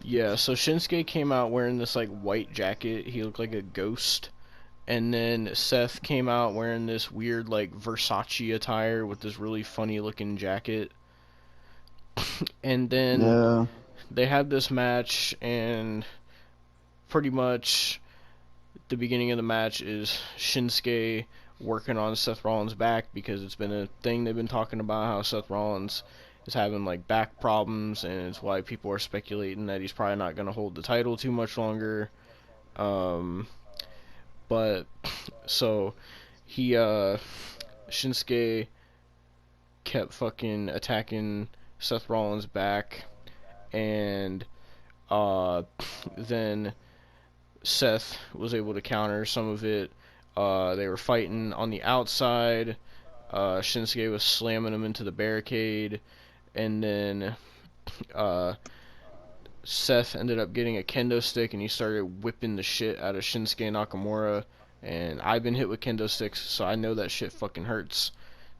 Yeah, so Shinsuke came out wearing this like white jacket. He looked like a ghost. And then Seth came out wearing this weird like Versace attire with this really funny looking jacket. And then they had this match, and pretty much the beginning of the match is Shinsuke working on Seth Rollins' back because it's been a thing they've been talking about, how Seth Rollins is having like back problems, and it's why people are speculating that he's probably not going to hold the title too much longer. But so Shinsuke kept fucking attacking Seth Rollins' back, and then Seth was able to counter some of it. They were fighting on the outside. Shinsuke was slamming him into the barricade, and then Seth ended up getting a kendo stick, and he started whipping the shit out of Shinsuke Nakamura. And I've been hit with kendo sticks, so I know that shit fucking hurts.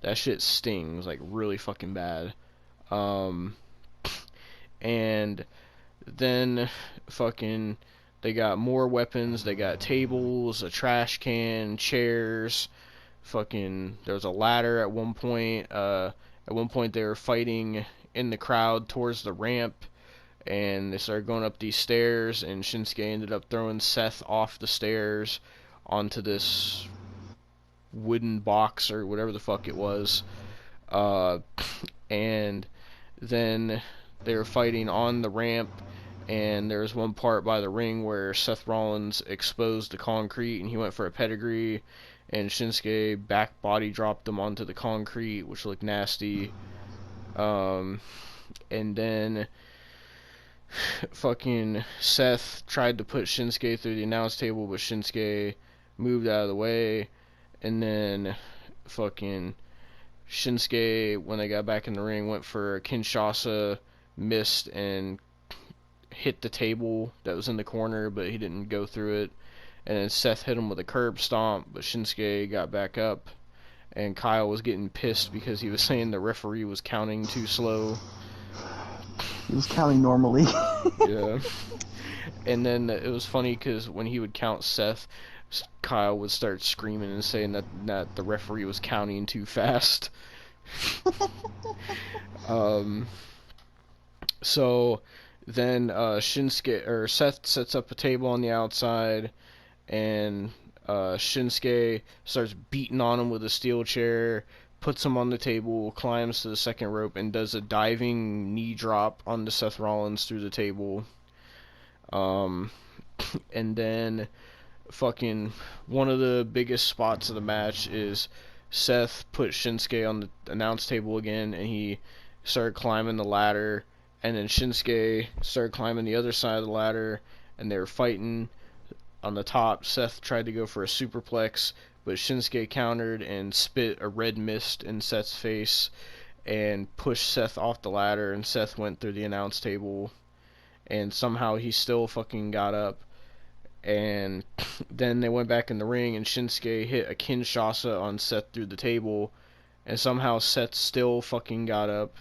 That shit stings like really fucking bad. And then fucking They got more weapons. They got tables, a trash can, chairs. Fucking, there was a ladder at one point. At one point they were fighting in the crowd towards the ramp, and they started going up these stairs, and Shinsuke ended up throwing Seth off the stairs onto this wooden box or whatever the fuck it was. Uh, and then they were fighting on the ramp, and there was one part by the ring where Seth Rollins exposed the concrete and he went for a pedigree, and Shinsuke back body dropped him onto the concrete, which looked nasty. And then fucking Seth tried to put Shinsuke through the announce table, but Shinsuke moved out of the way, and then fucking Shinsuke, when they got back in the ring, went for a Kinshasa, missed, and hit the table that was in the corner, but he didn't go through it. And then Seth hit him with a curb stomp, but Shinsuke got back up. And Kyle was getting pissed because he was saying the referee was counting too slow. He was counting normally. Yeah. And then it was funny because when he would count Seth, Kyle would start screaming and saying that the referee was counting too fast. So then Shinsuke or Seth sets up a table on the outside, and Shinsuke starts beating on him with a steel chair, puts him on the table, climbs to the second rope, and does a diving knee drop onto Seth Rollins through the table. And then fucking one of the biggest spots of the match is Seth put Shinsuke on the announce table again, and he started climbing the ladder, and then Shinsuke started climbing the other side of the ladder, and they were fighting on the top. Seth tried to go for a superplex, but Shinsuke countered and spit a red mist in Seth's face and pushed Seth off the ladder, and Seth went through the announce table, and somehow he still fucking got up. And then they went back in the ring, and Shinsuke hit a Kinshasa on Seth through the table, and somehow Seth still fucking got up.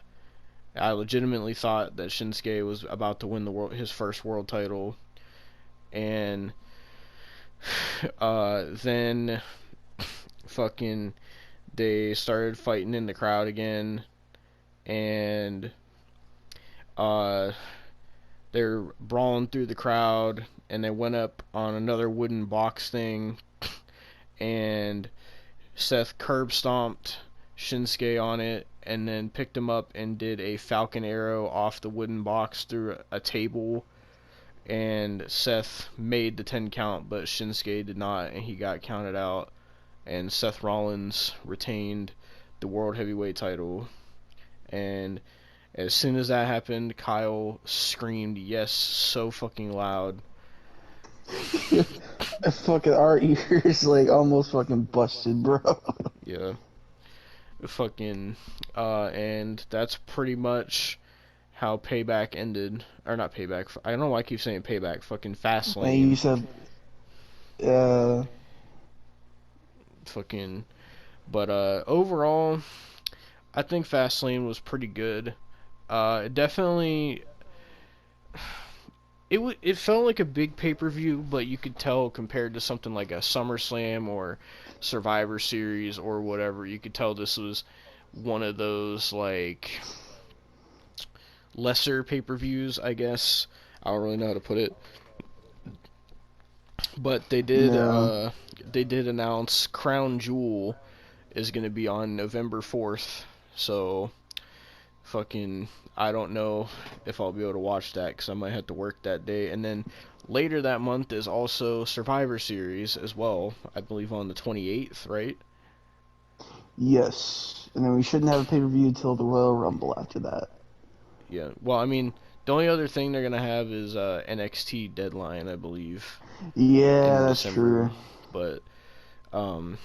I legitimately thought that Shinsuke was about to win his first world title. And then fucking they started fighting in the crowd again, and they're brawling through the crowd, and they went up on another wooden box thing, and Seth curb stomped Shinsuke on it, and then picked him up and did a Falcon Arrow off the wooden box through a table, and Seth made the 10 count, but Shinsuke did not, and he got counted out, and Seth Rollins retained the World Heavyweight title. And as soon as that happened, Kyle screamed yes so fucking loud. Fucking our ears like almost fucking busted, bro. Yeah. Fucking and that's pretty much how Payback ended. Or not Payback. I don't know why I keep saying Payback. Fucking Fastlane. And you said fucking but overall I think Fastlane was pretty good. Definitely it felt like a big pay-per-view, but you could tell compared to something like a SummerSlam or Survivor Series or whatever, you could tell this was one of those like lesser pay-per-views, I guess. I don't really know how to put it. But they did announce Crown Jewel is going to be on November 4th. So fucking I don't know if I'll be able to watch that because I might have to work that day. And then later that month is also Survivor Series as well, I believe on the 28th, right? Yes. And then we shouldn't have a pay-per-view until the Royal Rumble after that. Yeah. Well, I mean, the only other thing they're going to have is NXT Deadline, I believe. Yeah, that's December. true.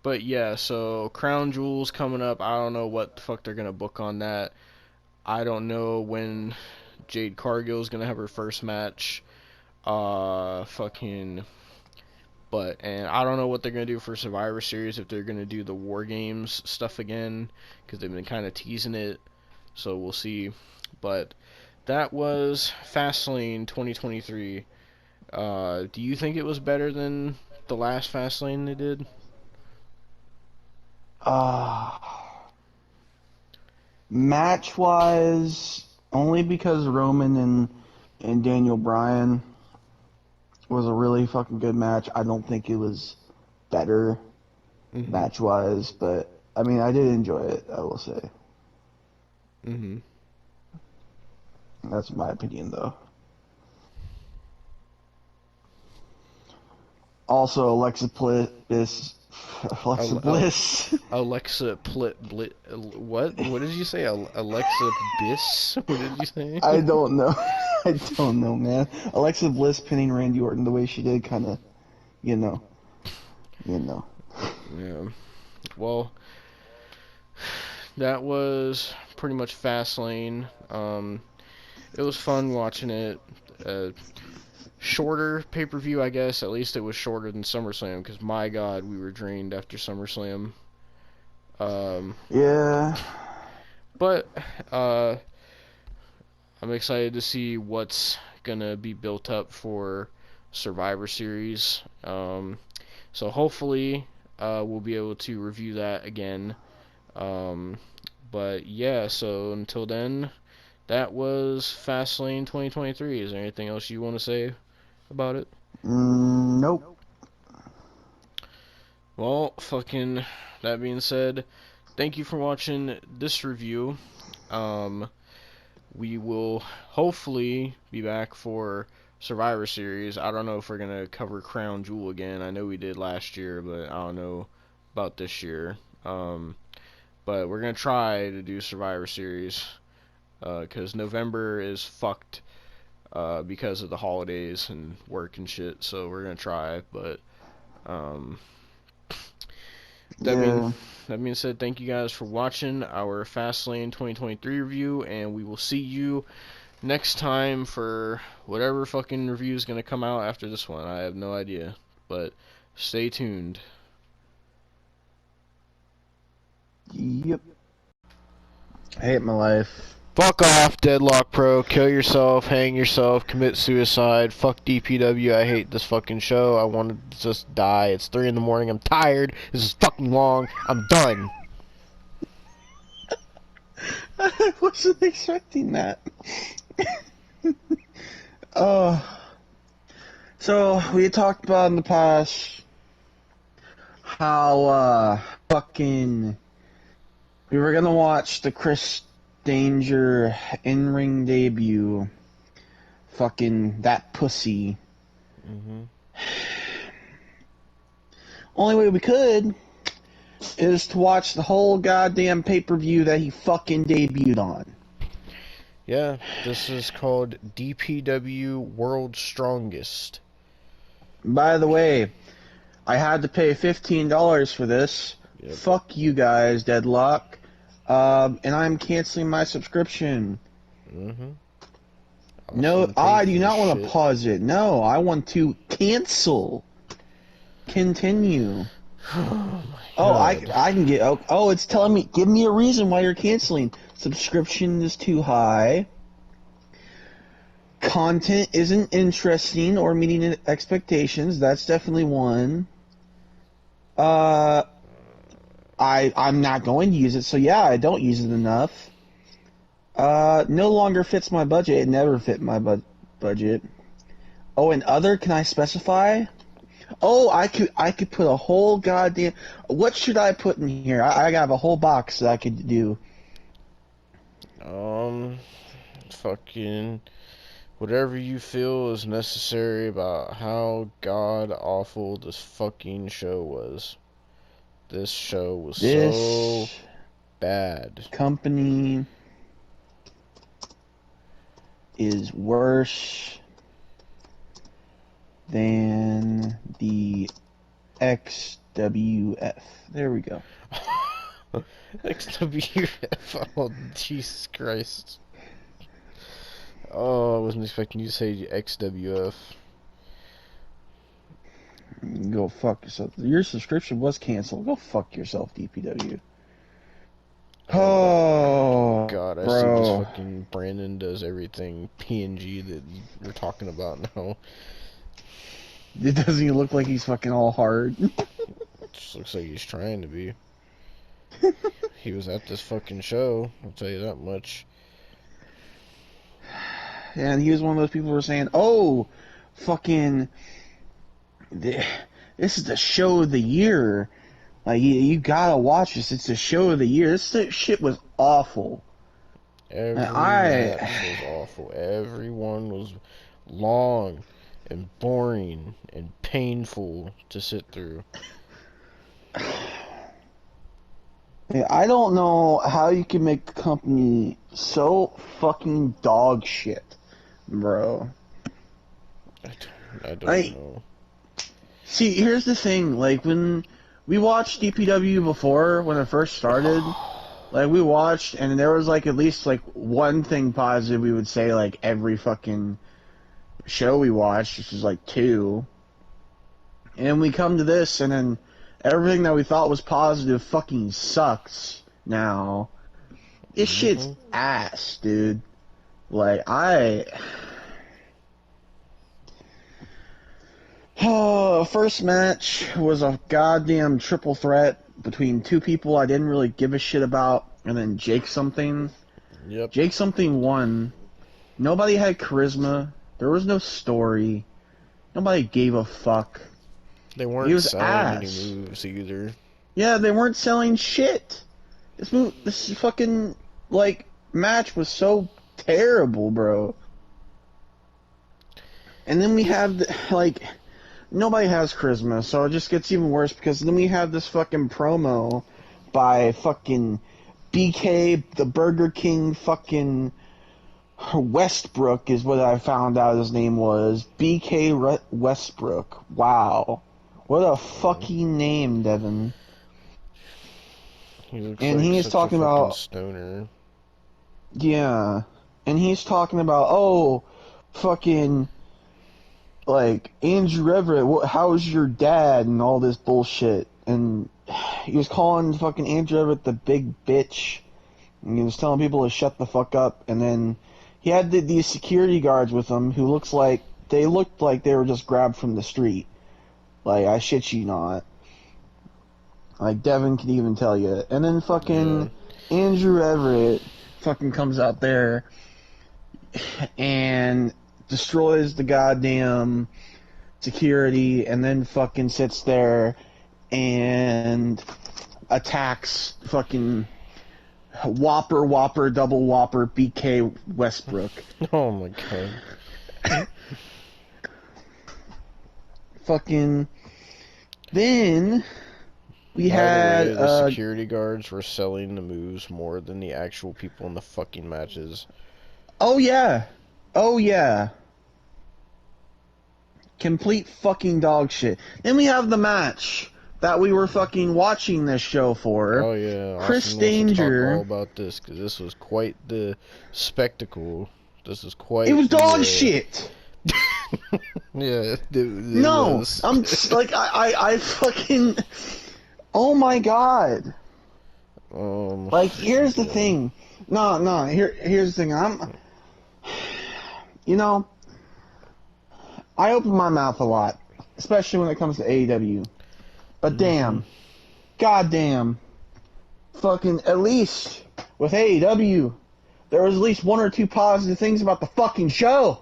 But yeah, so Crown Jewel's coming up. I don't know what the fuck they're going to book on that. I don't know when Jade Cargill's gonna have her first match. And I don't know what they're gonna do for Survivor Series, if they're gonna do the War Games stuff again, because they've been kind of teasing it. So we'll see. But that was Fastlane 2023. Do you think it was better than the last Fastlane they did? Uh, Match wise, only because Roman and Daniel Bryan was a really fucking good match. I don't think it was better Mm-hmm. match wise, but I mean, I did enjoy it, I will say. Mm-hmm. That's my opinion, though. Also, Alexa Al- Al- Bliss. Alexa what? What did you say? Alexa Bliss? What did you say? I don't know. I don't know, man. Alexa Bliss pinning Randy Orton the way she did, kind of, you know, you know. Yeah. Well, that was pretty much Fastlane. It was fun watching it. Shorter pay-per-view, I guess. At least it was shorter than SummerSlam, because my God, we were drained after SummerSlam. Um, Yeah. but uh, I'm excited to see what's gonna be built up for Survivor Series. So hopefully, we'll be able to review that again. Um, but yeah, so until then, that was Fastlane 2023. Is there anything else you want to say about it? Nope. Well, fucking, that being said, thank you for watching this review. Um, we will hopefully be back for Survivor Series. I don't know if we're gonna cover Crown Jewel again. I know we did last year, but I don't know about this year. But we're gonna try to do Survivor Series, because November is fucked, because of the holidays and work and shit. So we're gonna try, but um, that being Yeah. that being said, thank you guys for watching our Fastlane 2023 review, and we will see you next time for whatever fucking review is gonna come out after this one. I have no idea, but stay tuned. Yep. I hate my life. Fuck off, Deadlock Pro. Kill yourself, hang yourself, commit suicide. Fuck DPW. I hate this fucking show. I want to just die. It's 3 in the morning. I'm tired. This is fucking long. I'm done. I wasn't expecting that. Oh. So, we talked about in the past how, fucking, we were gonna watch the Chris Danger in-ring debut. Fucking, that pussy. Mm-hmm. Only way we could is to watch the whole goddamn pay-per-view that he fucking debuted on. Yeah, this is called DPW World's Strongest. By the way, I had to pay $15 for this. Yep. Fuck you guys, Deadlock. And I'm canceling my subscription. Mm-hmm. No, I do not want to pause it. No, I want to cancel. Continue. Oh, I can get. Oh, it's telling me. Give me a reason why you're canceling. Subscription is too high. Content isn't interesting or meeting expectations. That's definitely one. I'm not going to use it, so yeah, I don't use it enough. No longer fits my budget. It never fit my budget. Oh, and other, can I specify? Oh, I could put a whole goddamn. What should I put in here? I have a whole box that I could do. Fucking whatever you feel is necessary about how god awful this fucking show was. This show was so bad. Company is worse than the XWF. There we go. XWF. Oh, Jesus Christ. Oh, I wasn't expecting you to say XWF. Go fuck yourself. Your subscription was canceled. Go fuck yourself, DPW. Oh, God, I see this fucking Brandon does everything PNG that we're talking about now. It doesn't even look like he's fucking all hard. Just looks like he's trying to be. He was at this fucking show, I'll tell you that much. And he was one of those people who were saying, "Oh, fucking, this is the show of the year. Like, you gotta watch this. It's the show of the year." This shit was awful. Every And match was awful. Everyone was long and boring and painful to sit through. I don't know how you can make the company so fucking dog shit, bro. I don't know. See, here's the thing. Like, when we watched DPW before, when it first started, like, we watched, and there was, like, at least, like, one thing positive we would say, like, every fucking show we watched, which is, like, 2. And we come to this, and then everything that we thought was positive fucking sucks now. This shit's ass, dude. Like, first match was a goddamn triple threat between 2 people I didn't really give a shit about, and then Jake something. Yep. Jake something won. Nobody had charisma. There was no story. Nobody gave a fuck. They weren't selling any moves either. Yeah, they weren't selling shit. This fucking, like, match was so terrible, bro. And then we have, like, nobody has charisma, so it just gets even worse, because then we have this fucking promo by fucking BK, the Burger King fucking Westbrook is what I found out his name was. BK Westbrook. Wow. What a fucking name, Devon. And he's talking about stoner. Yeah. And he's talking about, oh, fucking, like, Andrew Everett, how's your dad, and all this bullshit. And he was calling fucking Andrew Everett the big bitch. And he was telling people to shut the fuck up. And then he had these security guards with him who looked like they were just grabbed from the street. Like, I shit you not. Like, Devon can even tell you. And then fucking Andrew Everett fucking comes out there and destroys the goddamn security, and then fucking sits there and attacks fucking Whopper, Double Whopper, BK Westbrook. Oh my god. Fucking... Then... We By had the way, the security guards were selling the moves more than the actual people in the fucking matches. Oh yeah. Oh yeah. Complete fucking dog shit. Then we have the match that we were fucking watching this show for. Oh yeah. Chris Austin Danger. wants to talk all about this, because this was quite the spectacle. This is quite. It was dog shit. Yeah. No, was. I'm just, like I fucking. Oh my god. Like, here's the thing. No, here's the thing. You know, I open my mouth a lot, especially when it comes to AEW. But damn, goddamn, fucking, at least with AEW, there was at least 1 or 2 positive things about the fucking show.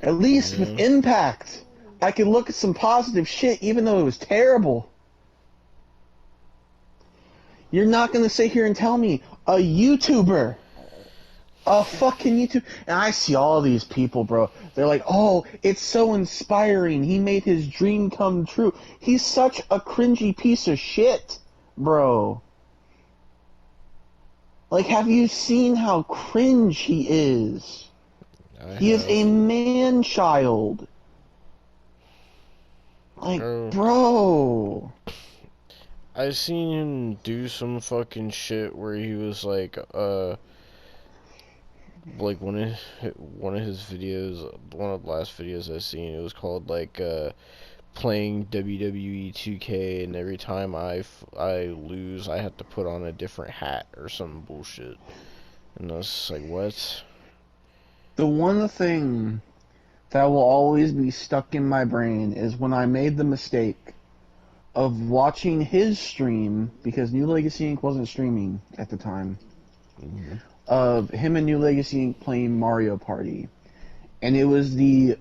At least with Impact, I could look at some positive shit, even though it was terrible. You're not going to sit here and tell me a YouTuber, a fucking YouTuber, and I see all these people, bro. They're like, oh, it's so inspiring. He made his dream come true. He's such a cringy piece of shit, bro. Like, have you seen how cringe he is? He is a man-child. Like, bro... I seen him do some fucking shit where he was like one of his videos, one of the last videos I seen, it was called like playing WWE 2K, and every time I lose, I have to put on a different hat or some bullshit. And I was like, what? The one thing that will always be stuck in my brain is when I made the mistake of watching his stream, because New Legacy Inc. wasn't streaming at the time, of him and New Legacy Inc. playing Mario Party. And it was the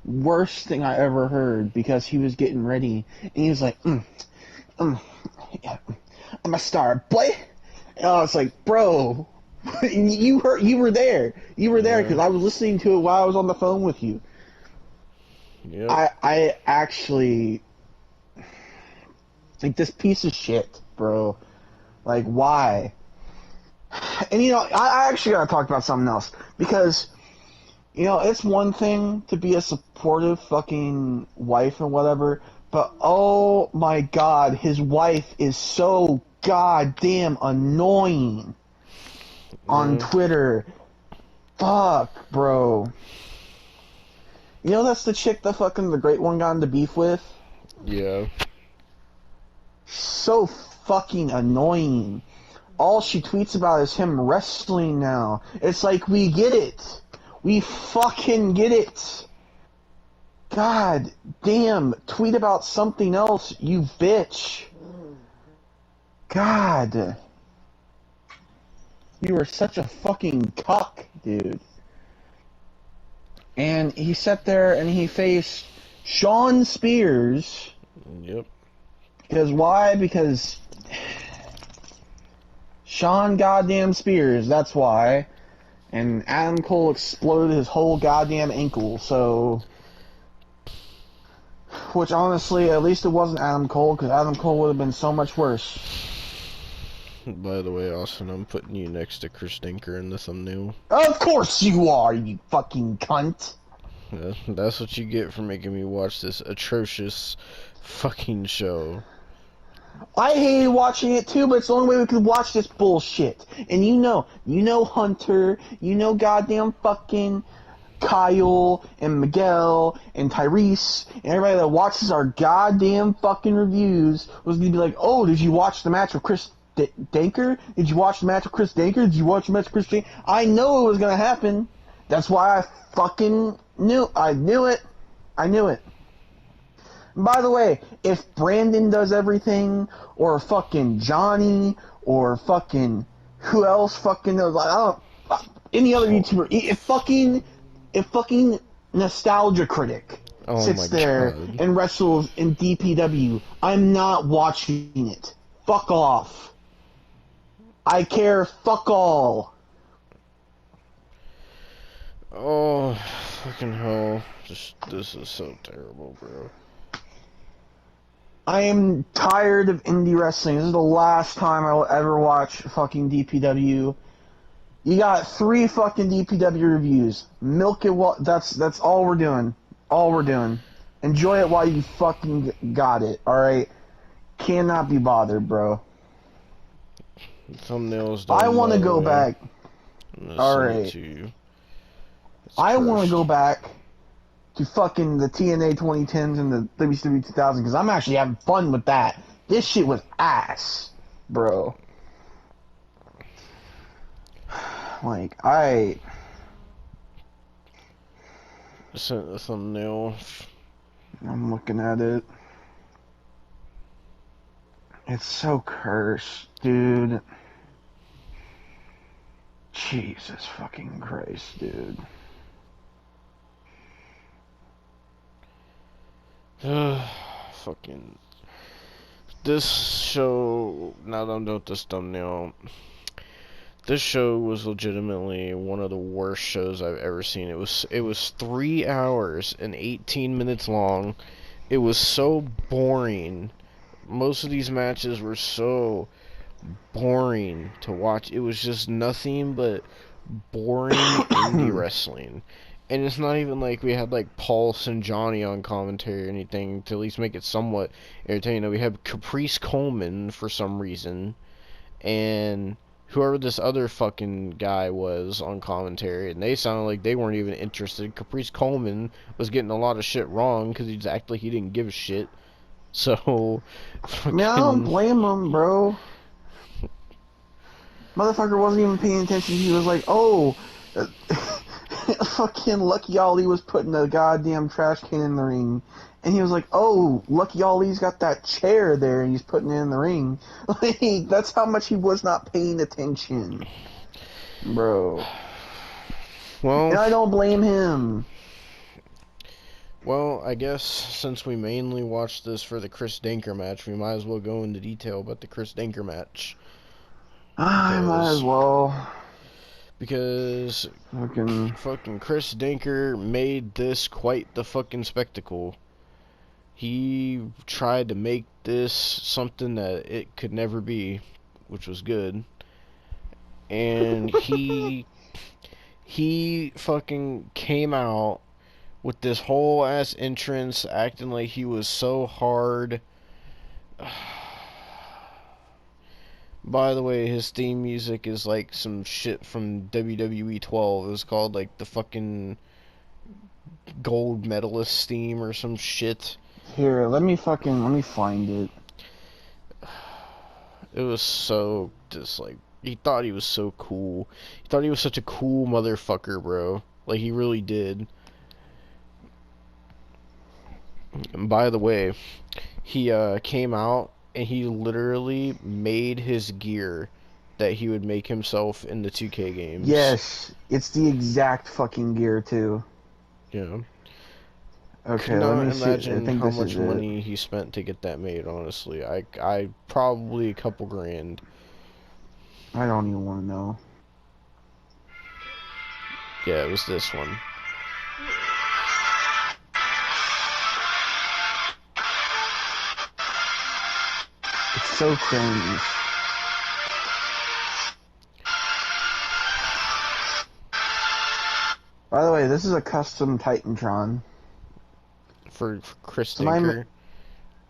worst thing I ever heard, because he was getting ready, and he was like, yeah, I'm a star, boy. And I was like, bro, you were there. You were there, because I was listening to it while I was on the phone with you. Yep. I actually, like, this piece of shit, bro. Like, why? And, you know, I actually gotta talk about something else. Because, you know, it's one thing to be a supportive fucking wife and whatever, but oh my god, his wife is so goddamn annoying on Twitter. Fuck, bro. You know that's the chick that fucking the Great One got into beef with? Yeah. So fucking annoying. All she tweets about is him wrestling now. It's like, we get it. We fucking get it. God damn, tweet about something else, you bitch. God. You are such a fucking cuck, dude. And he sat there and he faced Sean Spears. Yep. Because why? Because Sean goddamn Spears, that's why. And Adam Cole exploded his whole goddamn ankle, so... Which, honestly, at least it wasn't Adam Cole, because Adam Cole would have been so much worse. By the way, Austin, I'm putting you next to Chris Dinker in the thumbnail. Of course you are, you fucking cunt! That's what you get for making me watch this atrocious fucking show. I hated watching it too, but it's the only way we could watch this bullshit. And you know Hunter, you know goddamn fucking Kyle and Miguel and Tyrese and everybody that watches our goddamn fucking reviews was gonna be like, oh, did you watch the match with Chris Danker? Did you watch the match with Chris Danker? Did you watch the match with Chris Danker? I know it was gonna happen. That's why I fucking knew. I knew it. I knew it. And by the way, if Brandon does everything, or fucking Johnny, or fucking who else fucking knows, like, I don't, any other YouTuber, if fucking Nostalgia Critic sits there and wrestles in DPW, I'm not watching it. Fuck off. I care fuck all. Oh, fucking hell. This is so terrible, bro. I am tired of indie wrestling. This is the last time I will ever watch fucking DPW. You got 3 fucking DPW reviews. Milk it that's all we're doing. All we're doing. Enjoy it while you fucking got it, alright? Cannot be bothered, bro. Thumbnails done, I want to go back. Alright. I want to go back to fucking the TNA 2010s and the WCW 2000 because I'm actually having fun with that. This shit was ass, bro. Like, I sent the thumbnail. I'm looking at it. It's so cursed, dude. Jesus fucking Christ, dude. Fucking this show, now that I'm done with this thumbnail, this show was legitimately one of the worst shows I've ever seen. It was 3 hours and 18 minutes long. It was so boring. Most of these matches were so boring to watch. It was just nothing but boring indie wrestling. And it's not even like we had like Pulse and Johnny on commentary or anything to at least make it somewhat entertaining. You know, we had Caprice Coleman for some reason, and whoever this other fucking guy was on commentary, and they sounded like they weren't even interested. Caprice Coleman was getting a lot of shit wrong because he acted like he didn't give a shit. So, fucking... Man, I don't blame him, bro. Motherfucker wasn't even paying attention. He was like, oh... fucking Lucky Ollie was putting a goddamn trash can in the ring. And he was like, oh, Lucky Ollie's got that chair there and he's putting it in the ring. Like, that's how much he was not paying attention. Bro. And Well, I don't blame him. well, I guess since we mainly watched this for the Chris Danker match, we might as well go into detail about the Chris Danker match. I might as Because, well. because Fucking. fucking Chris Danker made this quite the fucking spectacle. He tried to make this something that it could never be, which was good. And he fucking came out with this whole ass entrance acting like he was so hard. By the way, his theme music is like some shit from WWE 12. It was called like the fucking gold medalist theme or some shit. Here, let me find it. It was so just like he thought he was so cool. He thought he was such a cool motherfucker, bro. Like he really did. And by the way, he came out and he literally made his gear that he would make himself in the 2K games. Yes, it's the exact fucking gear, too. Yeah. Okay, Could let not me see. I imagine think how this much is it. money he spent to get that made, honestly. I probably a couple grand. I don't even want to know. Yeah, it was this one. It's so cringe. By the way, this is a custom Titantron. For Chris So Dinker.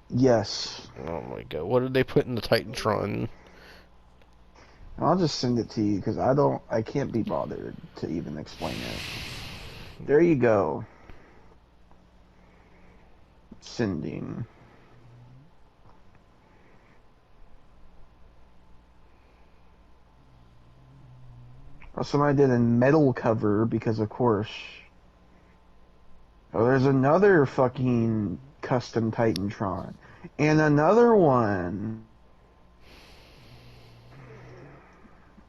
Yes. Oh my god, what did they put in the Titantron? I'll just send it to you because I can't be bothered to even explain it. There you go. Sending. Oh, somebody did a metal cover because, of course. Oh, there's another fucking custom Titantron. And another one.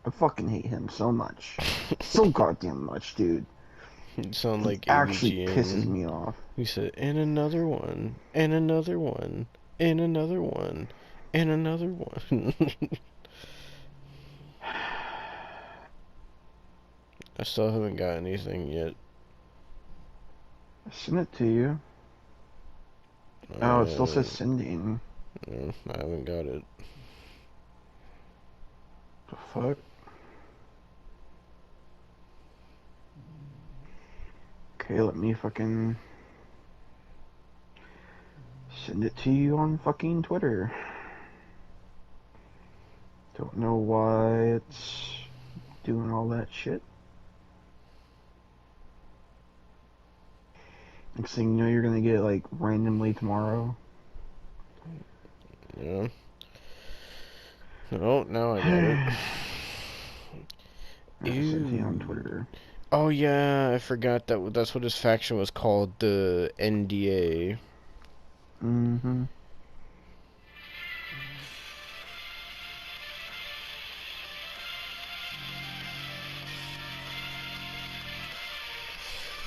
I fucking hate him so much. So goddamn much, dude. You sound like Actually ABGN. pisses me off. He said, and another one, and another one, and another one, and another one. I still haven't got anything yet. I sent it to you. Oh, it still says sending. No, I haven't got it. The fuck? Okay, let me fucking send it to you on fucking Twitter. Don't know why it's doing all that shit. Next thing you know, you're gonna get it like randomly tomorrow. Yeah. Oh, now I got it. I sent it to you on Twitter. Oh yeah, I forgot that's what his faction was called, the NDA. Mm-hmm.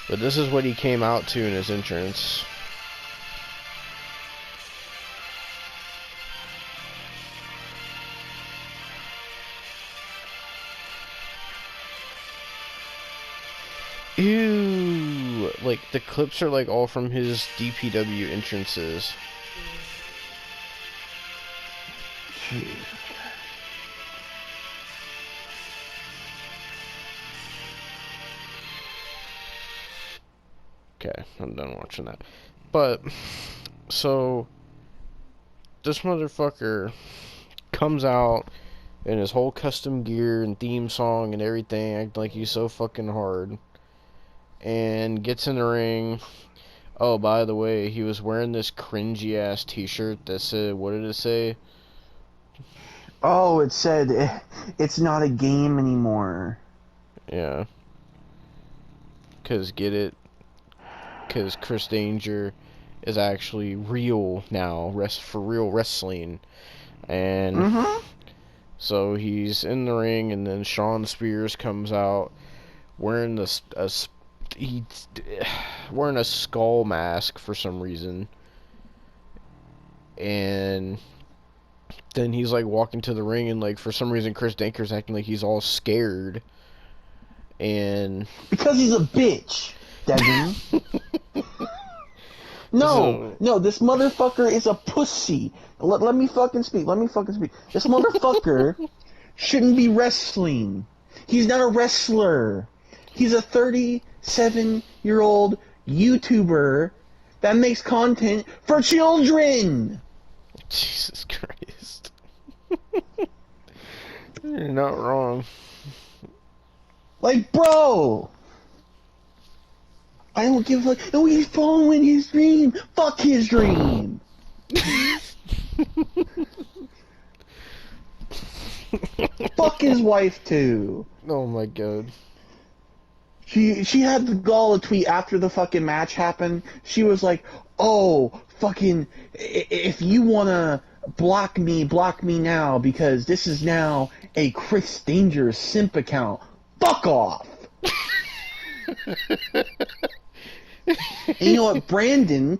But this is what he came out to in his entrance. Ew! Like, the clips are like all from his DPW entrances. Jeez. Okay, I'm done watching that. But, so, this motherfucker comes out in his whole custom gear and theme song and everything, acting like he's so fucking hard. And gets in the ring. Oh, by the way, he was wearing this cringy ass t-shirt that said, what did it say? Oh, it said it's not a game anymore. Yeah. Cause get it? Cause Chris Danger is actually real now, for real wrestling, and Mm-hmm. so he's in the ring, and then Shawn Spears comes out wearing he's wearing a skull mask for some reason, and then he's like walking to the ring, and like for some reason Chris Danker's acting like he's all scared, and Because he's a bitch, Devon. No, so no, this motherfucker is a pussy. Let me fucking speak. This motherfucker shouldn't be wrestling. He's not a wrestler. He's a 37-year-old YouTuber that makes content for children. Jesus Christ. You're not wrong. Like, bro. I don't give a fuck. Oh, he's following his dream. Fuck his dream. Fuck his wife, too. Oh my god. She had the gall to tweet after the fucking match happened. She was like, "Oh, fucking, if you wanna block me now because this is now a Chris Danger simp account. Fuck off." And you know what, Brandon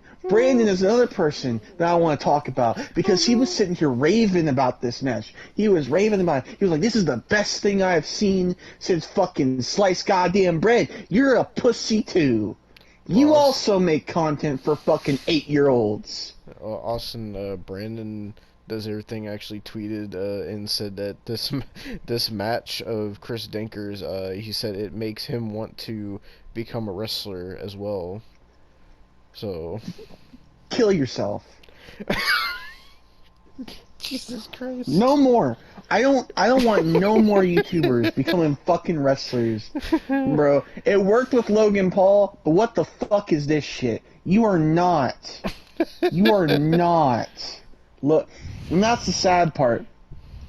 is another person that I want to talk about because he was sitting here raving about this match. He was raving about it. He was like, "This is the best thing I've seen since fucking sliced goddamn bread." You're a pussy too. You also make content for fucking 8-year-olds. Austin, Brandon does everything actually tweeted and said that this match of Chris Denker's, he said it makes him want to become a wrestler as well. So Kill yourself. Jesus Christ. No more. I don't want no more YouTubers becoming fucking wrestlers. Bro, it worked with Logan Paul, but what the fuck is this shit? You are not. You are not. Look, and that's the sad part.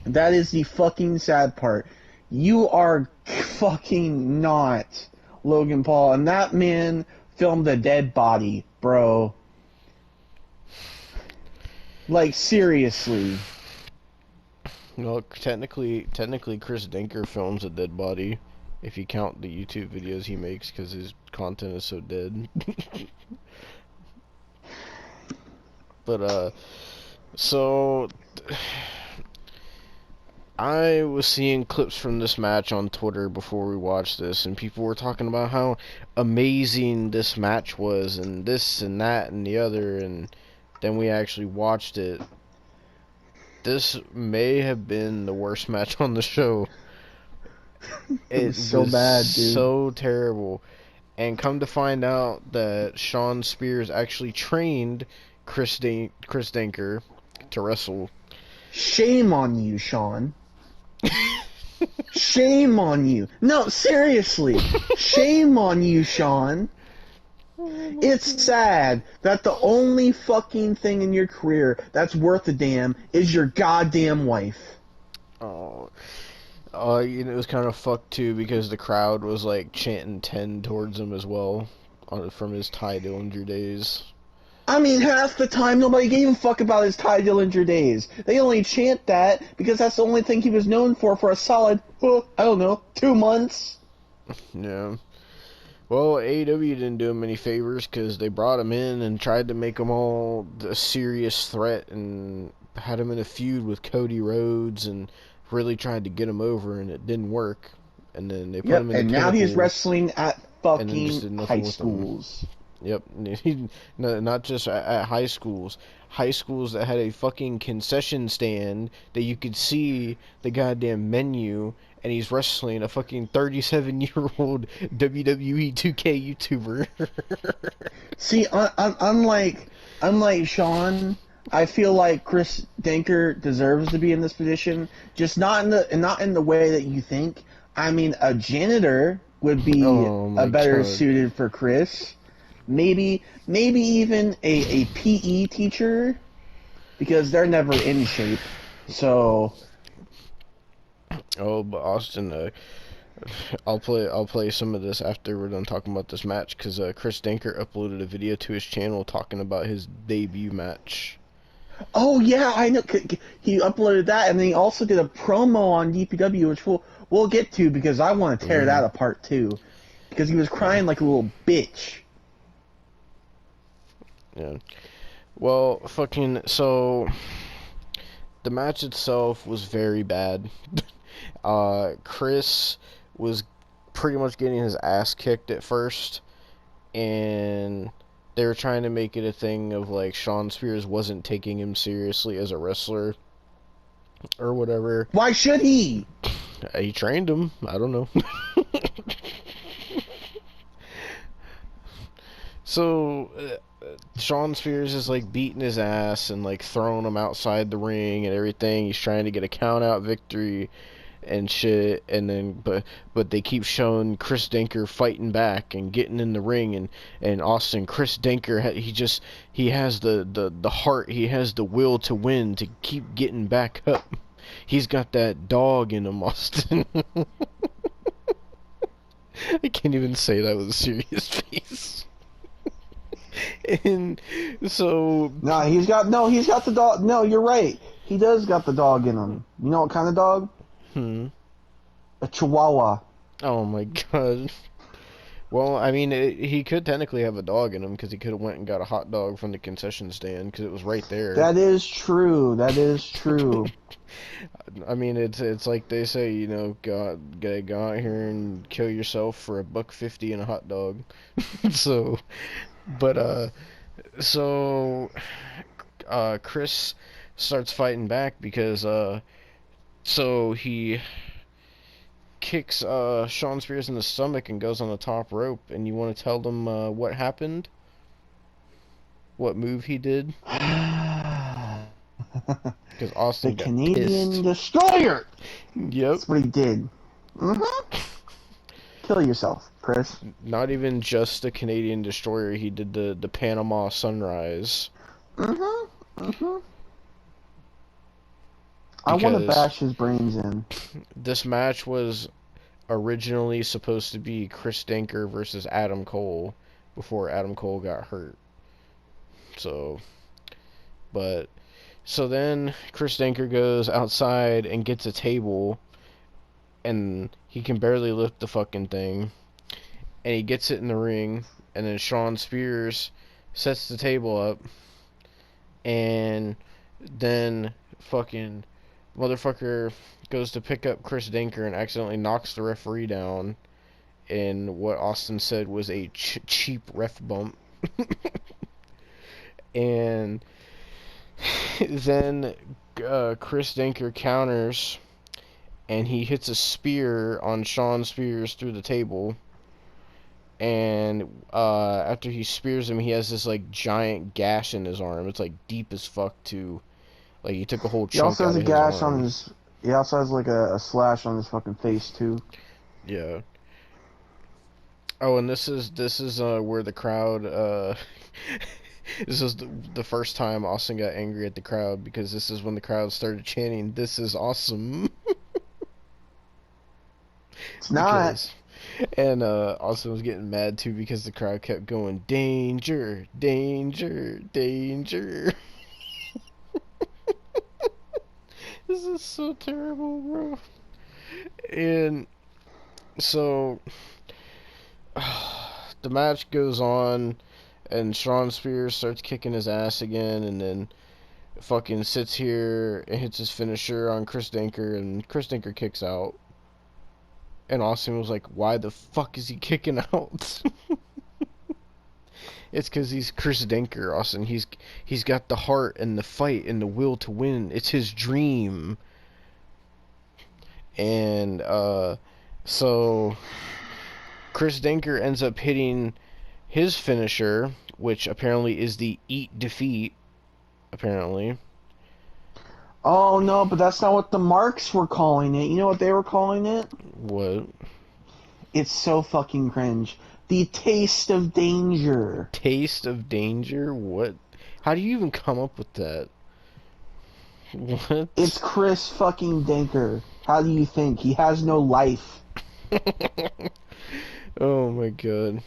That is the fucking sad part. You are fucking not Logan Paul, and that man filmed a dead body, bro. Like, seriously. Well, technically, Chris Denker films a dead body, if you count the YouTube videos he makes, because his content is so dead. But, so, I was seeing clips from this match on Twitter before we watched this, and people were talking about how amazing this match was, and this and that and the other, and then we actually watched it. This may have been the worst match on the show. It was so bad, dude. So terrible. And come to find out that Shawn Spears actually trained Chris Denker to wrestle. Shame on you, Sean. Shame on you. No, seriously. Shame on you, Sean. It's sad that the only fucking thing in your career that's worth a damn is your goddamn wife. Oh, you know, it was kind of fucked too because the crowd was like chanting 10 towards him as well, from his Ty Dillinger days. I mean, half the time nobody gave a fuck about his Ty Dillinger days. They only chant that because that's the only thing he was known for a solid, I don't know, 2 months. Yeah. Well, AEW didn't do him any favors because they brought him in and tried to make him all a serious threat and had him in a feud with Cody Rhodes and really tried to get him over, and it didn't work. And then they put him in and the now he's Pinnacle, wrestling at and then just did fucking nothing high with him. schools. Yep, no, not just at high schools. High schools that had a fucking concession stand that you could see the goddamn menu, and he's wrestling a fucking 37-year-old WWE 2K YouTuber. See, unlike Sean, I feel like Chris Denker deserves to be in this position, just not in the way that you think. I mean, a janitor would be better suited for Chris. Maybe even a PE teacher, because they're never in shape. So. Oh, but Austin, I'll play some of this after we're done talking about this match, because Chris Danker uploaded a video to his channel talking about his debut match. Oh yeah, I know. He uploaded that, and then he also did a promo on DPW, which we'll get to because I want to tear that apart too, because he was crying like a little bitch. Yeah. Well, fucking so the match itself was very bad. Chris was pretty much getting his ass kicked at first, and they were trying to make it a thing of like Shawn Spears wasn't taking him seriously as a wrestler or whatever. Why should he? He trained him. I don't know. So Shawn Spears is like beating his ass and like throwing him outside the ring and everything. He's trying to get a count out victory and shit, and then but they keep showing Chris Denker fighting back and getting in the ring, and Austin, Chris Denker, he has the heart, he has the will to win, to keep getting back up. He's got that dog in him, Austin. I can't even say that with a serious face. And so He's got the dog. No, you're right. He does got the dog in him. You know what kind of dog? A Chihuahua. Oh my god. Well, I mean, he could technically have a dog in him, because he could have went and got a hot dog from the concession stand, because it was right there. That is true. That is true. I mean, it's like they say, you know, go out here and kill yourself for $1.50 and a hot dog. So, but Chris starts fighting back because so he kicks Shawn Spears in the stomach and goes on the top rope. And you want to tell them what happened? What move he did? Because Austin got Canadian pissed. Destroyer. Yep. That's what he did. Kill yourself, Chris. Not even just the Canadian Destroyer. He did the Panama Sunrise. I want to bash his brains in. This match was originally supposed to be Chris Denker versus Adam Cole before Adam Cole got hurt. So then Chris Denker goes outside and gets a table, and he can barely lift the fucking thing, and he gets it in the ring, and then Shawn Spears sets the table up, and then fucking motherfucker goes to pick up Chris Denker and accidentally knocks the referee down in what Austin said was a cheap ref bump. And then Chris Denker counters, and he hits a spear on Shawn Spears through the table. And after he spears him, he has this like giant gash in his arm. It's like deep as fuck too. Like he took a whole chunk out of his arm. He also has a gash on his. He also has like a slash on his fucking face too. Yeah. Oh, and this is where the crowd. This is the first time Austin got angry at the crowd, because this is when the crowd started chanting, "This is awesome." It's not. And Austin was getting mad too, because the crowd kept going, "Danger, danger, danger." This is so terrible, bro. And so the match goes on, and Shawn Spears starts kicking his ass again, and then fucking sits here and hits his finisher on Chris Denker, and Chris Denker kicks out. And Austin was like, why the fuck is he kicking out? It's because he's Chris Denker, Austin. He's got the heart and the fight and the will to win. It's his dream. And so Chris Denker ends up hitting his finisher, which apparently is the Eat Defeat, apparently. Oh no, but that's not what the marks were calling it. You know what they were calling it? What? It's so fucking cringe. The Taste of Danger. Taste of Danger? What? How do you even come up with that? What? It's Chris fucking Denker. How do you think? He has no life. Oh my god.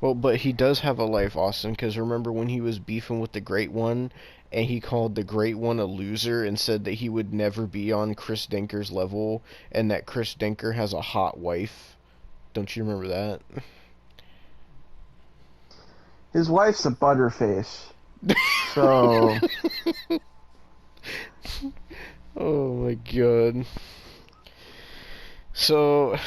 Well, but he does have a life, Austin, because remember when he was beefing with the Great One, and he called the Great One a loser and said that he would never be on Chris Denker's level, and that Chris Denker has a hot wife? Don't you remember that? His wife's a butterface. So Oh my god. So,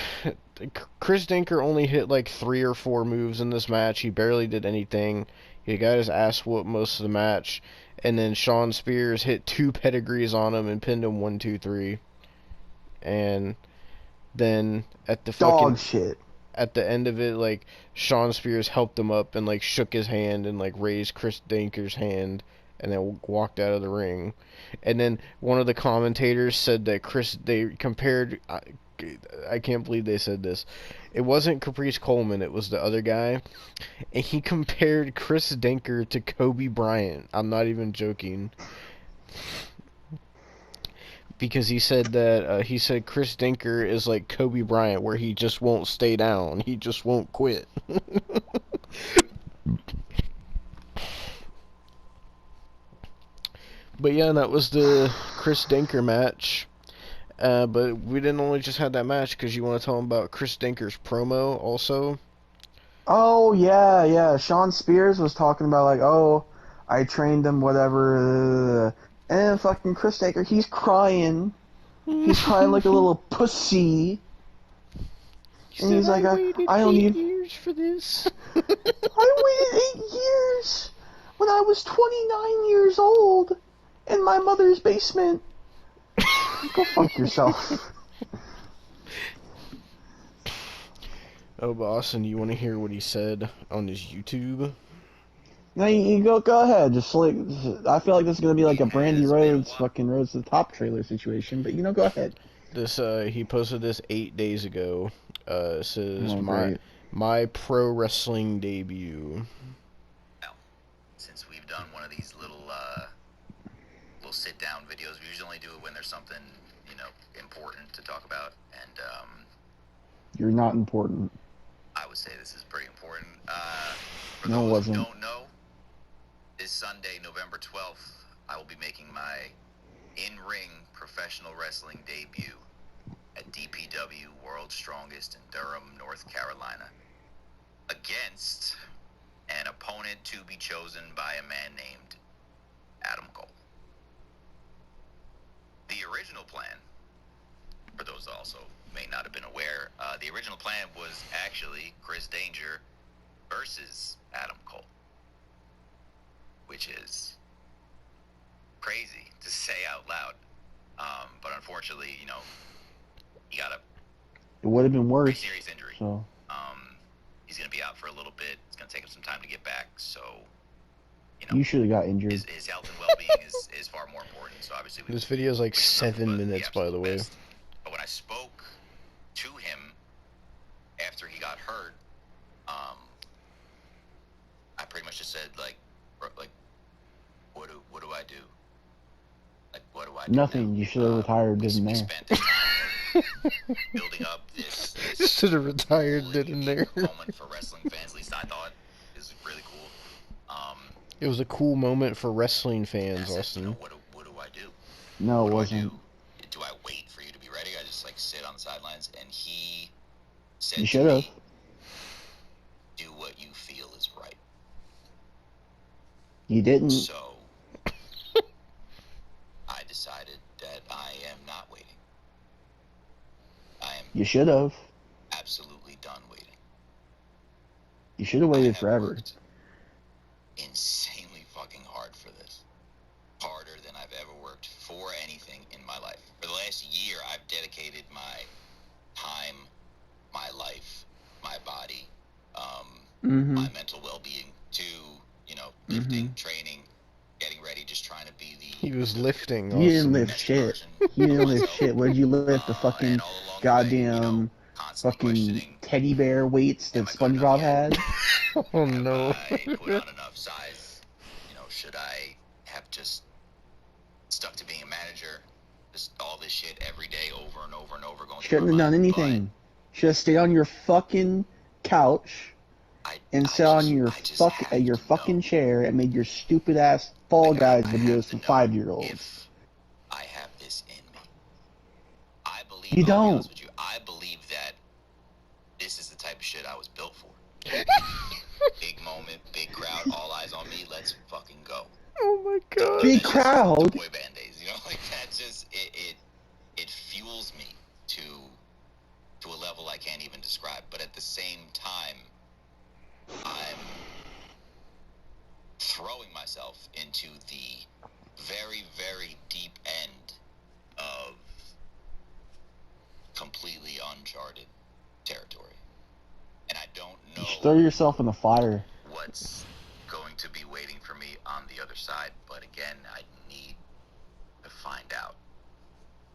Chris Denker only hit like 3 or 4 moves in this match. He barely did anything. He got his ass whooped most of the match. And then Sean Spears hit 2 pedigrees on him and pinned him 1, 2, 3. And then dog shit. at the end of it, like, Sean Spears helped him up and like shook his hand and like raised Chris Denker's hand and then walked out of the ring. And then one of the commentators said that they compared, I can't believe they said this. It wasn't Caprice Coleman, it was the other guy. And he compared Chris Denker to Kobe Bryant. I'm not even joking. Because he said that Chris Denker is like Kobe Bryant, where he just won't stay down. He just won't quit. But yeah, that was the Chris Denker match. But we didn't only just have that match, because you want to tell them about Chris Denker's promo also? Oh yeah. Sean Spears was talking about like, oh, I trained him, whatever. And fucking Chris Taker, he's crying. He's crying like a little pussy. And he's like, I don't need years for this. I waited 8 years when I was 29 years old in my mother's basement. Go fuck yourself. Oh, but Austin, you want to hear what he said on his YouTube? No, you go ahead. Just like, I feel like this is gonna be like a Brandy Rhodes fucking Rhodes to the Top trailer situation. But go ahead. This he posted this 8 days ago. It says great. my pro wrestling debut. Now, since we've done one of these little sit down videos, we usually only do it when there's something important to talk about, and You're not important. I would say this is pretty important. For No, it those wasn't. who don't know, this Sunday, November 12th, I will be making my in-ring professional wrestling debut at DPW World's Strongest in Durham, North Carolina, against an opponent to be chosen by a man named Adam Cole. The original plan, for those that also may not have been aware, the original plan was actually Chris Danger versus Adam Cole, which is crazy to say out loud. But unfortunately, he got a It would have been pretty worse. serious injury. So He's going to be out for a little bit. It's going to take him some time to get back. So, you should have got injured. his health and well-being is far more important. So obviously, This video is like wish him nothing 7 but minutes, by the absolute way. best. But when I spoke to him after he got hurt, I pretty much just said like, what do I do? Like, what do I do? Nothing. now? You should have retired, We didn't there? spent this time building up this Should have retired, cool and didn't there? unique moment for wrestling fans. At least I thought it was really cool. It was a cool moment for wrestling And I fans, said, Austin. what do I do? No, What it do I wasn't. do? Do I wait for you to be ready? I just sit on the sidelines, and he said You to should have. me, do what you feel is right. You didn't. So I decided that I am not waiting. I am You should have. absolutely done waiting. You should have I waited have forever. worked insanely fucking hard for this. Harder than I've ever worked for anything in my life. For the last year, I've dedicated my time, my life, my body, Mm-hmm. my mental well-being to, lifting, training, getting ready, just trying to be the... He was lifting, You didn't Austin. lift best shit. version You of didn't lift myself. shit. What did you lift? The fucking And all along the way, goddamn constantly fucking questioning, teddy bear weights that am I good enough SpongeBob yet? had? Oh have no. I put on enough size? Should I have just stuck to being a manager? Just all this this shit every day over and over and over going through Shouldn't have my done mind, anything. Should have stayed on your fucking couch and sat on your your fucking chair and made your stupid ass Fall Guys videos for 5-year-olds. If I have this in me. I believe, You I'll be don't. honest with you, I believe that this is the type of shit I was built for. Big moment, big crowd, all eyes on me, let's fucking go. Oh my god. Big That's crowd? just the boy band days, you know, like that just, it fuels me to a level I can't even describe, but at the same time, I'm throwing myself into the very, very deep end of completely uncharted territory. And I don't know Just throw yourself in the fire. what's going to be waiting for me on the other side, but again, I need to find out.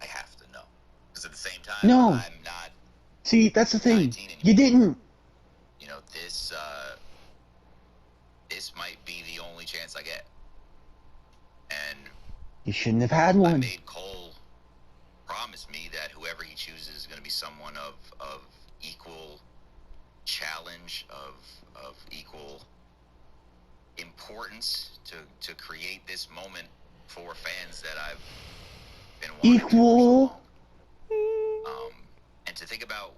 I have to know. Because at the same time, No. I'm not, See, that's the thing. 19 anymore. You didn't. you know, this might be the only chance I get. And You shouldn't have had I one. made Cole promise me that whoever he chooses is going to be someone of equal challenge, of equal importance to create this moment for fans that I've been wanting to for so Equal. long. And to think about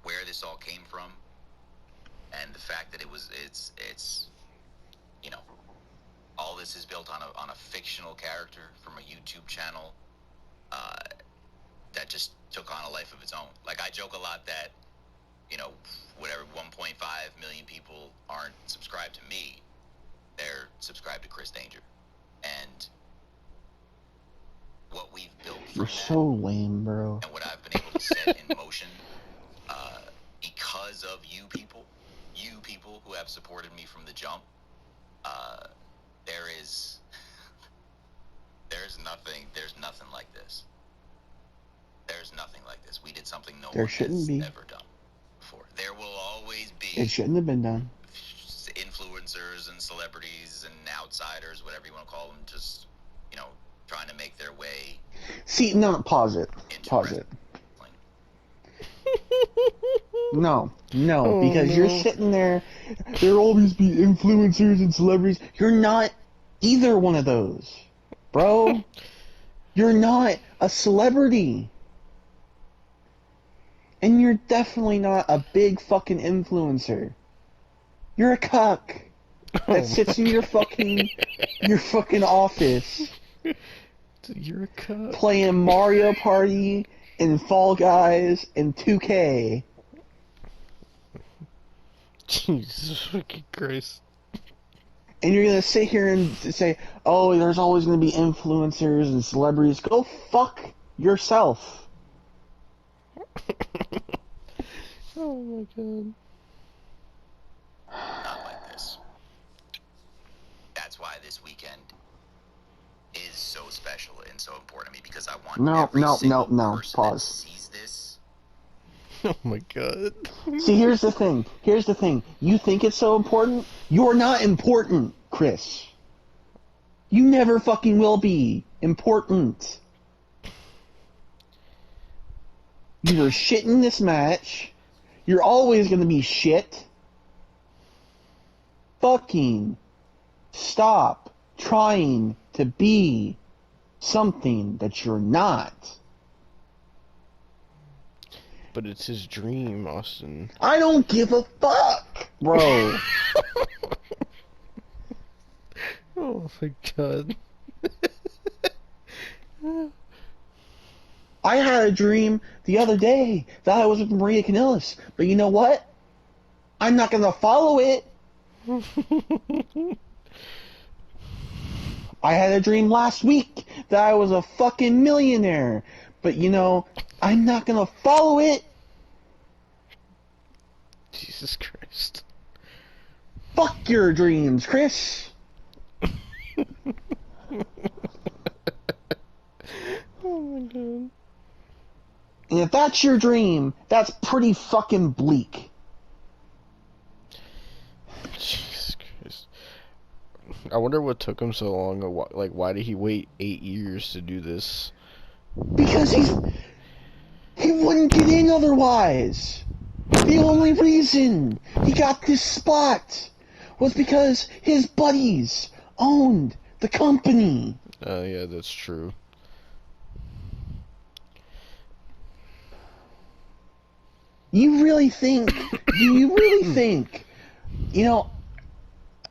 where this all came from, and the fact that it's you know, all this is built on a fictional character from a YouTube channel that just took on a life of its own. Like, I joke a lot that, you know, whatever 1.5 million people aren't subscribed to me, they're subscribed to Chris Danger. And what we've built from You're that, so lame, bro. and what I've been able to set in motion because of you people who have supported me from the jump, there's nothing like this. There's nothing like this. We did something no There one shouldn't has be. ever done before. There will always be It shouldn't have been done. influencers and celebrities and outsiders, whatever you want to call them, just, you know, trying to make their way See, no, pause it. into Pause it. wrestling. No, Oh, because you're no. sitting there. There'll always be influencers and celebrities. You're not either one of those, bro. You're not a celebrity. And you're definitely not a big fucking influencer. You're a cuck that sits in your fucking office You're a cuck. playing Mario Party and Fall Guys and 2K. Jesus fucking Christ. And you're gonna sit here and say, oh, there's always gonna be influencers and celebrities. Go fuck yourself. Oh my god. Not like this. That's why this weekend is so special and so important to me, because I want every single person that pause. sees this. Oh my god. See, here's the thing. You think it's so important? You're not important, Chris. You never fucking will be important. You were shit in this match. You're always gonna be shit. Fucking stop trying to be something that you're not. But it's his dream, Austin. I don't give a fuck, bro. Oh my god. I had a dream the other day that I was with Maria Kanellis, but you know what? I'm not gonna follow it. I had a dream last week that I was a fucking millionaire, but you know, I'm not gonna follow it. Jesus Christ. Fuck your dreams, Chris. Oh my god. And if that's your dream, that's pretty fucking bleak. Jesus Christ. I wonder what took him so long. Or like, why did he wait 8 years to do this? Because he wouldn't get in otherwise. The only reason he got this spot was because his buddies owned the company. Yeah, that's true. You really think, you know,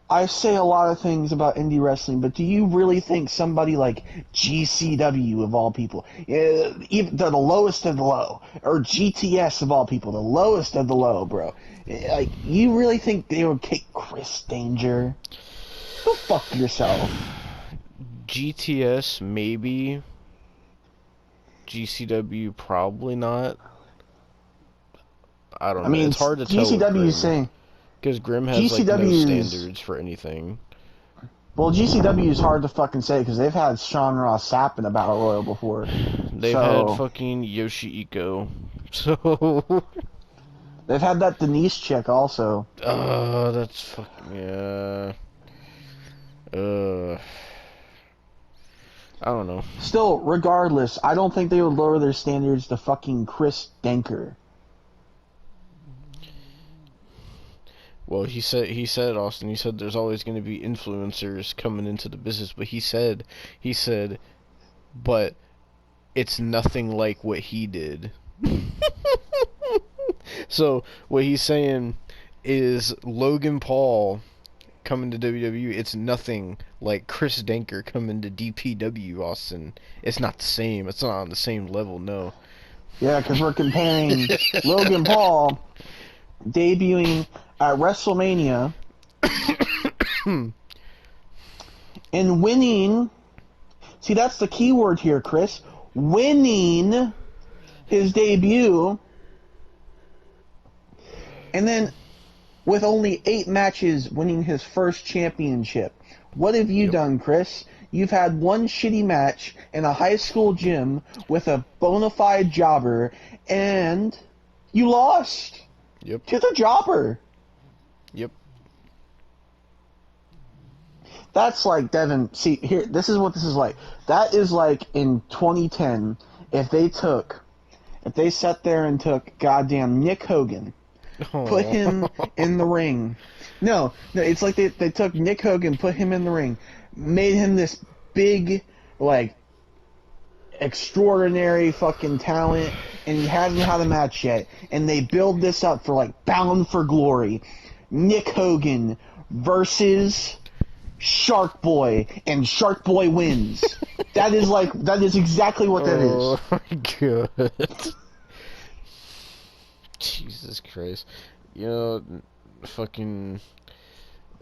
I say a lot of things about indie wrestling, but do you really think somebody like GCW of all people, even the lowest of the low, or GTS of all people, the lowest of the low, bro, like, you really think they would kick Chris Danger? Go fuck yourself. GTS maybe. GCW probably not. I don't know. mean, It's hard to tell with GCW is Grim. saying, Because Grim has like no GCW is- standards for anything. well, GCW is hard to fucking say because they've had Sean Ross Sapp in a battle royal before. They've So- had fucking Yoshihiko. So They've had that Denise chick also. that's fucking yeah. I don't know. Still, regardless, I don't think they would lower their standards to fucking Chris Denker. Well, he said Austin. He said there's always going to be influencers coming into the business, but he said, but it's nothing like what he did. So what he's saying is Logan Paul coming to WWE. It's nothing like Chris Denker coming to DPW, Austin. It's not the same. It's not on the same level. No. Yeah, because we're comparing Logan Paul debuting at WrestleMania and winning. See, that's the key word here, Chris. Winning his debut. And then, with only 8 matches, winning his first championship. What have you done, Chris? You've had one shitty match in a high school gym with a bona fide jobber, and you lost Yep. to the jobber. Yep. That's like, Devon, see, here, this is what this is like. That is like in 2010, if they sat there and took goddamn Nick Hogan, put him in the ring. No, it's like they took Nick Hogan, put him in the ring, made him this big, like, extraordinary fucking talent, and he hadn't had a match yet, and they build this up for, like, Bound for Glory. Nick Hogan versus Shark Boy, and Shark Boy wins. That is exactly what that is. Oh my god. Jesus Christ. You know, fucking...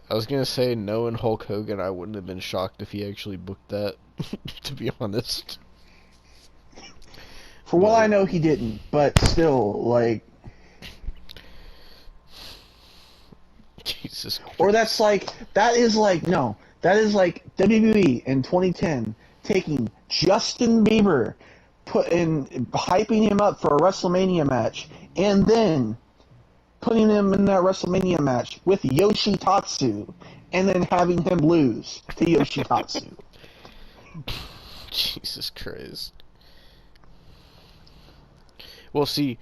I was gonna say, knowing Hulk Hogan, I wouldn't have been shocked if he actually booked that, to be honest. For what I know, he didn't, but still, like... Jesus Christ. Or that is like WWE in 2010 taking Justin Bieber, hyping him up for a WrestleMania match, and then putting him in that WrestleMania match with Yoshitatsu, and then having him lose to Yoshitatsu. Jesus Christ. Well, see,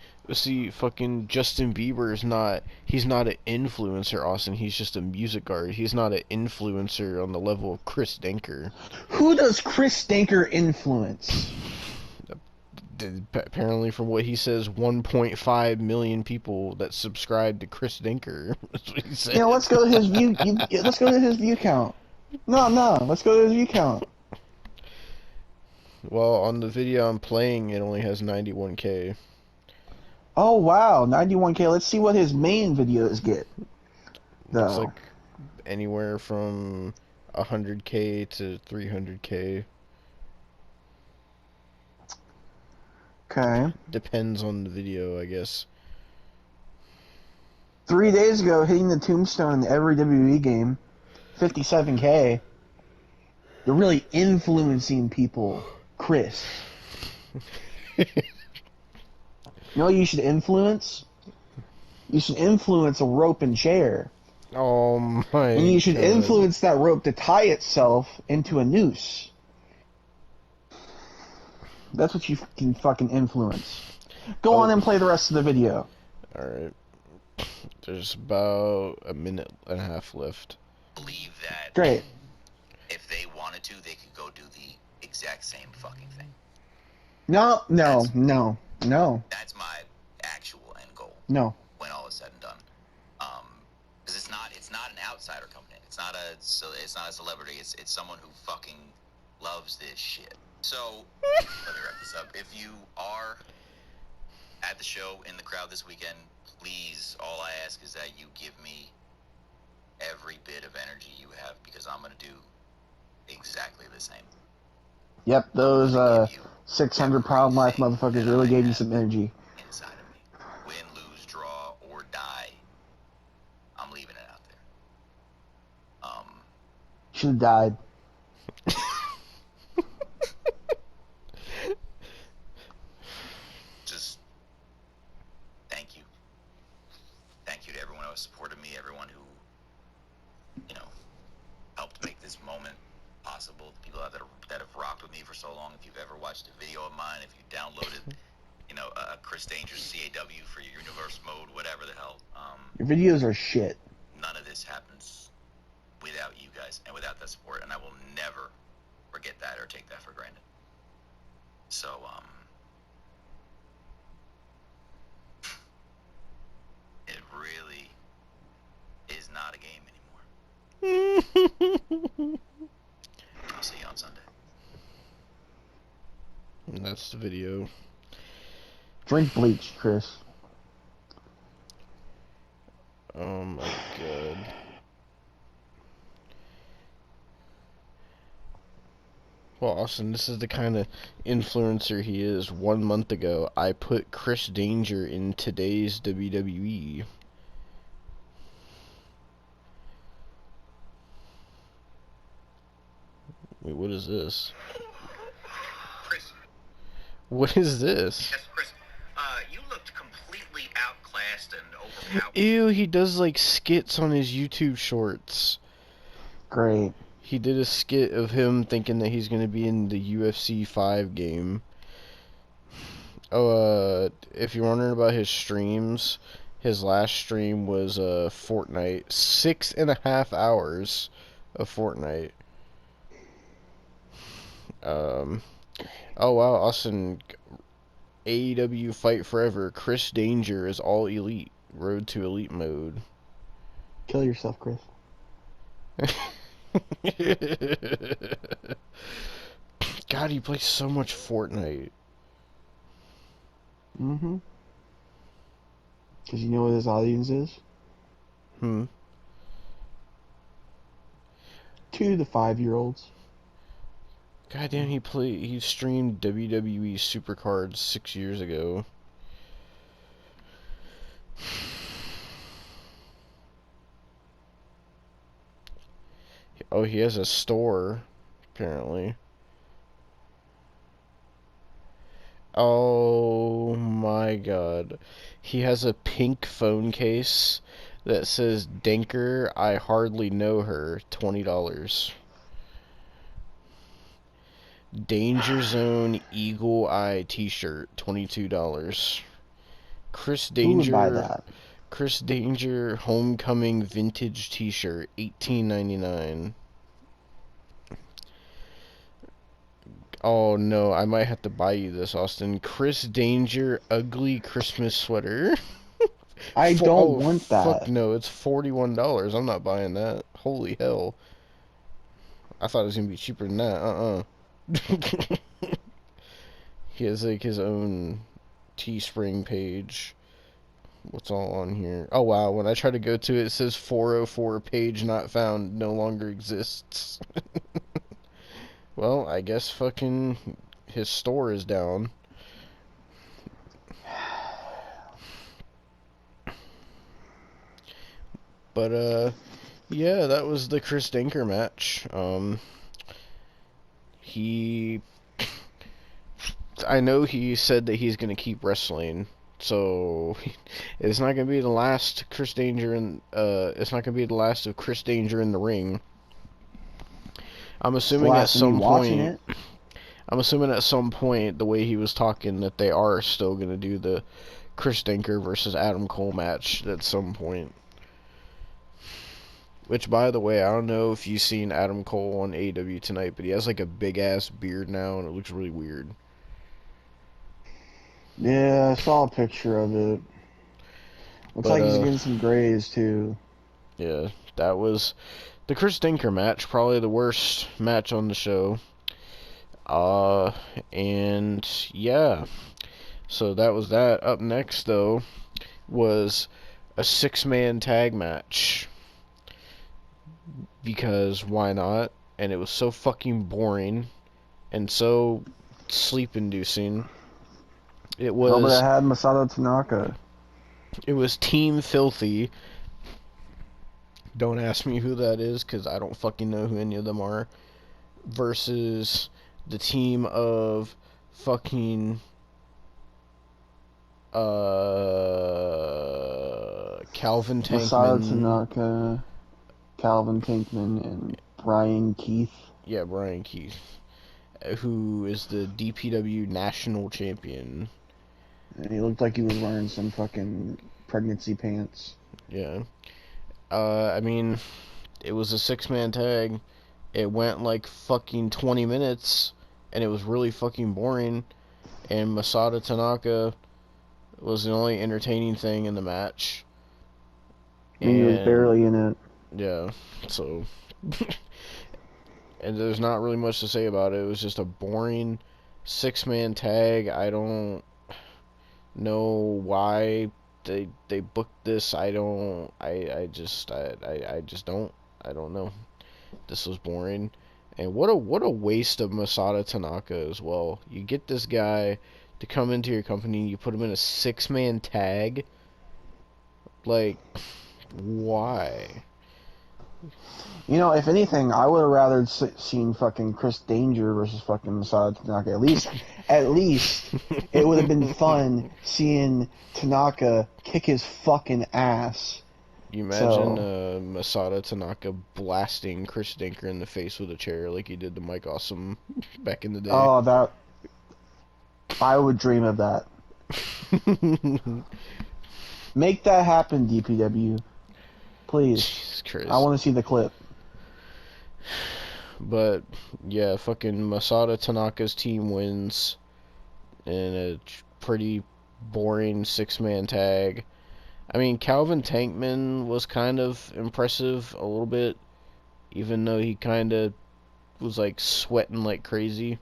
fucking Justin Bieber he's not an influencer, Austin. He's just a music artist. He's not an influencer on the level of Chris Denker. Who does Chris Denker influence? Apparently, from what he says, 1.5 million people that subscribe to Chris Denker. That's what he said. Yeah, let's go to his view. Let's go to his view count. No, let's go to his view count. Well, on the video I'm playing, it only has 91K. Oh wow, 91K. Let's see what his main videos get. It's like anywhere from 100K to 300K. Okay. Depends on the video, I guess. 3 days ago, hitting the tombstone in every WWE game, 57K. You're really influencing people, Chris. You know what you should influence? You should influence a rope and chair. Oh my And you should God. influence that rope to tie itself into a noose. That's what you can fucking influence. Go Oh. on and play the rest of the video. Alright. There's about a minute and a half left. Believe that Great. if they wanted to, they could go do the exact same fucking thing. No. That's my actual end goal. No. When all is said and done, because it's not an outsider coming in. It's not a celebrity. It's someone who fucking loves this shit. So let me wrap this up. If you are at the show in the crowd this weekend, please, all I ask is that you give me every bit of energy you have, because I'm gonna do exactly the same. Yep, those 600 pound life everything motherfuckers that really I gave you have some energy. inside of me. Win, lose, draw, or die, I'm leaving it out there. Should have died. Just thank you. Thank you to everyone who supported me, everyone who, helped make this moment possible. The people that have rocked with me for so long. If you've ever watched a video of mine, if you downloaded, Chris Danger's CAW for your universe mode, whatever the hell. Your videos are shit. None of this happens without you guys and without that support, and I will never forget that or take that for granted. So, it really is not a game anymore. I'll see you on Sunday. And that's the video. Drink bleach, Chris. Oh my god. Well, Austin, this is the kind of influencer he is. 1 month ago, I put Chris Danger in today's WWE. Wait, what is this? Chris. What is this? Yes, Chris. You looked completely outclassed and overpowered. Ew, he does like skits on his YouTube shorts. Great. He did a skit of him thinking that he's going to be in the UFC 5 game. Oh, if you're wondering about his streams, his last stream was Fortnite. 6.5 hours of Fortnite. Oh wow, Austin. AEW Fight Forever. Chris Danger is all elite. Road to elite mode. Kill yourself, Chris. God, he plays so much Fortnite. Mm-hmm. Because you know what his audience is? 2 to 5-year-olds. God damn, he streamed WWE Supercards 6 years ago. Oh, he has a store, apparently. Oh my god. He has a pink phone case that says, Denker, I hardly know her, $20. Danger Zone Eagle Eye t-shirt, $22. Chris Who would buy Danger that? Chris Danger Homecoming vintage t-shirt, $18.99. Oh no, I might have to buy you this, Austin. Chris Danger ugly Christmas sweater. I don't want that. Fuck no, it's $41. I'm not buying that. Holy hell. I thought it was gonna be cheaper than that. He has like his own Teespring page. What's all on here? Oh wow, when I try to go to it, it says 404 page not found, no longer exists. Well, I guess fucking his store is down. But yeah, that was the Chris Dinker match. I know he said that he's gonna keep wrestling, so it's not gonna be the last Chris Danger it's not gonna be the last of Chris Danger in the ring. I'm assuming at some point I'm assuming at some point, the way he was talking, that they are still going to do the Chris Dinker versus Adam Cole match at some point. Which, by the way, I don't know if you've seen Adam Cole on AEW tonight, but he has like a big-ass beard now, and it looks really weird. Yeah, I saw a picture of it. Looks But, like he's getting some grays, too. yeah, that was the Chris Dinker match, probably the worst match on the show. And yeah, so that was that. Up next, though, was a 6-man tag match. Because why not? And it was so fucking boring and so sleep-inducing. It Oh, but was it had Masato Tanaka. Team Filthy. Don't ask me who that is, because I don't fucking know who any of them are. Versus the team of fucking Calvin Masato Tankman. Tanaka, Calvin Tankman, and Brian Keith. Yeah, Brian Keith, who is the DPW national champion. And he looked like he was wearing some fucking pregnancy pants. Yeah. I mean, it was a 6-man tag. It went like fucking 20 minutes, and it was really fucking boring. And Masato Tanaka was the only entertaining thing in the match. And he was barely in it. Yeah, so... and there's not really much to say about it. It was just a boring 6-man tag. I don't know why they booked this. I just don't. I don't know. This was boring. And what a waste of Masato Tanaka as well. You get this guy to come into your company, you put him in a 6-man tag. Like, why? You know, if anything, I would have rather seen fucking Chris Danger versus fucking Masato Tanaka. At least, it would have been fun seeing Tanaka kick his fucking ass. You imagine Masato Tanaka blasting Chris Dinker in the face with a chair like he did to Mike Awesome back in the day. Oh, that... I would dream of that. Make that happen, DPW. Please. Jesus Christ. I want to see the clip. But, yeah, fucking Masato Tanaka's team wins in a pretty boring 6-man tag. I mean, Calvin Tankman was kind of impressive a little bit, even though he kind of was, like, sweating like crazy.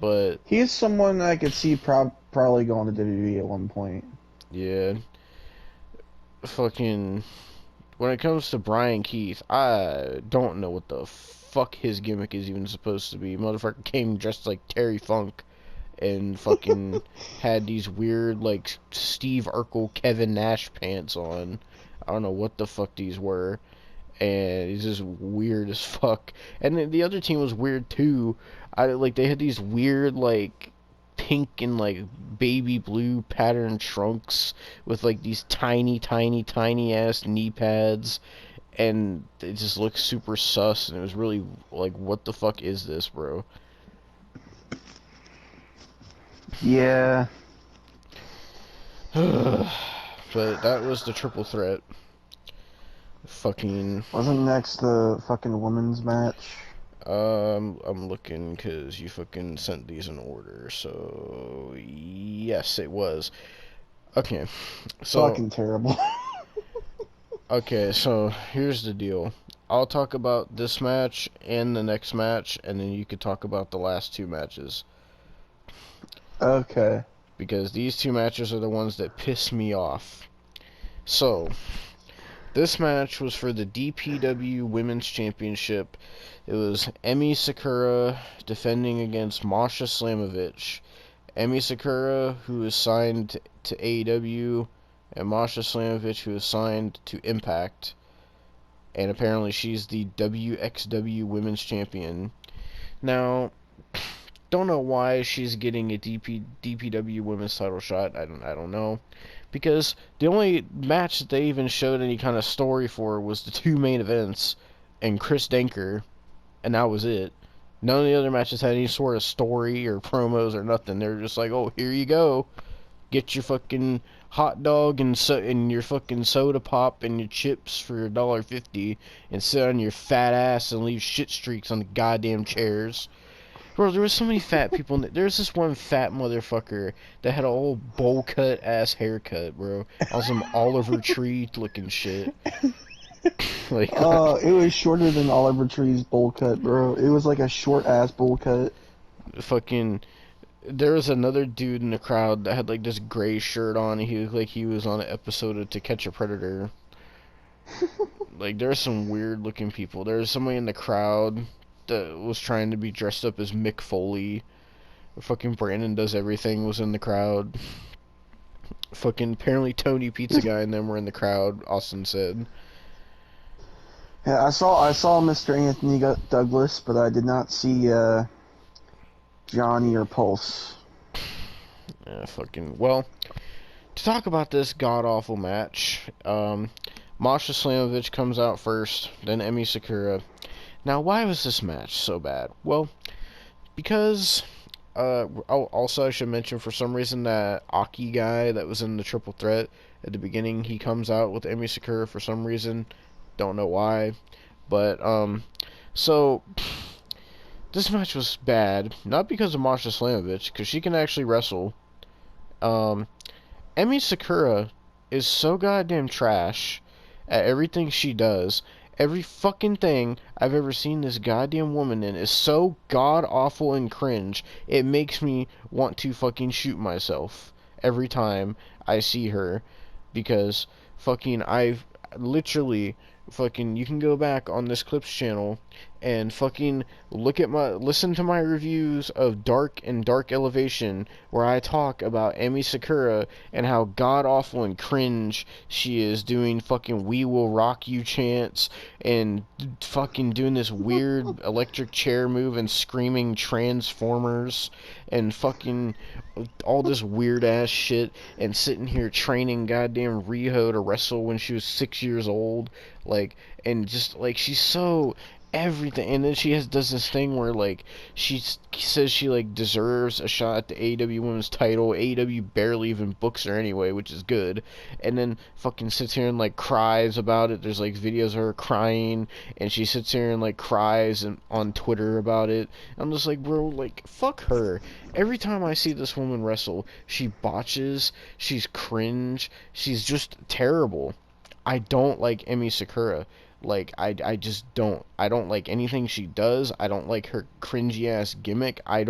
But... he's someone I could see probably going to WWE at one point. yeah. Fucking... when it comes to Brian Keith, I don't know what the fuck his gimmick is even supposed to be. Motherfucker came dressed like Terry Funk and fucking had these weird, like, Steve Urkel, Kevin Nash pants on. I don't know what the fuck these were. And he's just weird as fuck. And the other team was weird too. They had these weird, like, pink and, like, baby blue pattern trunks with, like, these tiny ass knee pads. And it just looked super sus. And it was really, like, what the fuck is this, bro? Yeah. But that was the triple threat. Fucking... wasn't next the fucking women's match? I'm looking because you fucking sent these in order. So, yes, it was. Okay. So, fucking terrible. okay, so here's the deal. I'll talk about this match and the next match, and then you could talk about the last 2 matches. Okay. Because these 2 matches are the ones that piss me off. So, this match was for the DPW Women's Championship. It was Emi Sakura defending against Masha Slamovich. Emi Sakura, who is signed to AEW, and Masha Slamovich, who is signed to Impact. And apparently she's the WXW Women's Champion. Now, don't know why she's getting a DPW Women's title shot. I don't know. Because the only match that they even showed any kind of story for was the 2 main events and Chris Denker, and that was it. None of the other matches had any sort of story or promos or nothing. They were just like, oh, here you go. Get your fucking hot dog and your fucking soda pop and your chips for $1.50 and sit on your fat ass and leave shit streaks on the goddamn chairs. Bro, there was so many fat people. There's this one fat motherfucker that had a old bowl cut ass haircut, bro. On some Oliver Tree looking shit. Like, It was shorter than Oliver Tree's bowl cut, bro. It was like a short ass bowl cut. fucking. There was another dude in the crowd that had like this gray shirt on. He looked like he was on an episode of To Catch a Predator. Like, there's some weird looking people. There's somebody in the crowd that was trying to be dressed up as Mick Foley. Fucking Brandon Does Everything was in the crowd. Fucking apparently Tony Pizza Guy and them were in the crowd, Austin said. Yeah, I saw Mr. Anthony Douglas, but I did not see Johnny or Pulse. Yeah, fucking. Well, to talk about this god awful match, Masha Slamovich comes out first, then Emi Sakura. Now, why was this match so bad? Well, because. Also, I should mention, for some reason, that Aki guy that was in the triple threat at the beginning, he comes out with Emi Sakura for some reason. Don't know why. But, so, this match was bad. Not because of Masha Slamovich, because she can actually wrestle. Emi Sakura is so goddamn trash at everything she does. Every fucking thing I've ever seen this goddamn woman in is so god-awful and cringe, it makes me want to fucking shoot myself every time I see her. Because fucking I've literally fucking, you can go back on this Clips channel and fucking listen to my reviews of Dark and Dark Elevation, where I talk about Emi Sakura and how god awful and cringe she is, doing fucking "We Will Rock You" chants and fucking doing this weird electric chair move and screaming Transformers and fucking all this weird ass shit, and sitting here training goddamn Riho to wrestle when she was 6 years old, like, and just like, she's so everything. And then she does this thing where like she says she like deserves a shot at the AEW Women's title. AEW barely even books her anyway, which is good. And then fucking sits here and like cries about it. There's like videos of her crying, and she sits here and like cries on Twitter about it. I'm just like, bro, like, fuck her. Every time I see this woman wrestle, she botches, she's cringe, she's just terrible. I don't like Emi Sakura. Like, I just don't. I don't like anything she does. I don't like her cringy ass gimmick. I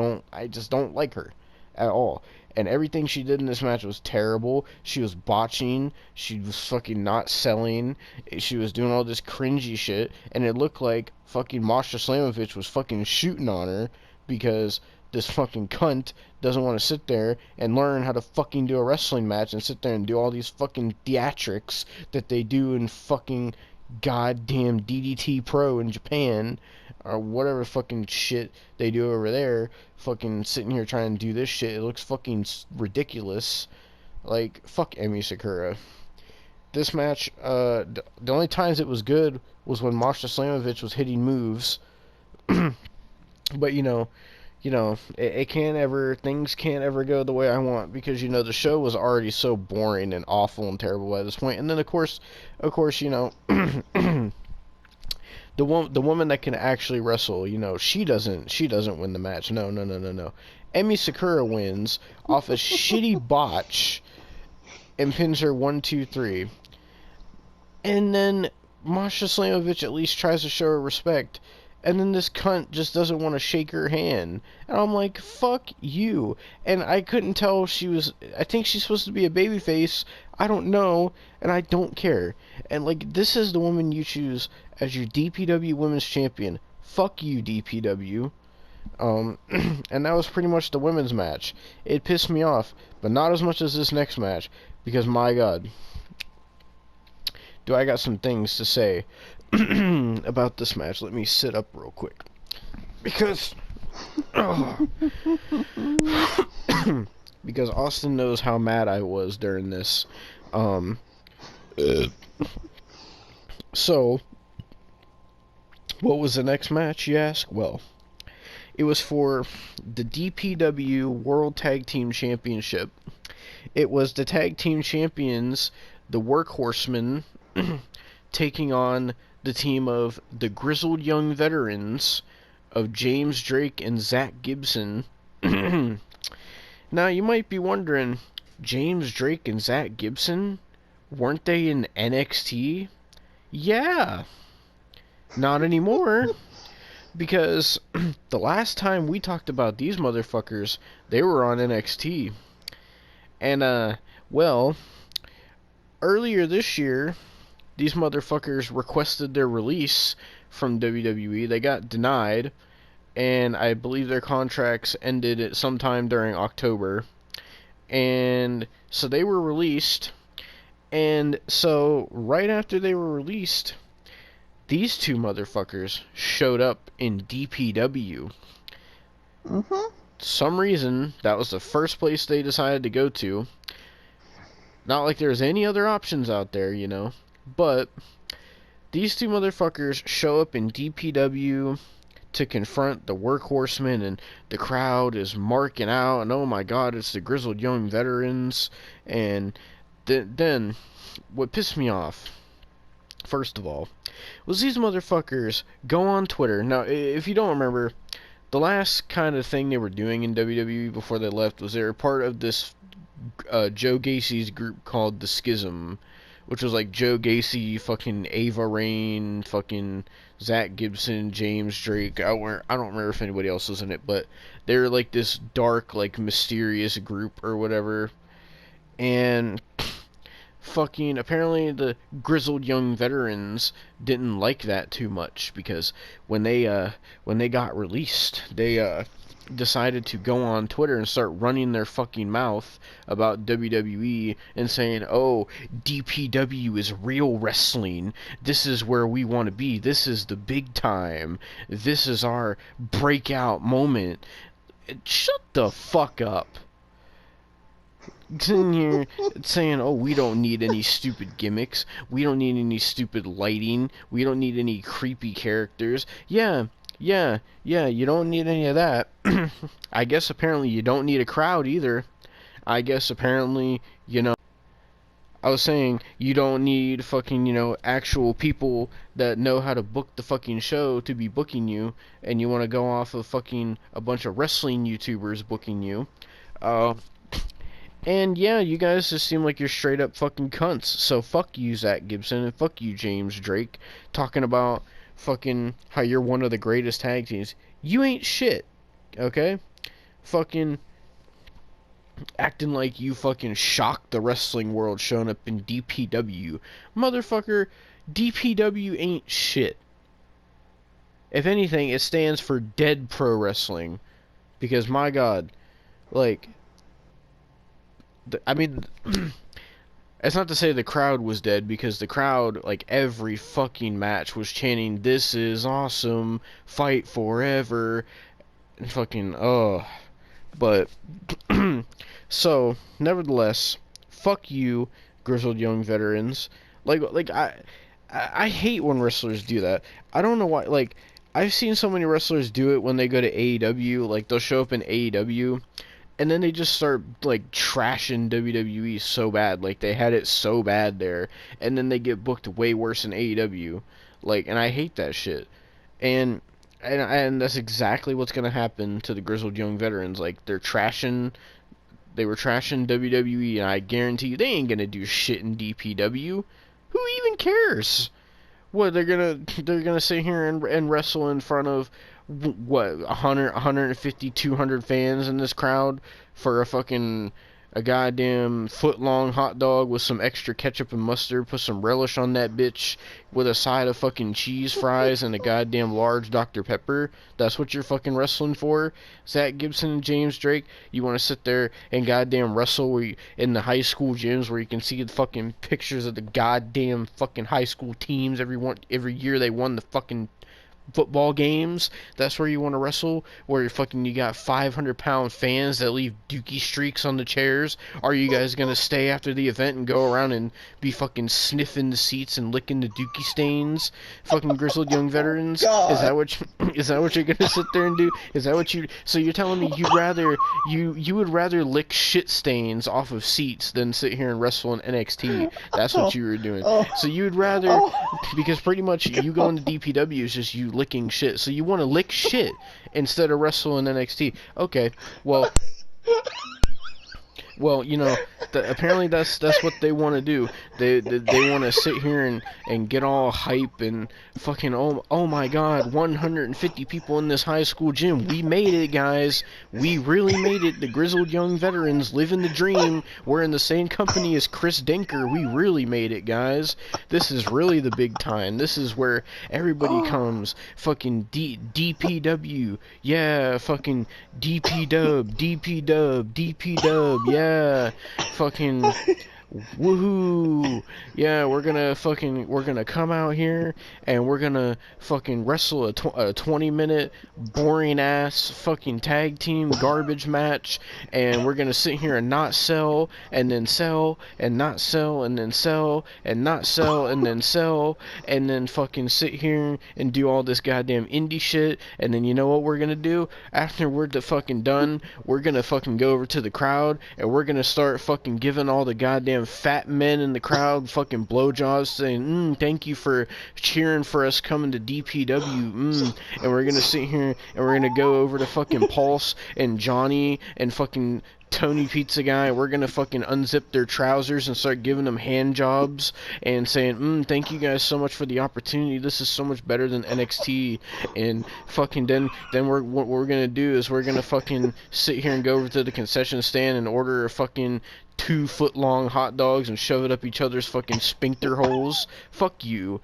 just don't like her at all. And everything she did in this match was terrible. She was botching. She was fucking not selling. She was doing all this cringy shit. And it looked like fucking Masha Slamovich was fucking shooting on her, because this fucking cunt doesn't want to sit there and learn how to fucking do a wrestling match and sit there and do all these fucking theatrics that they do in fucking goddamn DDT Pro in Japan, or whatever fucking shit they do over there. Fucking sitting here trying to do this shit, it looks fucking ridiculous. Like, fuck Emi Sakura. This match, the only times it was good was when Masha Slamovich was hitting moves. But it can't ever, things can't ever go the way I want, because the show was already so boring and awful and terrible by this point. And then of course, the woman that can actually wrestle, she doesn't win the match. No. Emi Sakura wins off a shitty botch and pins her 1, 2, 3. And then Masha Slamovich at least tries to show her respect. And then this cunt just doesn't want to shake her hand. And I'm like, fuck you. And I couldn't tell if I think she's supposed to be a babyface. I don't know. And I don't care. And like, this is the woman you choose as your DPW Women's Champion. Fuck you, DPW. And that was pretty much the women's match. It pissed me off, but not as much as this next match, because my god, do I got some things to say about this match. Let me sit up real quick, because because Austin knows how mad I was during this. So what was the next match, you ask? Well, It was for the DPW World Tag Team Championship. It was the tag team champions, the Workhorsemen, taking on the team of the grizzled young veterans of James Drake and Zach Gibson. Now, you might be wondering, James Drake and Zach Gibson, weren't they in NXT? Yeah, not anymore. Because the last time we talked about these motherfuckers, they were on NXT. And, well, earlier this year, these motherfuckers requested their release from WWE. They got denied, and I believe their contracts ended at sometime during October. And so they were released, and so right after they were released, these two motherfuckers showed up in DPW. Some reason, that was the first place they decided to go to. Not like there's any other options out there, you know. But these two motherfuckers show up in DPW to confront the Workhorsemen, and the crowd is marking out, and oh my god, it's the grizzled young veterans. And then what pissed me off, first of all, was these motherfuckers go on Twitter. Now, if you don't remember, the last kind of thing they were doing in WWE before they left was they were part of this Joe Gacy's group called the Schism, which was like Joe Gacy, fucking Ava Raine, fucking Zach Gibson, James Drake. I don't remember if anybody else was in it, but they were like this dark, like mysterious group or whatever. And fucking apparently the grizzled young veterans didn't like that too much, because when they got released, they decided to go on Twitter and start running their fucking mouth about WWE and saying, oh, DPW is real wrestling. This is where we want to be. This is the big time. This is our breakout moment. Shut the fuck up. Sitting here saying, oh, we don't need any stupid gimmicks. We don't need any stupid lighting. We don't need any creepy characters. Yeah, you don't need any of that. I guess apparently you don't need a crowd either. I guess apparently, I was saying you don't need fucking, actual people that know how to book the fucking show to be booking you, and you want to go off of fucking a bunch of wrestling YouTubers booking you. And yeah, you guys just seem like you're straight up fucking cunts. So fuck you, Zach Gibson, and fuck you, James Drake, talking about fucking how you're one of the greatest tag teams. You ain't shit, okay? Fucking acting like you fucking shocked the wrestling world showing up in DPW. Motherfucker, DPW ain't shit. If anything, it stands for Dead Pro Wrestling. Because, my god, like, I mean, it's not to say the crowd was dead, because the crowd, like, every fucking match was chanting, "This is awesome, fight forever," and fucking, but, so, nevertheless, fuck you, grizzled young veterans. Like, I hate when wrestlers do that. I don't know why, like, I've seen so many wrestlers do it when they go to AEW, like, they'll show up in AEW, and then they just start, like, trashing WWE so bad. Like, they had it so bad there. And then they get booked way worse in AEW. Like, and I hate that shit. And that's exactly what's going to happen to the grizzled young veterans. Like, they were trashing WWE, and I guarantee you they ain't going to do shit in DPW. Who even cares? What, they're gonna sit here and wrestle in front of, what, 100, 150, 200 fans in this crowd for a goddamn foot-long hot dog with some extra ketchup and mustard, put some relish on that bitch with a side of fucking cheese fries and a goddamn large Dr. Pepper? That's what you're fucking wrestling for? Zach Gibson and James Drake? You want to sit there and goddamn wrestle in the high school gyms where you can see the fucking pictures of the goddamn fucking high school teams every year they won the fucking football games, that's where you want to wrestle, where you got 500-pound fans that leave dookie streaks on the chairs? Are you guys gonna stay after the event and go around and be fucking sniffing the seats and licking the dookie stains, fucking grizzled young veterans? Is that God. what is that what you're gonna sit there and do? Is that what you? So you're telling me you would rather lick shit stains off of seats than sit here and wrestle in NXT? That's what Oh, you were doing. oh, So you would rather, oh, because pretty much you going to DPW is just you licking shit. So you want to lick shit instead of wrestle in NXT. Okay, well, apparently that's what they want to do. They want to sit here and get all hype and fucking oh my god, 150 people in this high school gym. We made it, guys. We really made it. The grizzled young veterans living the dream. We're in the same company as Chris Denker. We really made it, guys. This is really the big time. This is where everybody comes. Fucking DPW. Yeah, fucking DP dub, DP dub, DP dub. Yeah, fucking woohoo. Yeah, we're gonna come out here and we're gonna fucking wrestle a 20-minute boring ass fucking tag team garbage match, and we're gonna sit here and not sell and then sell and not sell and then sell and not sell and then sell and then fucking sit here and do all this goddamn indie shit. And then you know what we're gonna do after we're fucking done? We're gonna fucking go over to the crowd and we're gonna start fucking giving all the goddamn fat men in the crowd fucking blowjobs, saying thank you for cheering for us coming to DPW. And we're gonna sit here and we're gonna go over to fucking Pulse and Johnny and fucking Tony Pizza Guy. We're gonna fucking unzip their trousers and start giving them hand jobs and saying thank you guys so much for the opportunity. This is so much better than NXT. And fucking then what we're gonna do is we're gonna fucking sit here and go over to the concession stand and order a fucking 2-foot-long hot dogs and shove it up each other's fucking sphincter holes. Fuck you.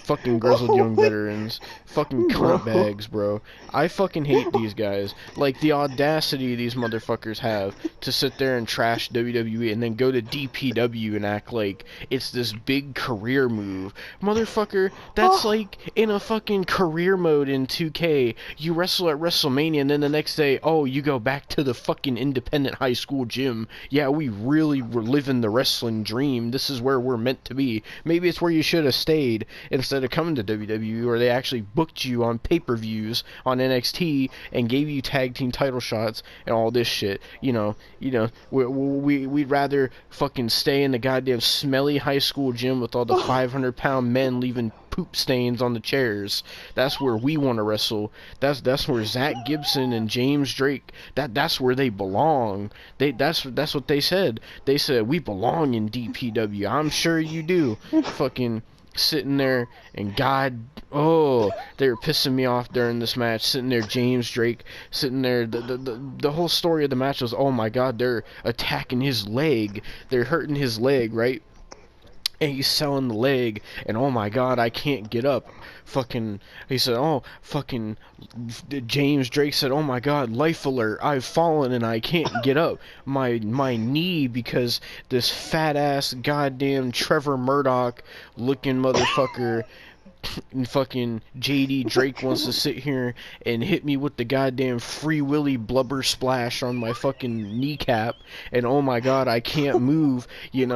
Fucking grizzled young veterans. Fucking cunt bags, bro. I fucking hate these guys. Like, the audacity these motherfuckers have to sit there and trash WWE and then go to DPW and act like it's this big career move. Motherfucker, that's like in a fucking career mode in 2K. You wrestle at WrestleMania and then the next day, oh, you go back to the fucking independent high school gym. Yeah, we really were living the wrestling dream. This is where we're meant to be. Maybe it's where you should have stayed instead of coming to WWE, where they actually booked you on pay-per-views on NXT and gave you tag team title shots and all this shit. We'd rather fucking stay in the goddamn smelly high school gym with all the 500-pound men leaving poop stains on the chairs. That's where we want to wrestle. That's where Zach Gibson and James Drake, that's where they belong. That's what they said. They said we belong in DPW. I'm sure you do. Fucking sitting there and they were pissing me off during this match. Sitting there, James Drake sitting there. The whole story of the match was, oh my god, they're attacking his leg. They're hurting his leg, right? And he's selling the leg, and oh my god, I can't get up. He said, James Drake said, oh my god, life alert, I've fallen and I can't get up. My knee, because this fat ass goddamn Trevor Murdoch looking motherfucker and fucking JD Drake wants to sit here and hit me with the goddamn Free Willy blubber splash on my fucking kneecap, and oh my god, I can't move. In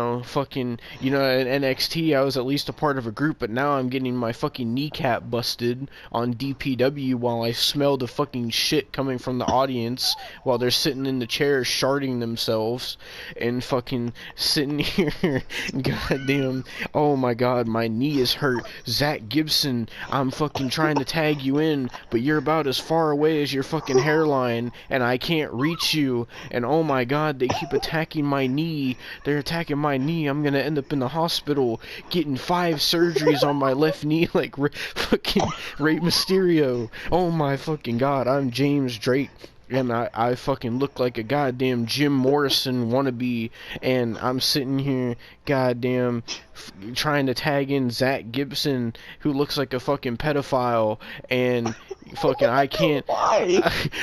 NXT I was at least a part of a group, but now I'm getting my fucking kneecap busted on DPW while I smell the fucking shit coming from the audience while they're sitting in the chairs sharding themselves and fucking sitting here. Goddamn, oh my god, my knee is hurt. Zach Gibson, I'm fucking trying to tag you in, but you're about as far away as your fucking hairline, and I can't reach you, and oh my god, they keep attacking my knee. They're attacking my knee. I'm gonna end up in the hospital getting 5 surgeries on my left knee like fucking Rey Mysterio. Oh my fucking god, I'm James Drake. And I fucking look like a goddamn Jim Morrison wannabe, and I'm sitting here goddamn trying to tag in Zach Gibson, who looks like a fucking pedophile, and fucking I can't. Why?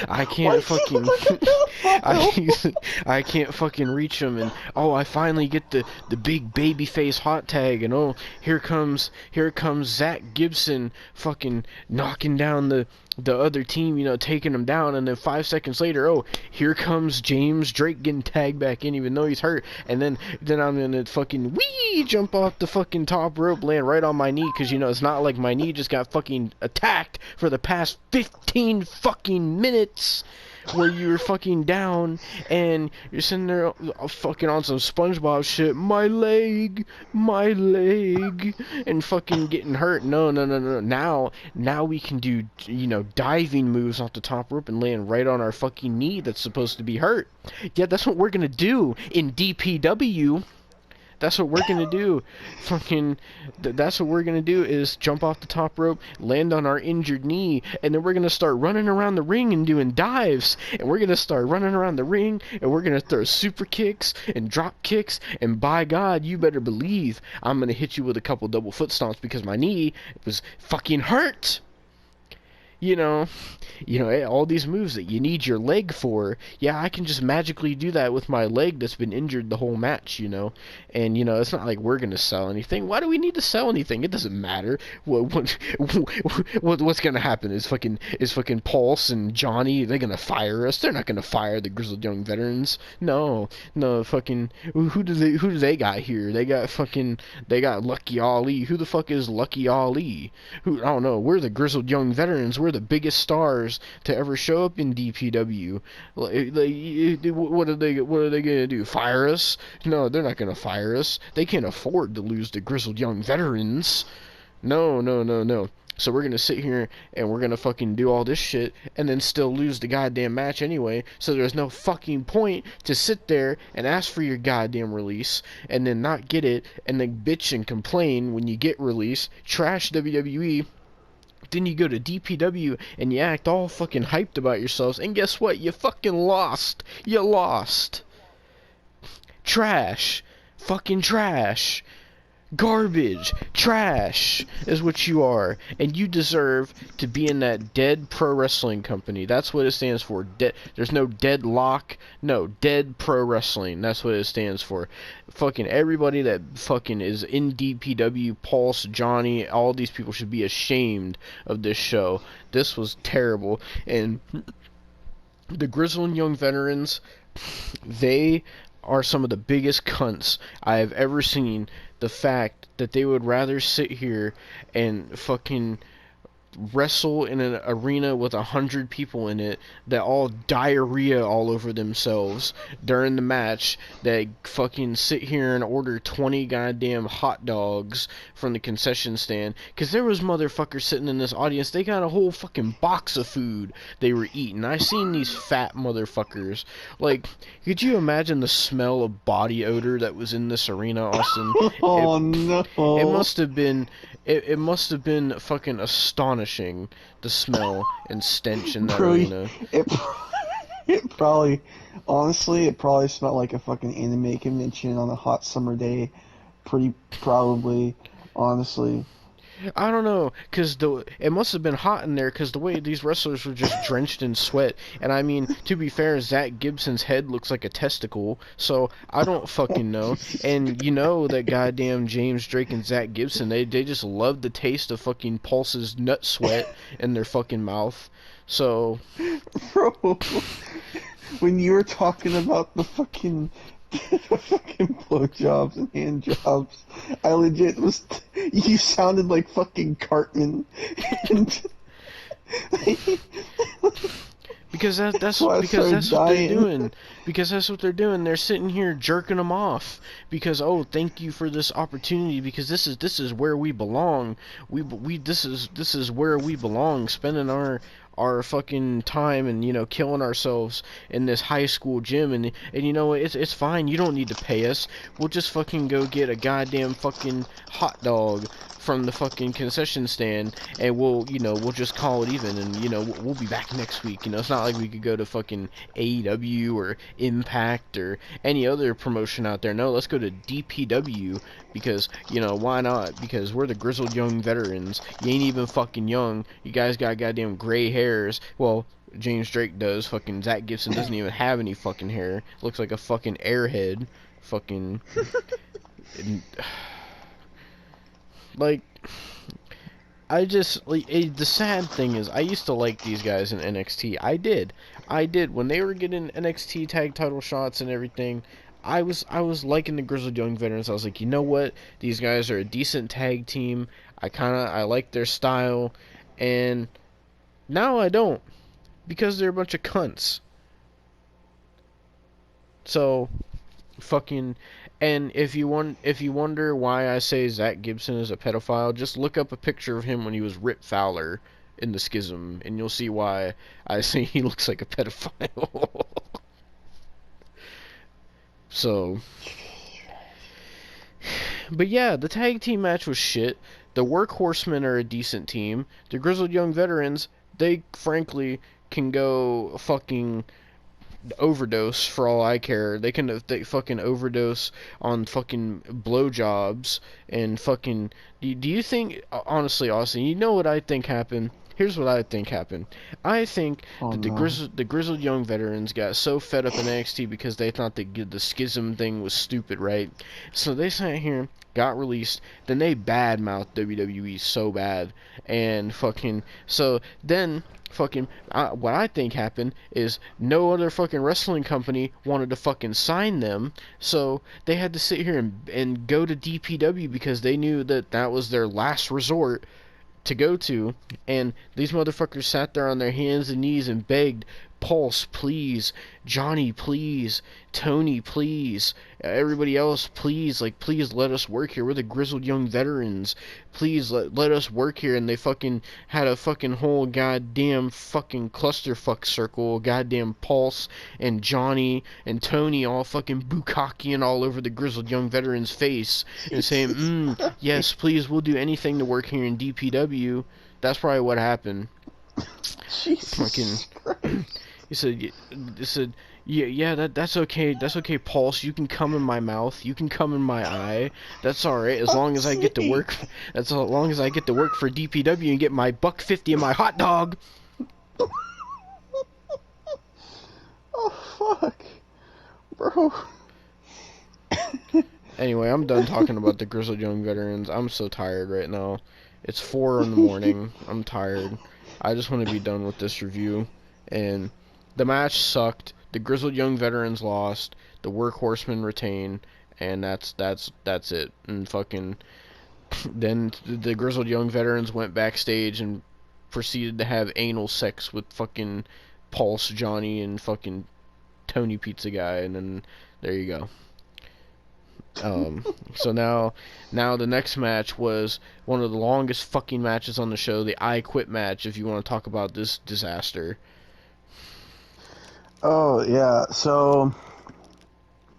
I Why can't does he fucking. look like a pedophile? I can't fucking reach him, and oh, I finally get the big baby face hot tag, and oh, here comes Zach Gibson fucking knocking down the other team, taking him down, and then 5 seconds later, oh, here comes James Drake getting tagged back in, even though he's hurt, and then I'm gonna fucking jump off the fucking top rope, land right on my knee, because it's not like my knee just got fucking attacked for the past 15 fucking minutes. Where you're fucking down and you're sitting there fucking on some SpongeBob shit, my leg, and fucking getting hurt. No. Now we can do, diving moves off the top rope and land right on our fucking knee that's supposed to be hurt. Yeah, that's what we're gonna do in DPW. That's what we're gonna do. That's what we're gonna do is jump off the top rope, land on our injured knee, and then we're gonna start running around the ring and doing dives. And we're gonna start running around the ring, and we're gonna throw super kicks and drop kicks. And by God, you better believe I'm gonna hit you with a couple double foot stomps because my knee was fucking hurt. All these moves that you need your leg for, yeah, I can just magically do that with my leg that's been injured the whole match, and, it's not like we're going to sell anything. Why do we need to sell anything? It doesn't matter. What's going to happen is fucking Pulse and Johnny, they're going to fire us. They're not going to fire the Grizzled Young Veterans. No, fucking, who do they got here? They got Lucky Ali. Who the fuck is Lucky Ali? I don't know. We're the Grizzled Young Veterans. We're the biggest stars to ever show up in DPW. What are they gonna do? Fire us? No, they're not gonna fire us. They can't afford to lose the Grizzled Young Veterans. No. So we're gonna sit here and we're gonna fucking do all this shit and then still lose the goddamn match anyway. So there's no fucking point to sit there and ask for your goddamn release and then not get it and then bitch and complain when you get released. Trash WWE. Then you go to DPW and you act all fucking hyped about yourselves, and guess what? You fucking lost. You lost. Trash. Fucking trash. Garbage. Trash is what you are. And you deserve to be in that dead pro wrestling company. That's what it stands for. There's no deadlock. No, dead pro wrestling. That's what it stands for. Fucking everybody that fucking is in DPW, Pulse, Johnny, all these people should be ashamed of this show. This was terrible. And the Grizzled Young Veterans, they are some of the biggest cunts I have ever seen. The fact that they would rather sit here and fucking wrestle in an arena with 100 people in it that all diarrhea all over themselves during the match, that fucking sit here and order 20 goddamn hot dogs from the concession stand, because there was motherfuckers sitting in this audience, they got a whole fucking box of food they were eating. I seen these fat motherfuckers. Like, could you imagine the smell of body odor that was in this arena, Austin? No. It must have been fucking astonishing, the smell and stench in that arena. It probably, honestly, it probably smelled like a fucking anime convention on a hot summer day. Pretty probably, honestly. I don't know, because it must have been hot in there, because the way these wrestlers were just drenched in sweat. And I mean, to be fair, Zach Gibson's head looks like a testicle, so I don't fucking know. And you know that goddamn James Drake and Zach Gibson, they just love the taste of fucking Pulse's nut sweat in their fucking mouth. So, bro, when you were talking about the fucking blowjobs and hand jobs, I legit was. You sounded like fucking Cartman. Because that's what they're doing. Because that's what they're doing. They're sitting here jerking them off. Because, oh, thank you for this opportunity. Because this is where we belong. This is where we belong. Spending our fucking time and killing ourselves in this high school gym, and you know what, it's fine, you don't need to pay us, we'll just fucking go get a goddamn fucking hot dog from the fucking concession stand, and we'll just call it even, and we'll be back next week. It's not like we could go to fucking AEW or Impact or any other promotion out there. No, let's go to DPW, because why not? Because we're the grizzled young veterans. You ain't even fucking young. You guys got goddamn gray hairs. Well, James Drake does. Fucking Zach Gibson doesn't even have any fucking hair. Looks like a fucking airhead. Fucking like, the sad thing is, I used to like these guys in NXT. I did when they were getting NXT tag title shots and everything. I was liking the Grizzled Young Veterans. I was like, you know what? These guys are a decent tag team. I like their style, and now I don't, because they're a bunch of cunts. So, fucking, and if you wonder why I say Zach Gibson is a pedophile, just look up a picture of him when he was Rip Fowler in the Schism, and you'll see why I say he looks like a pedophile. So, but yeah, the tag team match was shit. The Workhorsemen are a decent team. The Grizzled Young Veterans, they frankly can go fucking overdose for all I care. They fucking overdose on fucking blowjobs and fucking. Do you think, honestly, Austin? You know what I think happened? Here's what I think happened. I think that the Grizzled Young Veterans got so fed up in NXT because they thought the Schism thing was stupid, right? So they sat here, got released, then they badmouthed WWE so bad, and fucking so then. What I think happened is no other fucking wrestling company wanted to fucking sign them, so they had to sit here and go to DPW because they knew that was their last resort to go to, and these motherfuckers sat there on their hands and knees and begged, Pulse, please, Johnny, please, Tony, please, everybody else, please, please let us work here. We're the Grizzled Young Veterans. Please let us work here. And they fucking had a fucking whole goddamn fucking clusterfuck circle, goddamn Pulse and Johnny and Tony all fucking bukkakeing all over the Grizzled Young Veterans' face and saying, yes, please, we'll do anything to work here in DPW. That's probably what happened. Jesus fucking He said, yeah, that's okay. That's okay, Pulse. You can come in my mouth. You can come in my eye. That's all right, as long as I get to work. That's as long as I get to work for DPW and get my $1.50 and my hot dog. Oh fuck, bro. Anyway, I'm done talking about the Grizzled Young Veterans. I'm so tired right now. It's 4 in the morning. I'm tired. I just want to be done with this review. And the match sucked. The Grizzled Young Veterans lost. The Workhorsemen retained. And that's it. And fucking then the Grizzled Young Veterans went backstage and proceeded to have anal sex with fucking Pulse, Johnny, and fucking Tony Pizza Guy. And then there you go. So now the next match was one of the longest fucking matches on the show, the I Quit match, if you want to talk about this disaster. Oh, yeah, so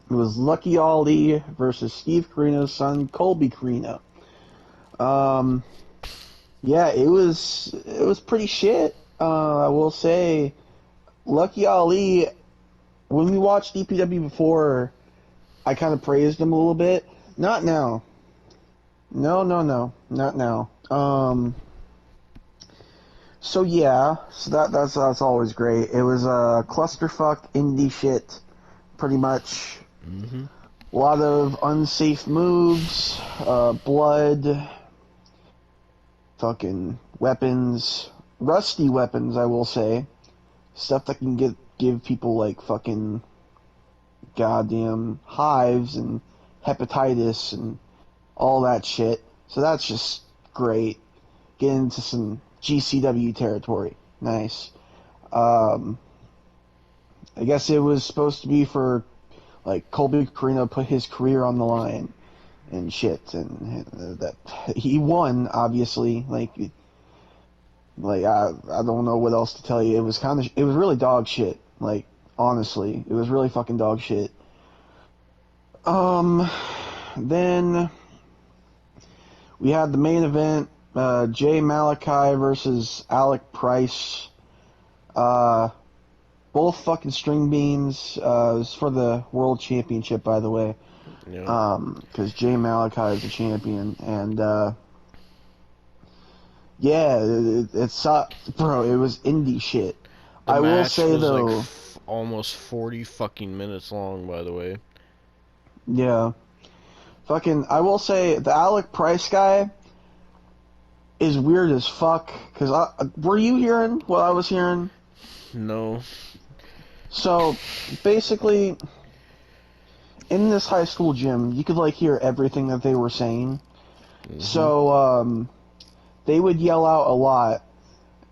it was Lucky Ali versus Steve Corino's son, Colby Corino. Yeah, it was pretty shit. I will say, Lucky Ali, when we watched DPW before, I kind of praised him a little bit. Not now. No, not now. So yeah, so that's always great. It was a clusterfuck indie shit, pretty much. Mm-hmm. A lot of unsafe moves, blood, fucking weapons, rusty weapons, I will say. Stuff that can give people like fucking goddamn hives and hepatitis and all that shit. So that's just great. Get into some GCW territory. Nice. I guess it was supposed to be for like Colby Corino put his career on the line and shit, and that he won, obviously. Like I don't know what else to tell you. It was really dog shit. Like, honestly, it was really fucking dog shit. Then We had the main event, Jay Malachi versus Alec Price. Both fucking string beans. It was for the world championship, by the way. Yeah. Because Jay Malachi is the champion, and yeah, it sucked, bro. It was indie shit. The I will match say was like though, almost 40 fucking minutes long, by the way. yeah, fucking. I will say the Alec Price guy is weird as fuck. Cause were you hearing what I was hearing? No. So basically, in this high school gym, you could like hear everything that they were saying. So they would yell out a lot.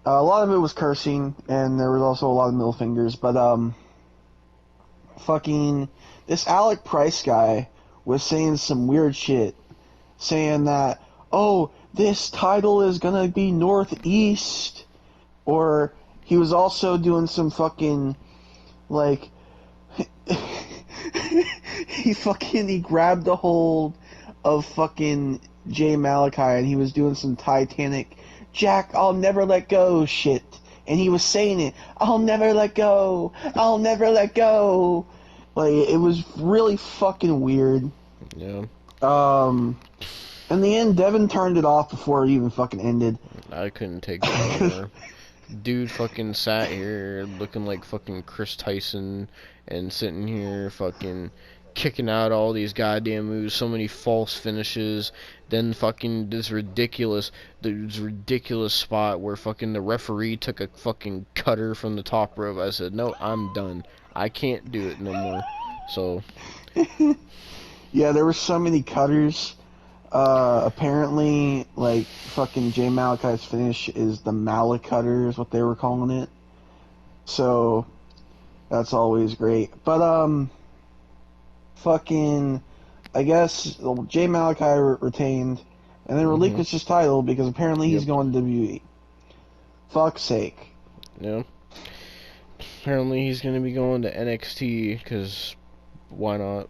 A lot of it was cursing, and there was also a lot of middle fingers. But fucking this Alec Price guy was saying some weird shit, saying that, oh, this title is gonna be Northeast, or he was also doing some fucking like he grabbed a hold of fucking Jay Malachi, and he was doing some Titanic Jack, I'll never let go shit. And he was saying it, I'll never let go, I'll never let go. Like, it was really fucking weird. Yeah. In the end, Devon turned it off before it even fucking ended. I couldn't take it anymore. Dude fucking sat here looking like fucking Chris Tyson and sitting here fucking kicking out all these goddamn moves, so many false finishes, then fucking this ridiculous spot where fucking the referee took a fucking cutter from the top rope. I said, no, I'm done. I can't do it no more. So Yeah, there were so many cutters. Apparently, like, fucking Jay Malachi's finish is the Malacutter, is what they were calling it. So, that's always great. But, fucking, I guess Jay Malachi retained, and then relinquished his title because apparently he's going to WWE. Fuck's sake. yeah. Apparently he's gonna be going to NXT, because why not?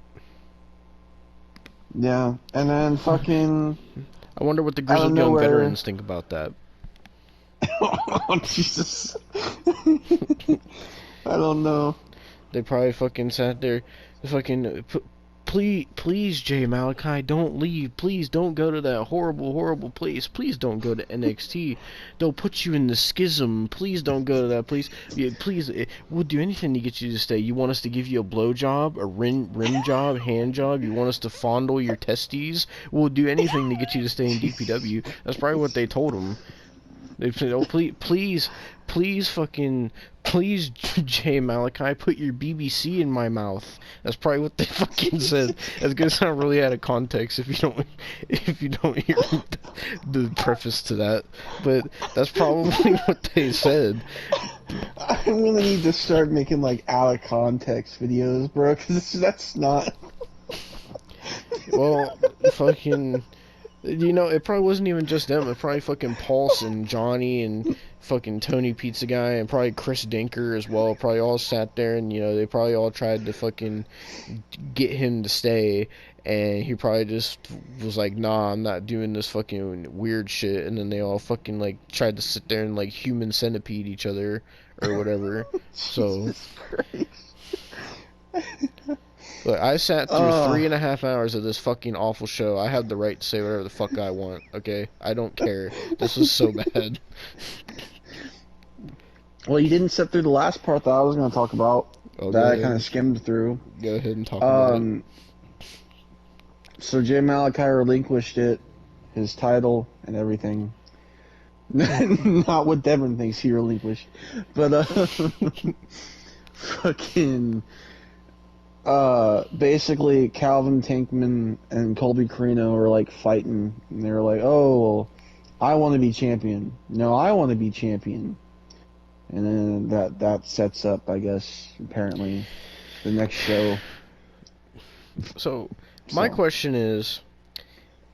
Yeah, and then fucking... I wonder what the Grizzled Young Veterans think about that. Oh, Jesus. I don't know. They probably fucking sat there, fucking, please, Jay Malachi, don't leave. Please don't go to that horrible place. Please don't go to NXT. They'll put you in the schism. Please don't go to that place. Yeah, please, we'll do anything to get you to stay. You want us to give you a blow job, a rim job, hand job? You want us to fondle your testes? We'll do anything to get you to stay in DPW. That's probably what they told him. They said, oh, please, Jay Malachi, put your BBC in my mouth. That's probably what they fucking said. That's gonna sound really out of context if you don't hear the preface to that. But that's probably what they said. I'm gonna need to start making, like, out of context videos, bro, because that's not... Well, fucking... You know, it probably wasn't even just them. It probably fucking Pulse and Johnny and fucking Tony Pizza Guy and probably Chris Dinker as well. Probably all sat there and, you know, they probably all tried to fucking get him to stay. And he probably just was like, nah, I'm not doing this fucking weird shit. And then they all fucking, like, tried to sit there and, like, human centipede each other or whatever. So... Look, I sat through 3.5 hours of this fucking awful show. I have the right to say whatever the fuck I want, okay? I don't care. This was so bad. Well, you didn't sit through the last part that I was going to talk about. Oh, that I kind of skimmed through. Go ahead and talk about it. So Jay Malachi relinquished his title and everything. Not what Devon thinks he relinquished. But, fucking... basically Calvin Tankman and Colby Carino were like fighting, and they were like, "Oh, I want to be champion. No, I want to be champion." And then that sets up, I guess, apparently, the next show. So, my question is,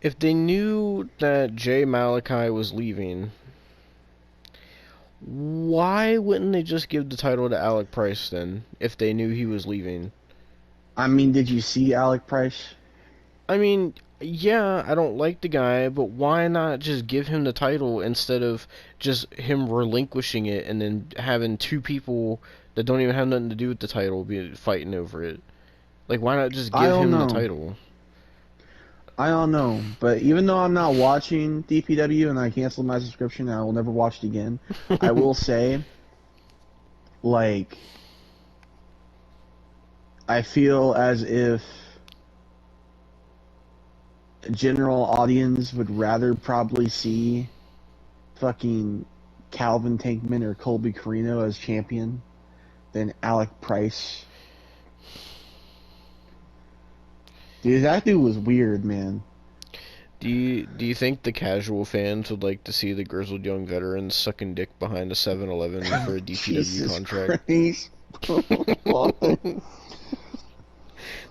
if they knew that Jay Malachi was leaving, why wouldn't they just give the title to Alec Price then, if they knew he was leaving? I mean, did you see Alec Price? I mean, yeah, I don't like the guy, but why not just give him the title instead of just him relinquishing it and then having two people that don't even have nothing to do with the title be fighting over it? Like, why not just I give don't him the know. title? I don't know. But even though I'm not watching DPW and I canceled my subscription and I will never watch it again, I will say, like, I feel as if a general audience would rather probably see fucking Calvin Tankman or Colby Carino as champion than Alec Price. Dude, that dude was weird, man. Do you think the casual fans would like to see the grizzled young veterans sucking dick behind a 7-Eleven for a DPW Jesus contract? Christ.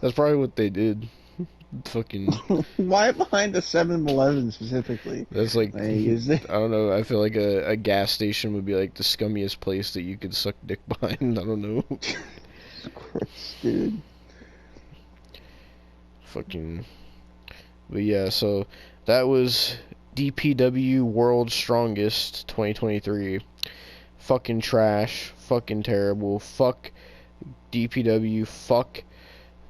That's probably what they did. Fucking, Why behind the 7-Eleven specifically? that's like, Like, is it? I don't know. I feel like a gas station would be like the scummiest place that you could suck dick behind. I don't know. Christ, dude. Fucking, but yeah. So that was DPW World's Strongest 2023. Fucking trash. Fucking terrible. Fuck DPW. Fuck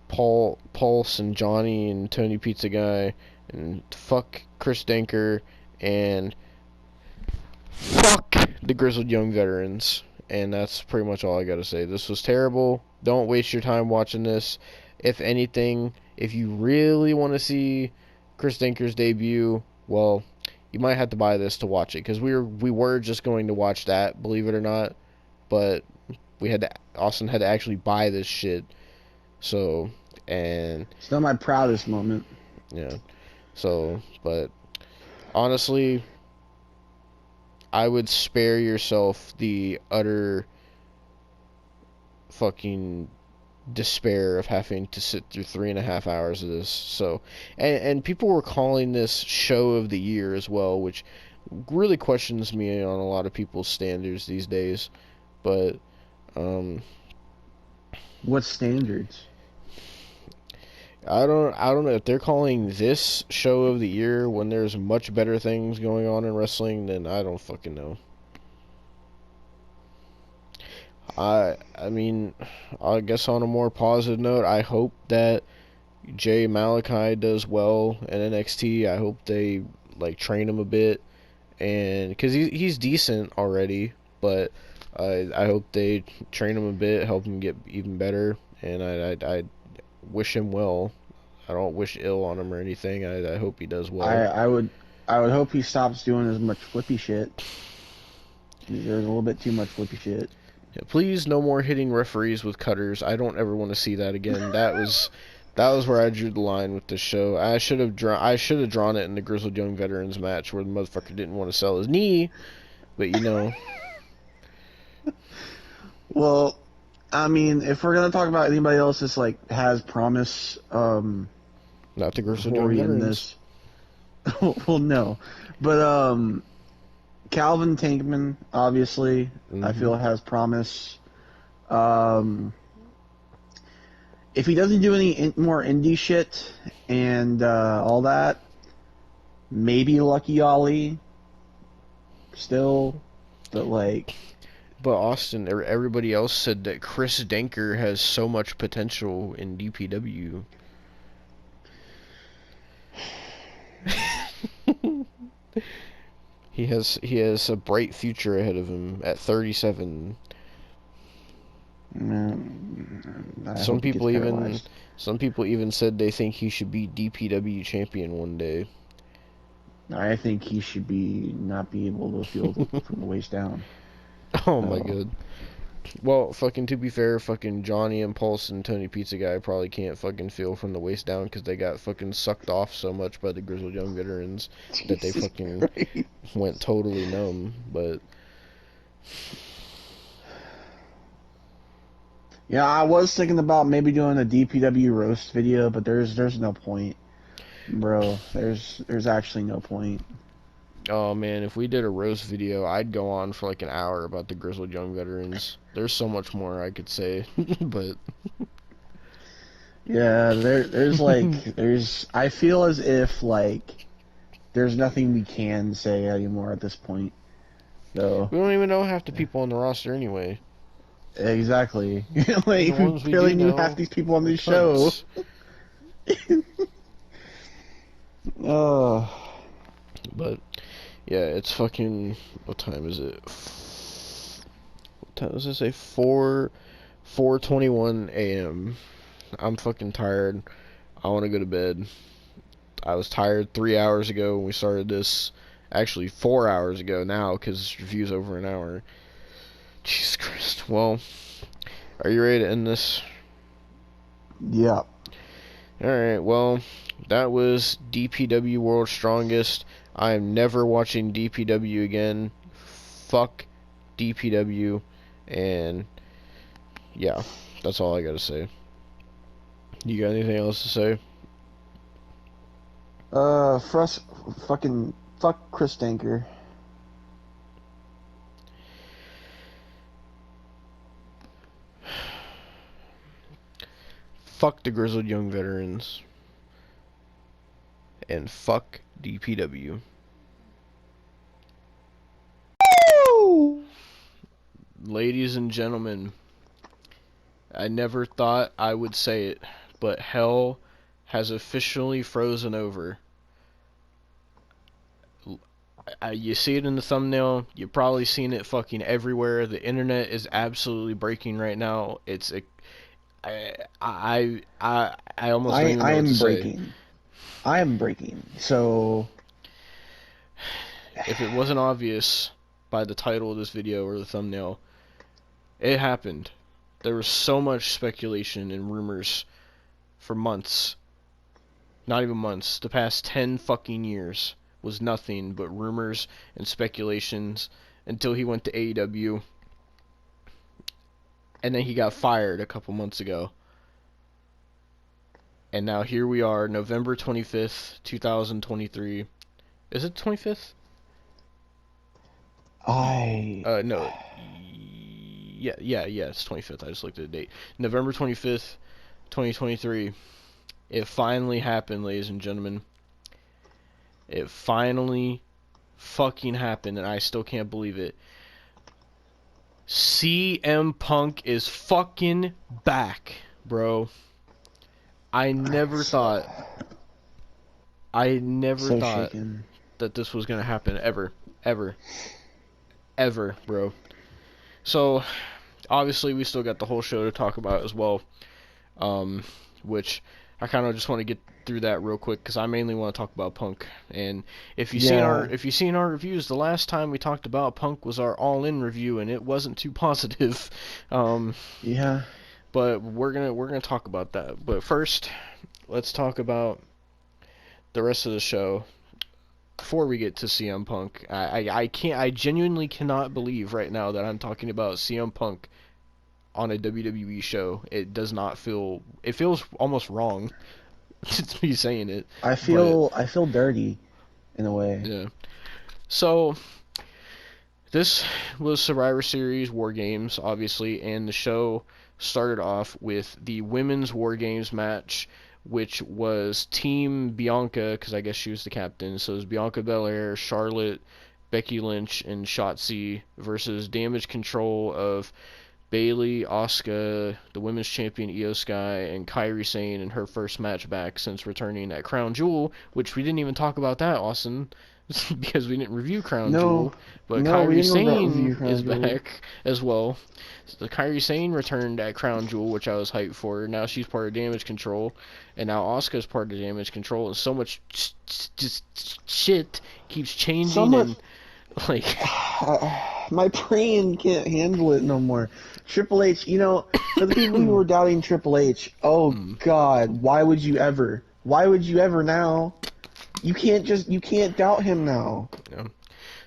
Pulse and Johnny and Tony Pizza Guy, and fuck Chris Denker, and fuck the Grizzled Young Veterans. And that's pretty much all I gotta say. This was terrible. Don't waste your time watching this. If anything, if you really want to see Chris Denker's debut, well, you might have to buy this to watch it, because we were just going to watch that, believe it or not, but Austin had to actually buy this shit. So, and It's not my proudest moment. yeah, so, but honestly, I would spare yourself the utter fucking despair of having to sit through 3.5 hours of this. So, and people were calling this show of the year as well, which really questions me on a lot of people's standards these days. But What standards? I don't know if they're calling this show of the year when there's much better things going on in wrestling. Then I don't fucking know. I mean, I guess on a more positive note, I hope that Jay Malachi does well in NXT. I hope they like train him a bit, and because he's decent already, but I hope they train him a bit, help him get even better, and I wish him well. I don't wish ill on him or anything. I hope he does I, well. I would I would hope he stops doing as much flippy shit. There's a little bit too much flippy shit. Yeah, please, no more hitting referees with cutters. I don't ever want to see that again. That was where I drew the line with this show. I should have drawn it in the Grizzled Young Veterans match where the motherfucker didn't want to sell his knee, but Well, I mean, if we're gonna talk about anybody else that's like has promise, not the Grizzled before Young we end Veterans. this, well, no, but Calvin Tankman, obviously, I feel has promise. If he doesn't do any more indie shit and all that, maybe Lucky Ollie still, but like, But Austin, everybody else said that Chris Denker has so much potential in DPW. He has a bright future ahead of him at 37. I Some hope he gets people even paralyzed. some people even said they think he should be DPW champion one day. I think he should not be able to feel from the waist down. Oh my So, god. Well, fucking to be fair, fucking Johnny and Pulse and Tony Pizza Guy probably can't fucking feel from the waist down because they got fucking sucked off so much by the Grizzled Young Veterans that they Jesus fucking Christ. went totally numb. But Yeah, I was thinking about maybe doing a DPW roast video, but there's no point, bro. There's actually no point. oh man, if we did a roast video, I'd go on for like an hour about the Grizzled Young Veterans. There's so much more I could say, but Yeah, there's like I feel as if like there's nothing we can say anymore at this point. So We don't even know half the people on the roster anyway. exactly, And the like we ones we barely do knew half know these people on are this show. cunts. Oh, But yeah, it's fucking. What time is it? What time does it say? 4:21 a.m. I'm fucking tired. I want to go to bed. I was tired 3 hours ago when we started this. Actually, 4 hours ago now, because this review's over an hour. Jesus Christ. Well, are you ready to end this? yeah. Alright, well, that was DPW World's Strongest. I am never watching DPW again. Fuck DPW. And, yeah, that's all I gotta say. You got anything else to say? Fucking fuck Chris Danker. Fuck the Grizzled Young Veterans. And fuck DPW. Ladies and gentlemen, I never thought I would say it, but hell has officially frozen over. You see it in the thumbnail. You've probably seen it fucking everywhere. The internet is absolutely breaking right now. It's a, I almost don't even I know what to am say. breaking. I am breaking. So If it wasn't obvious by the title of this video or the thumbnail, it happened. There was so much speculation and rumors for months. Not even months. The past 10 fucking years was nothing but rumors and speculations until he went to AEW. And then he got fired a couple months ago. And now here we are, November 25th, 2023. Is it 25th? No. Yeah, it's 25th. I just looked at the date. November 25th, 2023. It finally happened, ladies and gentlemen. It finally fucking happened, and I still can't believe it. CM Punk is fucking back, bro. I never thought so thought shaken. that this was gonna happen ever, bro. So obviously we still got the whole show to talk about as well, which I kind of just want to get through that real quick because I mainly want to talk about Punk. And if you've seen our reviews, the last time we talked about Punk was our all-in review, and it wasn't too positive. Yeah. But we're gonna talk about that. But first, let's talk about the rest of the show before we get to CM Punk. I genuinely cannot believe right now that I'm talking about CM Punk on a WWE show. It does not feel. It feels almost wrong to me saying it. I feel dirty in a way. Yeah. So this was Survivor Series War Games, obviously, and the show started off with the women's War Games match, which was Team Bianca, because I guess she was the captain. So it was Bianca Belair, Charlotte, Becky Lynch, and Shotzi versus Damage Control of Bayley, Asuka, the women's champion Io Sky, and Kairi Sane in her first match back since returning at Crown Jewel, which we didn't even talk about that, Austin, because we didn't review Crown Jewel. But Kairi Sane is back as well. So the Kairi Sane returned at Crown Jewel, which I was hyped for. Now she's part of Damage Control, and now Asuka's part of Damage Control, and so much just shit keeps changing and like my brain can't handle it no more. Triple H, for the people who were doubting Triple H, oh God, why would you ever? Why would you ever now? You can't doubt him now. Yeah.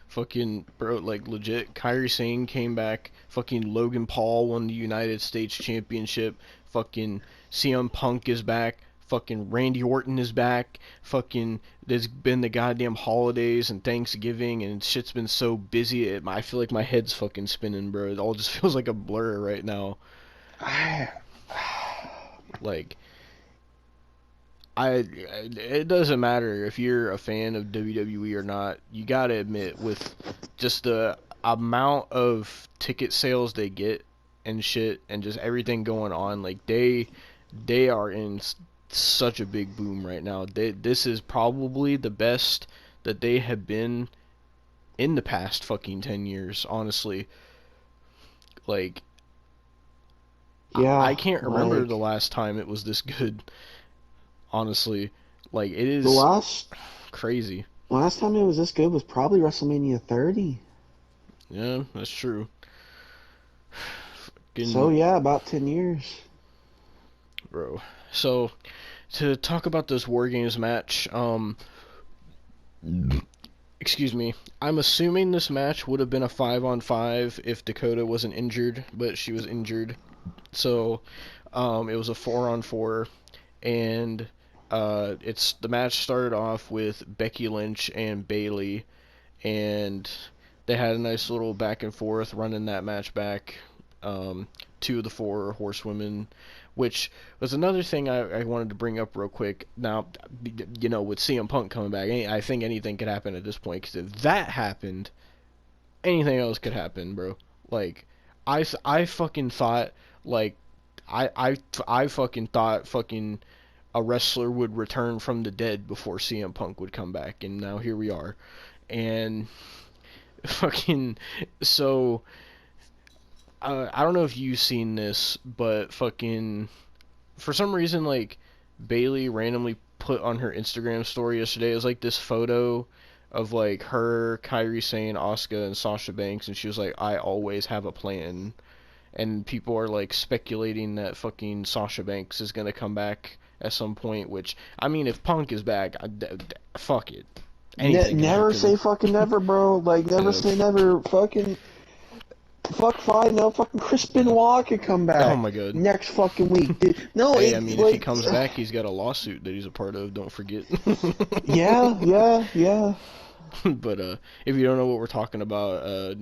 Fucking bro, like legit, Kairi Sane came back. Fucking Logan Paul won the United States Championship. Fucking CM Punk is back. Fucking Randy Orton is back. Fucking there's been the goddamn holidays and Thanksgiving and shit's been so busy. I feel like my head's fucking spinning, bro. It all just feels like a blur right now. Like, it doesn't matter if you're a fan of WWE or not. You gotta admit, with just the amount of ticket sales they get and shit, and just everything going on, like they are in such a big boom right now. This is probably the best that they have been in the past fucking 10 years, honestly. Like, Yeah, I can't remember the like last time it was this good, honestly. Like, it the is crazy. last time it was this good was probably WrestleMania 30. Yeah, that's true. So Fucking, yeah, about 10 years. bro. So, to talk about this War Games match, excuse me, I'm assuming this match would have been a 5-on-5 if Dakota wasn't injured, but she was injured. So, it was a 4-on-4, and the match started off with Becky Lynch and Bayley, and they had a nice little back and forth running that match back. Two of the four horsewomen, which was another thing I wanted to bring up real quick. Now, with CM Punk coming back, I think anything could happen at this point, because if that happened, anything else could happen, bro. Like, I fucking thought, like, I fucking thought fucking a wrestler would return from the dead before CM Punk would come back, and now here we are. And fucking, so I don't know if you've seen this, but fucking for some reason, like, Bayley randomly put on her Instagram story yesterday, it was like this photo of like her, Kairi Sane, Asuka, and Sasha Banks, and she was like, "I always have a plan." And people are like speculating that fucking Sasha Banks is gonna come back at some point. Which, I mean, if Punk is back, fuck it, anything can Never happen. say fucking never, bro. Like, never Uh, say never. Fuck five, no, fucking Chris Benoit could come oh back my god. next fucking week. No, Hey, I it, mean, if he like, comes back, he's got a lawsuit that he's a part of. Don't forget. yeah, yeah, yeah. But if you don't know what we're talking about,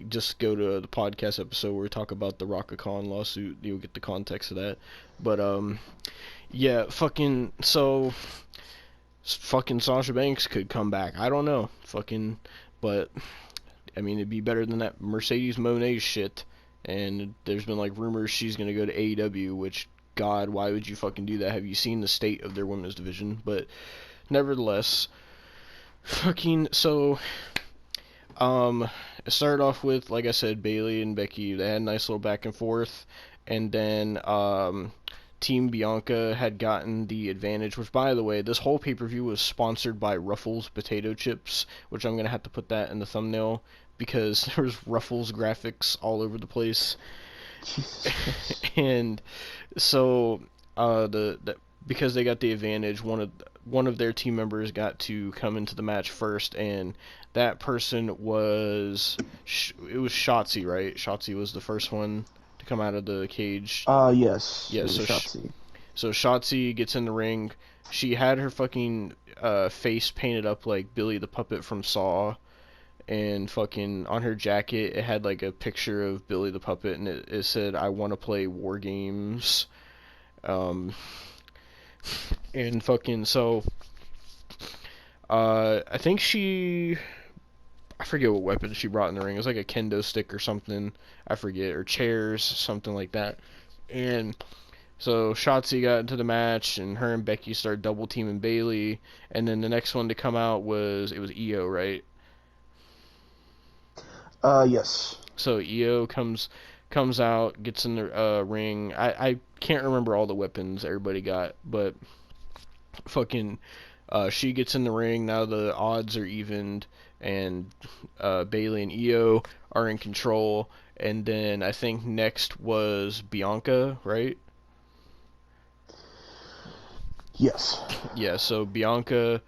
just go to the podcast episode where we talk about the Rocka-Khan lawsuit. You'll get the context of that. But yeah, fucking Sasha Banks could come back. I don't know, but I mean, it'd be better than that Mercedes Moné shit. And there's been like rumors she's gonna go to AEW, which, God, why would you fucking do that? Have you seen the state of their women's division? But nevertheless, so it started off with, like I said, Bayley and Becky. They had a nice little back and forth, and then Team Bianca had gotten the advantage. Which, by the way, this whole pay-per-view was sponsored by Ruffles potato chips, which I'm gonna have to put that in the thumbnail because there was Ruffles graphics all over the place. And so because they got the advantage, one of their team members got to come into the match first, and that person was it was Shotzi, right? Shotzi was the first one to come out of the cage. Yes. Yeah, It was so Shotzi. so Shotzi gets in the ring. She had her fucking face painted up like Billy the Puppet from Saw, and fucking on her jacket it had like a picture of Billy the Puppet, and it said, "I want to play war games." Um, and fucking so, I think I forget what weapon she brought in the ring. It was like a kendo stick or something. I forget, or chairs, something like that. And so Shotzi got into the match, and her and Becky started double teaming Bayley. And then the next one to come out was Io, right? Yes. So Io comes out, gets in the ring. I can't remember all the weapons everybody got, but fucking she gets in the ring. Now the odds are evened, and Bayley and Io are in control. And then I think next was Bianca, right? Yes. Yeah, so Bianca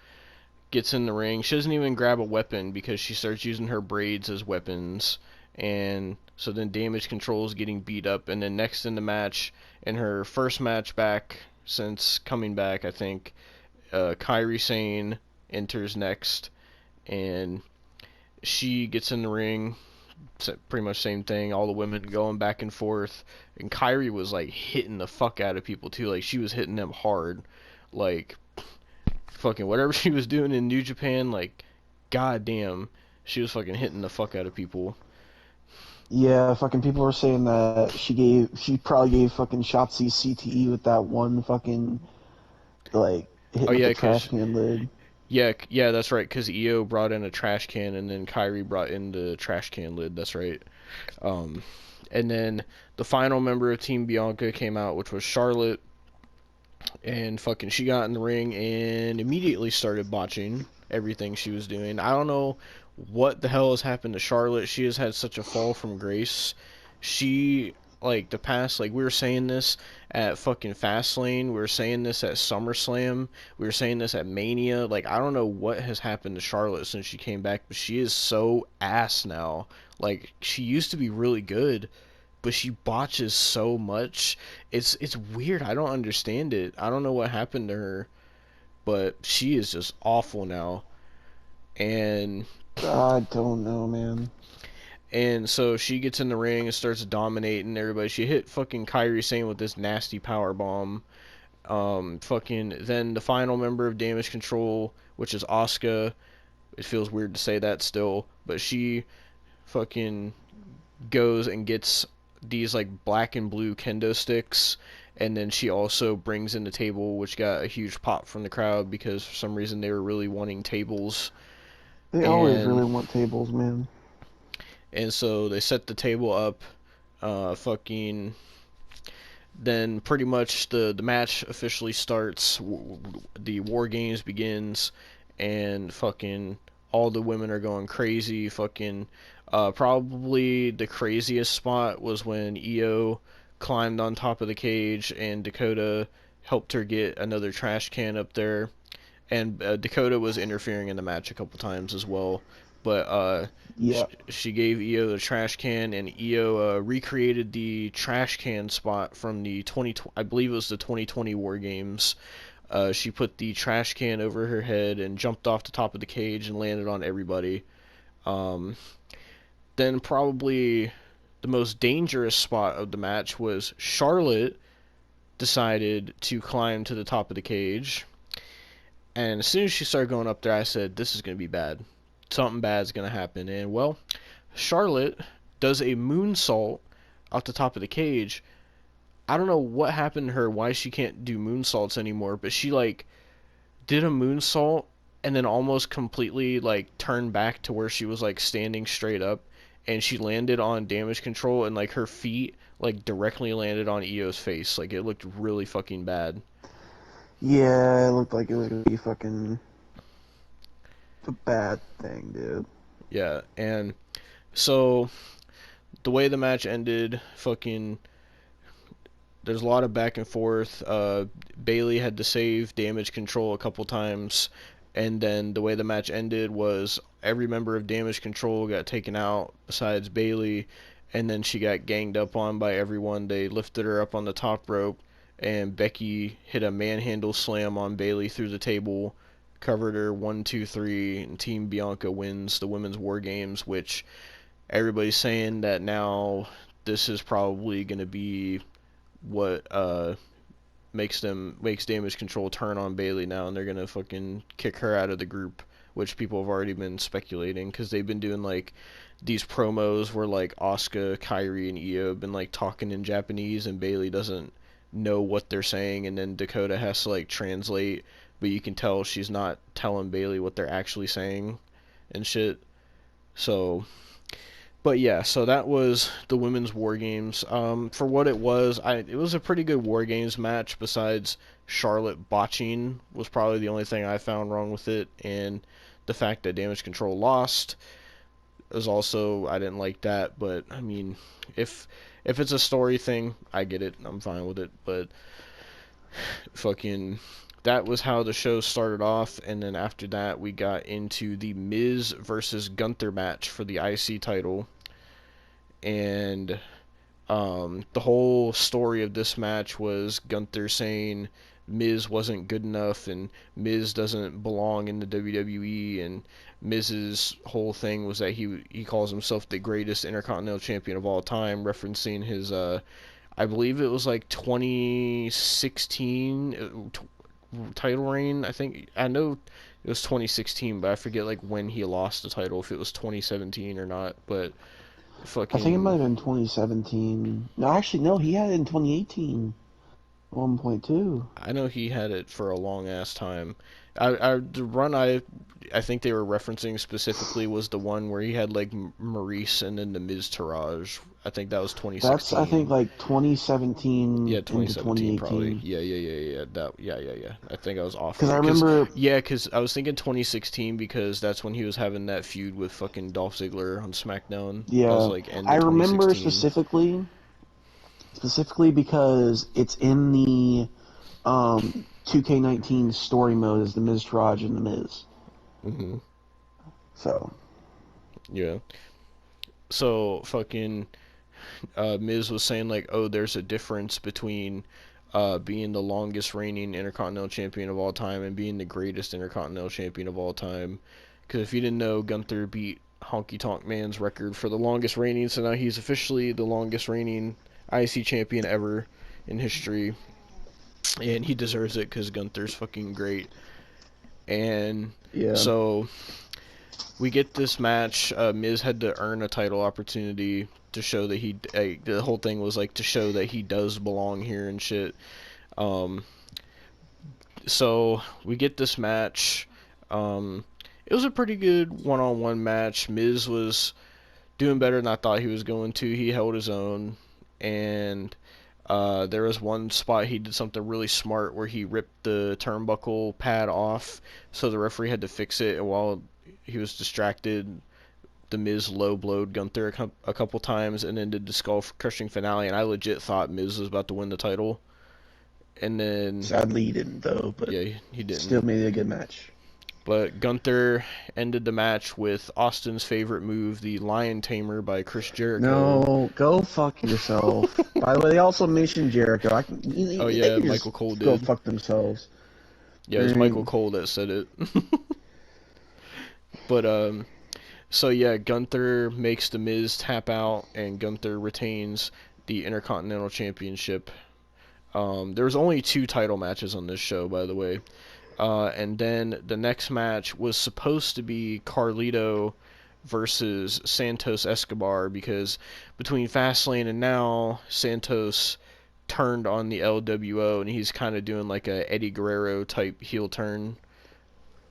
gets in the ring. She doesn't even grab a weapon because she starts using her braids as weapons. And so then Damage Control is getting beat up. And then next in the match, in her first match back since coming back, I think, Kairi Sane enters next. And she gets in the ring. Pretty much same thing. All the women going back and forth. And Kairi was like hitting the fuck out of people too. Like, she was hitting them hard. Like, fucking whatever she was doing in New Japan, like, goddamn, she was fucking hitting the fuck out of people. Yeah, fucking people were saying that she probably gave fucking Shotzi CTE with that one fucking like hit Oh with yeah, the trash cause can lid. yeah, that's right. Cause Io brought in a trash can, and then Kyrie brought in the trash can lid. That's right. Um, and then the final member of Team Bianca came out, which was Charlotte, and fucking she got in the ring and immediately started botching everything she was doing. I don't know what the hell has happened to Charlotte. She has had such a fall from grace. She, like, the past, like, we were saying this at fucking Fastlane, we were saying this at SummerSlam, we were saying this at Mania. Like, I don't know what has happened to Charlotte since she came back, but she is so ass now. Like, she used to be really good, but she botches so much. It's weird. I don't understand it. I don't know what happened to her, but she is just awful now. And I don't know, man. so she gets in the ring and starts dominating everybody. She hit fucking Kairi Sane with this nasty power bomb. Fucking then the final member of Damage Control, which is Asuka. It feels weird to say that still, but she fucking goes and gets these like black and blue kendo sticks, and then she also brings in the table, which got a huge pop from the crowd because for some reason they were really wanting tables. They always and really want tables, man. and so they set the table up. Fucking then pretty much the match officially starts. The War Games begins, and fucking all the women are going crazy. Fucking probably the craziest spot was when Io climbed on top of the cage and Dakota helped her get another trash can up there. And Dakota was interfering in the match a couple times as well. But Yeah. she gave Io the trash can, and Io recreated the trash can spot from the I believe it was the 2020 War Games. She put the trash can over her head and jumped off the top of the cage and landed on everybody. Um, then probably the most dangerous spot of the match was Charlotte decided to climb to the top of the cage. And as soon as she started going up there, I said, this is going to be bad. Something bad's going to happen. And, well, Charlotte does a moonsault off the top of the cage. I don't know what happened to her, why she can't do moonsaults anymore, but she, like, did a moonsault and then almost completely, like, turned back to where she was, like, standing straight up. And she landed on Damage Control, and, like, her feet, like, directly landed on Io's face. Like, it looked really fucking bad. Yeah, it looked like it would be fucking a bad thing, dude. Yeah, and so the way the match ended, fucking, there's a lot of back and forth. Bailey had to save Damage Control a couple times, and then the way the match ended was every member of Damage Control got taken out besides Bailey, and then she got ganged up on by everyone. They lifted her up on the top rope, and Becky hit a manhandle slam on Bailey through the table, covered her 1, 2, 3, and Team Bianca wins the Women's War Games, which everybody's saying that now this is probably going to be what makes Damage Control turn on Bailey now, and they're gonna fucking kick her out of the group, which people have already been speculating because they've been doing like these promos where like Asuka, Kairi, and Io have been like talking in Japanese, and Bailey doesn't know what they're saying, and then Dakota has to like translate, but you can tell she's not telling Bailey what they're actually saying and shit. So but yeah, so that was the women's War Games. For what it was, it was a pretty good War Games match. Besides Charlotte botching was probably the only thing I found wrong with it, and the fact that Damage Control lost was also, I didn't like that. But I mean, if it's a story thing, I get it. I'm fine with it. But fucking, that was how the show started off, and then after that we got into the Miz versus Gunther match for the IC title. And the whole story of this match was Gunther saying Miz wasn't good enough and Miz doesn't belong in the WWE, and Miz's whole thing was that he calls himself the greatest Intercontinental Champion of all time, referencing his I believe it was like 2016 title reign. I know it was 2016, but I forget like when he lost the title, if it was 2017 or not. But I think it might fucking, have been 2017. No, actually, no, he had it in 2018. 1.2. I know he had it for a long ass time. The run I think they were referencing specifically was the one where he had like Maurice and then the Miz Taraj. I think that was That's, I think, 2016. like 2017 Yeah, into 2017 probably. 2018. Yeah. Yeah. I think I was off Because on I it. Cause remember, yeah, cause I was thinking 2016 because that's when he was having that feud with fucking Dolph Ziggler on SmackDown. That was yeah, like end I of remember 2016. specifically because it's in the 2K19 story mode as the Miz Taraj and the Miz. Mhm. So Yeah. So fucking Miz was saying like, oh, there's a difference between being the longest reigning Intercontinental Champion of all time and being the greatest Intercontinental Champion of all time. Because if you didn't know, Gunther beat Honky Tonk Man's record for the longest reigning, so now he's officially the longest reigning IC champion ever in history, and he deserves it because Gunther's fucking great. And yeah, so we get this match. Miz had to earn a title opportunity to show that the whole thing was like to show that he does belong here and shit. Um, so we get this match. Um, it was a pretty good one-on-one match. Miz was doing better than I thought he was going to. He held his own, and there was one spot he did something really smart where he ripped the turnbuckle pad off, so the referee had to fix it. And while he was distracted, the Miz low blowed Gunther a couple times, and then did the skull crushing finale. And I legit thought Miz was about to win the title, and then sadly he didn't though, but yeah, he still didn't. made it a good match. But Gunther ended the match with Austin's favorite move, the Lion Tamer by Chris Jericho. No, go fuck yourself. By the way, they also mentioned Jericho. Oh They yeah, can Michael just Cole go did. fuck themselves. Yeah, it was Right. Michael Cole that said it. But so yeah, Gunther makes the Miz tap out, and Gunther retains the Intercontinental Championship. There was only 2 title matches on this show, by the way. And then the next match was supposed to be Carlito versus Santos Escobar, because between Fastlane and now, Santos turned on the LWO, and he's kind of doing like a Eddie Guerrero type heel turn,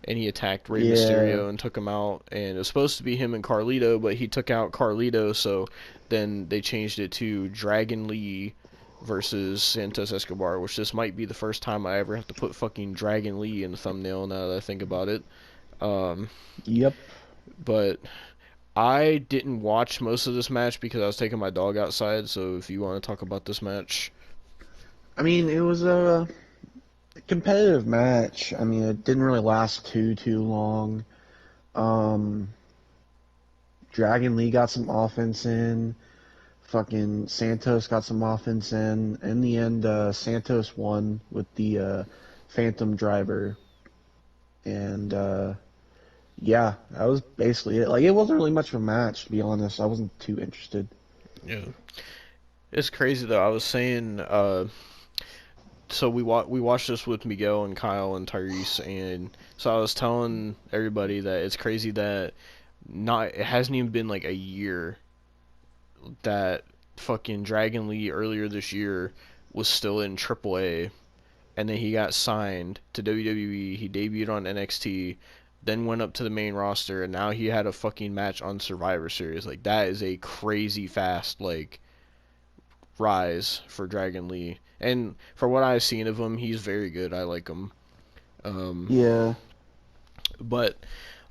and he attacked Rey Yeah. Mysterio and took him out. And it was supposed to be him and Carlito, but he took out Carlito, so then they changed it to Dragon Lee versus Santos Escobar, which this might be the first time I ever have to put fucking Dragon Lee in the thumbnail now that I think about it. Um, Yep. but I didn't watch most of this match because I was taking my dog outside, so if you want to talk about this match. I mean, it was a competitive match. I mean, it didn't really last too long. Um, Dragon Lee got some offense in. Fucking Santos got some offense in. In the end, Santos won with the Phantom Driver. And yeah, that was basically it. Like, it wasn't really much of a match, to be honest. I wasn't too interested. Yeah. It's crazy though. I was saying, so we watched this with Miguel and Kyle and Tyrese, and so I was telling everybody that it's crazy that it hasn't even been like a year that fucking Dragon Lee earlier this year was still in AAA, and then he got signed to WWE. He debuted on NXT, then went up to the main roster, and now he had a fucking match on Survivor Series. Like, that is a crazy fast like rise for Dragon Lee. And for what I've seen of him, he's very good. I like him. Um, Yeah. but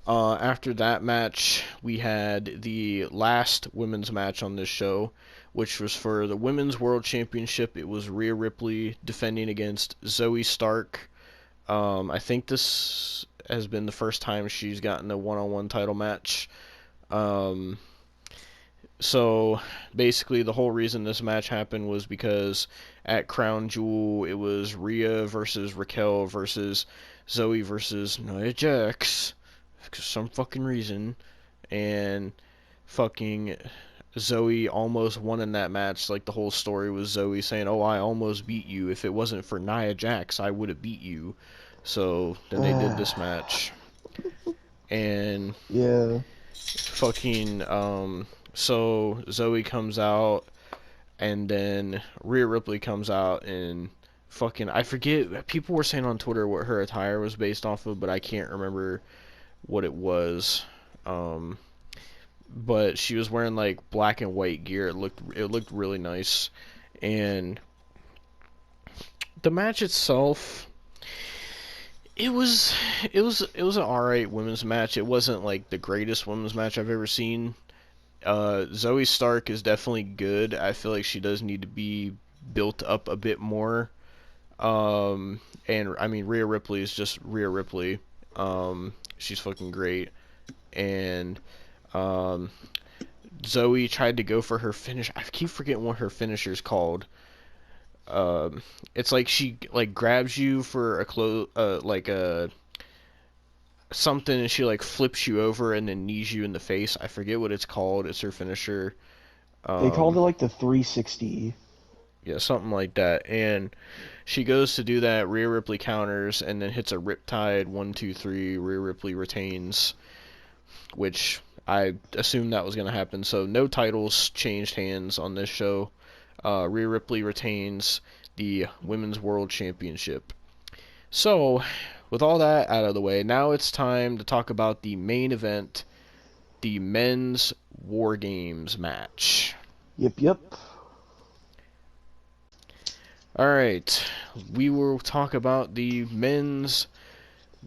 after that match, we had the last women's match on this show, which was for the Women's World Championship. It was Rhea Ripley defending against Zoe Stark. I think this has been the first time she's gotten a one-on-one title match. Um, so basically, the whole reason this match happened was because at Crown Jewel, it was Rhea versus Raquel versus Zoe versus Nia Jax for some fucking reason, and fucking Zoe almost won in that match. Like, the whole story was Zoe saying, "Oh, I almost beat you. If it wasn't for Nia Jax, I would have beat you." So then they did this match, and Yeah. fucking so Zoe comes out, and then Rhea Ripley comes out, and fucking, I forget, people were saying on Twitter what her attire was based off of, but I can't remember what it was. But she was wearing like black and white gear. It looked really nice. And the match itself, it was an alright women's match. It wasn't like the greatest women's match I've ever seen. Zoe Stark is definitely good. I feel like she does need to be built up a bit more. And I mean, Rhea Ripley is just Rhea Ripley. She's fucking great. And Zoe tried to go for her finish. I keep forgetting what her finisher's called. It's like she like grabs you for like a something, and she like flips you over and then knees you in the face. I forget what it's called. It's her finisher. They called it like the 360. Yeah, something like that. And she goes to do that. Rhea Ripley counters and then hits a Riptide 1-2-3. Rhea Ripley retains, which I assumed that was going to happen. So no titles changed hands on this show. Rhea Ripley retains the Women's World Championship. So, with all that out of the way, now it's time to talk about the main event, the Men's War Games match. Yep. Alright, we will talk about the Men's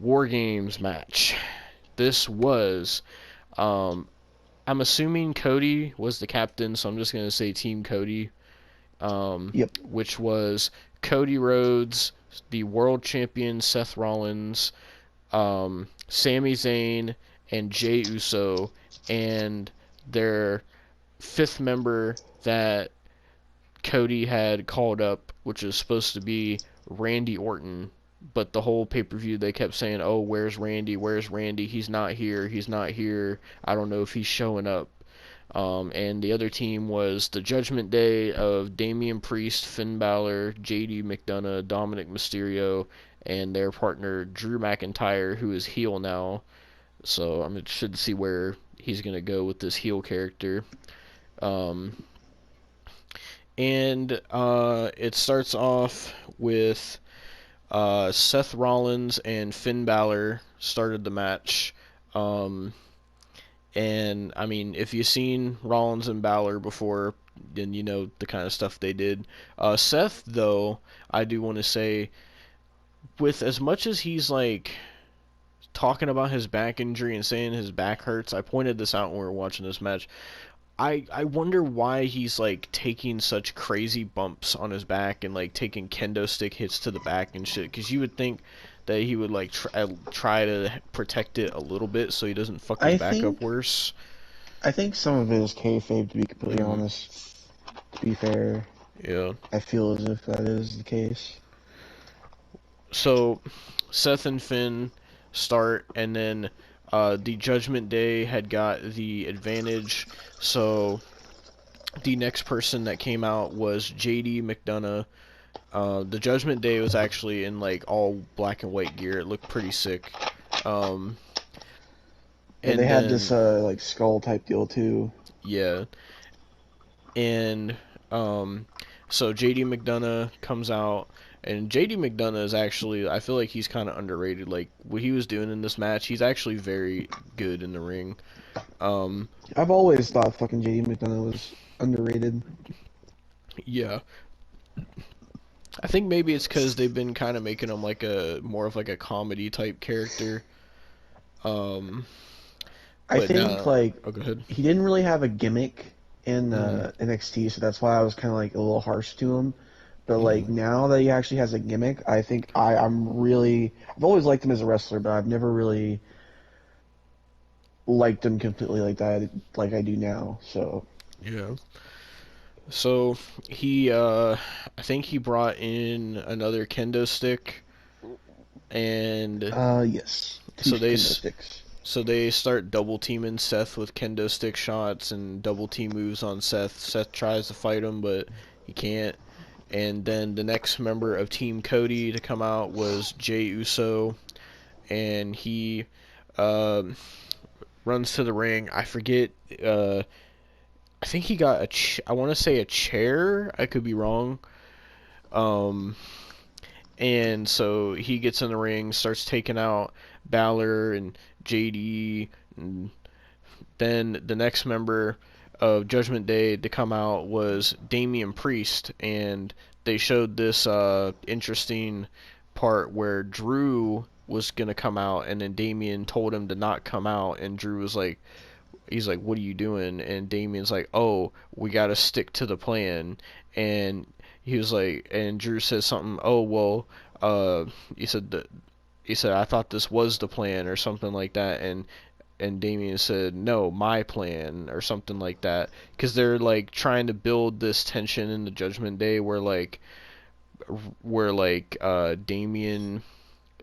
War Games match. This was, I'm assuming Cody was the captain, so I'm just going to say Team Cody. Yep. Which was Cody Rhodes, the world champion Seth Rollins, Sami Zayn, and Jey Uso, and their fifth member that Cody had called up, which was supposed to be Randy Orton. But the whole pay-per-view, they kept saying, "Oh, where's Randy? Where's Randy? He's not here. He's not here. I don't know if he's showing up." And the other team was the Judgment Day of Damian Priest, Finn Balor, JD McDonough, Dominic Mysterio, and their partner Drew McIntyre, who is heel now. So I'm interested to see where he's going to go with this heel character. It starts off with Seth Rollins and Finn Balor started the match. And, I mean, if you've seen Rollins and Balor before, then you know the kind of stuff they did. Seth, though, I do want to say, with as much as he's, like, talking about his back injury and saying his back hurts, I pointed this out when we were watching this match. I wonder why he's, like, taking such crazy bumps on his back and, like, taking kendo stick hits to the back and shit. Because you would think that he would like try to protect it a little bit so he doesn't fuck his back up worse. I think some of it is kayfabe, to be completely honest. To be fair, yeah, I feel as if that is the case. So Seth and Finn start, and then the Judgment Day had got the advantage. So the next person that came out was JD McDonough. The Judgment Day was actually in like all black and white gear. It looked pretty sick. And they had this like skull type deal too. Yeah. And so JD McDonough comes out, and JD McDonough is actually, I feel like he's kind of underrated. Like what he was doing in this match, he's actually very good in the ring. I've always thought fucking JD McDonough was underrated. Yeah. I think maybe it's because they've been kind of making him like more of like a comedy type character. I think like oh, go ahead. He didn't really have a gimmick in NXT, so that's why I was kind of like a little harsh to him. But like now that he actually has a gimmick, I think I've always liked him as a wrestler, but I've never really liked him completely like that, like I do now. So yeah. So he, I think he brought in another kendo stick, and yes, two kendo sticks. So they start double teaming Seth with kendo stick shots and double team moves on Seth. Seth tries to fight him, but he can't. And then the next member of Team Cody to come out was Jey Uso, and he um, runs to the ring. I forget. I think he got I want to say a chair. I could be wrong. Um, and so he gets in the ring, starts taking out Balor and JD, and then the next member of Judgment Day to come out was Damian Priest, and they showed this interesting part where Drew was gonna come out, and then Damian told him to not come out, and Drew was like, he's like, "What are you doing?" And Damian's like, "Oh, we gotta stick to the plan." And he was like, and Drew says something. Oh well, he said that he said I thought this was the plan or something like that, and Damian said no, my plan or something like that, because they're like trying to build this tension in the Judgment Day where Damian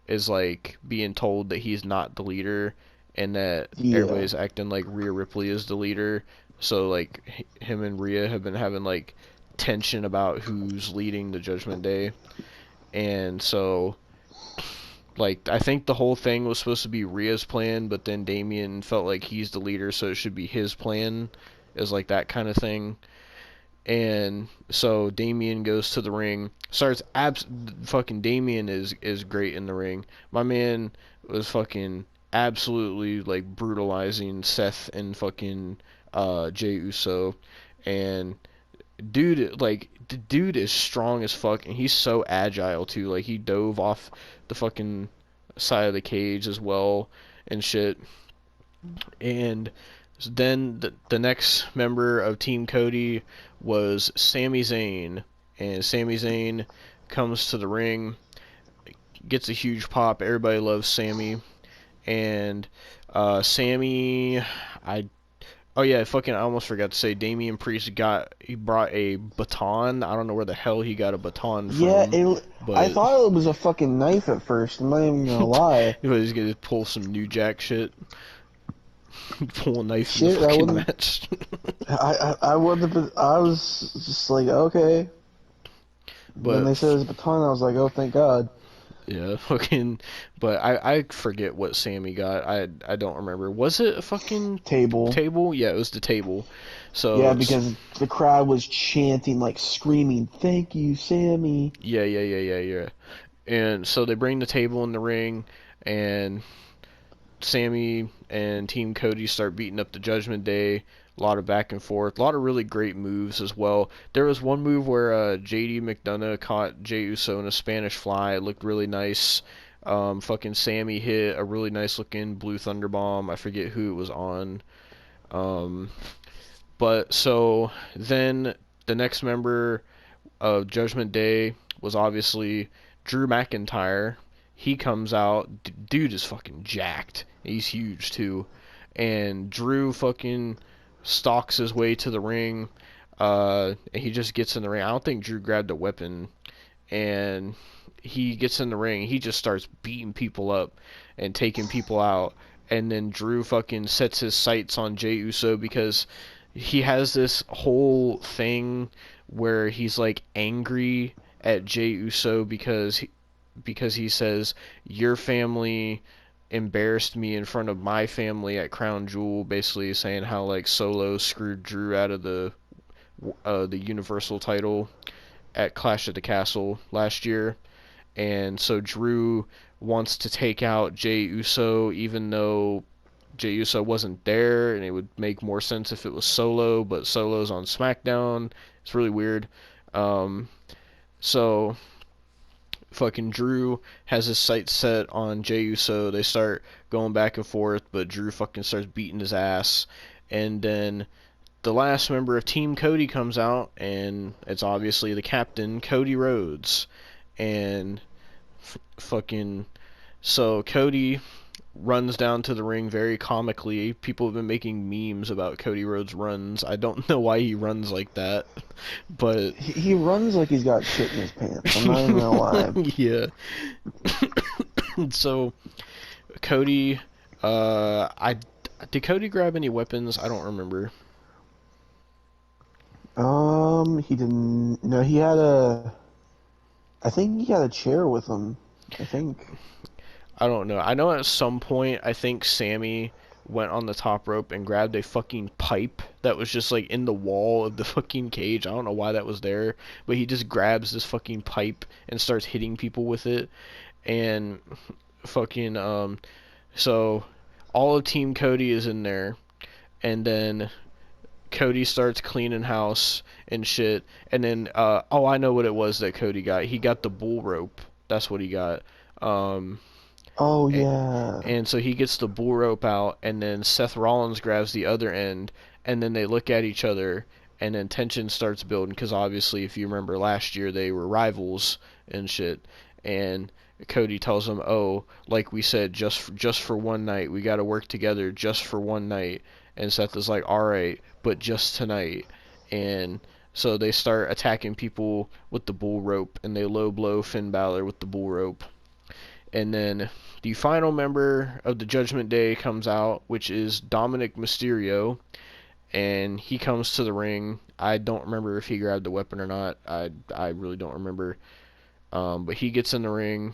is like being told that he's not the leader and that Yeah. everybody's acting like Rhea Ripley is the leader. So like him and Rhea have been having like tension about who's leading the Judgment Day. And so like I think the whole thing was supposed to be Rhea's plan, but then Damian felt like he's the leader, so it should be his plan. Is like that kind of thing. And so Damian goes to the ring, starts fucking Damian is great in the ring. My man was fucking absolutely like brutalizing Seth and fucking Jey Uso, and the dude is strong as fuck, and he's so agile too. Like he dove off the fucking side of the cage as well and shit. And then the next member of Team Cody was Sami Zayn, and Sami Zayn comes to the ring, gets a huge pop. Everybody loves Sami, and Sami, oh yeah, I almost forgot to say, Damian Priest he brought a baton. I don't know where the hell he got a baton from. Yeah, but I thought it was a fucking knife at first. I'm not even gonna lie. he's gonna pull some New Jack shit. Pull a knife in Shit, the I fucking wouldn't. match. I wouldn't. I was just like, okay. But When they said it was a baton, I was like, oh, thank God. yeah, fucking. But I forget what Sammy got. I don't remember. Was it a fucking Table. table? Yeah, it was the table. So Yeah, because the crowd was chanting, like screaming, "Thank you, Sammy." yeah. And so they bring the table in the ring, and Sammy and Team Cody start beating up the Judgment Day. A lot of back and forth. A lot of really great moves as well. There was one move where JD McDonough caught Jey Uso in a Spanish fly. It looked really nice. Fucking Sammy hit a really nice looking Blue Thunder Bomb. I forget who it was on. But so then the next member of Judgment Day was obviously Drew McIntyre. He comes out. Dude is fucking jacked. He's huge too. And Drew fucking stalks his way to the ring. And he just gets in the ring. I don't think Drew grabbed a weapon. And he gets in the ring. He just starts beating people up and taking people out. And then Drew fucking sets his sights on Jey Uso because he has this whole thing where he's like angry at Jey Uso because he says your family embarrassed me in front of my family at Crown Jewel, basically saying how like Solo screwed Drew out of the Universal title at Clash at the Castle last year. And so Drew wants to take out Jey Uso, even though Jey Uso wasn't there, and it would make more sense if it was Solo, but Solo's on SmackDown. It's really weird. So fucking Drew has his sights set on Jey Uso. They start going back and forth, but Drew fucking starts beating his ass. And then the last member of Team Cody comes out, and it's obviously the captain, Cody Rhodes. And fucking so Cody runs down to the ring very comically. People have been making memes about Cody Rhodes' runs. I don't know why he runs like that, but He runs like he's got shit in his pants. I'm not even gonna lie. yeah. So Cody I did Cody grab any weapons? I don't remember. He didn't. No, he had a. I think he had a chair with him. I think. I don't know. I know at some point I think Sammy went on the top rope and grabbed a fucking pipe that was just like in the wall of the fucking cage. I don't know why that was there, but he just grabs this fucking pipe and starts hitting people with it. And fucking so all of Team Cody is in there, and then Cody starts cleaning house and shit. And then oh, I know what it was that Cody got. He got the bull rope. That's what he got. Um Oh and, yeah. and so he gets the bull rope out, and then Seth Rollins grabs the other end, and then they look at each other, and then tension starts building because obviously, if you remember last year, they were rivals and shit. And Cody tells him, "Oh, like we said, just for one night, we got to work together just for one night." And Seth is like, "All right, but just tonight." And so they start attacking people with the bull rope, and they low blow Finn Balor with the bull rope. And then the final member of the Judgment Day comes out, which is Dominic Mysterio, and he comes to the ring. I don't remember if he grabbed the weapon or not. I really don't remember. But he gets in the ring,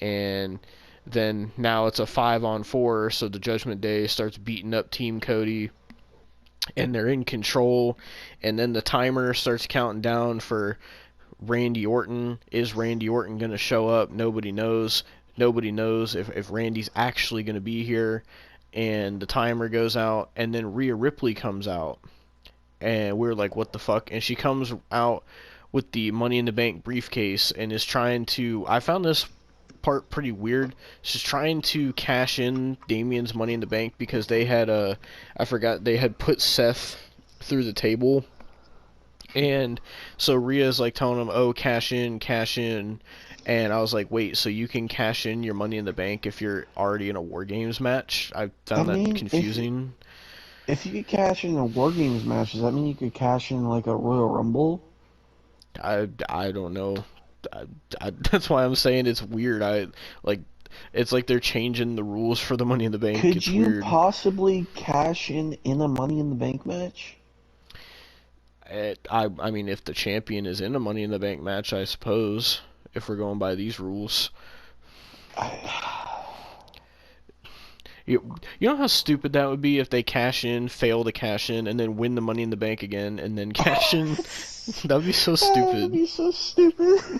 and then now it's a 5-on-4, so the Judgment Day starts beating up Team Cody, and they're in control. And then the timer starts counting down for Randy Orton. Is Randy Orton going to show up? Nobody knows. Nobody knows if Randy's actually going to be here. And the timer goes out, and then Rhea Ripley comes out. And we're like, what the fuck? And she comes out with the Money in the Bank briefcase and is trying to... I found this part pretty weird. She's trying to cash in Damien's Money in the Bank because they had I forgot, they had put Seth through the table. And so Rhea's like telling him, "Oh, cash in, cash in." And I was like, "Wait, so you can cash in your Money in the Bank if you're already in a War Games match?" I I found that mean, confusing. if you could cash in a War Games match, does that mean you could cash in like a Royal Rumble? I don't know. That's why I'm saying it's weird. Like it's like they're changing the rules for the Money in the Bank. Could It's you weird. possibly cash in a Money in the Bank match? I mean, if the champion is in a Money in the Bank match, I suppose, if we're going by these rules. I, You know how stupid that would be if they cash in, fail to cash in, and then win the Money in the Bank again, and then cash in? That'd be so that would stupid. be so stupid.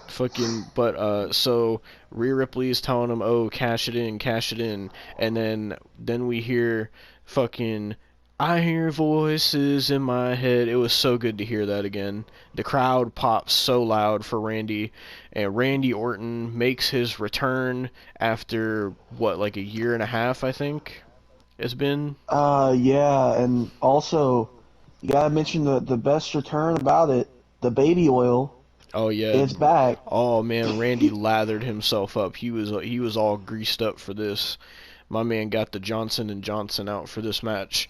Fucking, but, so, Rhea Ripley is telling him, "Oh, cash it in," and then we hear fucking, "I hear voices in my head." It was so good to hear that again. The crowd pops so loud for Randy, and Randy Orton makes his return after, what, like a year and a half, I think, it's been? Yeah, and also, you gotta mention the best return about it, the baby oil. Oh, yeah. It's back. Oh, man, Randy lathered himself up. He was all greased up for this. My man got the Johnson and Johnson out for this match.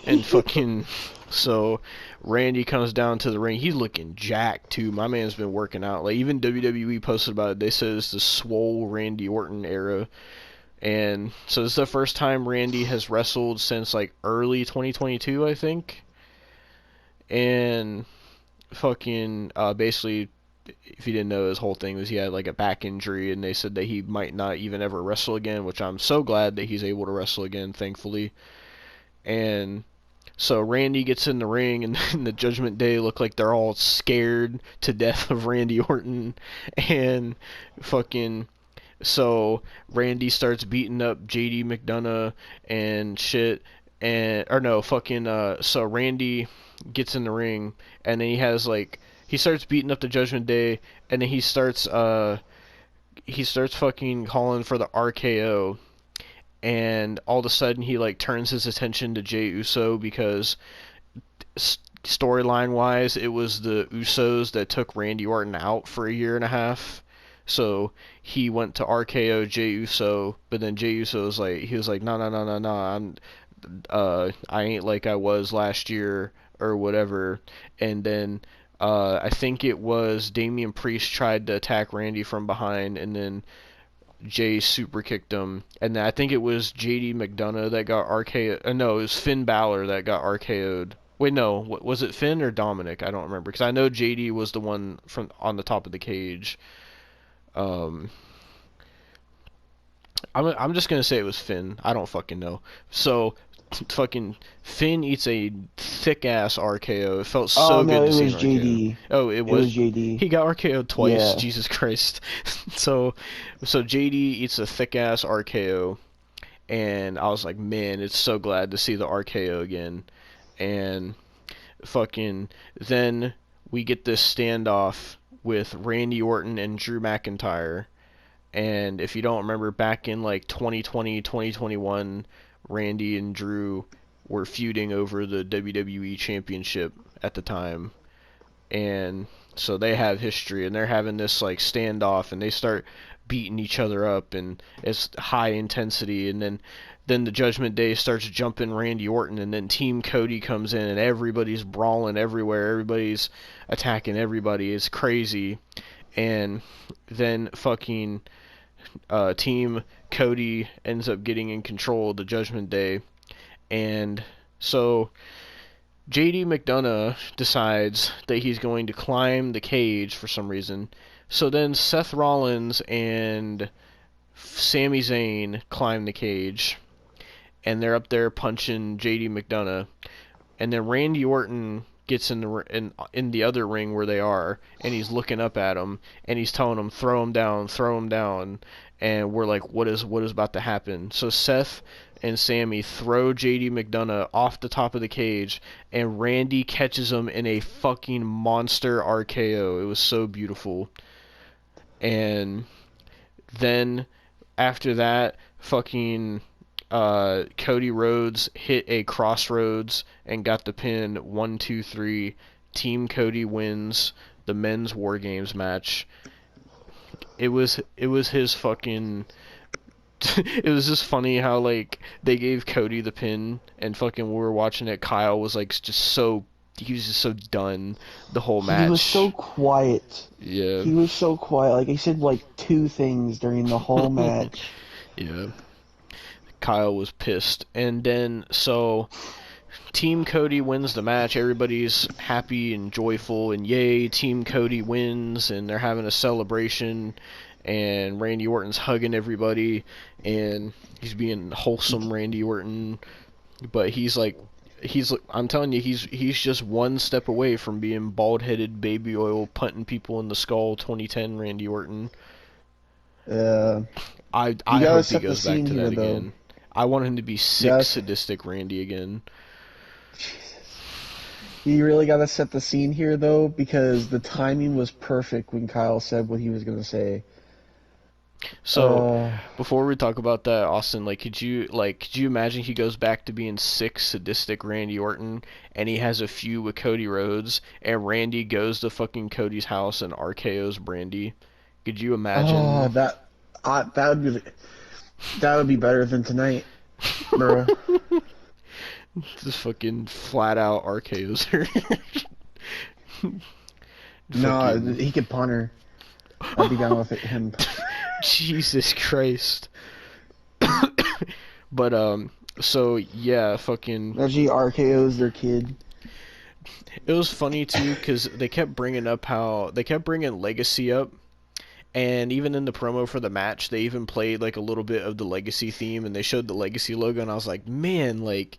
And fucking, so Randy comes down to the ring. He's looking jacked too. My man's been working out. Like, even WWE posted about it. They said it's the swole Randy Orton era. And so this is the first time Randy has wrestled since like early 2022, I think. And fucking, basically, if you didn't know, his whole thing was he had like a back injury, and they said that he might not even ever wrestle again, which I'm so glad that he's able to wrestle again, thankfully. And so Randy gets in the ring, and then the Judgment Day look like they're all scared to death of Randy Orton. And fucking, so Randy starts beating up JD McDonough and shit. And, or no, fucking, so Randy gets in the ring, and then he starts beating up the Judgment Day, and then he starts fucking calling for the RKO. And all of a sudden he like turns his attention to Jey Uso because storyline wise it was the Usos that took Randy Orton out for a year and a half. So he went to RKO Jey Uso, but then Jey Uso was like, he was like, no, no, no, no, no, I ain't like I was last year or whatever. And then I think it was Damian Priest tried to attack Randy from behind, and then Jay super kicked him, and then I think it was JD McDonough that got RKO. No, it was Finn Balor that got RKO'd. Wait, no, was it Finn or Dominic? I don't remember because I know JD was the one from on the top of the cage. Um, I'm just gonna say it was Finn. I don't fucking know. So fucking Finn eats a thick ass RKO. It felt Oh so no, good to it see was an RKO. JD. Oh, it It was was. JD. He got RKO'd twice. Yeah. Jesus Christ. So JD eats a thick ass RKO, and I was like, man, it's so glad to see the RKO again. And fucking then we get this standoff with Randy Orton and Drew McIntyre. And if you don't remember, back in like 2020, 2021, Randy and Drew were feuding over the WWE Championship at the time. And so they have history, and they're having this like standoff, and they start beating each other up, and it's high intensity. And then the Judgment Day starts jumping Randy Orton, and then Team Cody comes in, and everybody's brawling everywhere. Everybody's attacking everybody. It's crazy. And then fucking Team Cody ends up getting in control of the Judgment Day. And so JD McDonough decides that he's going to climb the cage for some reason. So then Seth Rollins and Sami Zayn climb the cage, and they're up there punching JD McDonough. And then Randy Orton gets in the other ring where they are, and he's looking up at him, and he's telling them, throw him down, throw him down. And we're like, what is about to happen? So Seth and Sammy throw JD McDonough off the top of the cage, and Randy catches him in a fucking monster RKO. It was so beautiful. And then after that, fucking Cody Rhodes hit a crossroads and got the pin. 1, 2, 3. Team Cody wins the men's War Games match. It was his fucking. It was just funny how like they gave Cody the pin, and fucking we were watching it. Kyle was like just so. He was just so done the whole match. He was so quiet. Yeah. He was so quiet. Like, he said like 2 things during the whole match. Yeah. Kyle was pissed. And then, so, Team Cody wins the match. Everybody's happy and joyful, and yay, Team Cody wins, and they're having a celebration, and Randy Orton's hugging everybody, and he's being wholesome Randy Orton, but I'm telling you, he's just one step away from being bald-headed, baby oil, punting people in the skull 2010 Randy Orton. Yeah. I hope he goes back to that again. I want him to be sick, sadistic Randy again. You really gotta set the scene here, though, because the timing was perfect when Kyle said what he was gonna say. So, before we talk about that, Austin, could you imagine he goes back to being sick, sadistic Randy Orton, and he has a feud with Cody Rhodes, and Randy goes to fucking Cody's house and RKO's Brandy? Could you imagine? Oh, that would be better than tonight, bro. Just fucking flat out RKO's her. No, he could punt her. I'd be down with him. Jesus Christ. But so yeah, fucking. Actually, RKO's their kid. It was funny too because they kept bringing Legacy up, and even in the promo for the match, they even played like a little bit of the Legacy theme, and they showed the Legacy logo, and I was like, man, like,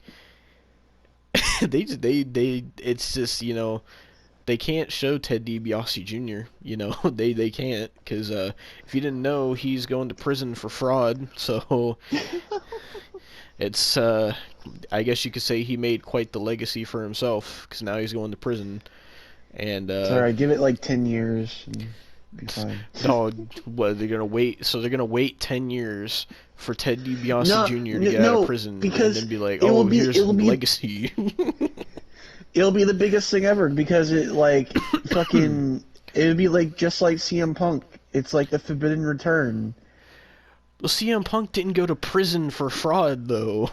it's just, you know, they can't show Ted DiBiase Jr. You know, they can't, because if you didn't know, he's going to prison for fraud. So it's I guess you could say he made quite the legacy for himself, because now he's going to prison. And it's alright, give it like 10 years. And be fine. No, what, they're gonna wait? So they're gonna wait 10 years for Ted DiBiase Jr. to get out of prison, and then be like, "Oh, here's the legacy." It'll be the biggest thing ever, because it fucking it would be like just like CM Punk. It's like the Forbidden Return. Well, CM Punk didn't go to prison for fraud, though.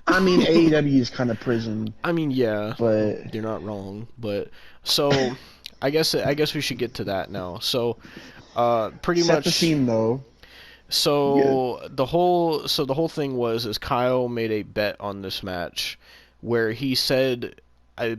I mean, AEW is kind of prison. I mean, yeah, but you're not wrong. But so, I guess we should get to that now. So, pretty much set the scene, though. Yeah. The whole thing was is Kyle made a bet on this match where he said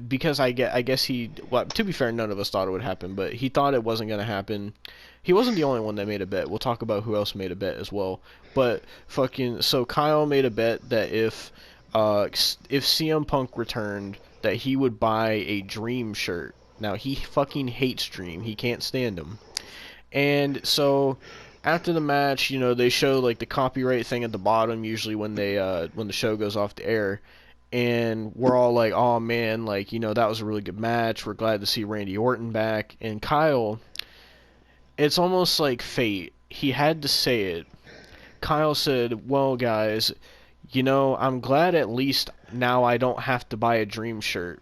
because I guess he, well, to be fair, none of us thought it would happen, but he thought it wasn't going to happen. He wasn't the only one that made a bet. We'll talk about who else made a bet as well. But fucking, so Kyle made a bet that if CM Punk returned, that he would buy a Dream shirt. Now he fucking hates Dream. He can't stand him. And so after the match, they show like the copyright thing at the bottom usually when the show goes off the air. And we're all like, "Oh man, like, that was a really good match. We're glad to see Randy Orton back." And Kyle, it's almost like fate. He had to say it. Kyle said, "Well, guys, I'm glad at least now I don't have to buy a Dream shirt."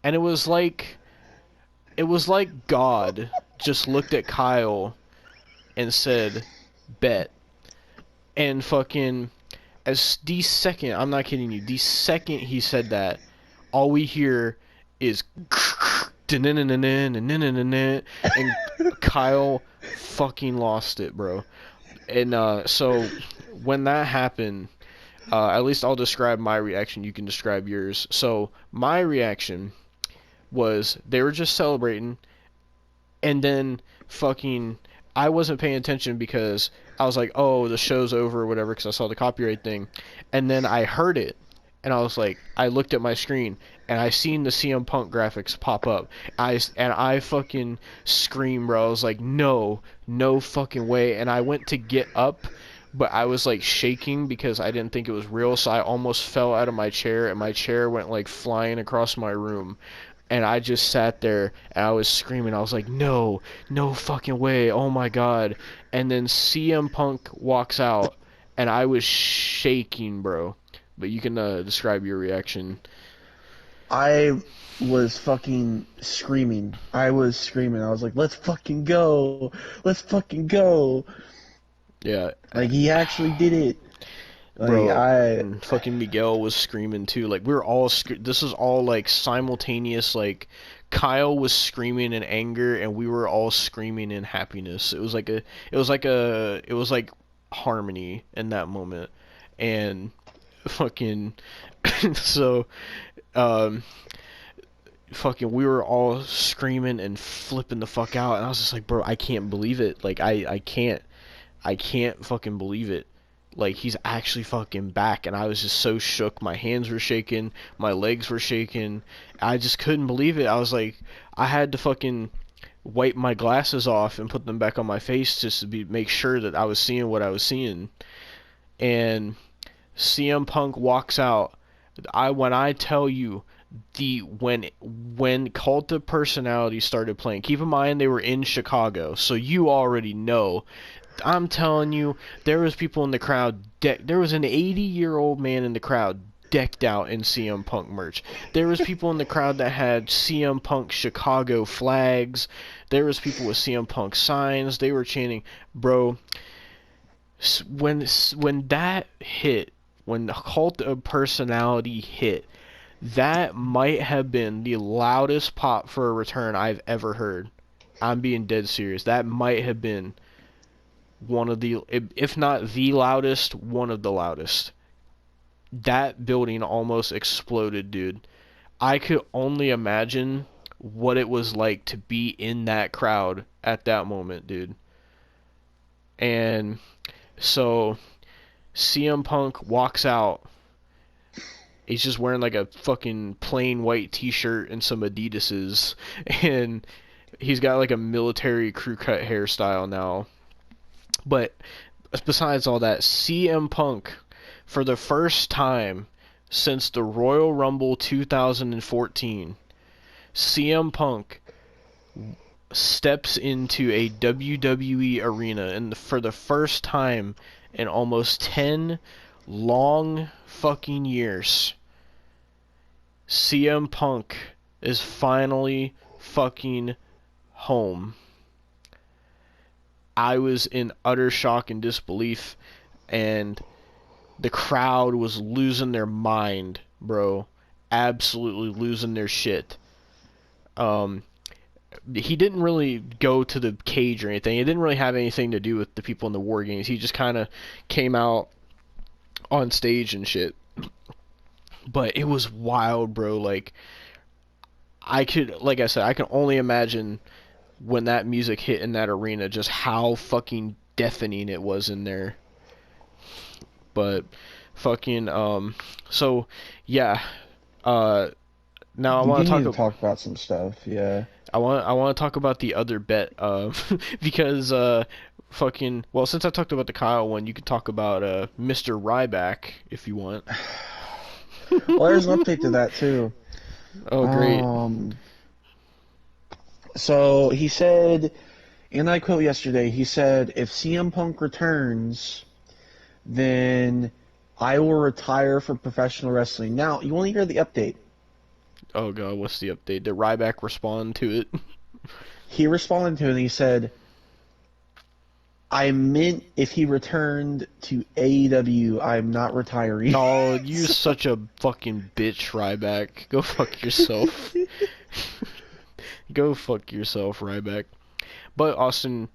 And it was like God just looked at Kyle and said, "Bet." And fucking, as the second, I'm not kidding you, the second he said that, all we hear is and Kyle fucking lost it, bro. And so when that happened, at least I'll describe my reaction. You can describe yours. So my reaction was they were just celebrating, and then fucking I wasn't paying attention because I was like, oh, the show's over or whatever, because I saw the copyright thing, and then I heard it, and I was like, I looked at my screen and I seen the CM Punk graphics pop up. I fucking screamed, bro. I was like, no, no fucking way. And I went to get up, but I was like shaking because I didn't think it was real, so I almost fell out of my chair, and my chair went like flying across my room. And I just sat there and I was screaming. I was like, no, no fucking way. Oh my god. And then CM Punk walks out and I was shaking, bro. But you can describe your reaction. I was fucking screaming. I was screaming. I was like, let's fucking go. Let's fucking go. Yeah, Like, he actually did it. Like, bro. I. And fucking Miguel was screaming too. Like, we were all this was all like simultaneous. Like, Kyle was screaming in anger and we were all screaming in happiness. It was like harmony in that moment. And fucking so um fucking we were all screaming and flipping the fuck out, and I was just like, bro, I can't believe it. Like, I can't fucking believe it. Like, he's actually fucking back. And I was just so shook. My hands were shaking, my legs were shaking. I just couldn't believe it. I was like, I had to fucking wipe my glasses off and put them back on my face just to make sure that I was seeing what I was seeing. And CM Punk walks out. When I tell you, when Cult of Personality started playing, keep in mind they were in Chicago, so you already know. I'm telling you, there was people in the crowd. There was an 80-year-old man in the crowd decked out in CM Punk merch. There was people in the crowd that had CM Punk Chicago flags. There was people with CM Punk signs. They were chanting, bro. When that hit, when the Cult of Personality hit, that might have been the loudest pop for a return I've ever heard. I'm being dead serious. That might have been one of the, if not the loudest, one of the loudest. That building almost exploded, dude. I could only imagine what it was like to be in that crowd at that moment, dude. And so CM Punk walks out. He's just wearing like a fucking plain white t-shirt and some Adidas's, and he's got like a military crew cut hairstyle now. But besides all that, CM Punk, for the first time since the Royal Rumble 2014, CM Punk steps into a WWE arena, and for the first time in almost 10 long fucking years, CM Punk is finally fucking home. I was in utter shock and disbelief, and the crowd was losing their mind, bro. Absolutely losing their shit. he didn't really go to the cage or anything. It didn't really have anything to do with the people in the War Games. He just kind of came out on stage and shit. But it was wild, bro. Like, like I said, I can only imagine when that music hit in that arena, just how fucking deafening it was in there. But fucking so yeah. Now I We want do to need to talk about some stuff. Yeah. I want to talk about the other bet because fucking, well, since I talked about the Kyle one, you could talk about Mr. Ryback if you want. Well, there's an update to that too. Oh, great. So he said, and I quote yesterday, he said, if CM Punk returns, then I will retire from professional wrestling. Now, you want to hear the update? Oh god, what's the update? Did Ryback respond to it? He responded to it and he said, I meant if he returned to AEW, I'm not retiring. Oh, you're such a fucking bitch, Ryback. Go fuck yourself. Go fuck yourself, Ryback. But Austin,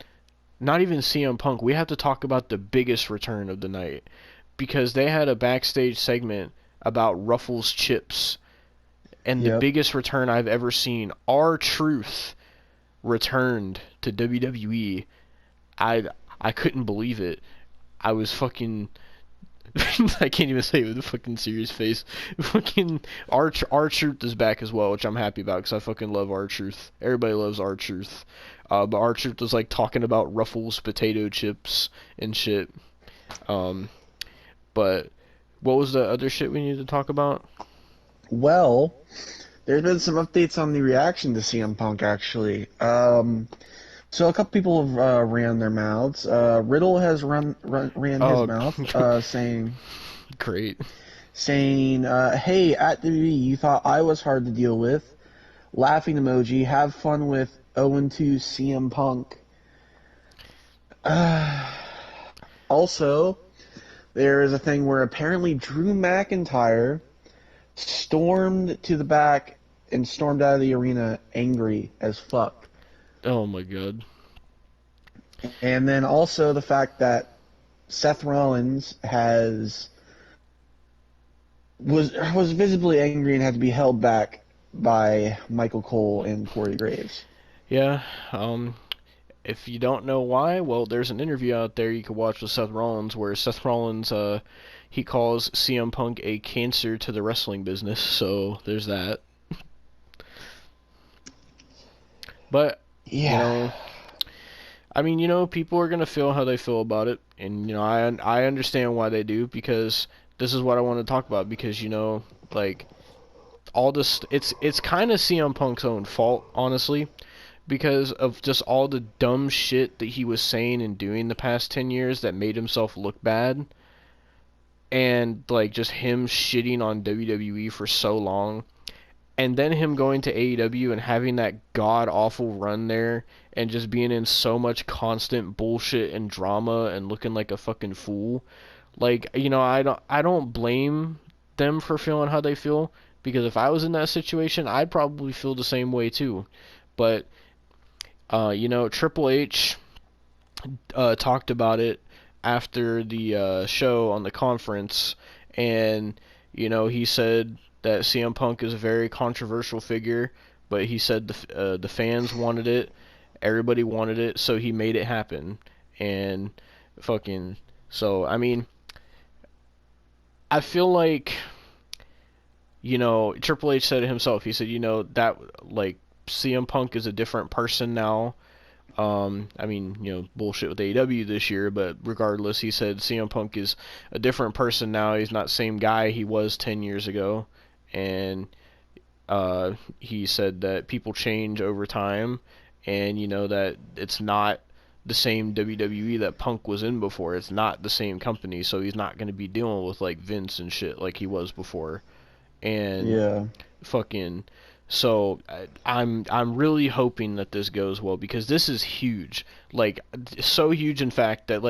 not even CM Punk, we have to talk about the biggest return of the night. Because they had a backstage segment about Ruffles chips. And the biggest return I've ever seen, R-Truth returned to WWE. I couldn't believe it. I was fucking I can't even say it with a fucking serious face. Fucking R-Truth is back as well, which I'm happy about because I fucking love R-Truth. Everybody loves R-Truth. But R-Truth was like talking about Ruffles potato chips and shit. But what was the other shit we needed to talk about? Well, there's been some updates on the reaction to CM Punk, actually. So a couple people have ran their mouths. Riddle has ran his mouth, saying... Great. Saying, hey, at WWE, you thought I was hard to deal with. Laughing emoji. Have fun with 0-2 CM Punk. Also, there is a thing where apparently Drew McIntyre stormed to the back and stormed out of the arena angry as fuck. Oh my god. And then also the fact that Seth Rollins was visibly angry and had to be held back by Michael Cole and Corey Graves. Yeah, if you don't know why, well, there's an interview out there you can watch with Seth Rollins where Seth Rollins, he calls CM Punk a cancer to the wrestling business, so there's that. But, yeah. People are going to feel how they feel about it, and, I understand why they do, because this is what I want to talk about, because, all this, it's kind of CM Punk's own fault, honestly, because of just all the dumb shit that he was saying and doing the past 10 years that made himself look bad. And, just him shitting on WWE for so long. And then him going to AEW and having that god-awful run there and just being in so much constant bullshit and drama and looking like a fucking fool. I don't blame them for feeling how they feel. Because if I was in that situation, I'd probably feel the same way too. But, Triple H talked about it after the show on the conference, and he said that CM Punk is a very controversial figure, but he said the fans wanted it, everybody wanted it, so he made it happen. And fucking, so I feel like, Triple H said it himself. He said, that CM Punk is a different person now. Bullshit with AEW this year, but regardless, he said CM Punk is a different person now. He's not the same guy he was 10 years ago. And he said that people change over time, and that it's not the same WWE that Punk was in before. It's not the same company, so he's not going to be dealing with Vince and shit like he was before. And fucking, so I'm really hoping that this goes well, because this is huge, so huge in fact that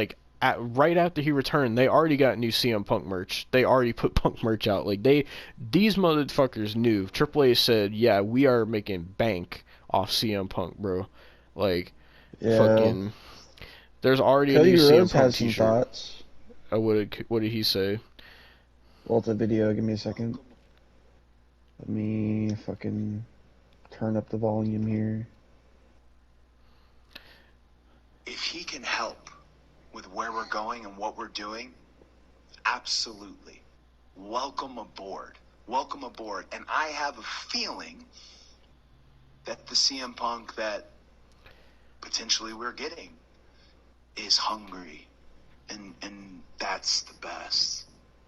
right after he returned, they already got new CM Punk merch. They already put Punk merch out. These motherfuckers knew. Triple H said, yeah, we are making bank off CM Punk, bro. Like, Yeah. fucking, there's already a new Cody CM Rhodes Punk has some t-shirt. thoughts. What did he say? Well, it's a video. Give me a second. Let me fucking turn up the volume here. If he can help with where we're going and what we're doing, absolutely. Welcome aboard. Welcome aboard. And I have a feeling that the CM Punk that potentially we're getting is hungry. And that's the best.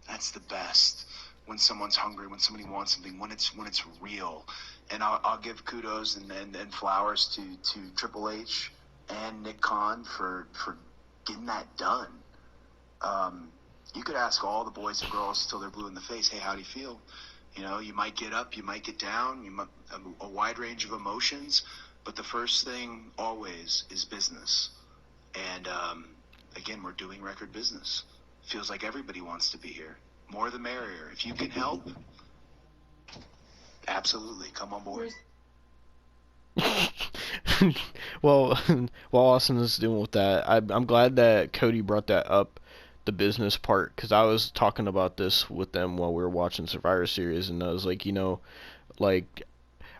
That's the best. When someone's hungry, when somebody wants something, when it's real. And I'll give kudos and flowers to Triple H and Nick Khan for getting that done. You could ask all the boys and girls till they're blue in the face, hey, how do you feel? You know, you might get up, you might get down, a wide range of emotions, but the first thing always is business. And again, we're doing record business. Feels like everybody wants to be here. More the merrier. If you can help, absolutely, come on board. Well, while Austin is dealing with that, I'm glad that Cody brought that up, the business part, because I was talking about this with them while we were watching Survivor Series, and I was like, you know, like,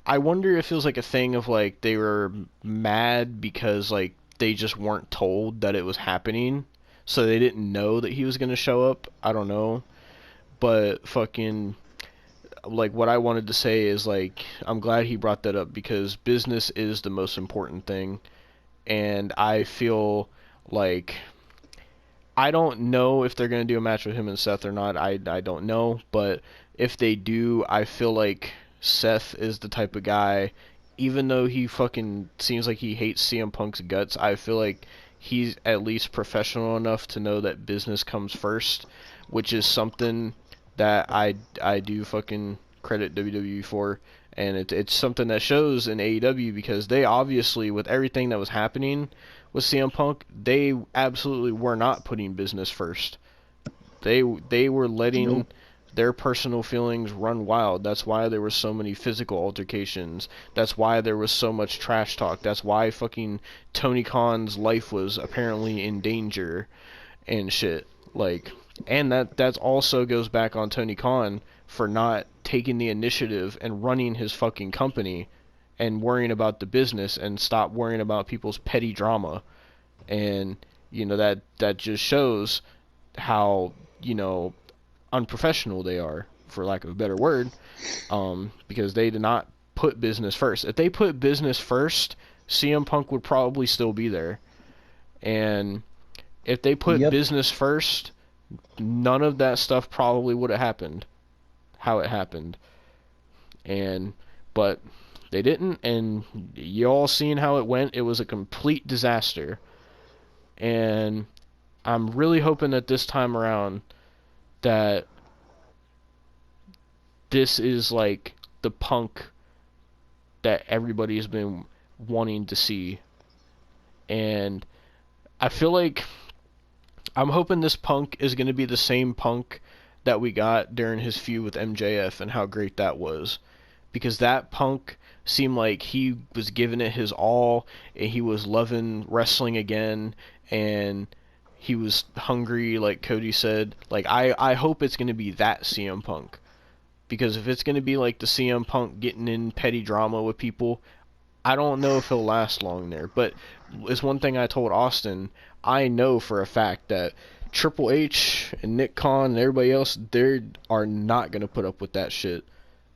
I wonder if it was like a thing of like they were mad because like they just weren't told that it was happening, so they didn't know that he was gonna show up. I don't know, but fucking, like, what I wanted to say is like I'm glad he brought that up because business is the most important thing, and I feel like I don't know if they're gonna do a match with him and Seth or not. I don't know, but if they do, I feel like Seth is the type of guy. Even though he fucking seems like he hates CM Punk's guts, I feel like he's at least professional enough to know that business comes first, which is something that I do fucking credit WWE for, and it's something that shows in AEW because they obviously, with everything that was happening with CM Punk, they absolutely were not putting business first. They were letting Nope. their personal feelings run wild. That's why there were so many physical altercations. That's why there was so much trash talk. That's why fucking Tony Khan's life was apparently in danger and shit. Like, and that also goes back on Tony Khan for not taking the initiative and running his fucking company and worrying about the business and stop worrying about people's petty drama. And you know that just shows how, you know, unprofessional they are, for lack of a better word, because they did not put business first. If they put business first, CM Punk would probably still be there. And if they put Yep. business first, none of that stuff probably would have happened how it happened. And but they didn't, and you all seen how it went. It was a complete disaster. And I'm really hoping that this time around that this is like the Punk that everybody's been wanting to see. And I feel like I'm hoping this Punk is going to be the same Punk that we got during his feud with MJF and how great that was. Because that Punk seemed like he was giving it his all, and he was loving wrestling again, and he was hungry, like Cody said. Like, I hope it's going to be that CM Punk. Because if it's going to be like the CM Punk getting in petty drama with people, I don't know if he'll last long there. But it's one thing I told Austin. I know for a fact that Triple H and Nick Khan and everybody else, they are not going to put up with that shit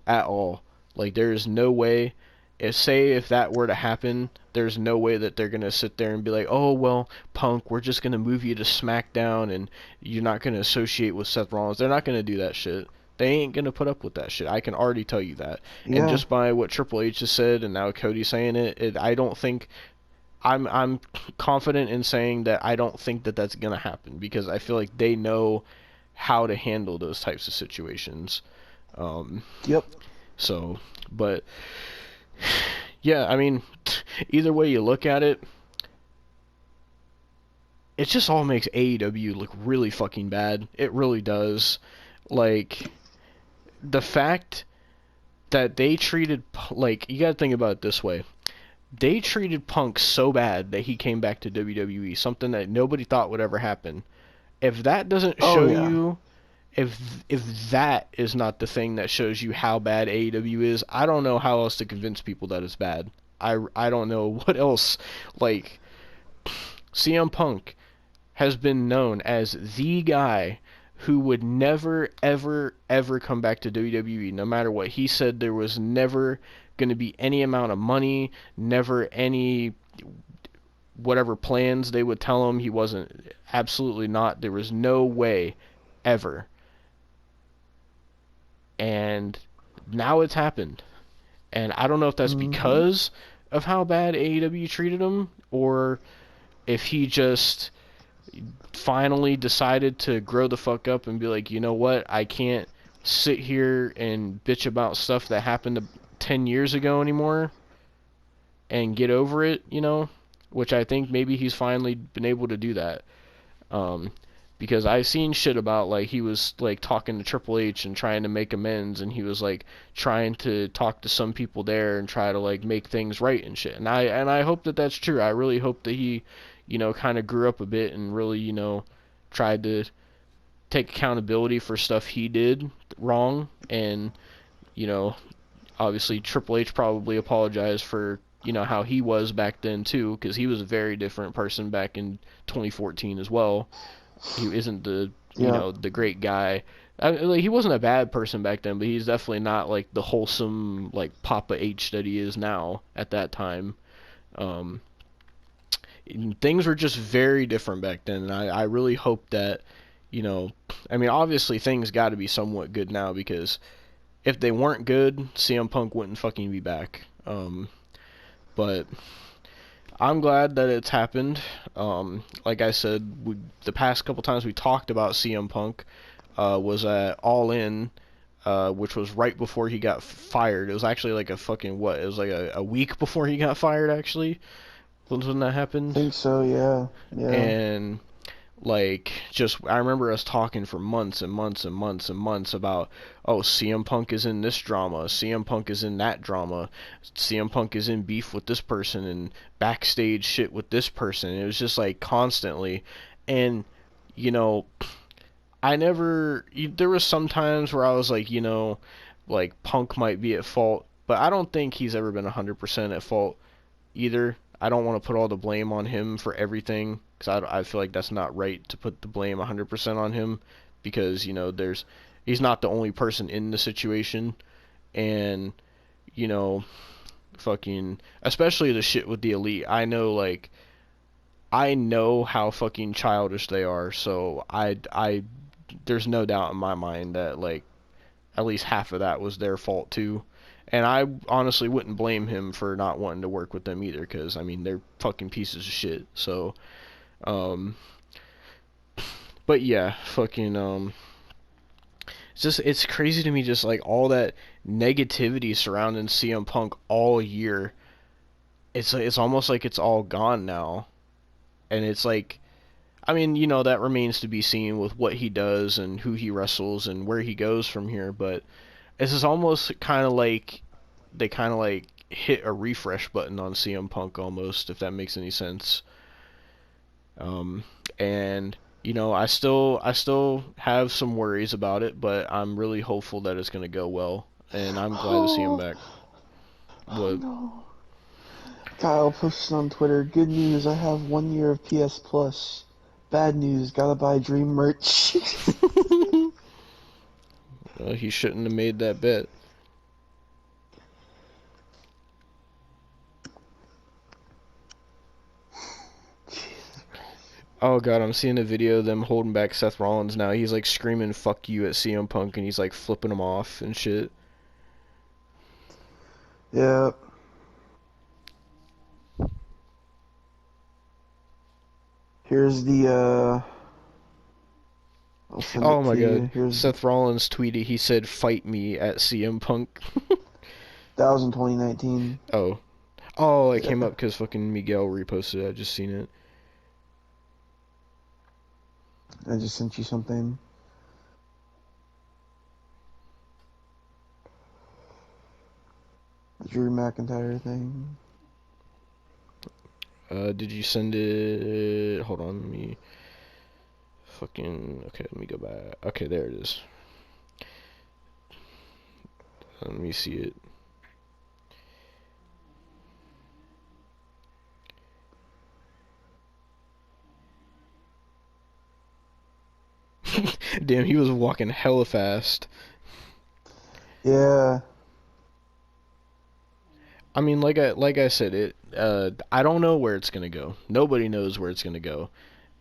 at all. Like, there is no way. If that were to happen, there's no way that they're going to sit there and be like, oh, well, Punk, we're just going to move you to SmackDown and you're not going to associate with Seth Rollins. They're not going to do that shit. They ain't going to put up with that shit. I can already tell you that. Yeah. And just by what Triple H has said and now Cody saying it, I don't think... I'm confident in saying that I don't think that that's going to happen because I feel like they know how to handle those types of situations. Yep. So, but... yeah, I mean, either way you look at it, it just all makes AEW look really fucking bad. It really does. Like, the fact that they treated, like, you gotta think about it this way. they treated Punk so bad that he came back to WWE, something that nobody thought would ever happen. If that doesn't Oh show yeah. you, if that is not the thing that shows you how bad AEW is, I don't know how else to convince people that it's bad. I don't know what else. Like, CM Punk has been known as the guy who would never, ever, ever come back to WWE. No matter what he said, there was never going to be any amount of money, never any whatever plans they would tell him. He wasn't, absolutely not. There was no way ever. And now it's happened. And I don't know if that's Mm-hmm. because of how bad AEW treated him, or if he just finally decided to grow the fuck up and be like, you know what, I can't sit here and bitch about stuff that happened 10 years ago anymore and get over it, you know? Which I think maybe he's finally been able to do that. Um, because I've seen shit about like he was like talking to Triple H and trying to make amends, and he was like trying to talk to some people there and try to like make things right and shit. And I hope that that's true. I really hope that he, you know, kind of grew up a bit and really, you know, tried to take accountability for stuff he did wrong. And you know, obviously Triple H probably apologized for, you know, how he was back then too, because he was a very different person back in 2014 as well. He isn't the, you Yeah. know, the great guy. Like, he wasn't a bad person back then, but he's definitely not like the wholesome like Papa H that he is now at that time. Um, Things were just very different back then, and I really hope that, you know, I mean, obviously things got to be somewhat good now, because if they weren't good, CM Punk wouldn't fucking be back. But I'm glad that it's happened. Like I said, the past couple times we talked about CM Punk was at All In, which was right before he got fired. It was actually like a fucking what? It was like a week before he got fired, actually, when that happened. Think so. Yeah. Yeah. And like, just I remember us talking for months and months and months and months about, oh, CM Punk is in this drama, CM Punk is in that drama, CM Punk is in beef with this person and backstage shit with this person. It was just like constantly. And you know, I never, there was some times where I was like, you know, like Punk might be at fault, but I don't think he's ever been 100% at fault either. I don't want to put all the blame on him for everything, because I feel like that's not right to put the blame 100% on him, because, you know, he's not the only person in the situation. And, you know, fucking, especially the shit with the Elite, I know how fucking childish they are, so there's no doubt in my mind that, like, at least half of that was their fault too. And I honestly wouldn't blame him for not wanting to work with them either, because I mean they're fucking pieces of shit. So, um, but yeah, fucking it's crazy to me, just like all that negativity surrounding CM Punk all year. It's almost like it's all gone now, and it's like, I mean, you know, that remains to be seen with what he does and who he wrestles and where he goes from here. But this is almost kind of like they kind of like hit a refresh button on CM Punk almost, if that makes any sense. Um, and you know, I still have some worries about it, but I'm really hopeful that it's gonna go well, and I'm glad to see him Oh, back. oh What? no. Kyle posted on Twitter, good news, I have 1 year of PS Plus. Bad news, gotta buy Dream merch. Well, he shouldn't have made that bet. Oh god, I'm seeing a video of them holding back Seth Rollins now. He's like screaming "fuck you" at CM Punk, and he's like flipping him off and shit. Yeah. Here's the, I'll send Oh it my to god. you. Here's, Seth Rollins tweeted, he said, "Fight me" at CM Punk. that was in 2019. Oh. Oh, it came Yeah. up because fucking Miguel reposted it. I just seen it. I just sent you something. The Drew McIntyre thing. Did you send it? Hold on, let me okay, let me go back. Okay, there it is. Let me see it. Damn, he was walking hella fast. Yeah. I mean, like I said, I don't know where it's gonna go. Nobody knows where it's gonna go.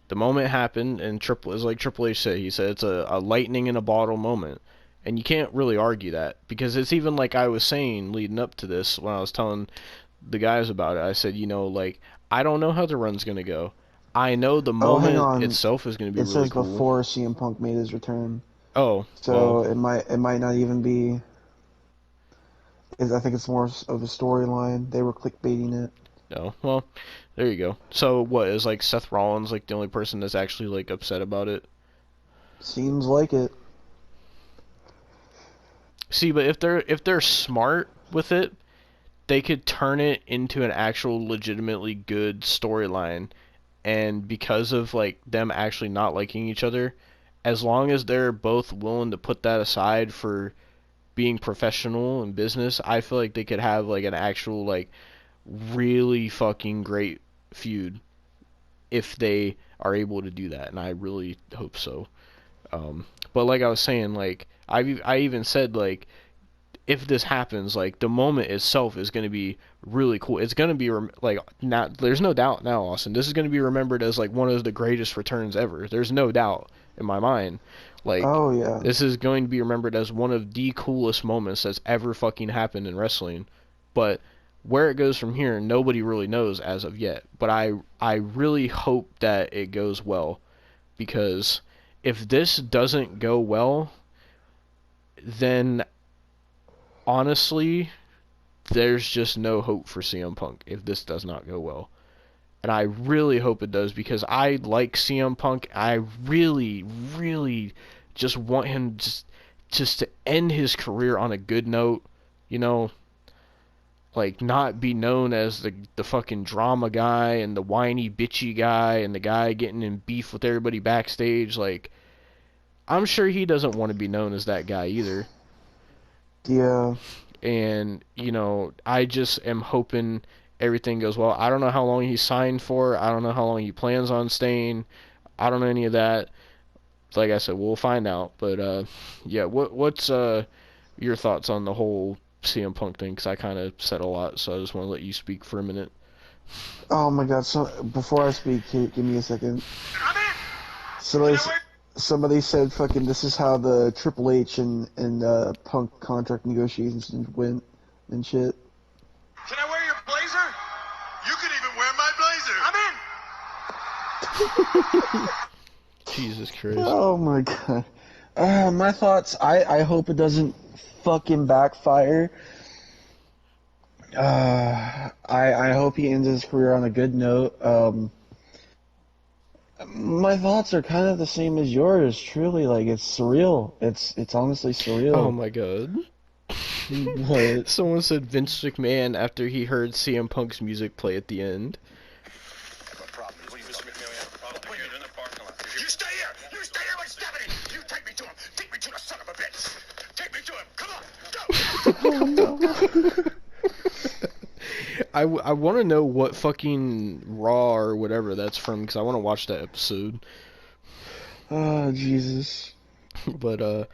The moment happened, and Triple H said. He said it's a lightning in a bottle moment, and you can't really argue that, because it's even like I was saying leading up to this when I was telling the guys about it. I said, like, I don't know how the run's gonna go. I know the Oh, hang moment on. itself is gonna be It really says cool. before CM Punk made his return, Oh, well, so it might not even be. I think it's more of a storyline. They were clickbaiting it. no, well, there you go. So what is like Seth Rollins like the only person that's actually like upset about it? Seems like it. See, but if they're smart with it, they could turn it into an actual legitimately good storyline. And because of like them actually not liking each other, as long as they're both willing to put that aside for being professional in business, I feel like they could have like an actual like really fucking great feud if they are able to do that, and I really hope so. But like I was saying, like I even said like if this happens, like the moment itself is going to be really cool. It's going to be like not. There's no doubt now, Austin. This is going to be remembered as like one of the greatest returns ever. There's no doubt in my mind. Like Oh yeah. this is going to be remembered as one of the coolest moments that's ever fucking happened in wrestling. But where it goes from here, nobody really knows as of yet. But I really hope that it goes well, because if this doesn't go well, then honestly, there's just no hope for CM Punk if this does not go well. And I really hope it does, because I like CM Punk. I really, really just want him just to end his career on a good note, you know, like not be known as the fucking drama guy and the whiny bitchy guy and the guy getting in beef with everybody backstage. Like, I'm sure he doesn't want to be known as that guy either. Yeah. And I just am hoping everything goes well. I don't know how long he signed for. I don't know how long he plans on staying. I don't know any of that. Like I said, we'll find out. But yeah, what's your thoughts on the whole CM Punk thing? Because I kind of said a lot, so I just want to let you speak for a minute. Oh my God. So before I speak, give me a second. I'm in. Somebody, somebody said, "Fucking, this is how the Triple H and Punk contract negotiations went and shit." Can I wear your blazer? You can even wear my blazer. I'm in. Jesus Christ. Oh my God. My thoughts. I hope it doesn't fucking backfire. I hope he ends his career on a good note. My thoughts are kind of the same as yours. Truly, like it's surreal. It's honestly Oh surreal. my God. But Someone said Vince McMahon after he heard CM Punk's music play at the end. You stay here. You stay here with Stephanie. You take me to him. Take me to the son of a bitch. Take me to him. Come on. Go. oh no. I want to know what fucking Raw or whatever that's from, because I want to watch that episode. Oh Jesus. But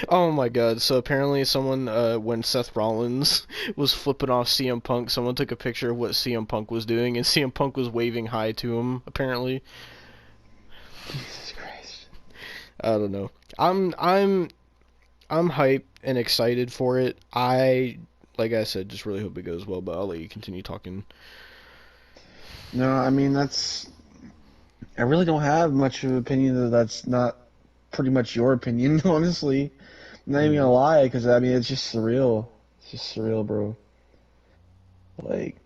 oh my God! So apparently, someone when Seth Rollins was flipping off CM Punk, someone took a picture of what CM Punk was doing, and CM Punk was waving hi to him. Apparently, Jesus Christ. I don't know. I'm hyped and excited for it. Like I said, just really hope it goes well. But I'll let you continue talking. No, I mean that's. I really don't have much of an opinion that's not pretty much your opinion, honestly. I'm not even gonna lie, because I mean it's just surreal. It's just surreal, bro. Like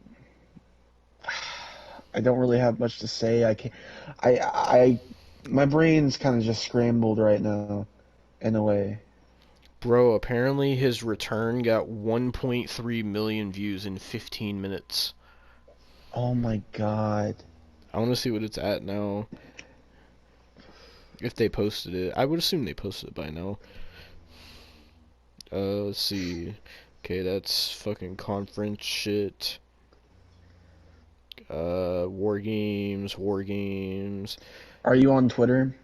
I don't really have much to say. I can't. My brain's kind of just scrambled right now, in a way. Bro, apparently his return got 1.3 million views in 15 minutes. Oh my god. I want to see what it's at now. If they posted it. I would assume they posted it by now. Let's see. Okay, that's fucking conference shit. War games. Are you on Twitter?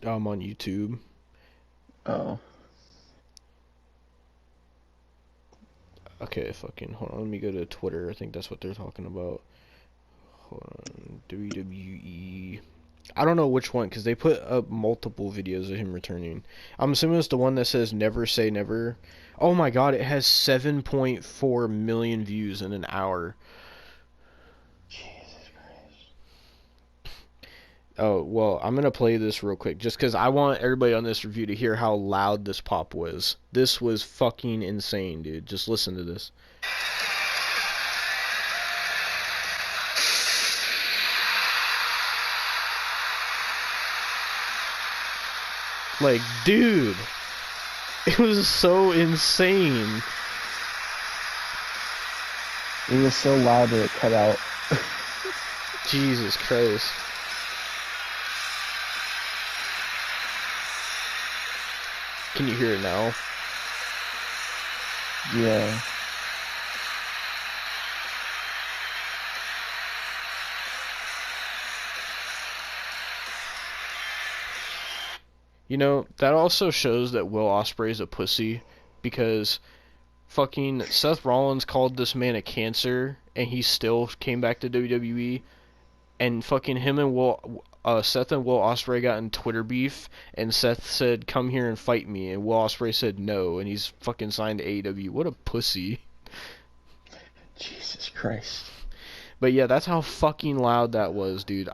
I'm on YouTube. Oh. Okay, fucking hold on. Let me go to Twitter. I think that's what they're talking about. Hold on. WWE. I don't know which one, because they put up multiple videos of him returning. I'm assuming it's the one that says never say never. Oh my god, it has 7.4 million views in an hour. Jesus Christ. Oh, well, I'm going to play this real quick, just because I want everybody on this review to hear how loud this pop was. This was fucking insane, dude. Just listen to this. Like, dude, it was so insane. It was so loud that it cut out. Jesus Christ. Can you hear it now? Yeah. You know, that also shows that Will Ospreay's a pussy, because fucking Seth Rollins called this man a cancer, and he still came back to WWE, and fucking him and Seth and Will Ospreay got in Twitter beef, and Seth said, "Come here and fight me," and Will Ospreay said no, and he's fucking signed to AEW. What a pussy. Jesus Christ. But yeah, that's how fucking loud that was, dude.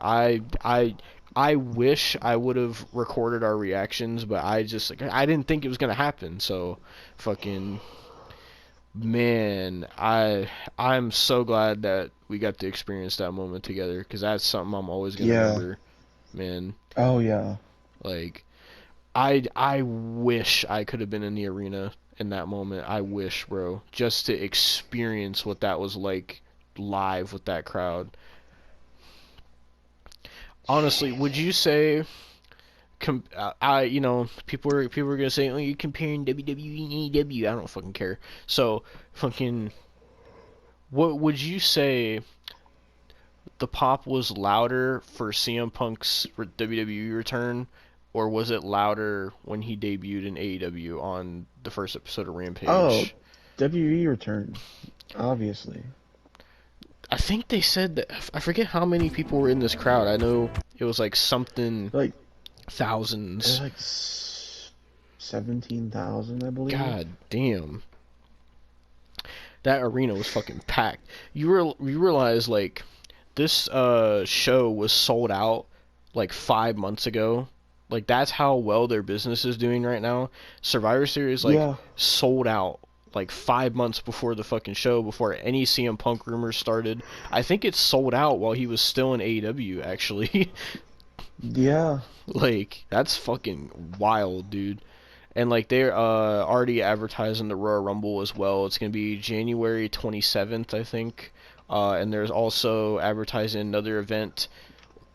I wish I would have recorded our reactions, but I didn't think it was gonna happen. So, fucking man, I'm so glad that we got to experience that moment together, because that's something I'm always gonna remember, man. Oh yeah. Like, I wish I could have been in the arena in that moment. I wish, bro, just to experience what that was like live with that crowd. Honestly, would you say, people were gonna say, "Oh, you're comparing WWE and AEW." I don't fucking care. So, fucking, what would you say? The pop was louder for CM Punk's WWE return, or was it louder when he debuted in AEW on the first episode of Rampage? Oh, WWE return, obviously. I think they said that, I forget how many people were in this crowd. I know it was like something Like thousands. like 17,000, I believe. God damn. That arena was fucking packed. You realize, like, this show was sold out like 5 months ago. Like, that's how well their business is doing right now. Survivor Series, like, Yeah. sold out like 5 months before the fucking show, before any CM Punk rumors started. I think it sold out while he was still in AEW, actually. Yeah. Like, that's fucking wild, dude. And like, they're already advertising the Royal Rumble as well. It's gonna be January 27th, I think. And there's also advertising another event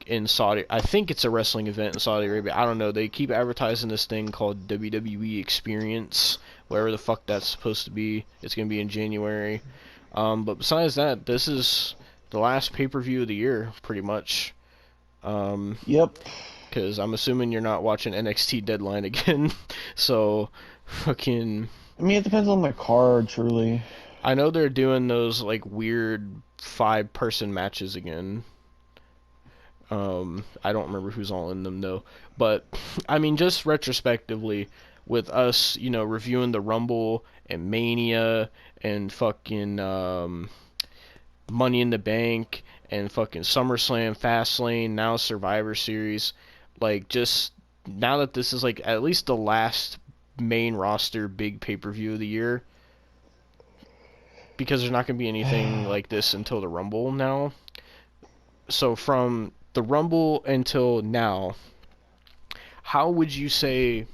in Saudi. I think it's a wrestling event in Saudi Arabia. I don't know. They keep advertising this thing called WWE Experience, whatever the fuck that's supposed to be. It's gonna be in January. But besides that, this is the last pay-per-view of the year, pretty much. Yep. Because I'm assuming you're not watching NXT Deadline again. So, fucking, I mean, it depends on the card, truly. I know they're doing those like weird 5-person matches again. I don't remember who's all in them though. But I mean, just retrospectively, with us, reviewing the Rumble and Mania and fucking Money in the Bank and fucking SummerSlam, Fastlane, now Survivor Series, like, just now that this is like at least the last main roster big pay-per-view of the year, because there's not going to be anything like this until the Rumble now. So from the Rumble until now, how would you say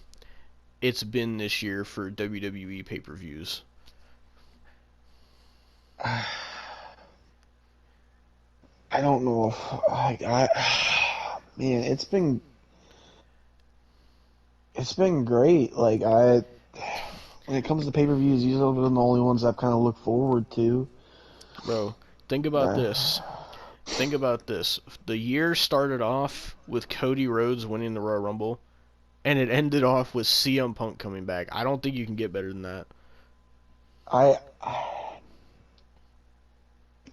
it's been this year for WWE pay-per-views? I don't know. Man, it's been great. Like when it comes to pay-per-views, these have been the only ones I've kind of looked forward to. Bro, think about Uh, this. Think about this. The year started off with Cody Rhodes winning the Royal Rumble, and it ended off with CM Punk coming back. I don't think you can get better than that. I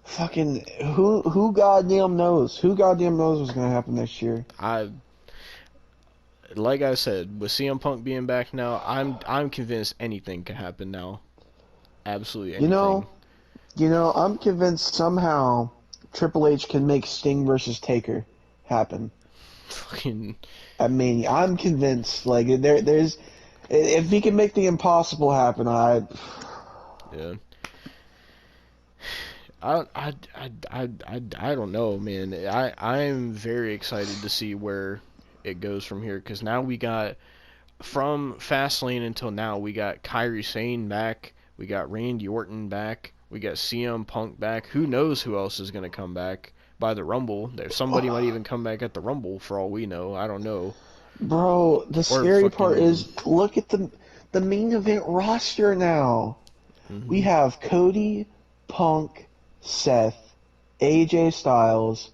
fucking who goddamn knows? Who goddamn knows what's gonna happen next year? Like I said, with CM Punk being back now, I'm convinced anything can happen now. Absolutely You anything. know, I'm convinced somehow Triple H can make Sting versus Taker happen Fucking at Mania. I'm convinced. Like there's if he can make the impossible happen, yeah. I don't know, man. I'm very excited to see where it goes from here, because now we got, from Fastlane until now, we got Kairi Sane back, we got Randy Orton back, we got CM Punk back. Who knows who else is gonna come back by the Rumble? There's somebody might even come back at the Rumble for all we know. I don't know. bro. The Or scary part fucking. is look at the main event roster now. We Mhm. have Cody, Punk, Seth, AJ Styles,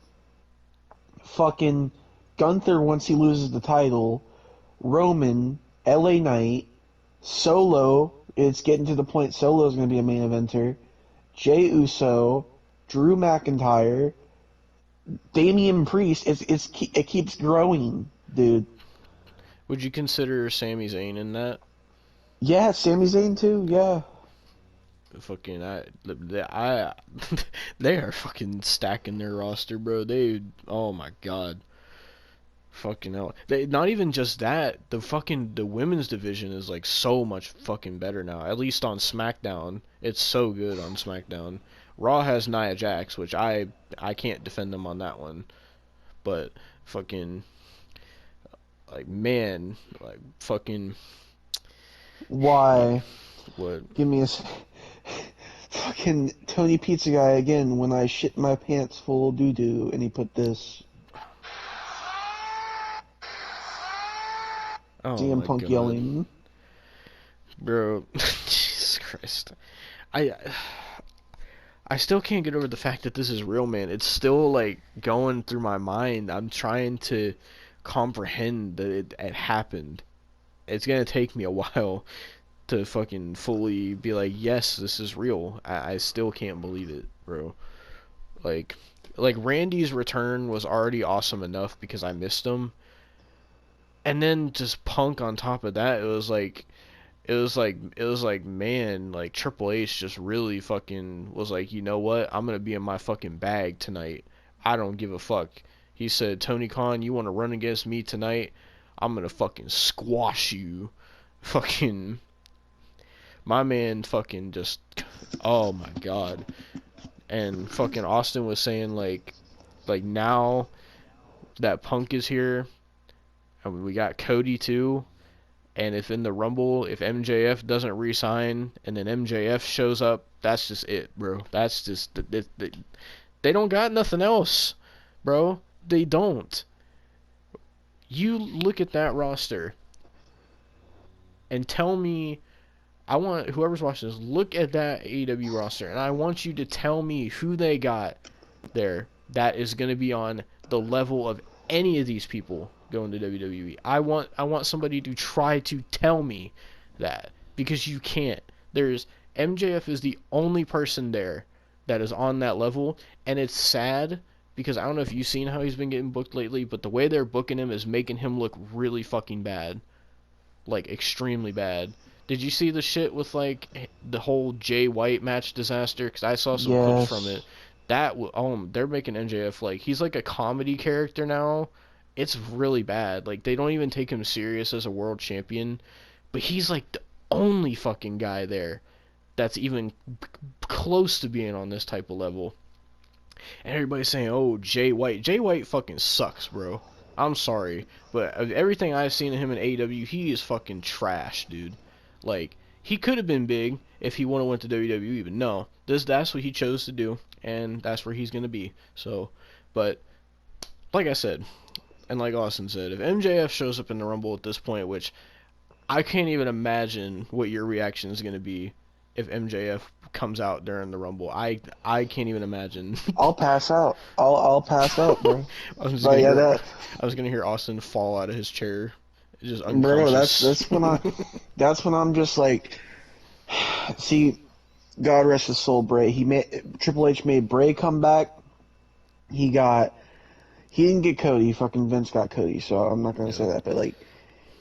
fucking Gunther once he loses the title, Roman, LA Knight, Solo. It's getting to the point Solo is going to be a main eventer. Jey Uso, Drew McIntyre, Damian Priest. It keeps growing, dude. Would you consider Sami Zayn in that? Yeah, Sami Zayn too. Yeah. Fucking I they are fucking stacking their roster, bro. Oh my god. Fucking hell. They, not even just that, the women's division is like so much fucking better now. At least on SmackDown. It's so good on SmackDown. Raw has Nia Jax, which I can't defend them on that one. But fucking, like, man, like fucking Why? what. Give me a fucking Tony Pizza Guy again when I shit my pants full of doo doo and he put this. Oh CM my Punk god. yelling. Bro, Jesus Christ. I I still can't get over the fact that this is real, man. It's still like going through my mind. I'm trying to comprehend that it happened. It's gonna take me a while to fucking fully be like, yes, this is real. I still can't believe it, bro. Like, like Randy's return was already awesome enough because I missed him, and then just Punk on top of that. It was like man, like Triple H just really fucking was like, you know what? I'm gonna be in my fucking bag tonight. I don't give a fuck. He said, Tony Khan, you want to run against me tonight? I'm gonna fucking squash you. Fucking my man, fucking just, oh my god. And fucking Austin was saying like now that Punk is here, and we got Cody too. And if in the Rumble, if MJF doesn't re-sign and then MJF shows up, that's just it, bro. That's just they don't got nothing else, bro. They don't. You look at that roster and tell me. I want whoever's watching this, look at that AEW roster, and I want you to tell me who they got there that is going to be on the level of any of these people going to WWE. I want somebody to try to tell me that, because you can't. There's MJF is the only person there that is on that level, and it's sad because I don't know if you've seen how he's been getting booked lately, but the way they're booking him is making him look really fucking bad. Like extremely bad. Did you see the shit with like the whole Jay White match disaster? Because I saw some clips from Yes. it. They're making MJF like he's like a comedy character now. It's really bad. Like they don't even take him serious as a world champion, but he's like the only fucking guy there that's even close to being on this type of level. And everybody's saying, "Oh, Jay White. Jay White fucking sucks, bro. I'm sorry, but of everything I've seen of him in AEW, he is fucking trash, dude. Like he could have been big if he would have went to WWE, but no. That's what he chose to do, and that's where he's gonna be. So, But like I said, and like Austin said, if MJF shows up in the Rumble at this point, which I can't even imagine what your reaction is going to be if MJF comes out during the Rumble. I can't even imagine. I'll pass out. I'll pass out, bro. I'm just But gonna yeah, hear that, I was gonna hear Austin fall out of his chair, just bro, unconscious. that's when I'm just like, see, God rest his soul, Bray. Triple H made Bray come back. He didn't get Cody. Fucking Vince got Cody. So I'm not gonna Yeah. say that, but like,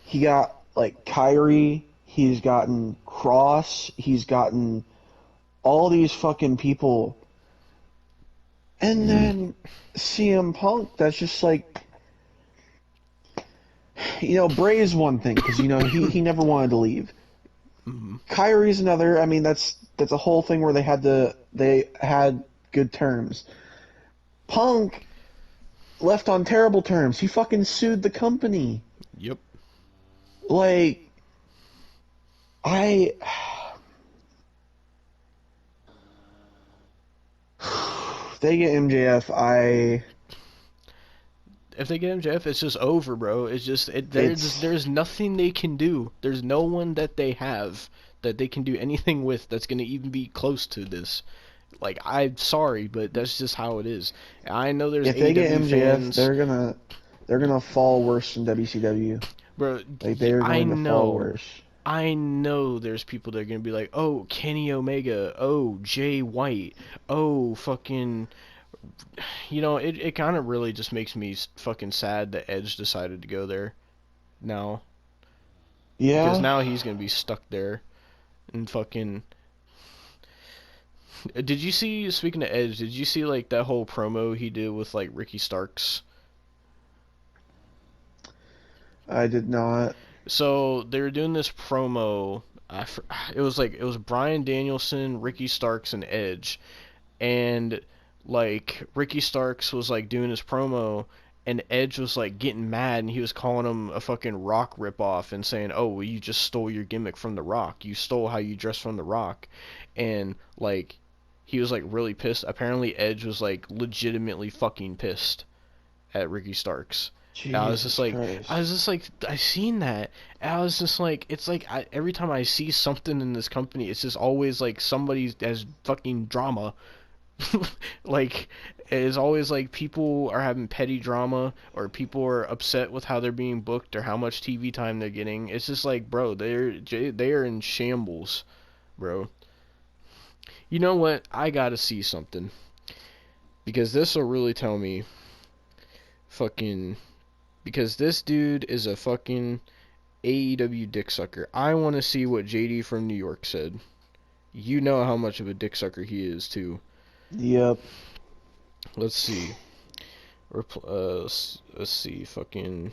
he got like Kyrie. He's gotten Cross. He's gotten all these fucking people. And then CM Punk, that's just like, Bray is one thing because he never wanted to leave. Mhm. Kyrie's another. I mean, that's a whole thing where they had good terms. Punk left on terrible terms. He fucking sued the company. Yep. Like, I they get MJF. If they get MJF, it's just over, bro. It's just there's nothing they can do. There's no one that they have that they can do anything with that's gonna even be close to this. Like, I'm sorry, but that's just how it is. I know there's If they get AEW MJF, fans, they're gonna fall worse than WCW. bro. Like they're going to fall worse. I know there's people that are gonna be like, oh, Kenny Omega, oh, Jay White, oh, fucking, it kind of really just makes me fucking sad that Edge decided to go there now, because Yeah. now he's gonna be stuck there and fucking. Did you see? Speaking of Edge, did you see like that whole promo he did with like Ricky Starks? I did not. So they were doing this promo. It was Bryan Danielson, Ricky Starks, and Edge, and like Ricky Starks was like doing his promo, and Edge was like getting mad, and he was calling him a fucking Rock ripoff and saying, "Oh, well, you just stole your gimmick from the Rock. You stole how you dress from the Rock," and like he was like really pissed. Apparently, Edge was like legitimately fucking pissed at Ricky Starks. And Jesus Christ. I seen that. And I was just like, it's like every time I see something in this company, it's just always like somebody has fucking drama. Like, it's always like people are having petty drama, or people are upset with how they're being booked or how much TV time they're getting. It's just like, bro, they are in shambles, bro. You know what? I gotta see something, because this will really tell me fucking, because this dude is a fucking AEW dick sucker. I want to see what JD from New York said. You know how much of a dick sucker he is too. Yep. Let's see. Let's see. Fucking.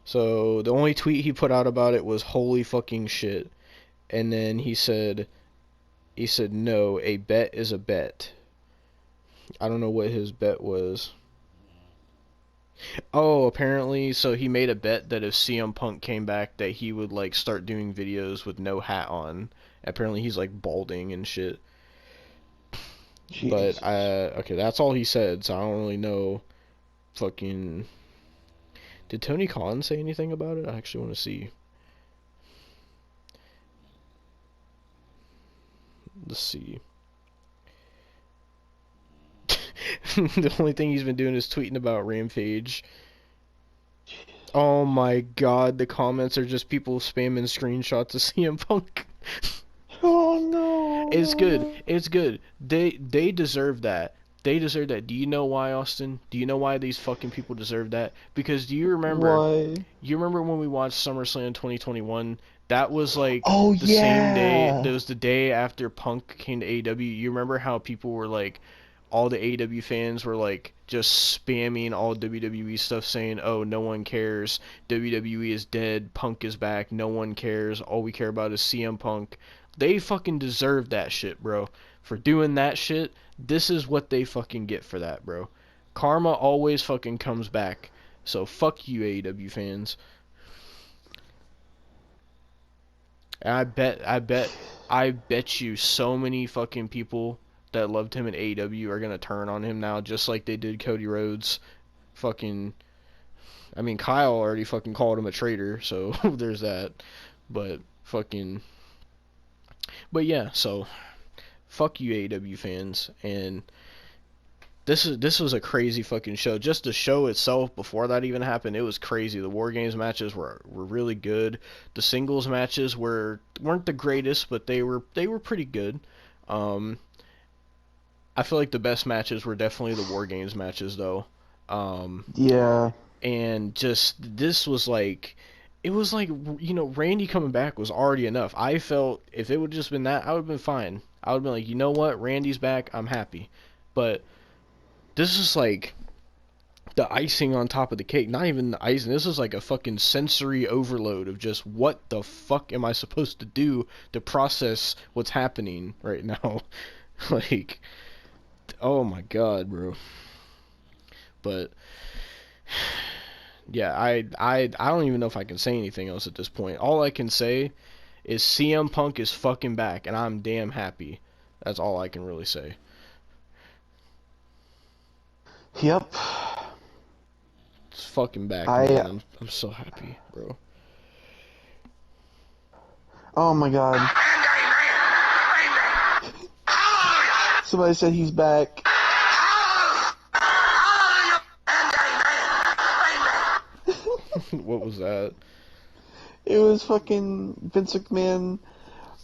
So the only tweet he put out about it was "holy fucking shit," and then he said no, a bet is a bet. I don't know what his bet was. Oh, apparently, so he made a bet that if CM Punk came back, that he would like start doing videos with no hat on. Apparently, he's like balding and shit. Jesus. But okay, that's all he said. So I don't really know. Fucking. Did Tony Khan say anything about it? I actually want to see. Let's see. The only thing he's been doing is tweeting about Rampage. Oh my god, the comments are just people spamming screenshots of CM Punk. Oh no. It's good. It's good. They deserve that. They deserve that. Do you know why, Austin? Do you know why these fucking people deserve that? Because do you remember? Why? You remember when we watched SummerSlam 2021? That was like Oh the same day. yeah. That was the day after Punk came to AEW. You remember how people were like, all the AEW fans were like just spamming all WWE stuff, saying, "Oh, no one cares. WWE is dead. Punk is back. No one cares. All we care about is CM Punk." They fucking deserve that shit, bro. For doing that shit, this is what they fucking get for that, bro. Karma always fucking comes back. So fuck you, AEW fans. And I bet you so many fucking people that loved him in AEW are gonna turn on him now, just like they did Cody Rhodes. Fucking, I mean, Kyle already fucking called him a traitor, so there's that. But fucking, but yeah, so fuck you AEW fans, and this was a crazy fucking show. Just the show itself, before that even happened, it was crazy. The War Games matches were really good. The singles matches weren't the greatest, but they were pretty good. I feel like the best matches were definitely the War Games matches, though. Yeah. And just this was like, it was like, you know, Randy coming back was already enough. I felt if it would just been that, I would have been fine. I would have been like, you know what, Randy's back, I'm happy. But this is like the icing on top of the cake. Not even the icing. This is like a fucking sensory overload of just what the fuck am I supposed to do to process what's happening right now. Like, oh my god, bro. But yeah, I don't even know if I can say anything else at this point. All I can say is CM Punk is fucking back, and I'm damn happy. That's all I can really say. Yep. It's fucking back, I man. I'm so happy, bro. Oh my god. Somebody said he's back. What was that? It was fucking Vince McMahon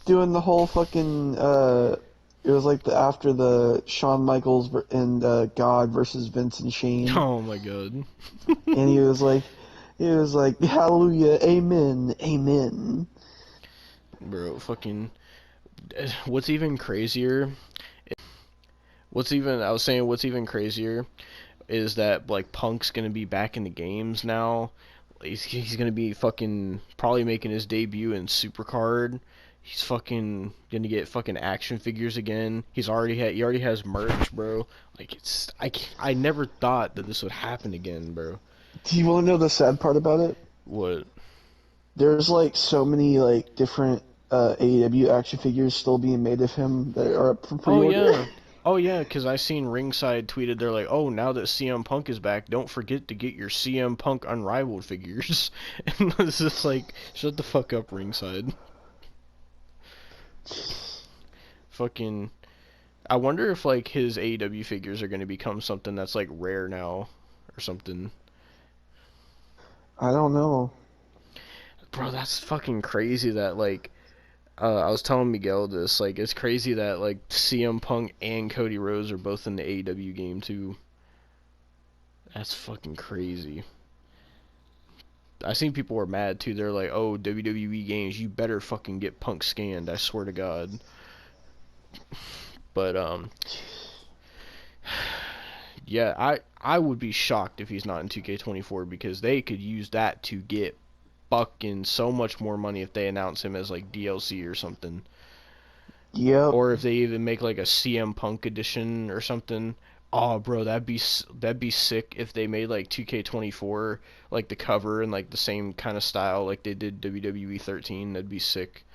doing the whole fucking, it was like after the Shawn Michaels and God versus Vince and Shane. Oh my god. And he was like, hallelujah, amen, amen. Bro, fucking, what's even crazier, what's even crazier is that, like, Punk's gonna be back in the games now. He's gonna be fucking probably making his debut in Supercard. He's fucking gonna get fucking action figures again. He already has merch, bro. Like, I never thought that this would happen again, bro. Do you want to know the sad part about it? What? There's like so many like different AEW action figures still being made of him that are up for pre-order. Oh yeah, because I seen Ringside tweeted, they're like, oh, now that CM Punk is back, don't forget to get your CM Punk Unrivaled figures. And it's just like, shut the fuck up, Ringside. Fucking, I wonder if like his AEW figures are gonna become something that's like rare now, or something. I don't know. Bro, that's fucking crazy that like, I was telling Miguel this, like, it's crazy that, like, CM Punk and Cody Rhodes are both in the AEW game, too. That's fucking crazy. I seen people were mad, too. They're like, oh, WWE games, you better fucking get Punk scanned, I swear to God. But, yeah, I would be shocked if he's not in 2K24, because they could use that to get fucking so much more money if they announce him as like DLC or something. Yep. Or if they even make like a CM Punk edition or something. Oh, bro, that'd be sick if they made like 2K24 like the cover and like the same kind of style like they did WWE 13. That'd be sick.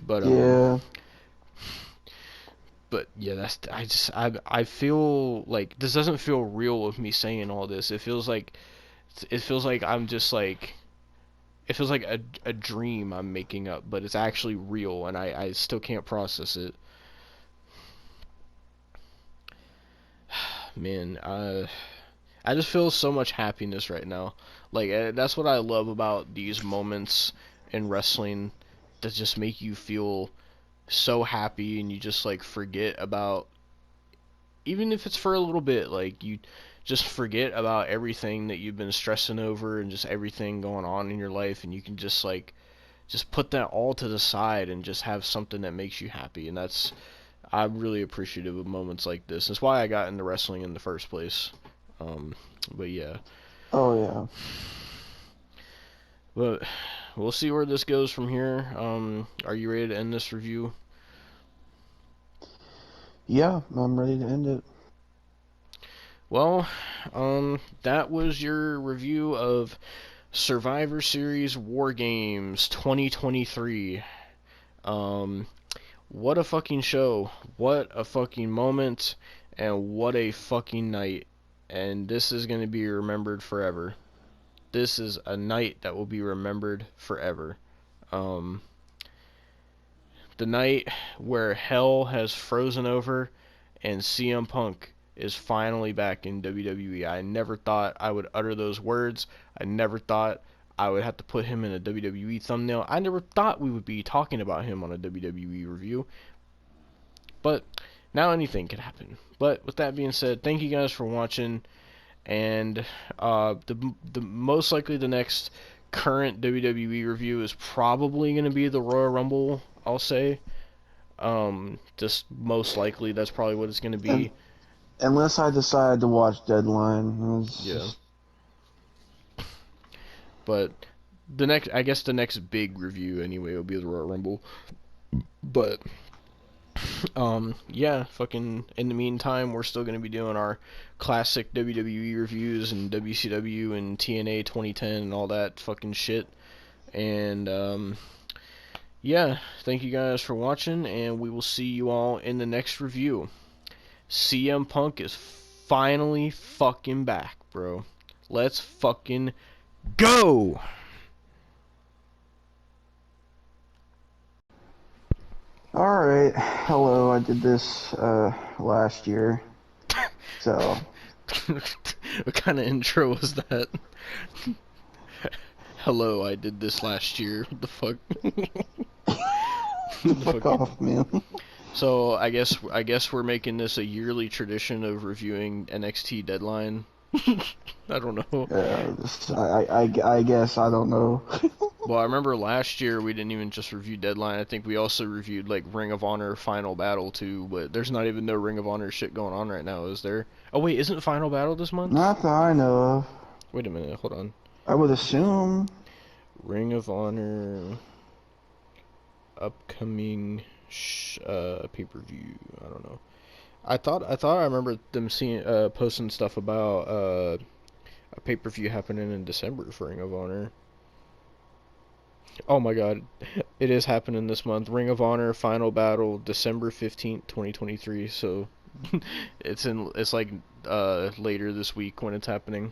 But yeah. But yeah, I feel like this doesn't feel real with me saying all this. It feels like I'm just like, it feels like a dream I'm making up, but it's actually real, and I still can't process it. Man, I just feel so much happiness right now. Like, that's what I love about these moments in wrestling that just make you feel so happy, and you just like forget about, even if it's for a little bit, like you just forget about everything that you've been stressing over and just everything going on in your life, and you can just like just put that all to the side and just have something that makes you happy. And I'm really appreciative of moments like this. That's why I got into wrestling in the first place. But yeah. Oh yeah. But we'll see where this goes from here. Are you ready to end this review? Yeah, I'm ready to end it. Well, that was your review of Survivor Series War Games 2023. what a fucking show. What a fucking moment. And what a fucking night. And this is going to be remembered forever. This is a night that will be remembered forever. Um, the night where hell has frozen over and CM Punk is finally back in WWE. I never thought I would utter those words. I never thought I would have to put him in a WWE thumbnail. I never thought we would be talking about him on a WWE review. But now anything could happen. But with that being said, thank you guys for watching. And the most likely the next current WWE review is probably going to be the Royal Rumble, I'll say. Just most likely that's probably what it's going to be. Unless I decide to watch Deadline. Yeah. But I guess the next big review anyway will be the Royal Rumble. But yeah, fucking in the meantime, we're still going to be doing our classic WWE reviews and WCW and TNA 2010 and all that fucking shit. And yeah, thank you guys for watching, and we will see you all in the next review. CM Punk is finally fucking back, bro. Let's fucking go! Alright, hello, I did this last year, so... What kind of intro was that? Hello, I did this last year. What the fuck? Fuck off, man. So, I guess we're making this a yearly tradition of reviewing NXT Deadline. I don't know. I guess, I don't know. Well, I remember last year we didn't even just review Deadline. I think we also reviewed like Ring of Honor Final Battle too, but there's not even no Ring of Honor shit going on right now, is there? Oh wait, isn't Final Battle this month? Not that I know of. Wait a minute, hold on. I would assume. Ring of Honor upcoming pay-per-view. I don't know. I thought I remember them seeing posting stuff about a pay-per-view happening in December for Ring of Honor. Oh my god, it is happening this month. Ring of Honor Final Battle, December 15th, 2023. So it's like later this week when it's happening.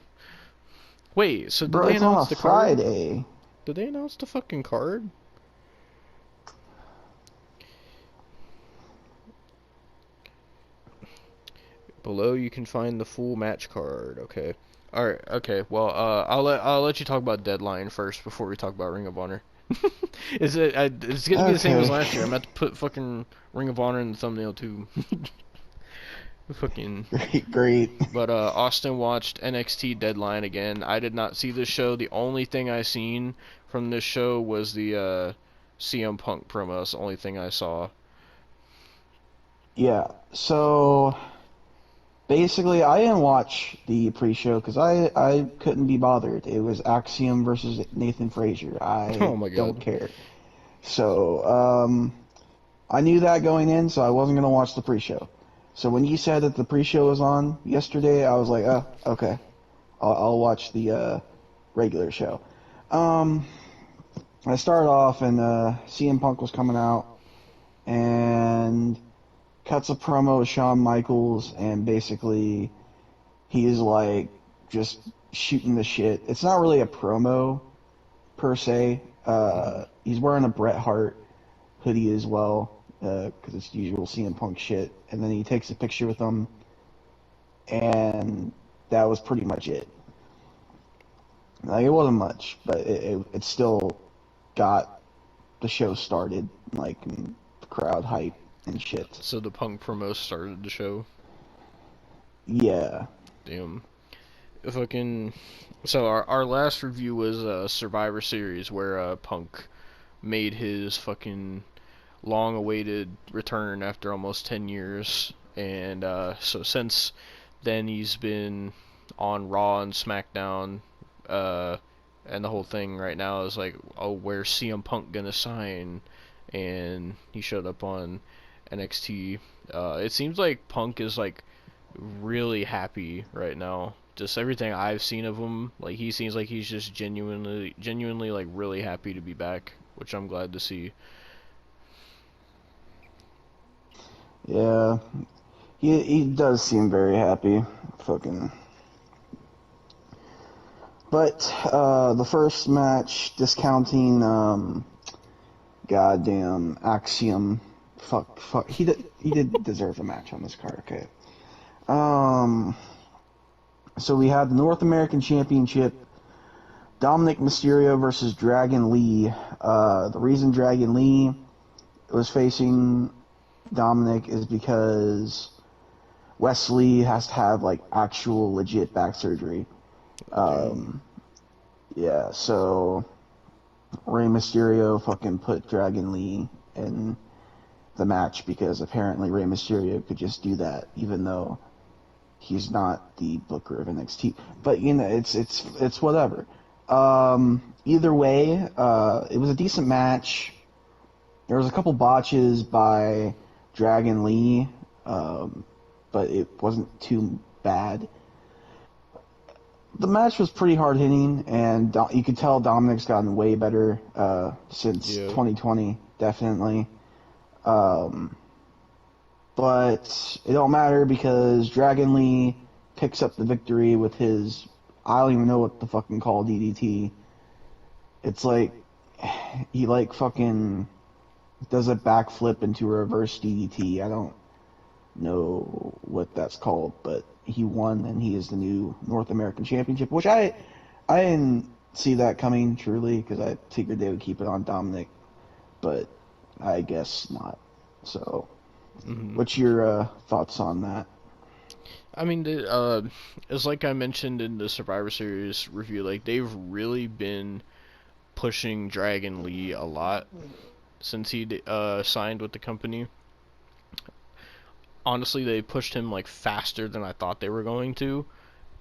Wait, so did Bro, they it's on announce a the card? Friday. Did they announce the fucking card? Below you can find the full match card. Okay. Alright, okay. Well, I'll let you talk about Deadline first before we talk about Ring of Honor. It's gonna be the same as last year. I'm about to put fucking Ring of Honor in the thumbnail too. Fucking Great. But Austin watched NXT Deadline again. I did not see this show. The only thing I seen from this show was the CM Punk promo. That's the only thing I saw. Yeah, so basically I didn't watch the pre-show because I couldn't be bothered. It was Axiom versus Nathan Frazier. I Oh my don't god. care. So I knew that going in, so I wasn't gonna watch the pre-show. So when you said that the pre-show was on yesterday, I was like, oh, okay, I'll watch the regular show. I started off and CM Punk was coming out and cuts a promo with Shawn Michaels, and basically he is like just shooting the shit. It's not really a promo per se. He's wearing a Bret Hart hoodie as well, because it's usual CM Punk shit. And then he takes a picture with them, and that was pretty much it. Like, it wasn't much, but it still got the show started, like, and the crowd hype and shit. So the Punk promo started the show. Yeah. Damn. Fucking. So our last review was Survivor Series, where Punk made his fucking long-awaited return after almost 10 years, and so since then he's been on Raw and SmackDown, and the whole thing right now is like, oh, where's CM Punk gonna sign? And he showed up on NXT. It seems like Punk is like really happy right now. Just everything I've seen of him, like he seems like he's just genuinely like really happy to be back, which I'm glad to see. Yeah, he does seem very happy. Fucking. But the first match, discounting goddamn Axiom. Fuck. He did deserve a match on this card. Okay. Um. So we had the North American Championship. Dominic Mysterio versus Dragon Lee. The reason Dragon Lee was facing Dominic is because Wesley has to have like actual legit back surgery. Yeah, so Rey Mysterio fucking put Dragon Lee in the match because apparently Rey Mysterio could just do that, even though he's not the booker of NXT. But you know, it's whatever. Either way, it was a decent match. There was a couple botches by Dragon Lee, but it wasn't too bad. The match was pretty hard hitting, and you could tell Dominic's gotten way better since 2020, definitely. But it don't matter because Dragon Lee picks up the victory with his, I don't even know what the fucking call DDT. It's like he like fucking does a backflip into a reverse DDT. I don't know what that's called, but he won and he is the new North American Championship, which I didn't see that coming truly because I figured they would keep it on Dominic, but I guess not. So, what's your thoughts on that? I mean, it's like I mentioned in the Survivor Series review, like they've really been pushing Dragon Lee a lot since he signed with the company. Honestly, they pushed him like faster than I thought they were going to,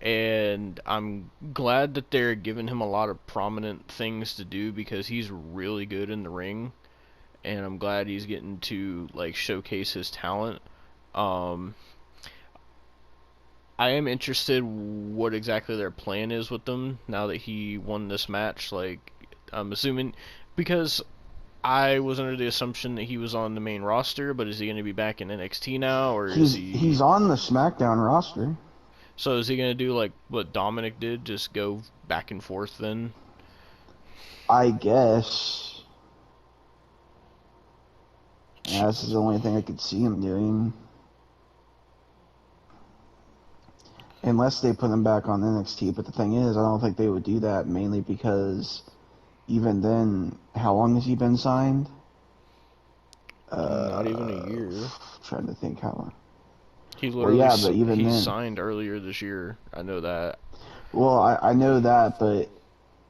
and I'm glad that they're giving him a lot of prominent things to do because he's really good in the ring, and I'm glad he's getting to like showcase his talent. I am interested what exactly their plan is with them now that he won this match. Like, I'm assuming because I was under the assumption that he was on the main roster, but is he going to be back in NXT now, or is he? He's on the SmackDown roster. So is he going to do like what Dominic did, just go back and forth then? I guess. Yeah, this is the only thing I could see him doing. Unless they put him back on NXT, but the thing is, I don't think they would do that, mainly because even then, how long has he been signed? Not even a year. Trying to think how long. He literally but even then, signed earlier this year. I know that. Well, I know that, but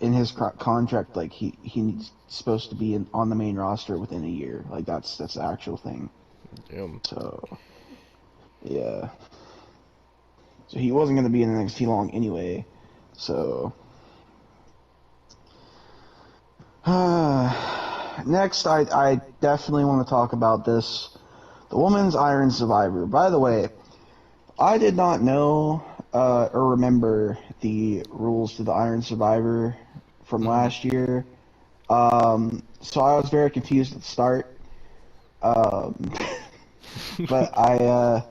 in his contract, like he's supposed to be on the main roster within a year. Like that's the actual thing. Damn. So, yeah. So he wasn't going to be in NXT long anyway. So, next, I definitely want to talk about this. The Women's Iron Survivor. By the way, I did not know or remember the rules to the Iron Survivor from last year. So I was very confused at the start. But I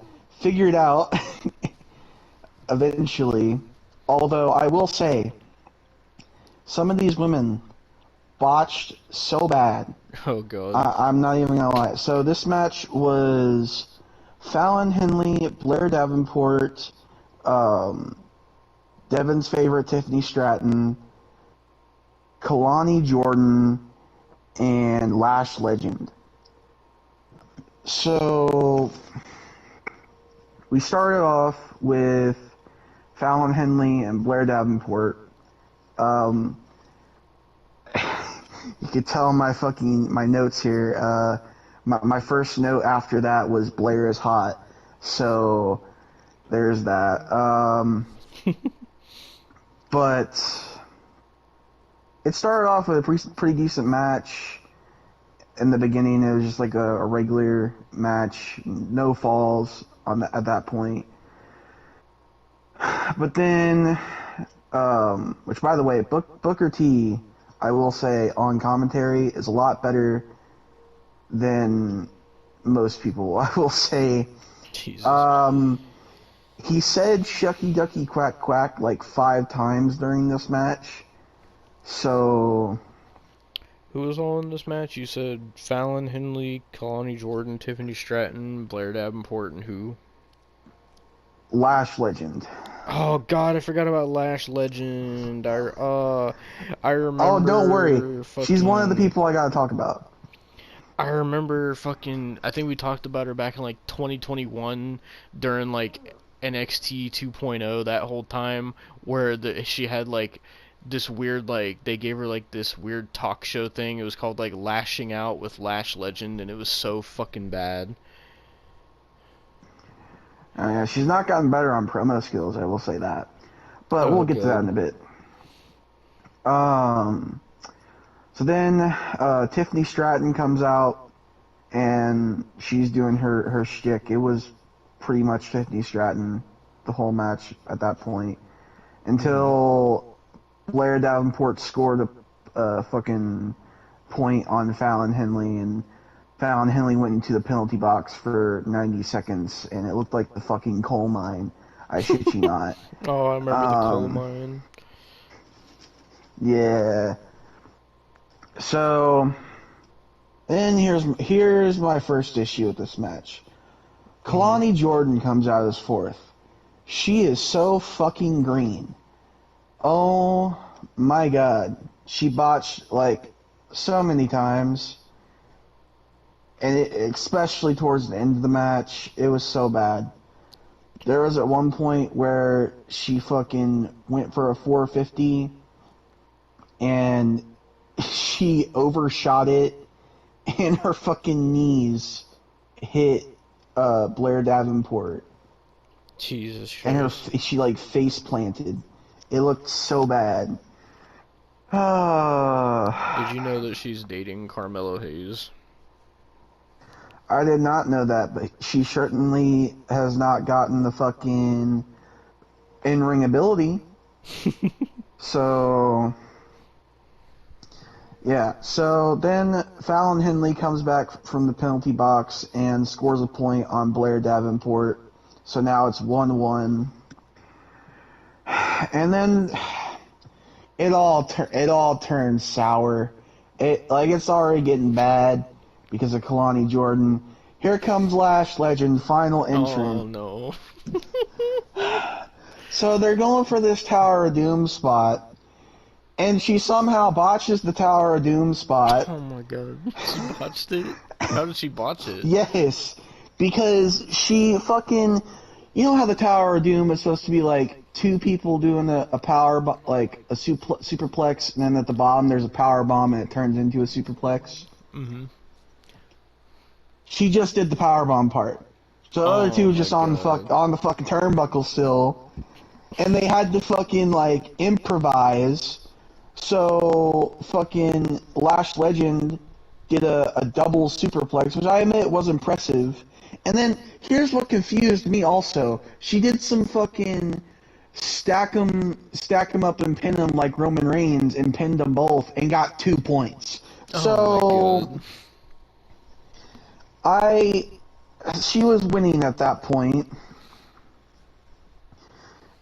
figured out eventually, although I will say, some of these women botched so bad. Oh god. I'm not even gonna lie. So this match was Fallon Henley, Blair Davenport, Devon's favorite Tiffany Stratton, Kalani Jordan, and Lash Legend. So we started off with Fallon Henley and Blair Davenport. You could tell my notes here. My first note after that was Blair is hot. So there's that. But it started off with a pretty decent match. In the beginning, it was just like a regular match, no falls at that point. But then, which by the way, Booker T, I will say on commentary, is a lot better than most people, I will say. Jesus. He said "shucky ducky quack quack" like 5 times during this match. So Who was all in this match? You said Fallon Henley, Kalani Jordan, Tiffany Stratton, Blair Davenport, and who? Lash Legend. Oh God, I forgot about Lash Legend. I remember. Oh, don't worry. She's one of the fucking- people I gotta talk about. I remember fucking. I think we talked about her back in like 2021 during like NXT 2.0. That whole time where she had like this weird like they gave her like this weird talk show thing. It was called like Lashing Out with Lash Legend, and it was so fucking bad. Yeah, she's not gotten better on promo skills, I will say that. But Oh, we'll get to that good. in a bit. So then Tiffany Stratton comes out, and she's doing her shtick. It was pretty much Tiffany Stratton the whole match at that point. Until Blair Davenport scored a fucking point on Fallon Henley, and Fallon Henley went into the penalty box for 90 seconds, and it looked like the fucking coal mine. I shit you not. Oh, I remember the coal mine. Yeah. So, then here's my first issue with this match. Kalani Jordan comes out as 4th. She is so fucking green. Oh my god. She botched, like, so many times. And especially towards the end of the match, it was so bad. There was at one point where she fucking went for a 450, and she overshot it, and her fucking knees hit Blair Davenport. Jesus And Christ. she like face planted. It looked so bad. Did you know that she's dating Carmelo Hayes? I did not know that, but she certainly has not gotten the fucking in-ring ability. So, yeah. So then Fallon Henley comes back from the penalty box and scores a point on Blair Davenport. So now it's 1-1. And then it all turns sour. It's already getting bad because of Kalani Jordan. Here comes Lash Legend, final entrant. Oh no. So they're going for this Tower of Doom spot, and she somehow botches the Tower of Doom spot. Oh my god. She botched it? How did she botch it? Yes, because she fucking... You know how the Tower of Doom is supposed to be like 2 people doing a power, like a superplex, and then at the bottom there's a power bomb and it turns into a superplex? Mm-hmm. She just did the power bomb part. So the other two were just my on the fucking turnbuckle still, and they had to fucking like improvise. So fucking Lash Legend did a double superplex, which I admit was impressive. And then here's what confused me also. She did some fucking stack 'em up and pin 'em like Roman Reigns and pinned them both and got 2 points. Oh my God. She was winning at that point.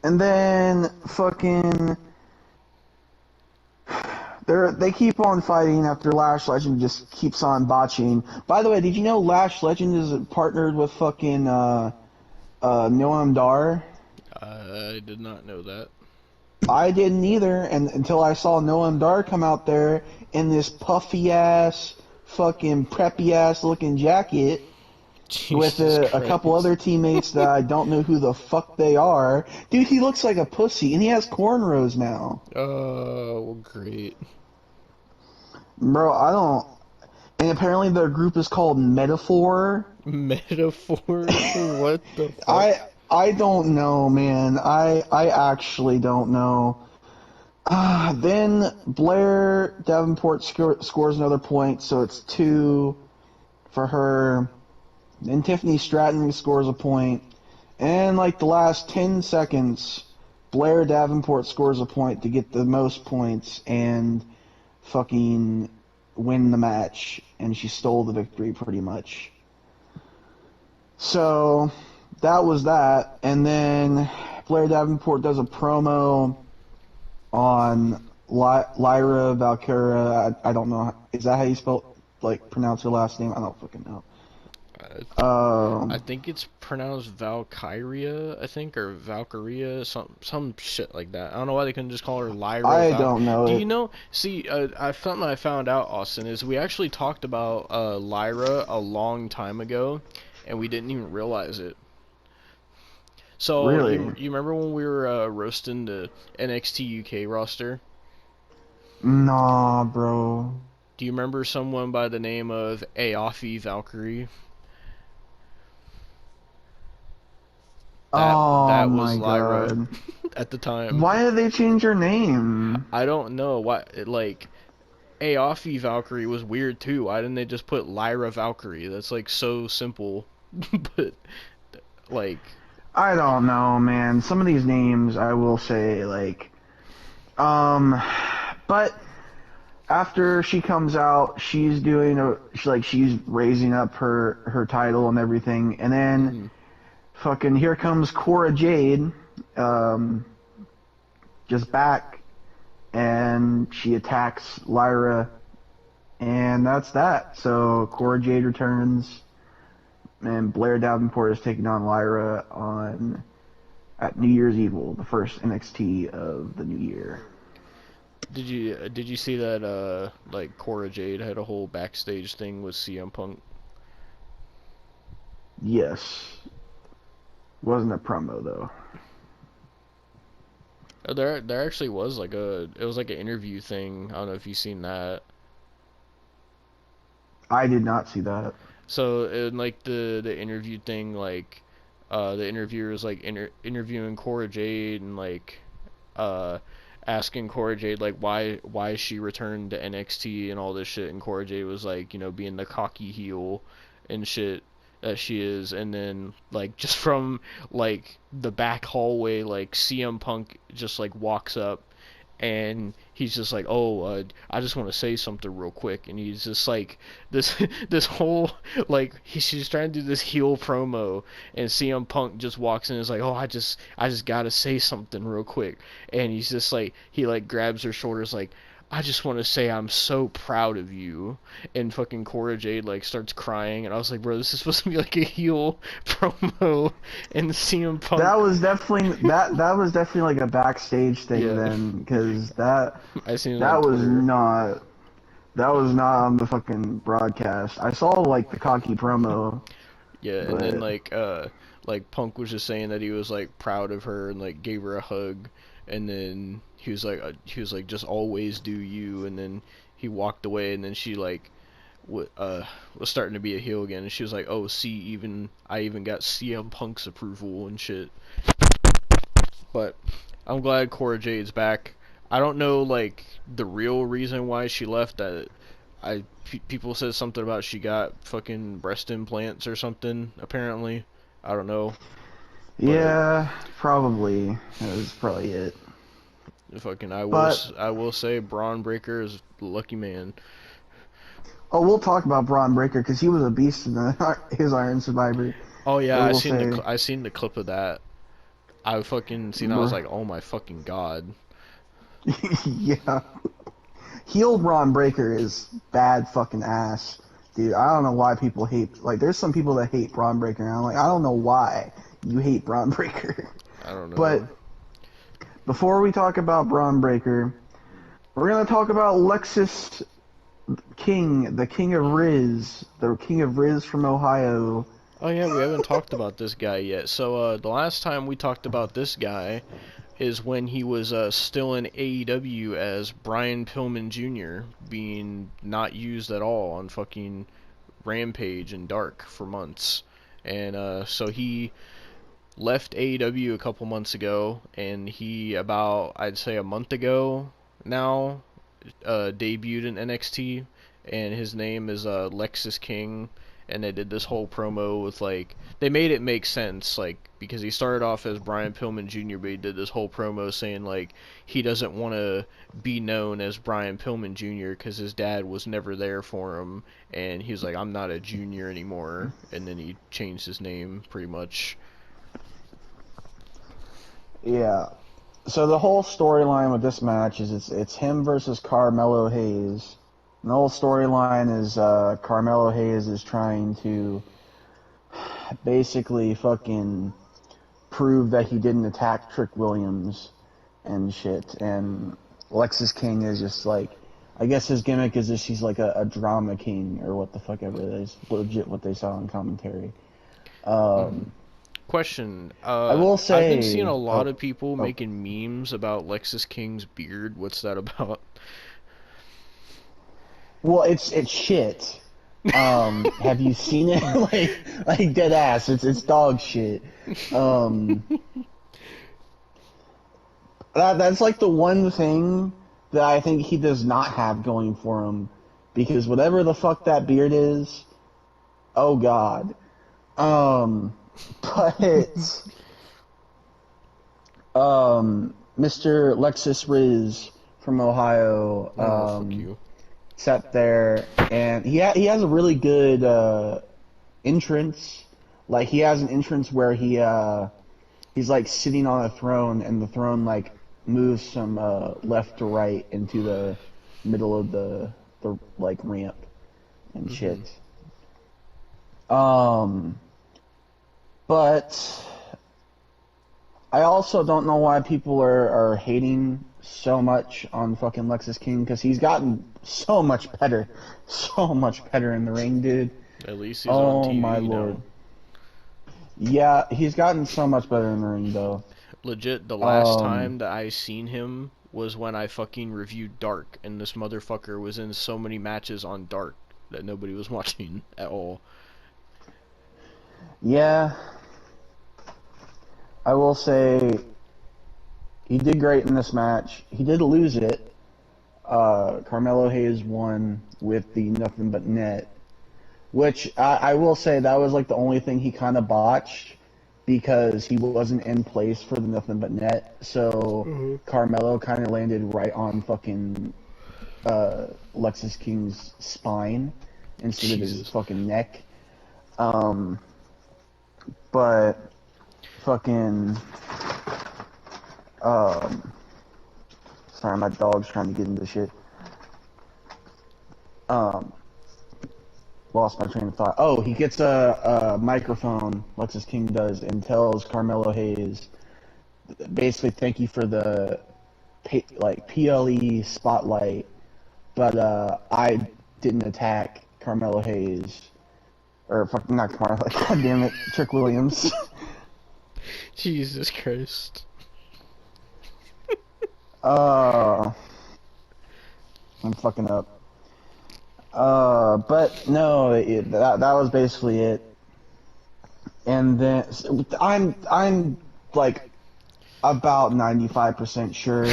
And then fucking they keep on fighting after Lash Legend just keeps on botching. By the way, did you know Lash Legend is partnered with fucking Noam Dar? I did not know that. I didn't either, and until I saw Noam Dar come out there in this puffy ass, fucking preppy ass looking jacket with a couple other teammates that I don't know who the fuck they are. Dude, he looks like a pussy, and he has cornrows now. Oh, well, great. Bro, I don't... And apparently their group is called Metaphor. Metaphor? What the fuck? I don't know, man. I actually don't know. Then Blair Davenport scores another point, so it's 2 for her. Then Tiffany Stratton scores a point. And like the last 10 seconds, Blair Davenport scores a point to get the most points and fucking win the match. And she stole the victory pretty much. So that was that, and then Blair Davenport does a promo on Lyra Valkyria. I don't know. Is that how you spell like pronounce her last name? I don't fucking know. I think it's pronounced Valkyria, I think, or Valkyria, some shit like that. I don't know why they couldn't just call her Lyra I Val. don't know Do it. you know? See, something I found out, Austin, is we actually talked about Lyra a long time ago, and we didn't even realize it. So Really? you remember when we were roasting the NXT UK roster? Nah, bro. Do you remember someone by the name of Aofi Valkyrie? Oh That was my Lyra god. at the time. Why did they change her name? I don't know why. Like Aofi Valkyrie was weird too. Why didn't they just put Lyra Valkyrie? That's like so simple. But like, I don't know, man. Some of these names, I will say, like, but after she comes out, she's doing she's raising up her title and everything, and then mhm. fucking here comes Cora Jade, um, just back, and she attacks Lyra, and that's that. So Cora Jade returns, and Blair Davenport is taking on Lyra on at New Year's Evil, the first NXT of the new year. Did you see that like Cora Jade had a whole backstage thing with CM Punk? Yes, wasn't a promo though. There actually was like it was like an interview thing. I don't know if you've seen that. I did not see that. So in like the interview thing, like the interviewer was like interviewing Cora Jade and like uh asking Cora Jade like why she returned to NXT and all this shit, and Cora Jade was like, you know, being the cocky heel and shit that she is, and then like just from like the back hallway, like CM Punk just like walks up and he's just like, oh, I just want to say something real quick, and he's just like this this whole like she's trying to do this heel promo, and CM Punk just walks in and is like, oh, I just gotta say something real quick, and he's just like he like grabs her shoulders like, I just want to say I'm so proud of you, and fucking Cora Jade like starts crying, and I was like, bro, this is supposed to be like a heel promo, and CM Punk, That was definitely like a backstage thing yeah, then, because that I seen it on that was Twitter. not that was not on the fucking broadcast. I saw like the cocky promo, Yeah, and then but like Punk was just saying that he was like proud of her and like gave her a hug, and then he was like just always do you, and then he walked away, and then she like was starting to be a heel again, and she was like, oh, see, even I even got CM Punk's approval and shit. But I'm glad Cora Jade's back. I don't know like the real reason why she left. That people said something about she got fucking breast implants or something. Apparently, I don't know, but yeah, probably that was probably it. fucking But I will say Braun Breaker is a lucky man. oh, we'll talk about Braun Breaker because he was a beast in his Iron Survivor. Oh yeah, I will say, I seen the clip of that. I fucking seen. I was like, oh my fucking god. yeah, heel Braun Breaker is bad fucking ass, dude. I don't know why people hate. Like, there's some people that hate Braun Breaker, and I'm like, I don't know why you hate Braun Breaker. I don't know. But before we talk about Braun Breaker, we're gonna talk about Lexus King, the King of Riz from Ohio. Oh yeah, we haven't talked about this guy yet. So the last time we talked about this guy is when he was still in AEW as Brian Pillman Jr., being not used at all on fucking Rampage and Dark for months. And so he left AEW a couple months ago, and he about I'd say a month ago now debuted in NXT, and his name is Lexus King, and they did this whole promo with like they made it make sense, like because he started off as Brian Pillman Jr., but he did this whole promo saying like he doesn't want to be known as Brian Pillman Jr. because his dad was never there for him, and he was like, I'm not a junior anymore, and then he changed his name pretty much. Yeah. So the whole storyline with this match is it's him versus Carmelo Hayes. And the whole storyline is Carmelo Hayes is trying to basically fucking prove that he didn't attack Trick Williams and shit. And Lexis King is just like, I guess his gimmick is just he's like a drama king or what the fuck ever it is. Legit what they saw on commentary. Question. I will say, I've been seeing a lot of people making memes about Lexis King's beard. What's that about? Well, it's shit. Have you seen it? like dead ass. It's dog shit. That's like the one thing that I think he does not have going for him, because whatever the fuck that beard is, oh god. But Mr. Lexus Riz from Ohio, Fuck you. sat there, and he has a really good entrance. Like he has an entrance where he's like sitting on a throne, and the throne like moves from left to right into the middle of the like ramp and shit. But I also don't know why people are hating so much on fucking Lexis King, because he's gotten so much better in the ring, dude. At least he's on TV my now. lord. Yeah, he's gotten so much better in the ring, though. Legit, the last time that I seen him was when I fucking reviewed Dark, and this motherfucker was in so many matches on Dark that nobody was watching at all. Yeah. I will say he did great in this match. He did lose it. Carmelo Hayes won with the Nothing But Net, which I will say that was like the only thing he kind of botched, because he wasn't in place for the Nothing But Net. So Carmelo kind of landed right on fucking Lexis King's spine instead of his fucking neck. But fucking sorry, my dog's trying to get into shit. Lost my train of thought. Oh, he gets a microphone, Lexis King does, and tells Carmelo Hayes, basically, thank you for the PLE spotlight, but I didn't attack Carmelo Hayes, or fucking not Carmelo, god damn it, Trick Williams. Jesus Christ. I'm fucking up. But no, that was basically it. And then I'm like about 95% sure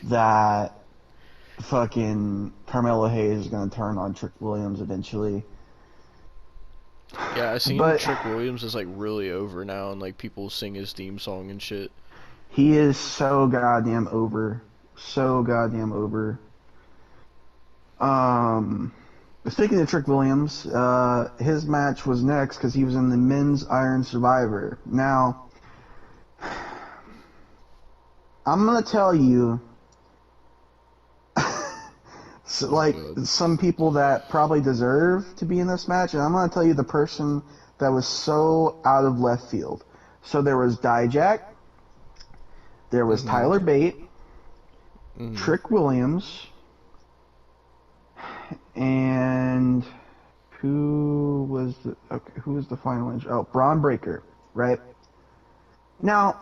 that fucking Carmelo Hayes is gonna turn on Trick Williams eventually. Yeah, I seen Trick Williams is like really over now, and like people sing his theme song and shit. He is so goddamn over. So goddamn over. Speaking of Trick Williams, his match was next because he was in the Men's Iron Survivor. Now, I'm gonna tell you, some people that probably deserve to be in this match, and I'm gonna tell you the person that was so out of left field. So there was Dijak, there was Tyler Bate, Trick Williams, and who was the final entry? Oh, Braun Breaker, right? Now,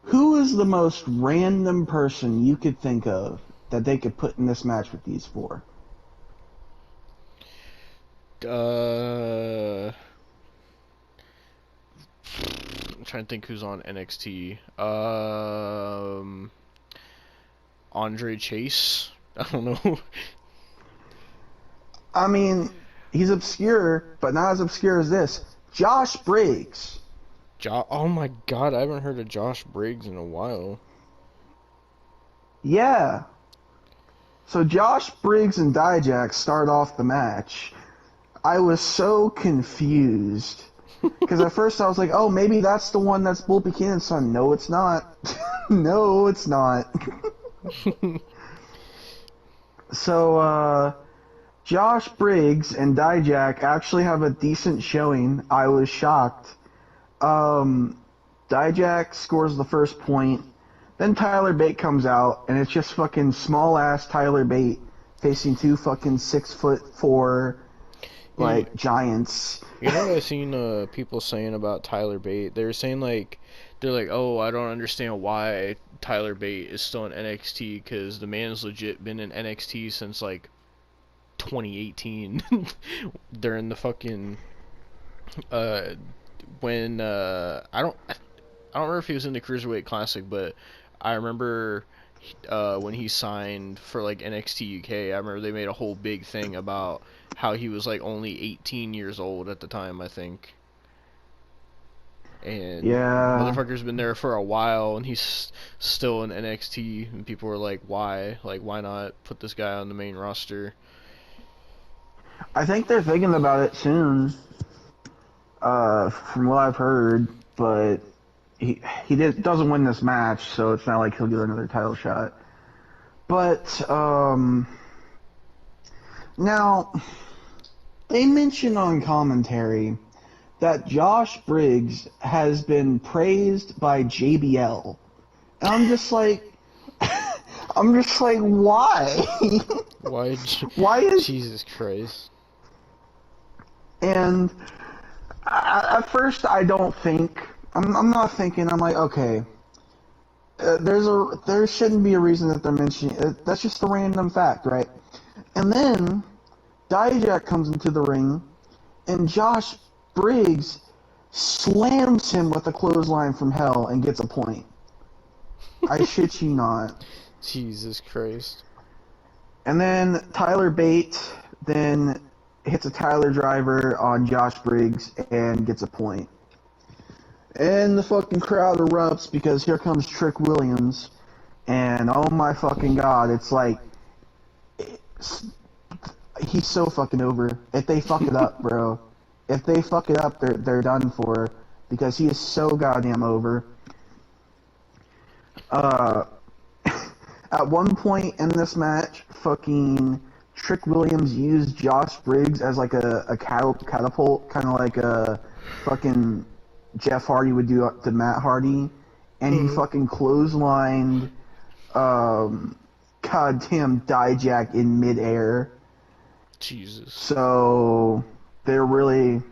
who is the most random person you could think of that they could put in this match with these four? I'm trying to think who's on NXT. Andre Chase? I don't know. I mean, He's obscure, but not as obscure as this. Josh Briggs. Oh my god, I haven't heard of Josh Briggs in a while. Yeah. So Josh Briggs and Dijak start off the match. I was so confused. Because at first I was like, oh, maybe that's the one that's Bull Buchanan's son. No, it's not. No, it's not. So, Josh Briggs and Dijak actually have a decent showing. I was shocked. Dijak scores the first point. Then Tyler Bate comes out, and it's just fucking small-ass Tyler Bate facing two fucking 6'4", like, giants. You know what I've seen people saying about Tyler Bate? They're saying, like, oh, I don't understand why Tyler Bate is still in NXT, because the man's legit been in NXT since, like, 2018. During the fucking, when, I don't remember if he was in the Cruiserweight Classic, but I remember when he signed for like NXT UK, I remember they made a whole big thing about how he was like only 18 years old at the time, I think. And Yeah. motherfucker's been there for a while, and he's still in NXT, and people were like, why? Like, why not put this guy on the main roster? I think they're thinking about it soon, from what I've heard, but doesn't win this match, so it's not like he'll get another title shot. But now they mention on commentary that Josh Briggs has been praised by JBL, and I'm just like, why? Why? Why is Jesus Christ? And at first, I don't think. I'm not thinking. I'm like, okay. There shouldn't be a reason that they're mentioning. That's just a random fact, right? And then Dijak comes into the ring, and Josh Briggs slams him with a clothesline from hell and gets a point. I shit you not. Jesus Christ. And then Tyler Bate then hits a Tyler driver on Josh Briggs and gets a point. And the fucking crowd erupts because here comes Trick Williams. And oh my fucking god, it's like, he's so fucking over. If they fuck it up, bro. If they fuck it up, they're done for. Because he is so goddamn over. At one point in this match, fucking Trick Williams used Josh Briggs as like a catapult, kind of like a fucking Jeff Hardy would do to Matt Hardy, and he fucking clotheslined goddamn Dijak in midair. Jesus. So they're really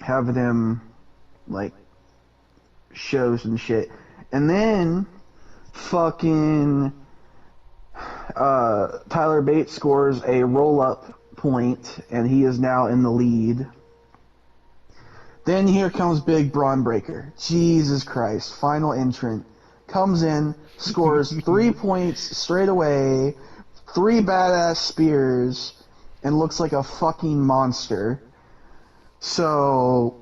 having him like shows and shit. And then fucking Tyler Bate scores a roll-up point, and he is now in the lead. Then here comes Big Braun Breaker. Jesus Christ. Final entrant. Comes in, scores 3 points straight away, 3 badass spears, and looks like a fucking monster. So,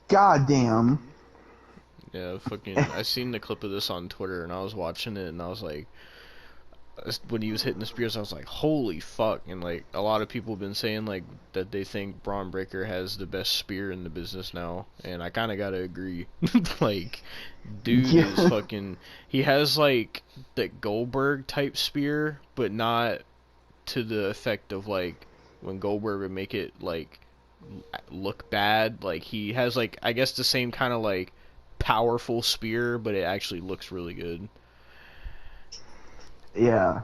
goddamn. Yeah, fucking, I seen the clip of this on Twitter, and I was watching it, and I was like, when he was hitting the spears, I was like, holy fuck. And like, a lot of people have been saying like that they think Braun Breaker has the best spear in the business now, and I kind of gotta agree. Like, dude is fucking, he has like that Goldberg type spear, but not to the effect of like when Goldberg would make it like look bad. Like, he has like, I guess the same kind of like powerful spear, but it actually looks really good. Yeah.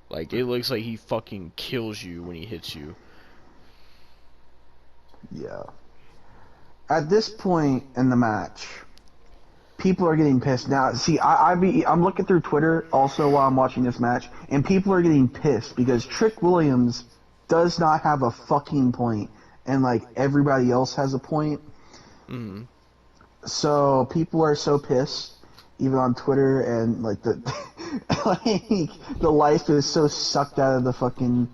Like, it looks like he fucking kills you when he hits you. Yeah. At this point in the match, people are getting pissed. Now, see, I'm looking through Twitter also while I'm watching this match, and people are getting pissed because Trick Williams does not have a fucking point, and like everybody else has a point. Mm-hmm. So people are so pissed, even on Twitter, and like like the life is so sucked out of the fucking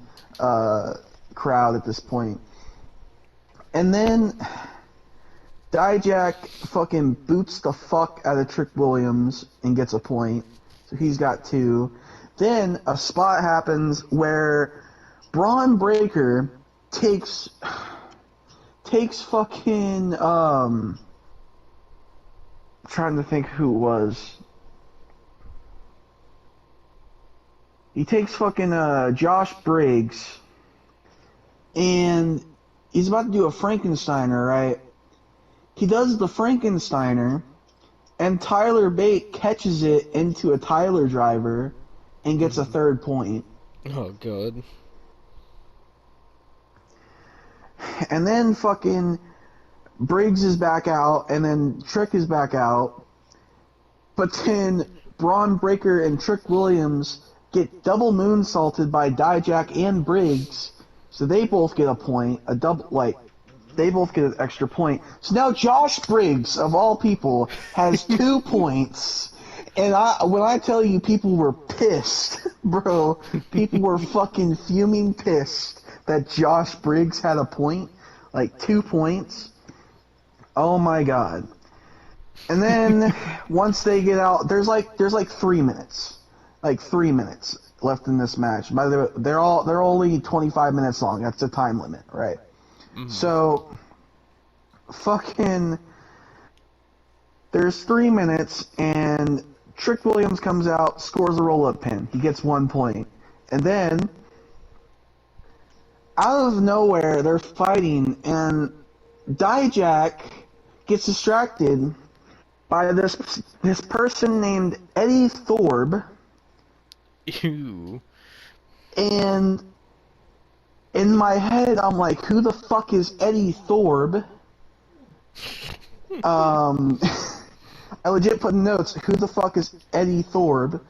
crowd at this point. And then Dijak fucking boots the fuck out of Trick Williams and gets a point. So he's got 2. Then a spot happens where Braun Breaker takes fucking trying to think who it was. He takes fucking Josh Briggs and he's about to do a Frankensteiner, right? He does the Frankensteiner and Tyler Bate catches it into a Tyler driver and gets a 3rd point. Oh, God. And then fucking Briggs is back out, and then Trick is back out. But then Braun Breaker and Trick Williams get double moonsaulted by Dijak and Briggs, so they both get a point. They both get an extra point. So now Josh Briggs, of all people, has 2 points. And when I tell you people were pissed, bro, people were fucking fuming pissed that Josh Briggs had a point, like 2 points. Oh my god. And then once they get out, there's like 3 minutes. Like 3 minutes left in this match. By the way, they're only 25 minutes long. That's the time limit, right? Mm-hmm. So fucking there's 3 minutes and Trick Williams comes out, scores a roll-up pin. He gets 1 point. And then out of nowhere, they're fighting, and Dijak gets distracted by this person named Eddie Thorpe. Ew. And in my head, I'm like, who the fuck is Eddie Thorpe? I legit put in notes, who the fuck is Eddie Thorpe?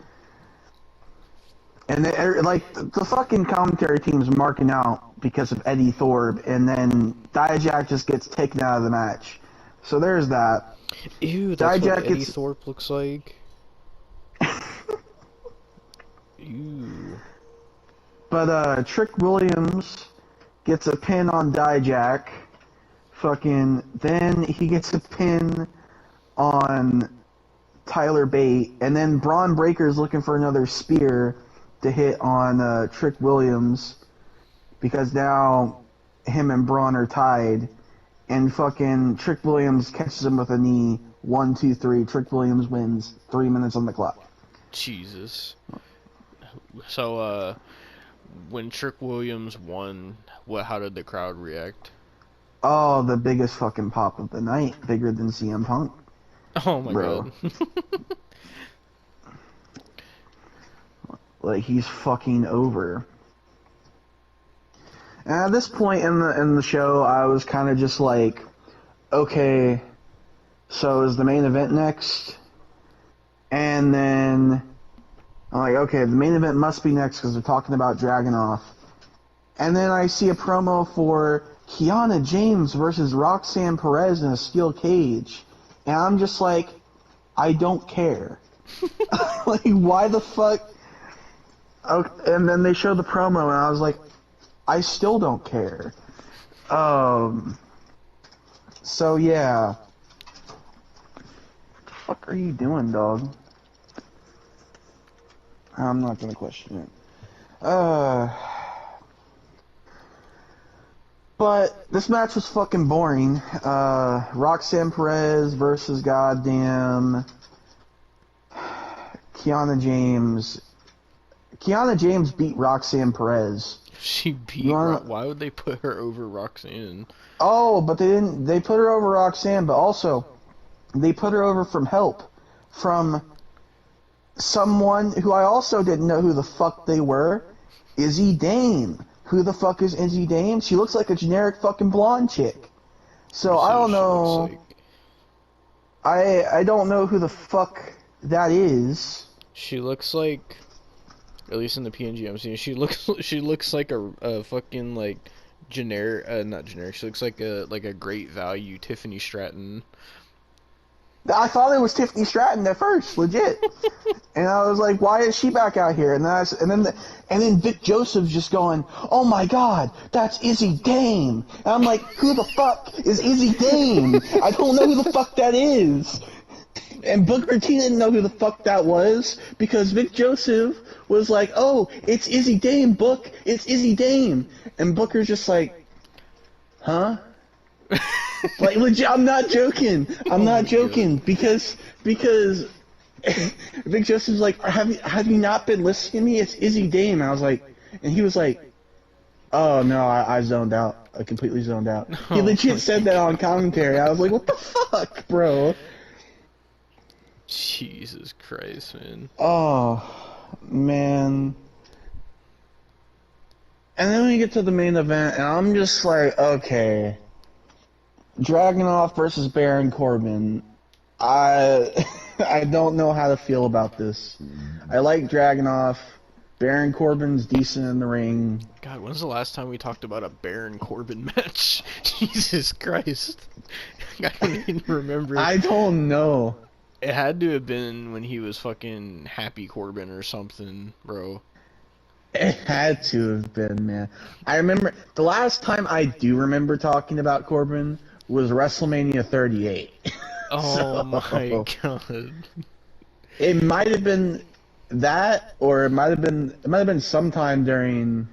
And the fucking commentary team's marking out because of Eddie Thorpe, and then Dijak just gets taken out of the match. So there's that. Ew, that's what Eddie Thorpe looks like. Ew. But Trick Williams gets a pin on Dijak. Then he gets a pin on Tyler Bate, and then Braun Breaker's looking for another spear to hit on Trick Williams because now him and Braun are tied, and fucking Trick Williams catches him with a knee. 1, 2, 3. Trick Williams wins. 3 minutes on the clock. Jesus. So, when Trick Williams won, how did the crowd react? Oh, the biggest fucking pop of the night. Bigger than CM Punk. Oh my god. Like, he's fucking over. And at this point in the show, I was kind of just like, okay, so is the main event next? And then I'm like, okay, the main event must be next because they're talking about Dragunov. And then I see a promo for Kiana James versus Roxanne Perez in a steel cage. And I'm just like, I don't care. Like, why the fuck? Okay, and then they show the promo, and I was like, I still don't care. So yeah. What the fuck are you doing, dog? I'm not gonna question it. But this match was fucking boring. Roxanne Perez versus goddamn Kiana James. Kiana James beat Roxanne Perez. She beat why would they put her over Roxanne? Oh, but they didn't. They put her over Roxanne, but also they put her over from help from someone who I also didn't know who the fuck they were. Izzy Dame. Who the fuck is Izzy Dame? She looks like a generic fucking blonde chick. So I don't know. I don't know who the fuck that is. She looks like, at least in the PNG I'm seeing, she looks like a fucking like generic, not generic. She looks like a great value Tiffany Stratton. I thought it was Tiffany Stratton at first, legit. And I was like, why is she back out here? And then Vic Joseph's just going, oh my god, that's Izzy Dame. And I'm like, who the fuck is Izzy Dame? I don't know who the fuck that is. And Booker T didn't know who the fuck that was because Vic Joseph was like, oh, it's Izzy Dame, Book, it's Izzy Dame. And Booker's just like, huh? Like, legit, I'm not joking. I'm not joking because Vic Joseph's like, have you not been listening to me? It's Izzy Dame. And I was like, and he was like, oh no, I zoned out. I completely zoned out. He legit said that on commentary. I was like, what the fuck, bro? Jesus Christ, man. Oh, man. And then we get to the main event, and I'm just like, okay. Dragunov versus Baron Corbin. I don't know how to feel about this. I like Dragunov. Baron Corbin's decent in the ring. God, when's the last time we talked about a Baron Corbin match? Jesus Christ. I don't even remember. I don't know. It had to have been when he was fucking Happy Corbin or something, bro. It had to have been, man. I remember, the last time I do remember talking about Corbin was WrestleMania 38. Oh my god. It might have been that, or it might have been sometime during.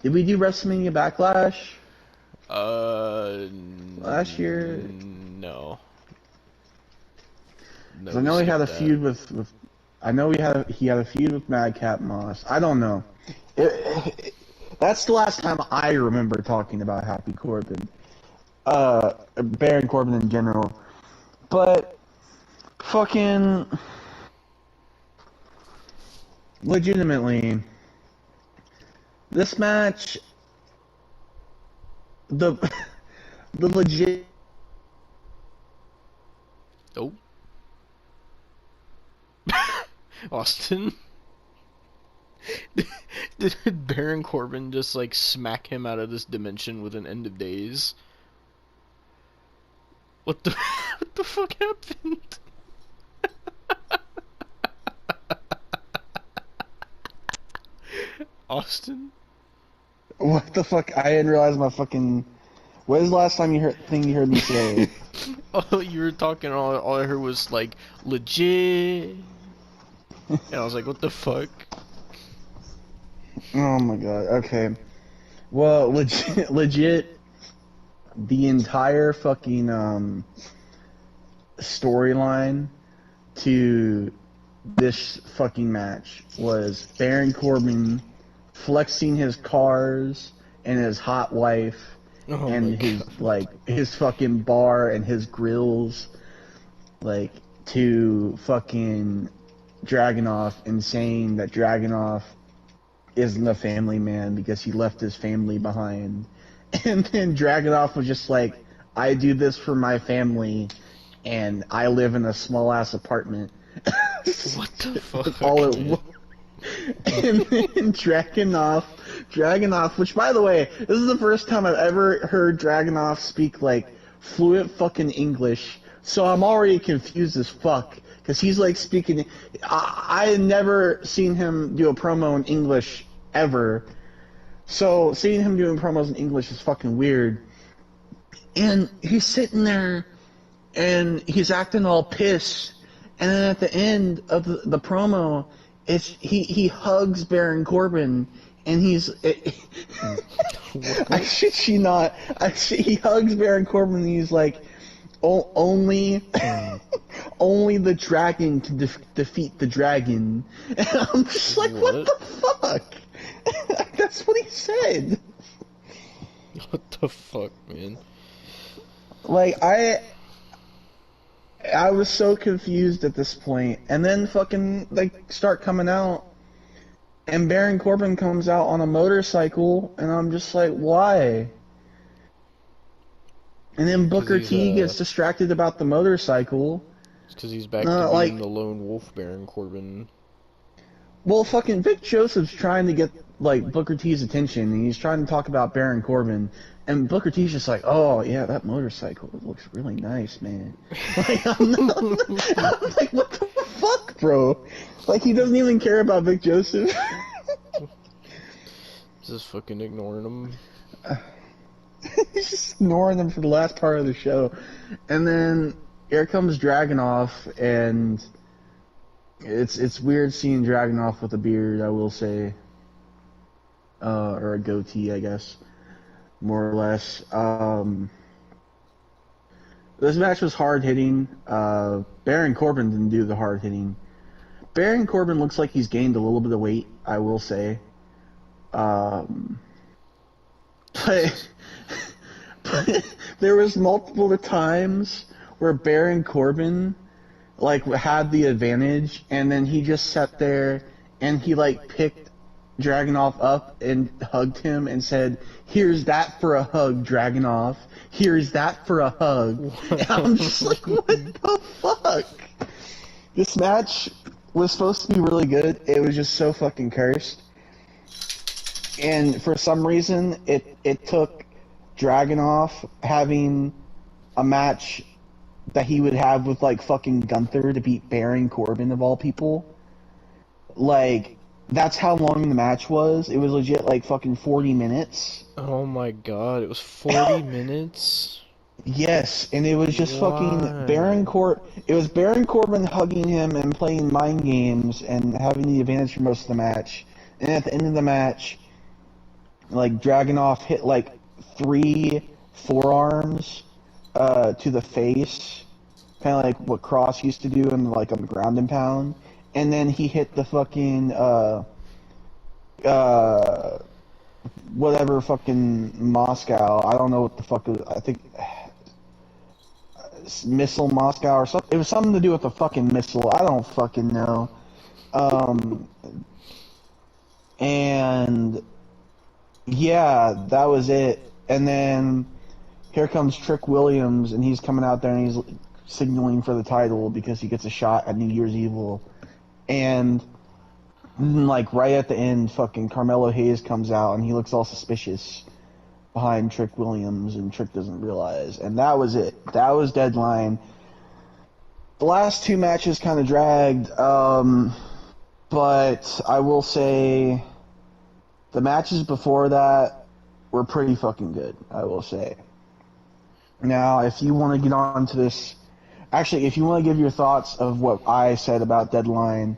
Did we do WrestleMania Backlash? Last year? No. I know he had a feud with. I know he had a feud with Madcap Moss. I don't know. That's the last time I remember talking about Happy Corbin. Baron Corbin in general. But fucking legitimately, this match, the legit. Oh. Austin? Did Baron Corbin just like smack him out of this dimension with an end of days? What the what the fuck happened? Austin? What the fuck? I didn't realize my fucking. What is the last time you heard me say? Oh, you were talking. All I heard was like legit, and I was like, "What the fuck?" Oh my god. Okay. Well, legit. The entire fucking storyline to this fucking match was Baron Corbin flexing his cars and his hot wife and his his fucking bar and his grills, like, to fucking Dragunov and saying that Dragunov isn't a family man because he left his family behind. And then Dragunov was just like, I do this for my family, and I live in a small-ass apartment. What the fuck? All it was. And then Dragunov, which, by the way, this is the first time I've ever heard Dragunov speak, like, fluent fucking English, so I'm already confused as fuck, because he's, like, speaking. I had never seen him do a promo in English, ever. So, seeing him doing promos in English is fucking weird. And he's sitting there, and he's acting all pissed. And then at the end of the promo, he hugs Baron Corbin, and he's... I shit you not. He hugs Baron Corbin, and he's like, only the dragon can defeat the dragon. And I'm just like, what the fuck? That's what he said. What the fuck, man? Like, I was so confused at this point. And then fucking, like, start coming out. And Baron Corbin comes out on a motorcycle. And I'm just like, why? And then Booker T gets distracted about the motorcycle. It's because he's back to being the lone wolf Baron Corbin. Well, fucking Vic Joseph's trying to get like Booker T's attention, and he's trying to talk about Baron Corbin, and Booker T's just like, "Oh yeah, that motorcycle looks really nice, man." Like I'm like, what the fuck, bro? Like he doesn't even care about Vic Joseph. Just fucking ignoring him. He's just ignoring them for the last part of the show, and then here comes Dragunov, and it's weird seeing Dragunov with a beard, I will say, or a goatee, I guess, more or less. This match was hard hitting. Baron Corbin didn't do the hard hitting. Baron Corbin looks like he's gained a little bit of weight, I will say. But there was multiple times where Baron Corbin like had the advantage, and then he just sat there and he like picked Dragunov up and hugged him and said, "Here's that for a hug, Dragunov. Here's that for a hug." And I'm just like, what the fuck? This match was supposed to be really good. It was just so fucking cursed. And for some reason, it took Dragunov having a match that he would have with, like, fucking Gunther to beat Baron Corbin, of all people. Like, that's how long the match was. It was legit, like, fucking 40 minutes. Oh my god, it was 40 minutes? Yes, and it was just Why? fucking It was Baron Corbin hugging him and playing mind games and having the advantage for most of the match. And at the end of the match, like, Dragunov hit, like, 3 forearms to the face, kind of like what Cross used to do in, like, on the ground and pound. And then he hit the fucking, whatever fucking Moscow. I don't know what the fuck it was. I think Missile Moscow or something. It was something to do with the fucking missile. I don't fucking know. And yeah, that was it. And then here comes Trick Williams, and he's coming out there and he's signaling for the title because he gets a shot at New Year's Evil. And like right at the end, fucking Carmelo Hayes comes out and he looks all suspicious behind Trick Williams, and Trick doesn't realize. And that was it. That was Deadline. The last 2 matches kind of dragged, but I will say the matches before that were pretty fucking good, I will say. Now, if you want to get on to this, actually, if you want to give your thoughts of what I said about Deadline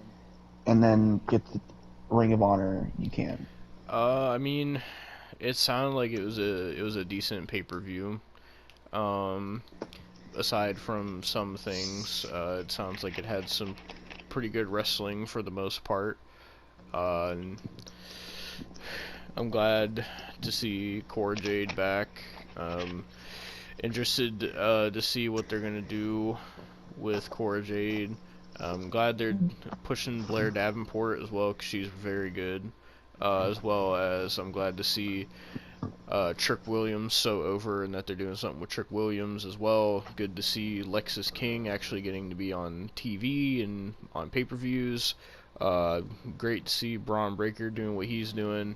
and then get the Ring of Honor, you can. I mean, it sounded like it was a decent pay-per-view. Aside from some things, it sounds like it had some pretty good wrestling for the most part. And I'm glad to see Cora Jade back. Interested to see what they're gonna do with Cora Jade. I'm glad they're pushing Blair Davenport as well, because she's very good. As well as I'm glad to see Trick Williams so over, and that they're doing something with Trick Williams as well. Good to see Lexis King actually getting to be on TV and on pay-per-views. Great to see Braun Breaker doing what he's doing.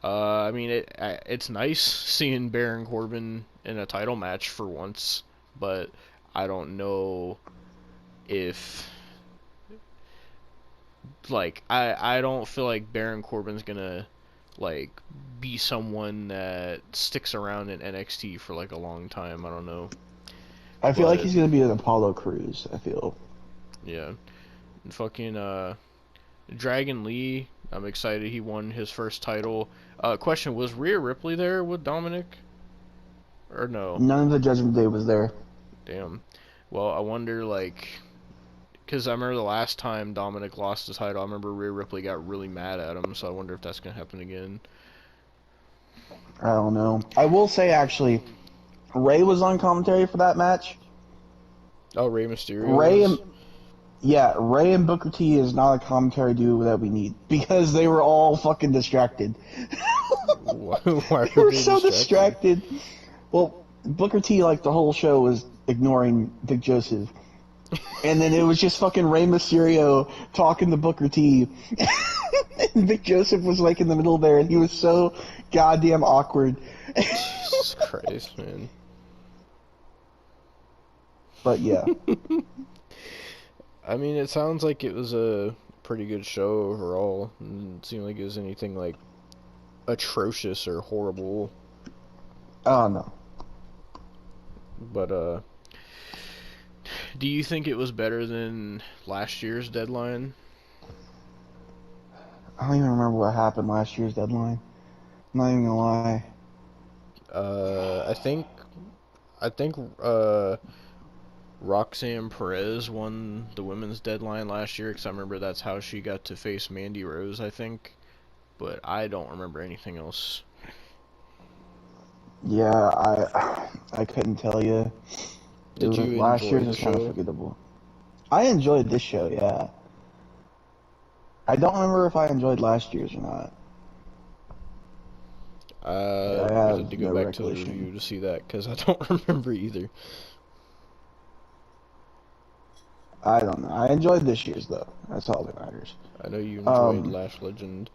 I mean, it's nice seeing Baron Corbin in a title match for once, but I don't know if, like, I don't feel like Baron Corbin's gonna, like, be someone that sticks around in NXT for, like, a long time. I don't know. I feel like he's gonna be an Apollo Crews, I feel. Yeah. And fucking, Dragon Lee, I'm excited he won his first title. Question, was Rhea Ripley there with Dominic? Or no? None of the Judgment Day was there. Damn. Well, I wonder, like, because I remember the last time Dominic lost his title, I remember Rhea Ripley got really mad at him, so I wonder if that's going to happen again. I don't know. I will say, actually, Ray was on commentary for that match. Oh, Rey Mysterio? Ray and Booker T is not a commentary duo that we need, because they were all fucking distracted. Why They were so distracted. Well, Booker T, like, the whole show was ignoring Vic Joseph. And then it was just fucking Rey Mysterio talking to Booker T. And Vic Joseph was like in the middle there, and he was so goddamn awkward. Jesus Christ, man. But yeah, I mean, it sounds like it was a pretty good show overall. It didn't seem like it was anything like atrocious or horrible. oh no. But do you think it was better than last year's deadline? I don't even remember what happened last year's deadline. I'm not even gonna lie. I think Roxanne Perez won the women's deadline last year because I remember that's how she got to face Mandy Rose, I think. But I don't remember anything else. Yeah, I couldn't tell you. Did you Last enjoy year's the was kind of show? forgettable. I enjoyed this show, yeah. I don't remember if I enjoyed last year's or not. I We had to have go no back to the recollection. review to see that because I don't remember either. I don't know. I enjoyed this year's though. That's all that matters. I know you enjoyed Um, Lash Legend.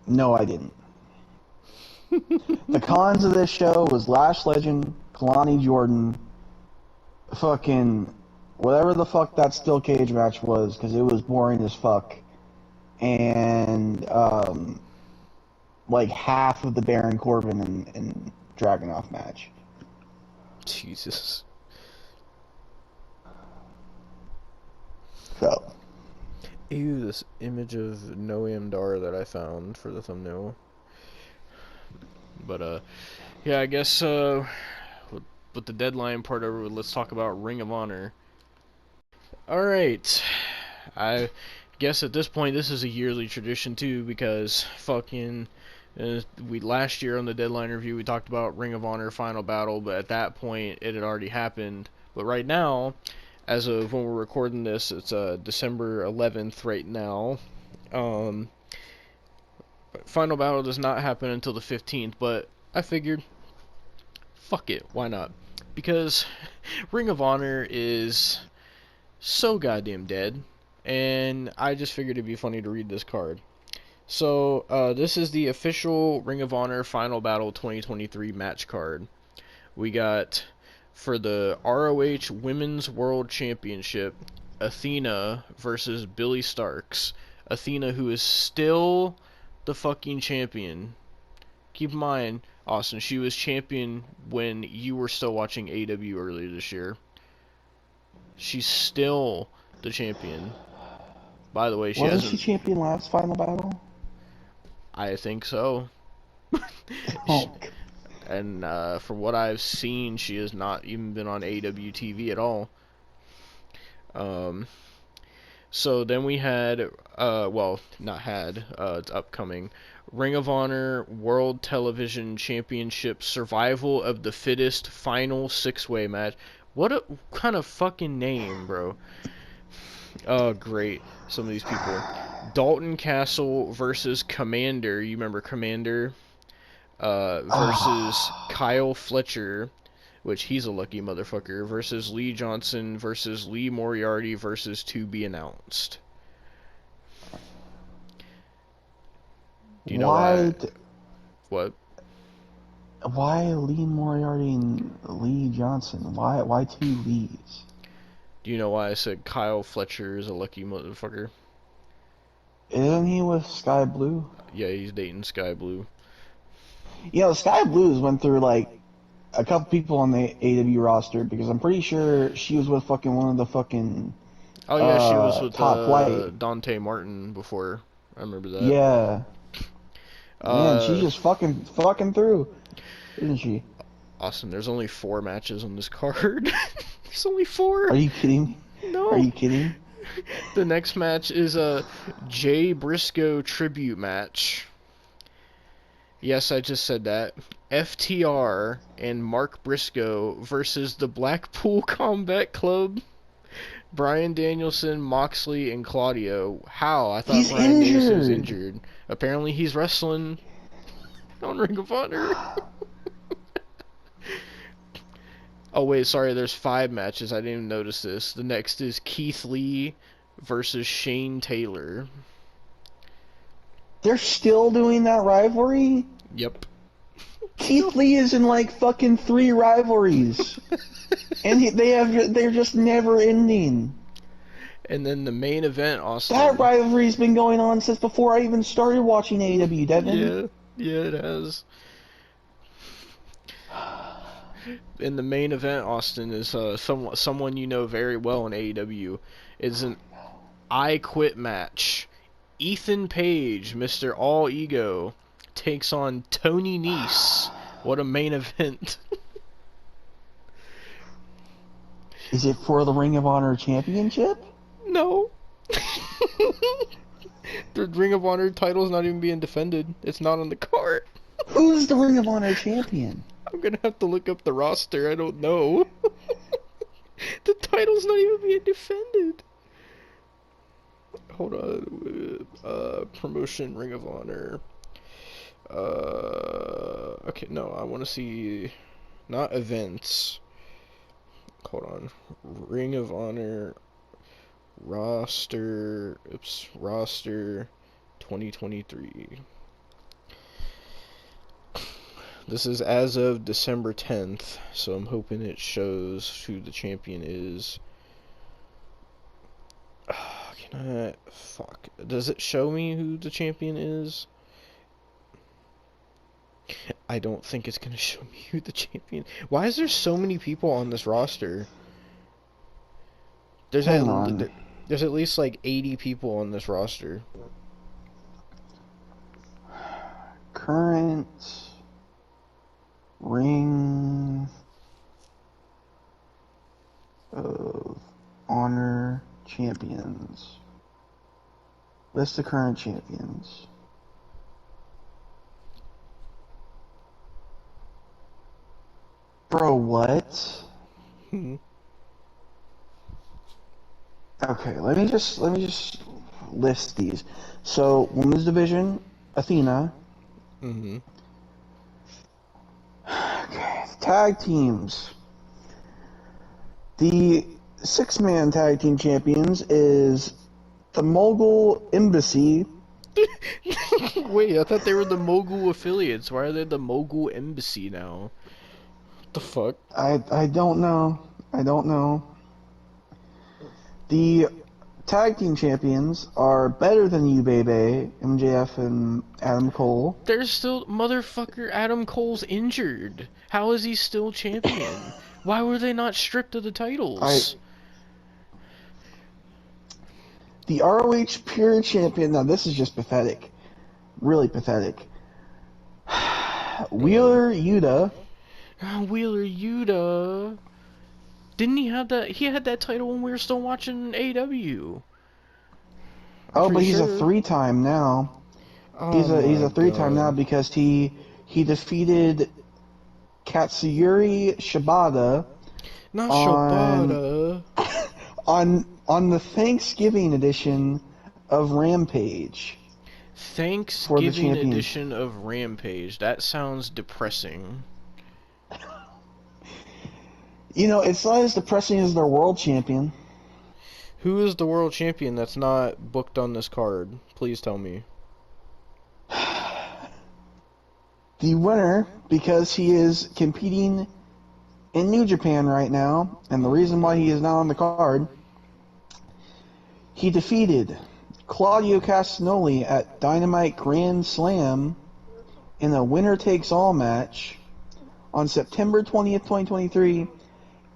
no, I didn't. The cons of this show was Lash Legend, Kalani Jordan, fucking whatever the fuck that steel cage match was, because it was boring as fuck, and like half of the Baron Corbin and Dragunov match. Jesus. So Ew, this image of Noam Dar that I found for the thumbnail. But yeah, I guess with the deadline part over, let's talk about Ring of Honor. Alright. I guess at this point this is a yearly tradition too, because fucking we last year on the deadline review we talked about Ring of Honor Final Battle, but at that point it had already happened. But right now, as of when we're recording this, it's December 11th right now. Final Battle does not happen until the 15th, but I figured, fuck it, why not? Because Ring of Honor is so goddamn dead, and I just figured it'd be funny to read this card. So, this is the official Ring of Honor Final Battle 2023 match card. We got, for the ROH Women's World Championship, Athena versus Billy Starks. Athena, who is still the fucking champion. Keep in mind, Austin, she was champion when you were still watching AW earlier this year. She's still the champion. By the way, she wasn't she hasn't. champion last Final Battle? I think so. Oh, And from what I've seen, she has not even been on AW TV at all. So then we had, well, not had, it's upcoming, Ring of Honor World Television Championship Survival of the Fittest Final Six-Way match. What a kind of fucking name, bro. Oh, great. Some of these people. Dalton Castle versus Commander. You remember Commander? Versus Kyle Fletcher, which he's a lucky motherfucker, versus Lee Johnson versus Lee Moriarty versus to be announced. Do you know why? What? Why Lee Moriarty and Lee Johnson? Why two Lees? Do you know why I said Kyle Fletcher is a lucky motherfucker? Isn't he with Sky Blue? Yeah, he's dating Sky Blue. You know, Sky Blues went through like a couple people on the AW roster because I'm pretty sure she was with fucking one of the fucking Oh yeah, she was with Top Flight. Dante Martin before. I remember that. Yeah. Man, she's just fucking through, isn't she? Austin, there's only 4 matches on this card. There's only 4. Are you kidding? No. Are you kidding? The next match is a Jay Briscoe tribute match. Yes, I just said that. FTR and Mark Briscoe versus the Blackpool Combat Club. Bryan Danielson, Moxley, and Claudio. How? I thought He's Bryan Danielson was injured. injured. Apparently he's wrestling on Ring of Honor. Oh wait, sorry, there's 5 matches. I didn't even notice this. The next is Keith Lee versus Shane Taylor. They're still doing that rivalry? Yep. Keith Lee is in like fucking 3 rivalries. And they're just never ending. And then the main event, Austin. That rivalry's been going on since before I even started watching AEW, Devon. Yeah, it has. In the main event, Austin, is someone you know very well in AEW. It's an I Quit match. Ethan Page, Mr. All Ego, takes on Tony Nese. What a main event. Is it for the Ring of Honor Championship? No. The Ring of Honor title's not even being defended. It's not on the card. Who's the Ring of Honor champion? I'm gonna have to look up the roster. I don't know. The title's not even being defended. Hold on. Promotion, Ring of Honor. Okay, no, I want to see, not events. Hold on. Ring of Honor roster. Oops, roster 2023. This is as of December 10th, so I'm hoping it shows who the champion is. Can I... Fuck. Does it show me who the champion is? I don't think it's gonna show me who the champion... Why is there so many people on this roster? There's at least like 80 people on this roster. Current Ring of Honor champions. List the current champions. Bro, what? Okay, let me just list these. So, women's division, Athena. Mm-hmm. Okay, tag teams. The 6-man tag team champions is the Mogul Embassy. Wait, I thought they were the Mogul affiliates. Why are they the Mogul Embassy now? What the fuck? I don't know. I don't know. The tag team champions are Better Than You, Baby, MJF and Adam Cole. There's still... Motherfucker, Adam Cole's injured. How is he still champion? Why were they not stripped of the titles? The ROH Pure Champion... Now, this is just pathetic. Really pathetic. Wheeler Yuta. Wheeler Yuta... Didn't he have that? He had that title when we were still watching AEW. Oh, but he's a 3-time now. Oh, he's a 3-time now because he defeated Katsuyori Shibata. Not Shibata. on the Thanksgiving edition of Rampage. Thanksgiving edition of Rampage. That sounds depressing. You know, it's not as depressing as their world champion. Who is the world champion that's not booked on this card? Please tell me. The winner, because he is competing in New Japan right now, and the reason why he is not on the card, he defeated Claudio Castagnoli at Dynamite Grand Slam in a winner-takes-all match on September 20th, 2023.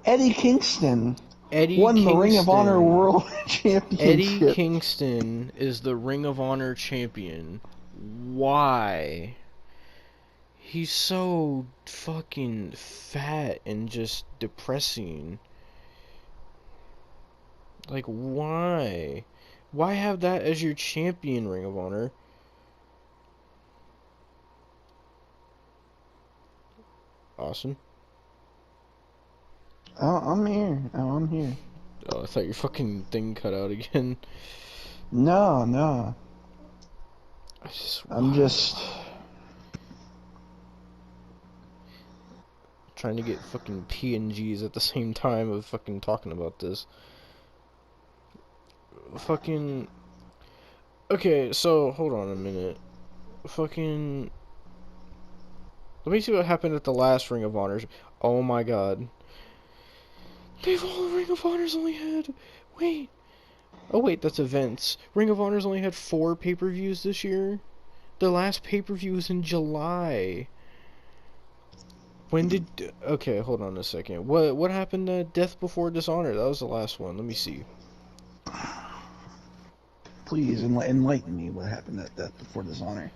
Eddie Kingston won the Ring of Honor World Championship. Eddie Kingston is the Ring of Honor champion. Why? He's so fucking fat and just depressing. Like, why? Why have that as your champion, Ring of Honor? Awesome. Oh, I'm here. Oh, I'm here. Oh, I thought your fucking thing cut out again. No. I'm just trying to get fucking PNGs at the same time of fucking talking about this. Fucking... Okay, so, hold on a minute. fucking... Let me see what happened at the last Ring of Honors. Oh my god. They've all Ring of Honors only had... Wait. Oh wait, that's events. Ring of Honors only had 4 pay-per-views this year. The last pay-per-view was in July. When did... Okay, hold on a second. What happened to Death Before Dishonor? That was the last one. Let me see. Please enlighten me. What happened at Death Before Dishonor?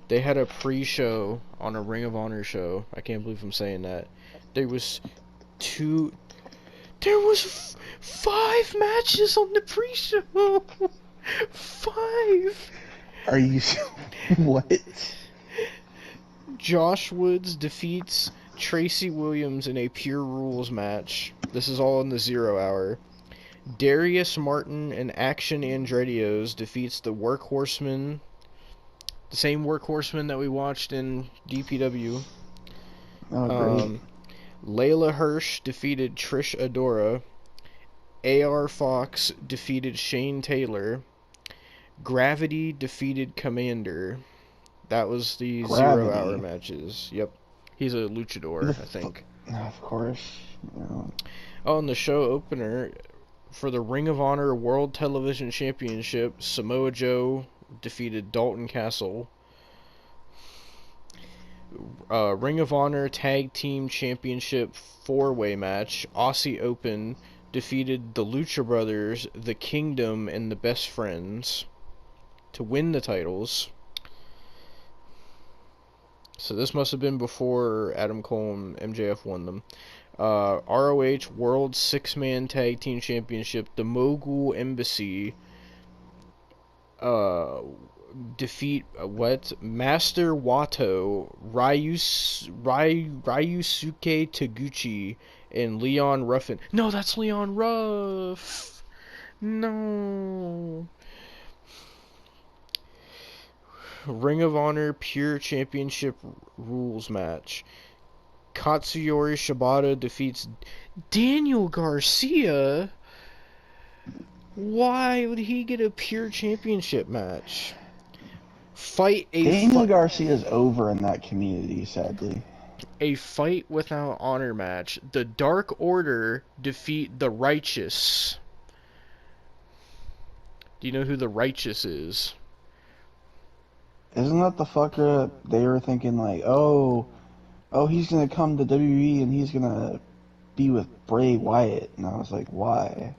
They had a pre-show on a Ring of Honor show. I can't believe I'm saying that. There was 5 matches on the pre-show. 5. Are you... What? Josh Woods defeats Tracy Williams in a Pure Rules match. This is all in the 0 hour. Darius Martin and Action Andretios defeats the Workhorsemen. The same Workhorsemen that we watched in DPW. Oh, great. Layla Hirsch defeated Trish Adora. AR Fox defeated Shane Taylor. Gravity defeated Commander. That was the Gravity. 0 hour matches. Yep. He's a luchador, I think. Of course. Yeah. Oh, and the show opener for the Ring of Honor World Television Championship, Samoa Joe defeated Dalton Castle. Ring of Honor Tag Team Championship 4-way match, Aussie Open defeated the Lucha Brothers, the Kingdom, and the Best Friends to win the titles. So this must have been before Adam Cole and MJF won them. ROH World 6-Man Tag Team Championship, the Mogul Embassy defeat Master Wato, Ryusuke Taguchi, and Leon Ruffin. No, that's Leon Ruff. No. Ring of Honor Pure Championship Rules match. Katsuyori Shibata defeats Daniel Garcia. Why would he get a Pure Championship match? Daniel Garcia's over in that community, sadly. A fight without honor match. The Dark Order defeat the Righteous. Do you know who the Righteous is? Isn't that the fucker they were thinking like, oh, he's gonna come to WWE and he's gonna be with Bray Wyatt? And I was like, why?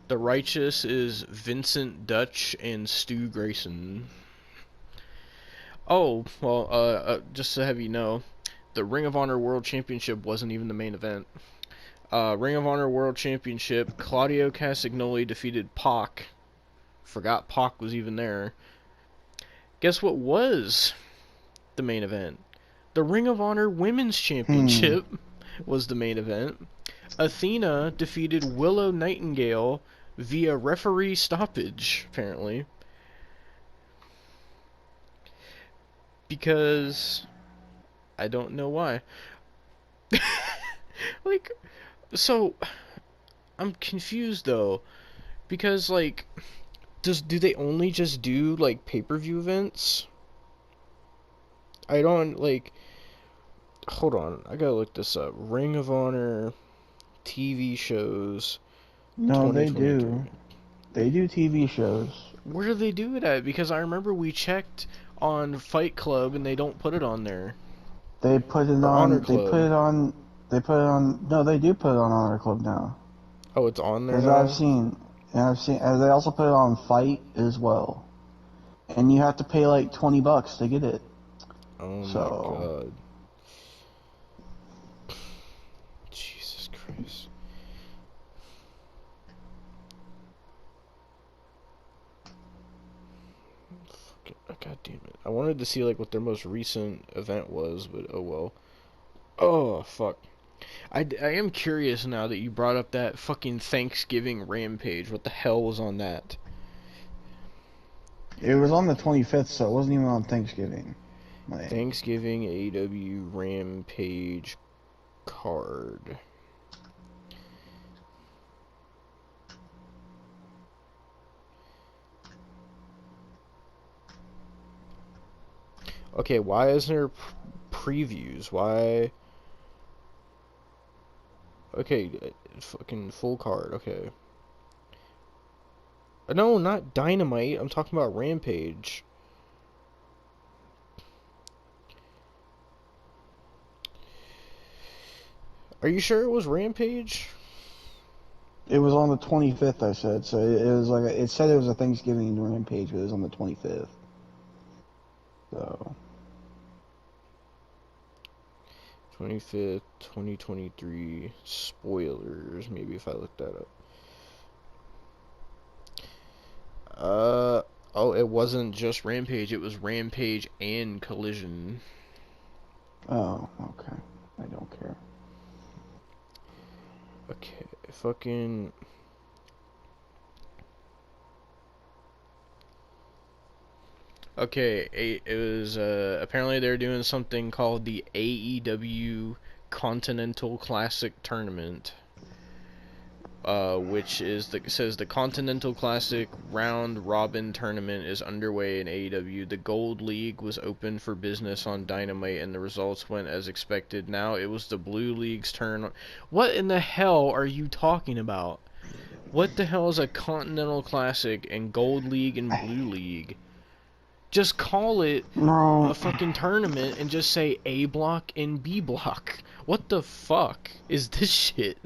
The Righteous is Vincent Dutch and Stu Grayson. Oh, well, just to have you know, the Ring of Honor World Championship wasn't even the main event. Ring of Honor World Championship, Claudio Castagnoli defeated Pac. Forgot Pac was even there. Guess what was the main event? The Ring of Honor Women's Championship was the main event. Athena defeated Willow Nightingale via referee stoppage, apparently. Because I don't know why. Like, so I'm confused though, because like, do they only just do like pay-per-view events? I don't like. Hold on, I gotta look this up. Ring of Honor TV shows. No, they do. They do TV shows. Where do they do it at? Because I remember we checked on Fight Club and they don't put it on there. They put it on. They put it on. They put it on. No, they do put it on Honor Club now. Oh, it's on there. Because now? I've seen. And they also put it on Fight as well. And you have to pay like $20 to get it. Oh my god. Jesus Christ. God damn it. I wanted to see like what their most recent event was, but oh well. Oh, fuck. I am curious now that you brought up that fucking Thanksgiving Rampage. What the hell was on that? It was on the 25th, so it wasn't even on Thanksgiving. Like, Thanksgiving AEW Rampage card. Okay, why isn't there previews? Why? Okay, fucking full card. Okay. No, not Dynamite. I'm talking about Rampage. Are you sure it was Rampage? It was on the 25th, I said. So it was like it said it was a Thanksgiving Rampage, but it was on the 25th. So 25th, 2023. Spoilers. Maybe if I look that up. Oh, it wasn't just Rampage. It was Rampage and Collision. oh, okay. I don't care. Okay, fucking. Okay, it was apparently they're doing something called the AEW Continental Classic Tournament, which is says the Continental Classic Round Robin Tournament is underway in AEW. The Gold League was open for business on Dynamite, and the results went as expected. Now it was the Blue League's turn. What in the hell are you talking about? What the hell is a Continental Classic and Gold League and Blue League? Just call it No. a fucking tournament and just say A block and B block. What the fuck is this shit?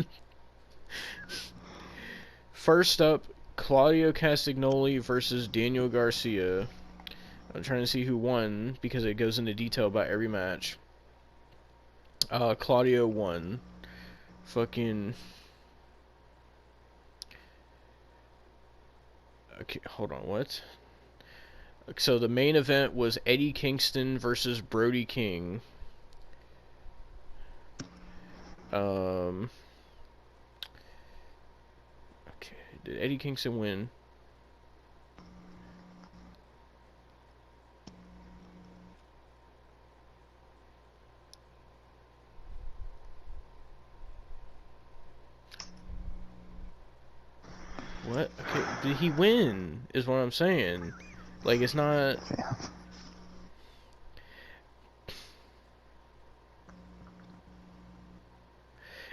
First up, Claudio Castagnoli versus Daniel Garcia. I'm trying to see who won because it goes into detail about every match. Claudio won. Fucking. Okay, hold on, what? So the main event was Eddie Kingston versus Brody King. Okay, did Eddie Kingston win? What? Okay, did he win? Is what I'm saying. Like, it's not. Yeah.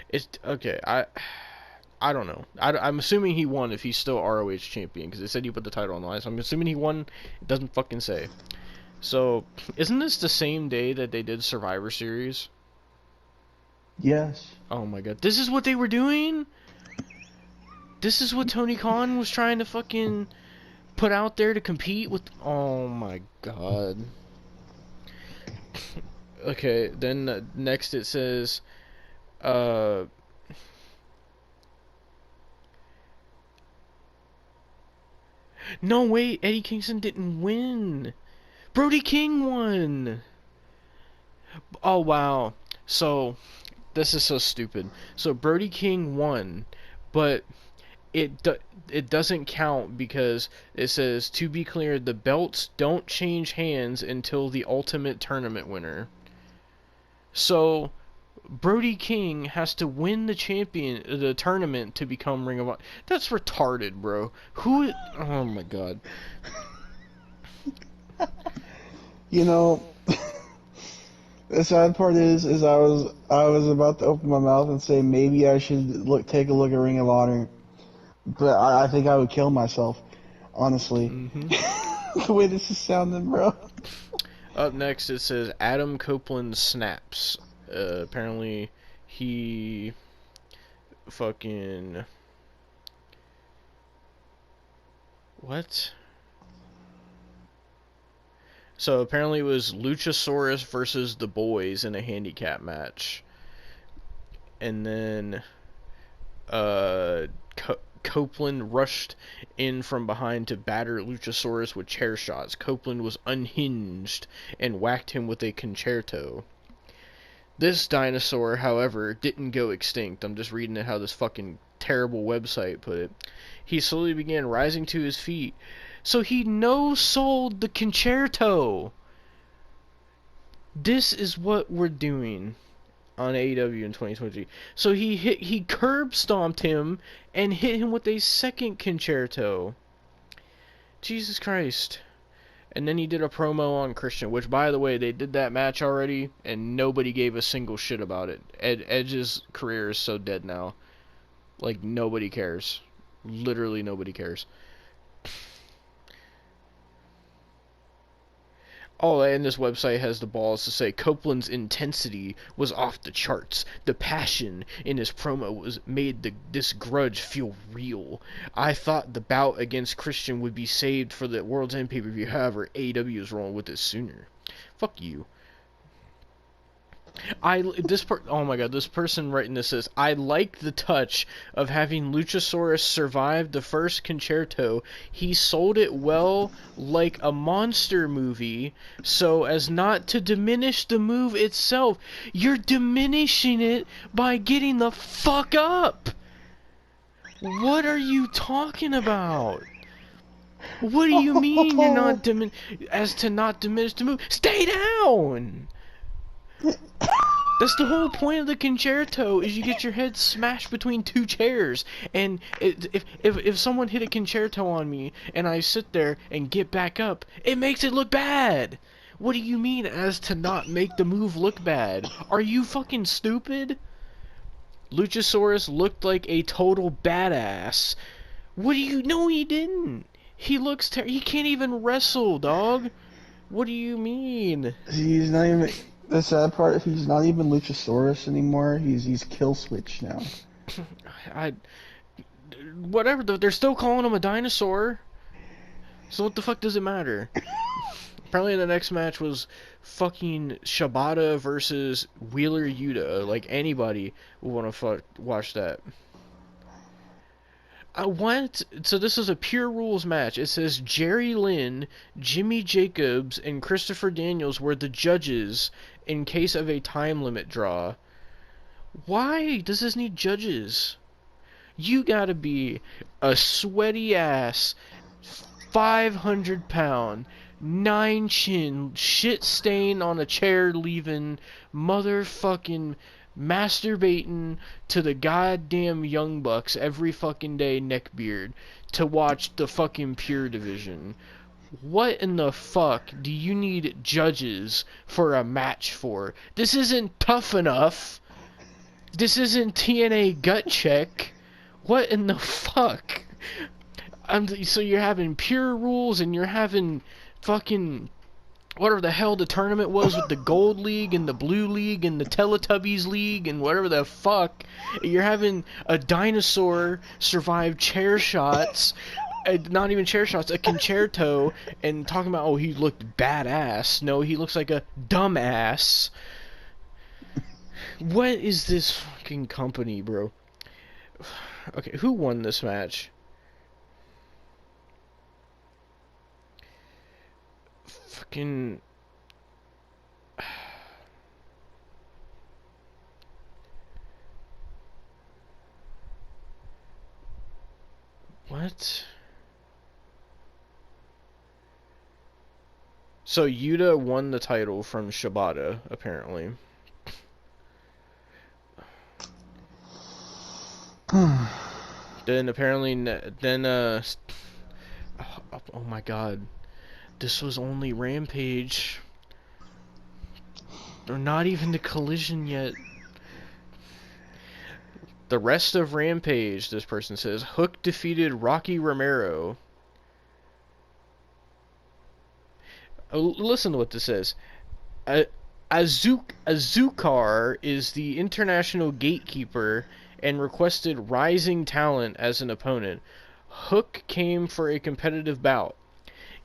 It's okay. I don't know. I'm assuming he won if he's still ROH champion because it said he put the title on the line. So I'm assuming he won. It doesn't fucking say. So isn't this the same day that they did Survivor Series? Yes. Oh my god, this is what they were doing. This is what Tony Khan was trying to fucking put out there to compete with. Oh my god. Okay, then next it says, no wait, Eddie Kingston didn't win. Brody King won. Oh wow. So this is so stupid. So Brody King won, but it doesn't count because it says, to be clear, the belts don't change hands until the Ultimate Tournament winner. So Brody King has to win the tournament to become Ring of Honor. That's retarded, bro. Who? Oh my god. You know, the sad part is I was about to open my mouth and say maybe I should take a look at Ring of Honor, but I think I would kill myself, honestly. The way this is sounding, bro. Up next, it says Adam Copeland snaps. Apparently, he fucking what? So apparently, it was Luchasaurus versus the Boys in a handicap match, and then Copeland rushed in from behind to batter Luchasaurus with chair shots. Copeland was unhinged and whacked him with a concerto. This dinosaur, however, didn't go extinct. I'm just reading it how this fucking terrible website put it. He slowly began rising to his feet. So he no-sold the concerto. This is what we're doing on AEW in 2023. So he curb stomped him and hit him with a second concerto. Jesus Christ. And then he did a promo on Christian, which, by the way, they did that match already, and nobody gave a single shit about it. Edge's career is so dead now. Like, nobody cares. Literally nobody cares. Oh, and this website has the balls to say Copeland's intensity was off the charts. The passion in his promo made this grudge feel real. I thought the bout against Christian would be saved for the World's End pay-per-view. However, AEW is rolling with it sooner. Fuck you. Oh my god, this person writing this says, I like the touch of having Luchasaurus survive the first concerto. He sold it well, like a monster movie, so as not to diminish the move itself. You're diminishing it by getting the fuck up. What are you talking about? What do you mean you're not as to not diminish the move? Stay down! That's the whole point of the concerto, is you get your head smashed between two chairs. And if someone hit a concerto on me and I sit there and get back up, it makes it look bad. What do you mean as to not make the move look bad? Are you fucking stupid? Luchasaurus looked like a total badass. What do you... No, he didn't. He looks he can't even wrestle, dog. What do you mean? He's not even... The sad part, he's not even Luchasaurus anymore. He's Killswitch now. Whatever. They're still calling him a dinosaur. So what the fuck does it matter? Apparently the next match was fucking Shibata versus Wheeler Yuta. Like, anybody would want to watch that. So this is a Pure Rules match. It says Jerry Lynn, Jimmy Jacobs, and Christopher Daniels were the judges in case of a time limit draw. Why does this need judges? You gotta be a sweaty ass, 500-pound, 9-chin, shit stain on a chair leaving, motherfucking masturbating to the goddamn Young Bucks every fucking day, neckbeard, to watch the fucking Pure division. What in the fuck do you need judges for a match for? This isn't Tough Enough. This isn't TNA Gut Check. What in the fuck? So you're having Pure Rules and you're having fucking... whatever the hell the tournament was with the Gold League and the Blue League and the Teletubbies League and whatever the fuck. You're having a dinosaur survive chair shots, not even chair shots, a concerto, and talking about, oh, he looked badass. No, he looks like a dumbass. What is this fucking company, bro? Okay, who won this match? Fucking... What? So Yuta won the title from Shibata, apparently. Then apparently, oh my god. This was only Rampage. They're not even the Collision yet. The rest of Rampage, this person says, Hook defeated Rocky Romero. Oh, listen to what this says. Azukar is the international gatekeeper and requested Rising Talent as an opponent. Hook came for a competitive bout.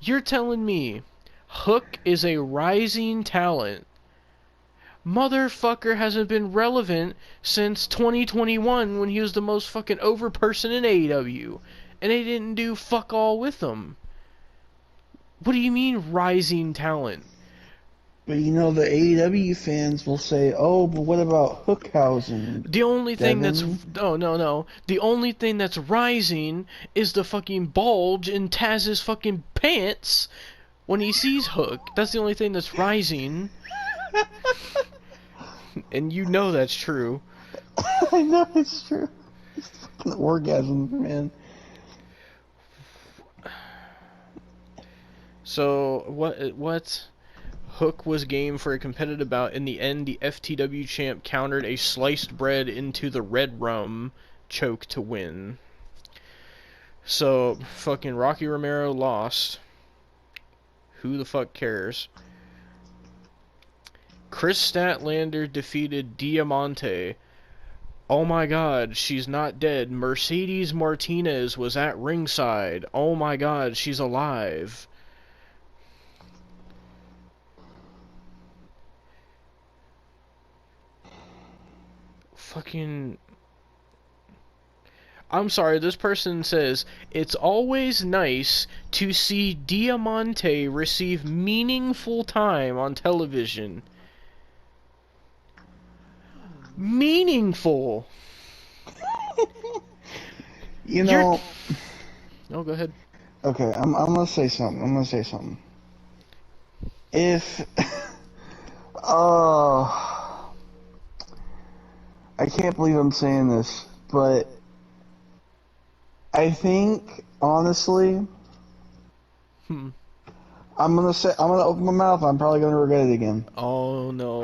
You're telling me Hook is a rising talent? Motherfucker hasn't been relevant since 2021 when he was the most fucking over person in AEW. And they didn't do fuck all with him. What do you mean rising talent? But you know, the AEW fans will say, oh, but what about Hookhausen? The only thing that's... No. The only thing that's rising is the fucking bulge in Taz's fucking pants when he sees Hook. That's the only thing that's rising. And you know that's true. I know it's true. It's fucking orgasm, man. So what? Hook was game for a competitive bout. In the end, the FTW champ countered a sliced bread into the red rum choke to win. So fucking Rocky Romero lost. Who the fuck cares? Chris Statlander defeated Diamante. Oh my god, she's not dead. Mercedes Martinez was at ringside. Oh my god, she's alive. Fucking... I'm sorry, this person says, it's always nice to see Diamante receive meaningful time on television. Meaningful! You know... Oh, go ahead. Okay, I'm gonna say something. If... I can't believe I'm saying this, but... I think, honestly... I'm gonna open my mouth, I'm probably gonna regret it again. Oh, no.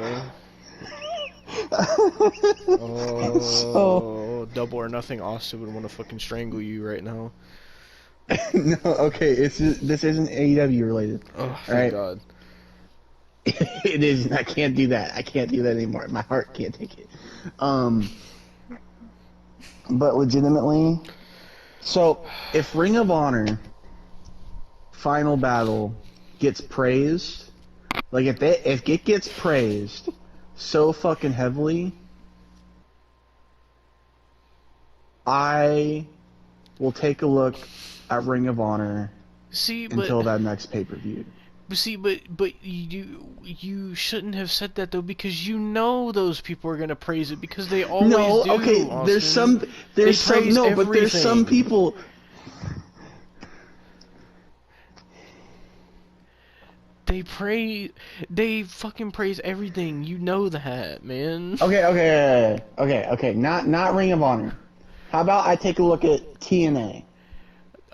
So... Double or Nothing Austin would want to fucking strangle you right now. No, okay, this isn't AEW related. Oh, thank God. It isn't. I can't do that. I can't do that anymore. My heart can't take it. But legitimately, so if Ring of Honor Final Battle gets praised, like if it gets praised so fucking heavily, I will take a look at Ring of Honor until that next pay-per-view. But you shouldn't have said that though, because you know those people are gonna praise it because they always do. No, okay, Austin. there's some people. They fucking praise everything. You know that, man. Okay. Not Ring of Honor. How about I take a look at TNA?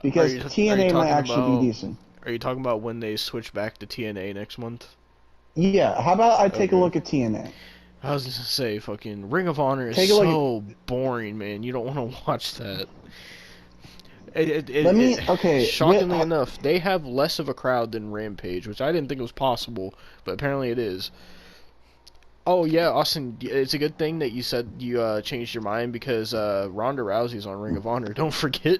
Because TNA might actually be decent. Are you talking about when they switch back to TNA next month? Yeah, how about I take a look at TNA? I was gonna say, fucking Ring of Honor is so boring, man. You don't want to watch that. Shockingly enough, they have less of a crowd than Rampage, which I didn't think was possible, but apparently it is. Oh yeah, Austin, it's a good thing that you said you changed your mind because Ronda Rousey's on Ring of Honor. Don't forget.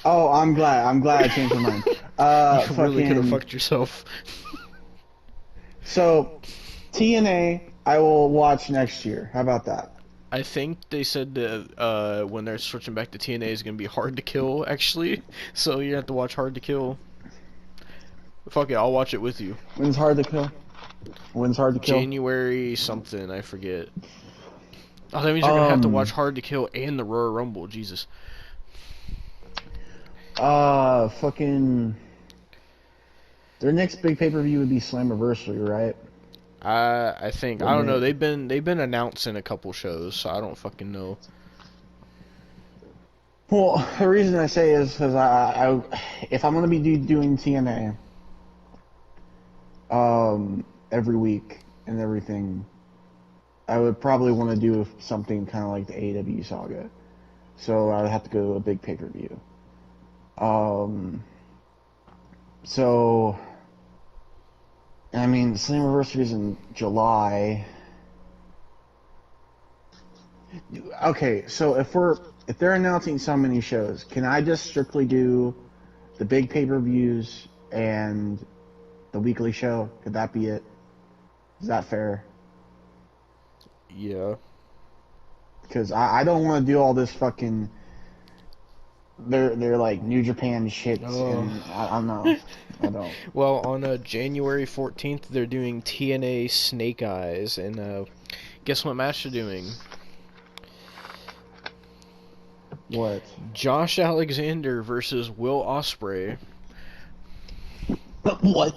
Oh, I'm glad I changed my mind. You really could have fucked yourself. So, TNA, I will watch next year. How about that? I think they said that when they're switching back to TNA is going to be Hard to Kill, actually. So you have to watch Hard to Kill. Fuck it, I'll watch it with you. When's Hard to Kill? January something, I forget. Oh, that means you're going to have to watch Hard to Kill and the Royal Rumble, Jesus. Fucking... Their next big pay-per-view would be Slammiversary, right? I think. I don't know. They've been announcing a couple shows, so I don't fucking know. Well, the reason I say is because I if I'm gonna be doing TNA, every week and everything, I would probably want to do something kind of like the AEW saga. So I would have to go to a big pay-per-view. So, I mean, Slammiversary is in July. Okay, so if they're announcing so many shows, can I just strictly do the big pay-per-views and the weekly show? Could that be it? Is that fair? Yeah. Because I don't want to do all this fucking... They're like New Japan shit, and I don't know. I don't. Well, on January 14th, they're doing TNA Snake Eyes, and guess what match they're doing? What? Josh Alexander versus Will Ospreay. What?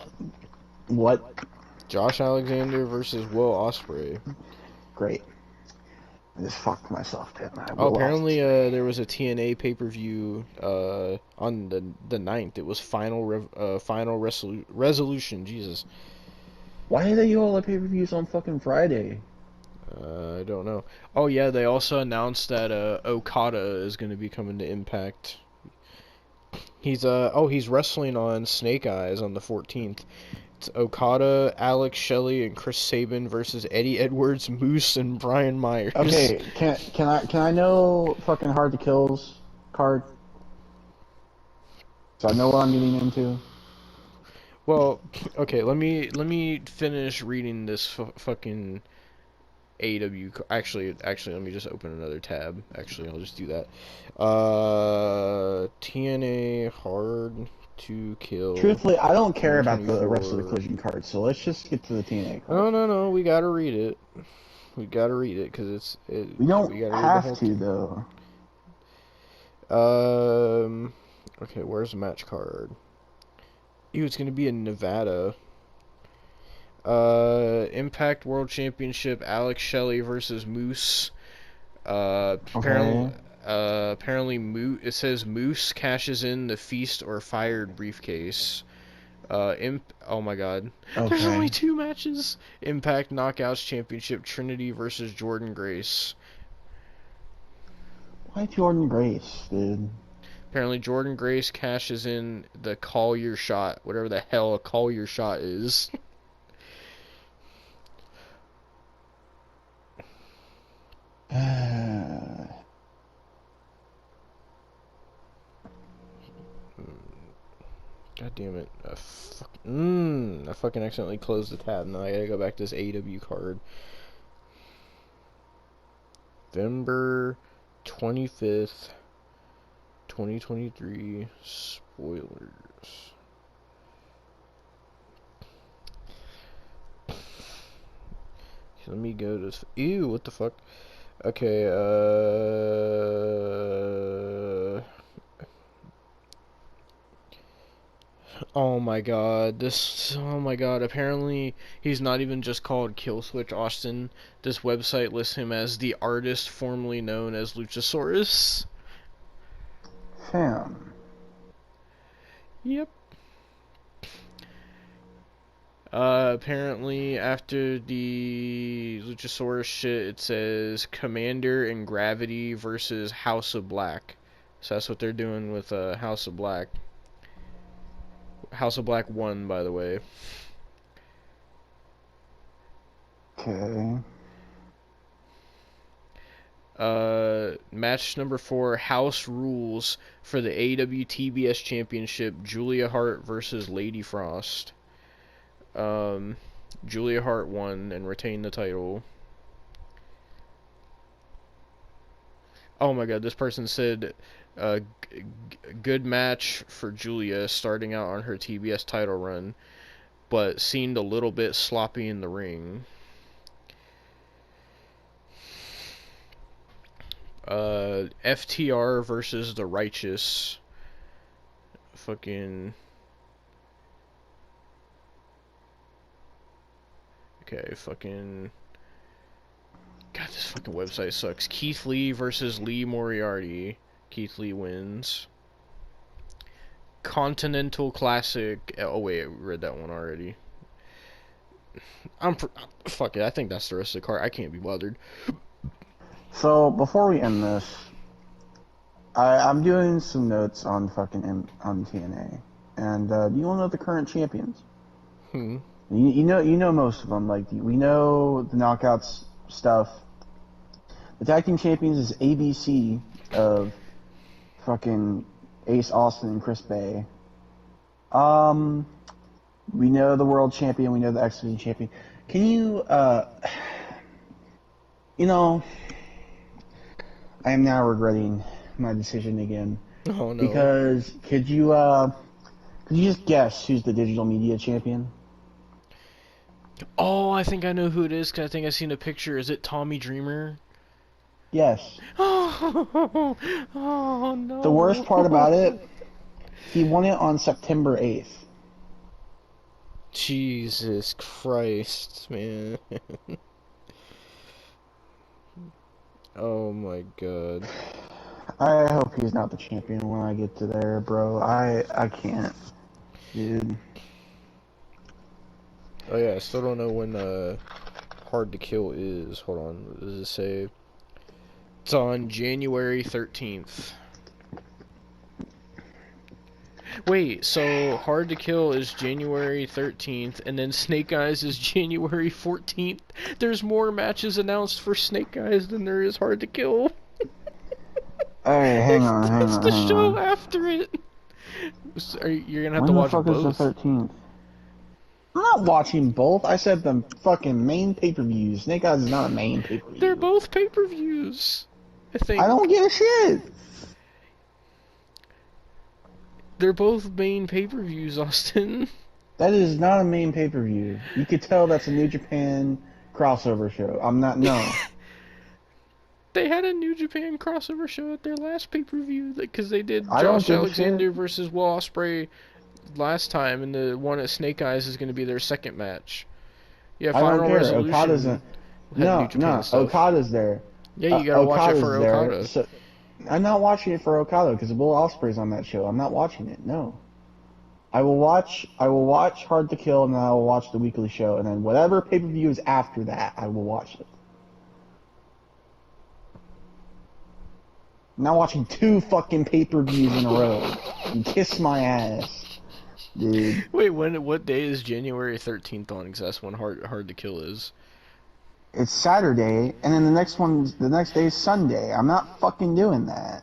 Josh Alexander versus Will Ospreay. Great. I just fucked myself, didn't I? Oh, We lost. apparently, there was a TNA pay-per-view on the 9th. It was Resolution. Jesus, Why do they do all the pay-per-views on fucking Friday? I don't know. Oh yeah, they also announced that Okada is going to be coming to Impact. He's wrestling on Snake Eyes on the 14th. It's Okada, Alex Shelley, and Chris Sabin versus Eddie Edwards, Moose, and Brian Myers. Okay, can I know fucking Hard to Kill's card? So I know what I'm getting into. Well, okay, let me finish reading this fucking AW. Actually, let me just open another tab. Actually, I'll just do that. TNA Hard to Kill Truthfully, I don't care about the rest of the 2024. collision cards, so let's just get to the TNA card. No, we gotta read it. We gotta read it because We don't we gotta read the have whole to, thing. though. Okay, where's the match card? Ew, it's gonna be in Nevada. Impact World Championship, Alex Shelley versus Moose. Okay. Apparently, it says Moose cashes in the Feast or Fired briefcase. Oh my God, there's Okay. only 2 matches. Impact Knockouts Championship, Trinity versus Jordan Grace. Why Jordan Grace, dude? Apparently, Jordan Grace cashes in the Call Your Shot, whatever the hell a Call Your Shot is. God damn it. I fucking accidentally closed the tab. Now I gotta go back to this AW card. November 25th, 2023. Spoilers. Let me go to... Ew, what the fuck? Okay, oh my god, apparently he's not even just called Killswitch Austin. This website lists him as the artist formerly known as Luchasaurus. Fam. Yep. Apparently after the Luchasaurus shit, it says Commander and Gravity versus House of Black. So that's what they're doing with House of Black. House of Black won, by the way. Okay. Match number 4, House Rules for the AWTBS Championship, Julia Hart versus Lady Frost. Julia Hart won and retained the title. Oh my god, this person said, good match for Julia starting out on her TBS title run, but seemed a little bit sloppy in the ring. FTR versus the Righteous. Fucking... Okay, fucking... God, this fucking website sucks. Keith Lee versus Lee Moriarty. Keith Lee wins. Continental Classic... Oh wait, I read that one already. Fuck it, I think that's the rest of the card. I can't be bothered. So before we end this, I'm doing some notes on on TNA, and do you want to know the current champions? You know most of them. Like we know the knockouts stuff. The tag team champions is ABC of fucking Ace Austin and Chris Bay. We know the world champion. We know the X Division champion. Can you you know, I am now regretting my decision again. Oh no. Because could you just guess who's the digital media champion? Oh, I think I know who it is, because I think I've seen a picture. Is it Tommy Dreamer? Yes. Oh no. The worst part about it, he won it on September 8th. Jesus Christ, man. Oh my god. I hope he's not the champion when I get to there, bro. I can't, dude. Oh yeah, I still don't know when Hard to Kill is. Hold on, what does it say? It's on January 13th. Wait, so Hard to Kill is January 13th, and then Snake Eyes is January 14th? There's more matches announced for Snake Eyes than there is Hard to Kill. Alright, hang on, hang That's on, the hang show on. after it. You're gonna have to When the watch fuck is the both. 13th? I'm not watching both. I said the fucking main pay-per-views. Snake Eyes is not a main They're pay-per-view. both pay-per-views, I think. I don't give a shit. They're both main pay-per-views, Austin. That is not a main pay-per-view. You could tell that's a New Japan crossover show. I'm not, no. They had a New Japan crossover show at their last pay-per-view because they did I don't Josh give a Alexander shit. versus Will Ospreay last time, and the one at Snake Eyes is going to be their second match. Yeah, I don't Final care. Resolution Okada's had no, New Japan no. stuff. Okada's there. Yeah, you gotta watch it Okada's for there. Okada. So, I'm not watching it for Okada because Will Ospreay's on that show. I'm not watching it. No. I will watch Hard to Kill, and then I will watch the weekly show, and then whatever pay-per-view is after that, I will watch it. I'm not watching 2 fucking pay-per-views in a row. You kiss my ass, dude. Wait, what day is January 13th on? Because that's when Hard to Kill is. It's Saturday, and then the next day is Sunday. I'm not fucking doing that.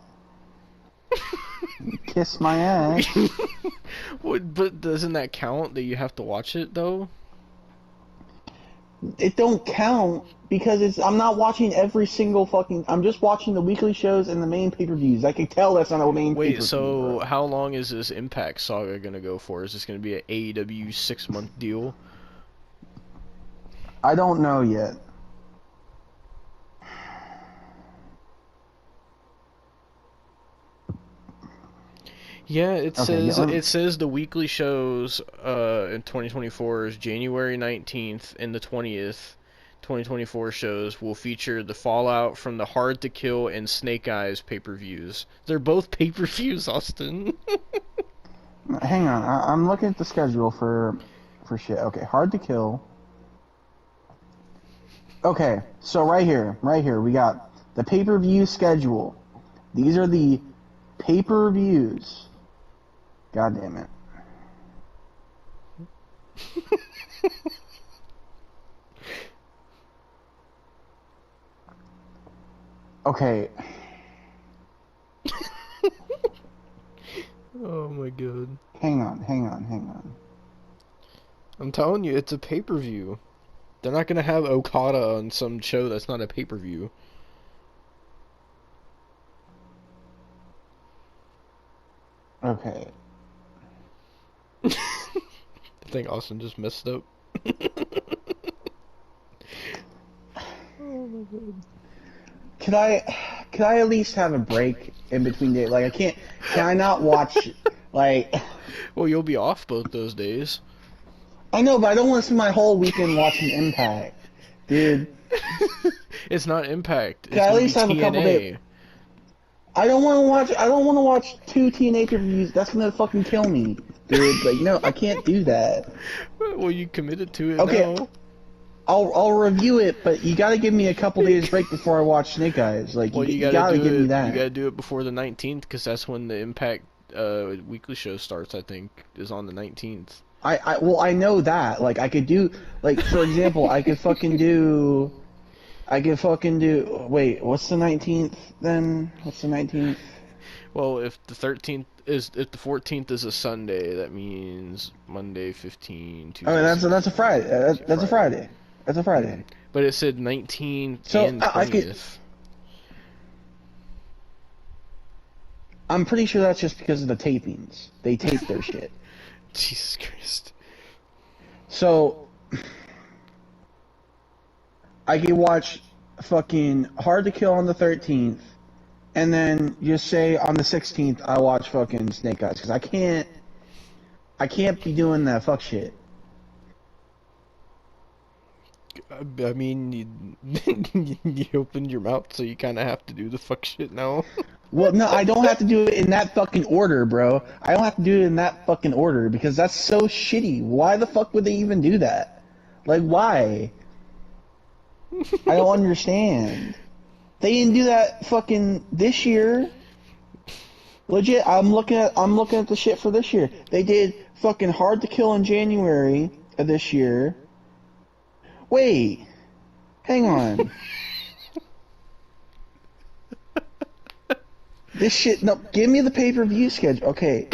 You kiss my ass. But doesn't that count that you have to watch it though? It don't count because I'm not watching every single fucking. I'm just watching the weekly shows and the main pay-per-views. I can tell that's not a main pay-per-view. Wait, so bro. how long is this Impact saga gonna go for? Is this gonna be an AEW 6-month deal? I don't know yet. Yeah, it Okay, says the weekly shows in 2024 is January 19th and the 20th. 2024 shows will feature the fallout from the Hard to Kill and Snake Eyes pay-per-views. They're both pay-per-views, Austin. Hang on, I'm looking at the schedule for shit. Okay, Hard to Kill. Okay, so right here, we got the pay-per-view schedule. These are the pay-per-views. God damn it. Okay. Oh my god. Hang on. I'm telling you, it's a pay-per-view. They're not gonna have Okada on some show that's not a pay-per-view. Okay. I think Austin just messed up. Oh my god. Could I at least have a break in between days? Like, can I not watch, like... Well, you'll be off both those days. I know, but I don't want to spend my whole weekend watching Impact. Dude. It's not Impact. It's Can I at gonna least be have a couple days? TNA. I don't want to watch 2 TNA pay-per-views. That's gonna fucking kill me. Dude, like, no, I can't do that. Well, you committed to it Okay. now. I'll review it, but you gotta give me a couple days break before I watch Snake Eyes. Like, Well, you gotta give me that. You gotta do it before the 19th, because that's when the Impact weekly show starts. I think is on the 19th. Well, I know that. Like, I could do, like, for example, I could fucking do. Wait, what's the 19th then? What's the 19th? Well, if the 14th is a Sunday, that means Monday, 15, Tuesday. Oh, that's a Friday. That's a Friday. That's a Friday. But it said 19th So, and I could- 20th. I'm pretty sure that's just because of the tapings. They tape their shit. Jesus Christ. So, I could watch fucking Hard to Kill on the 13th, and then just say on the 16th I watch fucking Snake Eyes, because I can't be doing that fuck shit. I mean, you opened your mouth, so you kind of have to do the fuck shit now. Well, no, I don't have to do it in that fucking order, bro. I don't have to do it in that fucking order because that's so shitty. Why the fuck would they even do that? Like, why? I don't understand. They didn't do that fucking this year. Legit, I'm looking at the shit for this year. They did fucking Hard to Kill in January of this year. Wait, hang on. This shit, no, give me the pay-per-view schedule. Okay.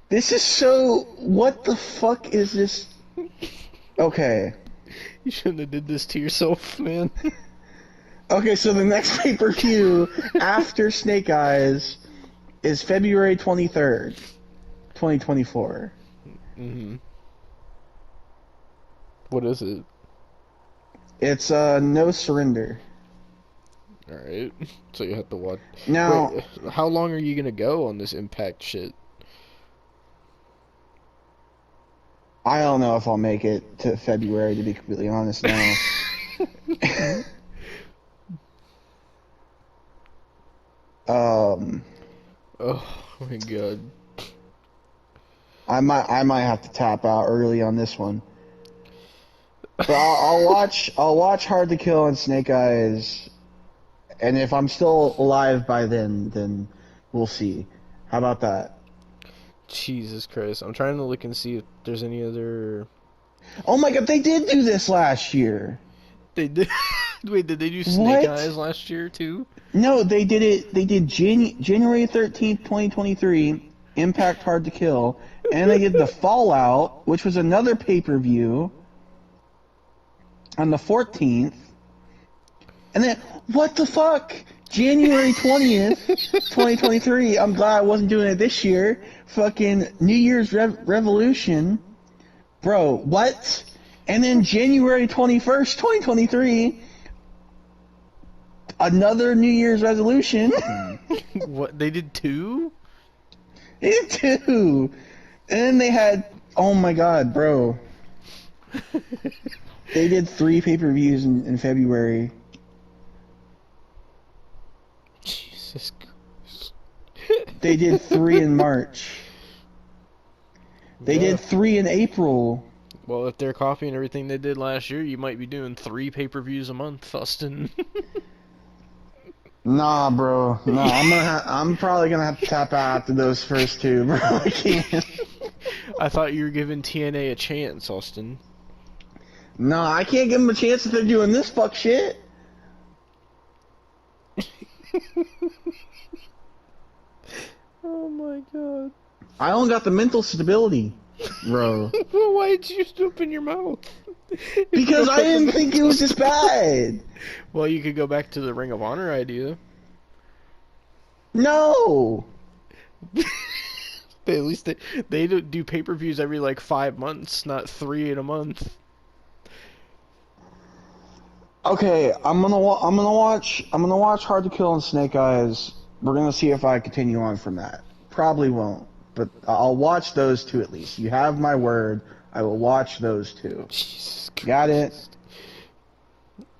This is so, what the fuck is this? Okay. You shouldn't have did this to yourself, man. Okay, so the next pay-per-view after Snake Eyes is February 23rd, 2024. Mm-hmm. What is it? It's, No Surrender. Alright. So you have to watch. Now, Wait, how long are you gonna go on this Impact shit? I don't know if I'll make it to February, to be completely honest now. Oh my god. I might have to tap out early on this one. But I'll watch Hard to Kill and Snake Eyes, and if I'm still alive by then we'll see. How about that? Jesus Christ. I'm trying to look and see if there's any other... Oh my god, they did do this last year. They did... Wait, did they do Snake What? Eyes last year, too? No, they did it. They did January 13th, 2023, Impact Hard to Kill, and they did the Fallout, which was another pay-per-view, on the 14th. And then, what the fuck? January 20th, 2023. I'm glad I wasn't doing it this year. Fucking New Year's Revolution. Bro, what? And then January 21st, 2023, another New Year's resolution. What? They did two? They did two. And then they had, oh my god, bro. They did 3 pay-per-views in February. Jesus Christ. They did 3 in March. They did 3 in April. Well, if they're copying everything they did last year, you might be doing 3 pay-per-views a month, Austin. Nah, bro. Nah, I'm probably gonna have to tap out after those first 2, bro. I can't. I thought you were giving TNA a chance, Austin. No, I can't give them a chance if they're doing this fuck shit. Oh my god. I don't got the mental stability, bro. Well, why did you just open your mouth? Because I didn't think it was this bad. Well, you could go back to the Ring of Honor idea. No. At least they do pay-per-views every like 5 months, not 3 in a month. Okay, I'm gonna watch Hard to Kill and Snake Eyes. We're gonna see if I continue on from that. Probably won't, but I'll watch those 2 at least. You have my word. I will watch those 2. Jesus Christ. Got it?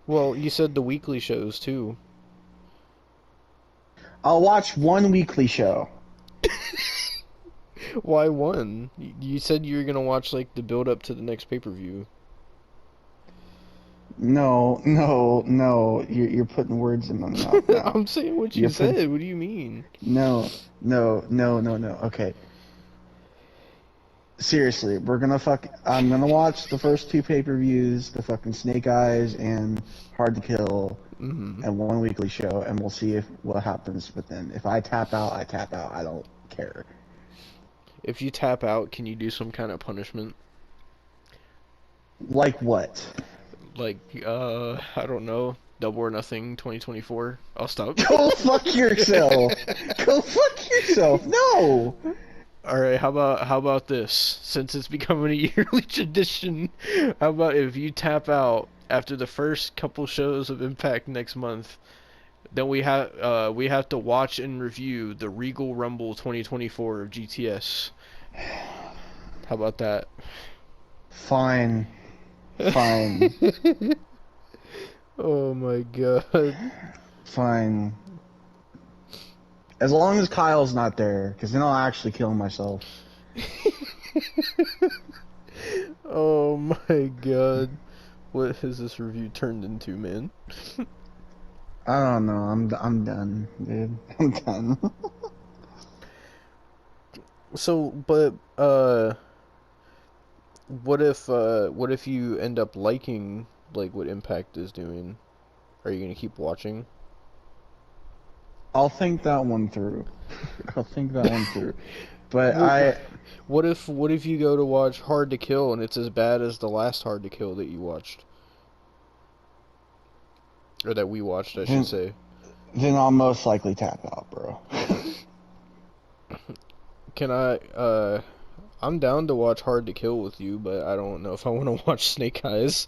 Well, you said the weekly shows too. I'll watch 1 weekly show. Why one? You said you were gonna watch like the build up to the next pay-per-view. No, you're putting words in my mouth now. I'm saying what you said. What do you mean? No. Okay. Seriously, I'm gonna watch the first 2 pay-per-views, the fucking Snake Eyes and Hard to Kill, and 1 weekly show, and we'll see what happens. But then, if I tap out, I tap out. I don't care. If you tap out, can you do some kind of punishment? Like what? Like, I don't know, Double or Nothing 2024. I'll stop. Go fuck yourself. Go fuck yourself. No. Alright, how about this? Since it's becoming a yearly tradition, how about if you tap out after the first couple shows of Impact next month, then we have to watch and review the Regal Rumble 2024 of GTS. How about that? Fine. Fine. Oh my god. Fine. As long as Kyle's not there, because then I'll actually kill myself. Oh my god. What has this review turned into, man? I don't know. I'm done, dude. I'm done. So, but what if you end up liking like what Impact is doing? Are you gonna keep watching? I'll think that one through. I'll think that one through. But Well, what if you go to watch Hard to Kill and it's as bad as the last Hard to Kill that you watched? Or that we watched, I should say. then I'll most likely tap out, bro. Can I'm down to watch Hard to Kill with you, but I don't know if I want to watch Snake Eyes.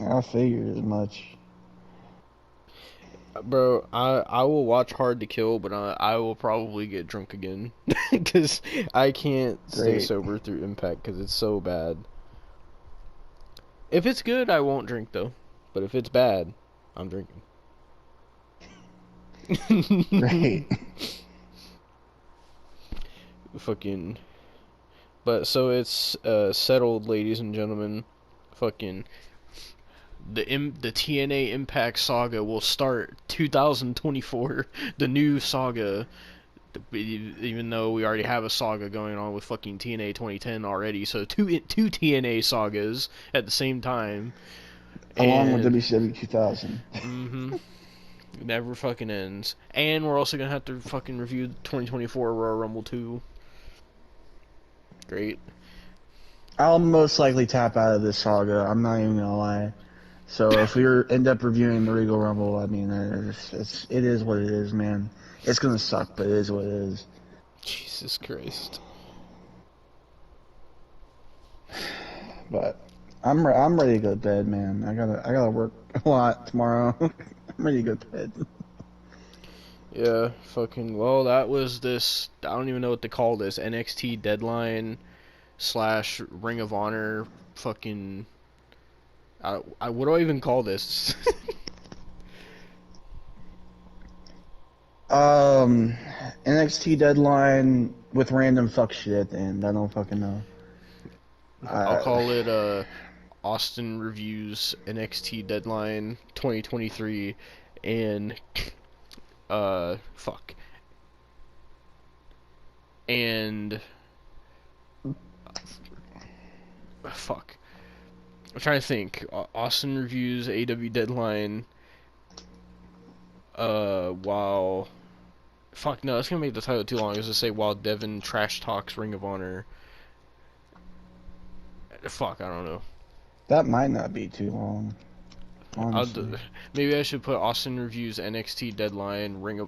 I figured as much. Bro, I will watch Hard to Kill, but I will probably get drunk again. Because I can't stay Great. sober through Impact because it's so bad. If it's good, I won't drink, though. But if it's bad, I'm drinking. Great. Fucking... But, so it's settled, ladies and gentlemen. Fucking... The TNA Impact saga will start 2024. The new saga, even though we already have a saga going on with fucking TNA 2010 already, so two TNA sagas at the same time. Along with WCW 2000. Mm-hmm. Never fucking ends. And we're also gonna have to fucking review 2024 Royal Rumble 2. Great. I'll most likely tap out of this saga. I'm not even gonna lie. So if we end up reviewing the Regal Rumble, I mean, it is what it is, man. It's gonna suck, but it is what it is. Jesus Christ. But I'm ready to go to bed, man. I gotta work a lot tomorrow. I'm ready to go to bed. Yeah, fucking, well, that was this, I don't even know what to call this, NXT Deadline / Ring of Honor fucking, what do I even call this? NXT Deadline with random fuck shit at the end. I don't fucking know. I'll call it, Austin Reviews NXT Deadline 2023, and, fuck. And, fuck. I'm trying to think. Austin Reviews AW Deadline. While. Fuck, no, that's gonna make the title too long. I was gonna say while Devon trash talks Ring of Honor. Fuck, I don't know. That might not be too long. Honestly. Maybe I should put Austin Reviews NXT Deadline Ring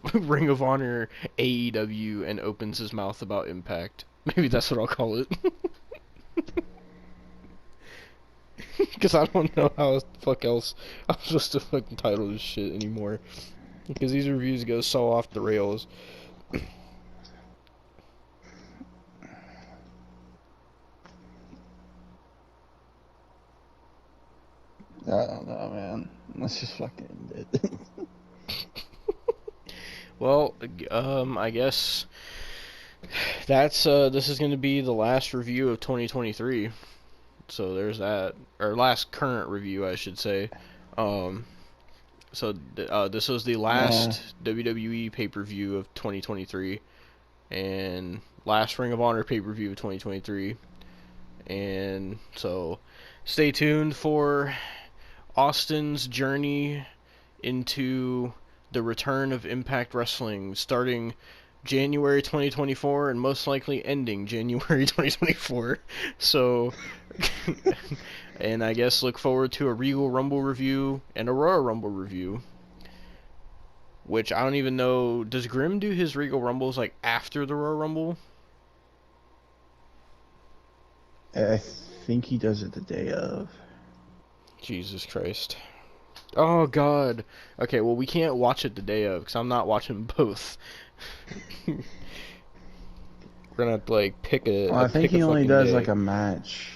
of Honor AEW and opens his mouth about Impact. Maybe that's what I'll call it. Because I don't know how the fuck else I'm supposed to fucking title this shit anymore. Because these reviews go so off the rails. I don't know, man. Let's just fucking end it. Well, I guess that's this is going to be the last review of 2023. So there's that, or last current review, I should say. So this was the last WWE pay-per-view of 2023, and last Ring of Honor pay-per-view of 2023. And so stay tuned for Austin's journey into the return of Impact Wrestling, starting January 2024 and most likely ending January 2024. So, and I guess look forward to a Regal Rumble review and a Royal Rumble review. Which I don't even know. Does Grimm do his Regal Rumbles like after the Royal Rumble? I think he does it the day of. Jesus Christ. Oh God. Okay, well we can't watch it the day of because I'm not watching both. We're gonna have to like pick a. Well, I think pick a he only fucking does day. like a match.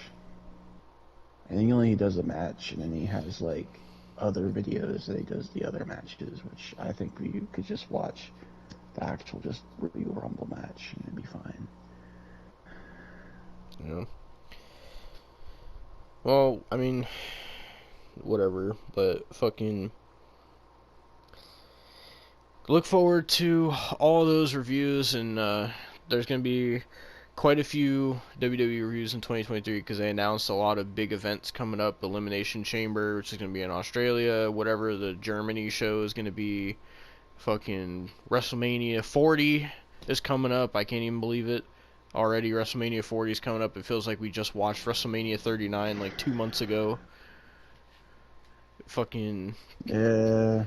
I think he only does a match, and then he has like other videos that he does the other matches, which I think you could just watch the actual just review Rumble match and it'd be fine. Yeah. Well, I mean, whatever, but fucking look forward to all those reviews, and there's gonna be quite a few WWE reviews in 2023 because they announced a lot of big events coming up. Elimination Chamber, which is gonna be in Australia, whatever the Germany show is gonna be. Fucking WrestleMania 40 is coming up. I can't even believe it. Already WrestleMania 40 is coming up. It feels like we just watched WrestleMania 39 like 2 months ago. Fucking Yeah.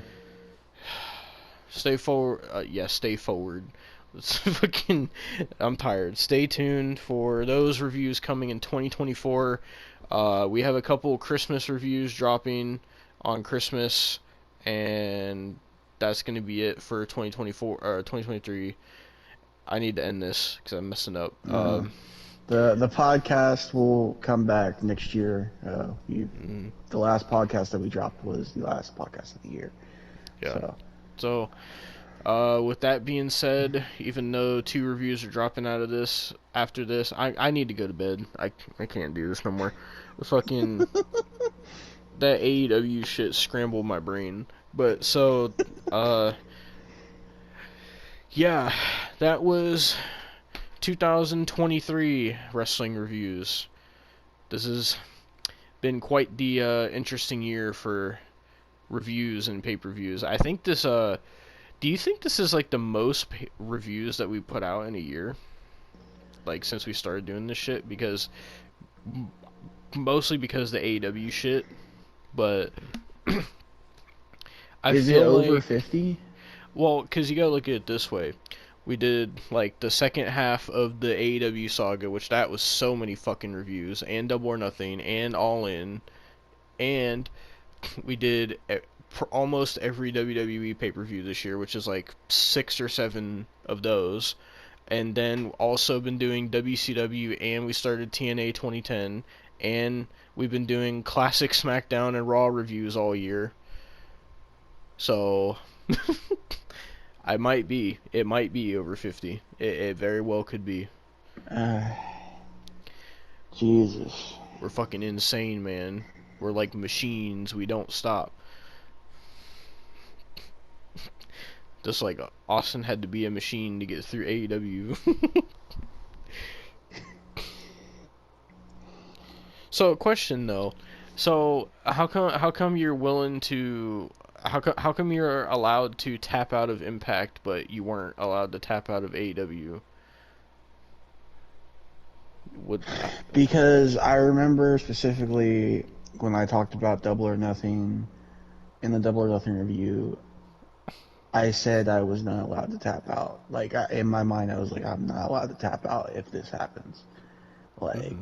stay forward. Yeah, stay forward. It's fucking. I'm tired. Stay tuned for those reviews coming in 2024. We have a couple Christmas reviews dropping on Christmas, and that's gonna be it for 2024 or 2023. I need to end this because I'm messing up. The podcast will come back next year. The last podcast that we dropped was the last podcast of the year. Yeah. So, with that being said, even though 2 reviews are dropping out of this after this, I need to go to bed. I can't do this no more. Fucking that AEW shit scrambled my brain. But so, yeah, that was 2023 wrestling reviews. This has been quite the interesting year for reviews and pay-per-views. I think this do you think this is like the most reviews that we put out in a year? Like since we started doing this shit, because mostly because the AEW shit, but I Is it feel over like 50? well, because you gotta look at it this way. We did like the second half of the AEW saga, which that was so many fucking reviews, and Double or Nothing, and All In, and we did almost every WWE pay-per-view this year, which is like 6 or 7 of those. And then also been doing WCW, and we started TNA 2010, and we've been doing classic SmackDown and Raw reviews all year. So it might be over 50. It very well could be. Jesus. We're fucking insane, man. We're like machines. We don't stop. Just like Austin had to be a machine to get through AEW. So, question though. So, how come you're willing to how come you're allowed to tap out of Impact but you weren't allowed to tap out of AEW? What Because I remember specifically when I talked about Double or Nothing in the Double or Nothing review, I said I was not allowed to tap out. Like, in my mind, I was like, I'm not allowed to tap out if this happens. Like,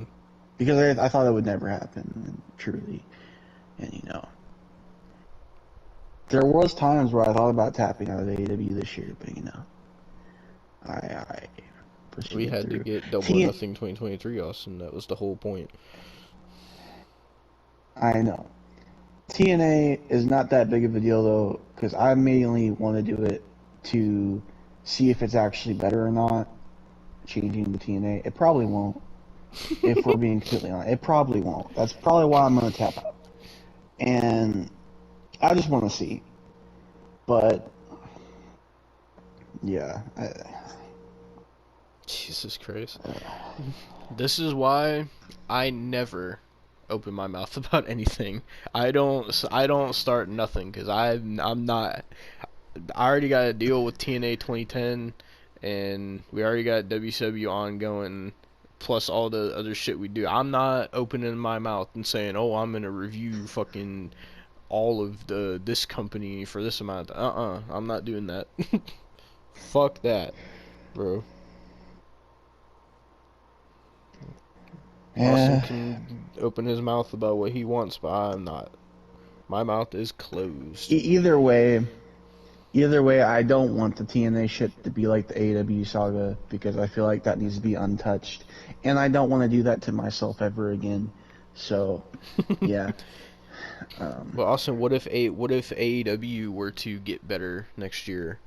because I thought it would never happen, truly. And, you know, there was times where I thought about tapping out of AEW this year, but, you know, I proceeded we had through. to get Double or Nothing 2023, Austin. That was the whole point. I know. TNA is not that big of a deal, though, because I mainly want to do it to see if it's actually better or not, changing the TNA. It probably won't, if we're being completely honest. It probably won't. That's probably why I'm going to tap out. And I just want to see. But, yeah. Jesus Christ. This is why I never open my mouth about anything. I don't start nothing because I'm not. I already got to deal with TNA 2010, and we already got WCW ongoing, plus all the other shit we do. I'm not opening my mouth and saying, "Oh, I'm gonna review fucking all of this company for this amount." I'm not doing that. Fuck that, bro. Austin can open his mouth about what he wants, but I'm not. My mouth is closed. Either way, Either way, I don't want the TNA shit to be like the AEW saga because I feel like that needs to be untouched, and I don't want to do that to myself ever again. So, yeah. Well, Austin, what if AEW were to get better next year?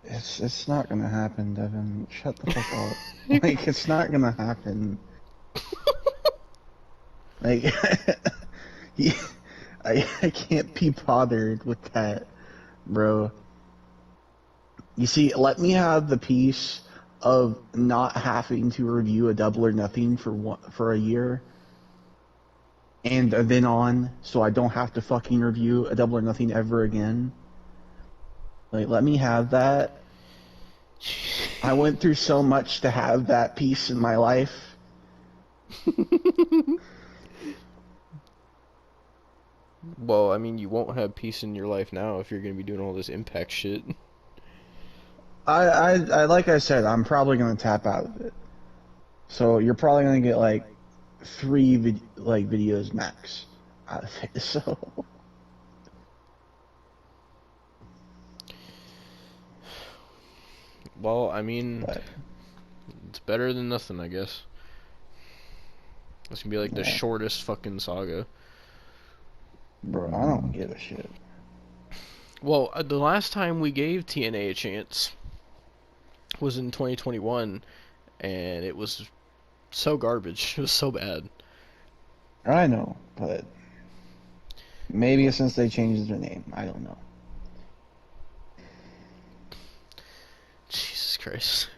It's not gonna happen, Devin. Shut the fuck up. Like, it's not gonna happen. Like, yeah, I can't be bothered with that, bro. You see, let me have the peace of not having to review a Double or Nothing for a year, and then on, so I don't have to fucking review a Double or Nothing ever again. Like, let me have that. I went through so much to have that peace in my life. Well, I mean, you won't have peace in your life now if you're gonna be doing all this Impact shit. I like I said, I'm probably gonna tap out of it. So you're probably gonna get like 3 videos max out of it. So Well, I mean, but, it's better than nothing, I guess. It's gonna be like the yeah, shortest fucking saga. bro, I don't give a shit. Well, the last time we gave TNA a chance was in 2021, and it was so garbage. It was so bad. I know, but maybe since they changed their name, I don't know. Jesus Christ.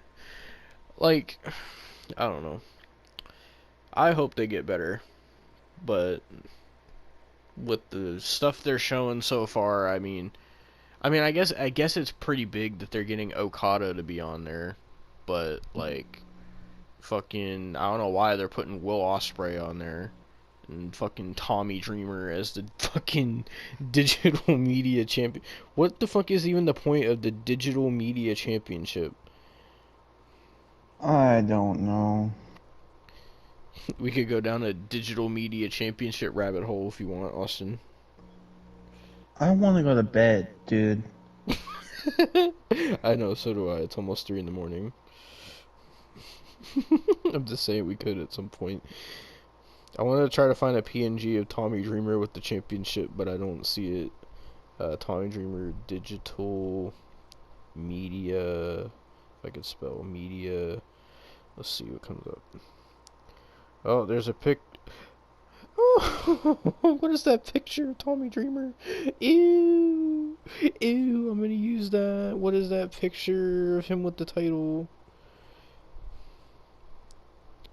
Like, I don't know. I hope they get better, but with the stuff they're showing so far, I guess it's pretty big that they're getting Okada to be on there, but like, fucking, I don't know why they're putting Will Ospreay on there and fucking Tommy Dreamer as the fucking digital media champion. What the fuck is even the point of the digital media championship? I don't know. We could go down a digital media championship rabbit hole if you want, Austin. I want to go to bed, dude. I know, so do I. It's almost 3 in the morning. I'm just saying we could at some point. I want to try to find a PNG of Tommy Dreamer with the championship, but I don't see it. Tommy Dreamer digital media. If I could spell media. Let's see what comes up. Oh, there's a pic. Oh, what is that picture of Tommy Dreamer? Ew. Ew, I'm gonna use that. What is that picture of him with the title?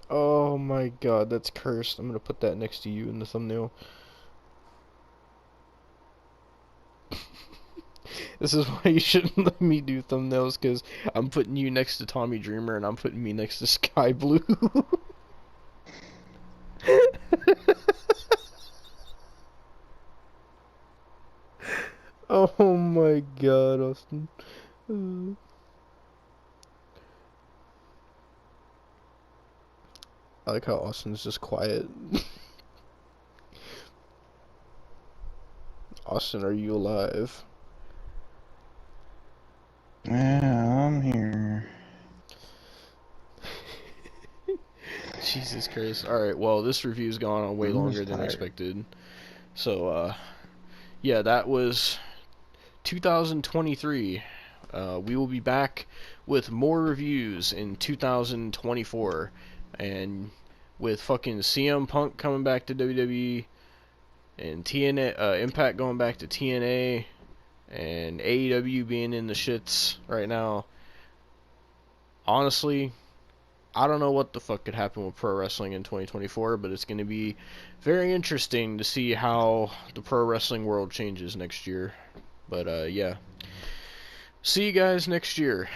Oh my god, that's cursed. I'm gonna put that next to you in the thumbnail. This is why you shouldn't let me do thumbnails, because I'm putting you next to Tommy Dreamer and I'm putting me next to Sky Blue. Oh my god, Austin. I like how Austin's just quiet. Austin, are you alive? Yeah, I'm here. Jesus Christ. Alright, well, this review's gone on way I'm longer just than tired. expected. So, yeah, that was 2023. We will be back with more reviews in 2024. And with fucking CM Punk coming back to WWE, and TNA, Impact going back to TNA, and AEW being in the shits right now. Honestly, I don't know what the fuck could happen with pro wrestling in 2024, but it's going to be very interesting to see how the pro wrestling world changes next year. But, yeah. See you guys next year.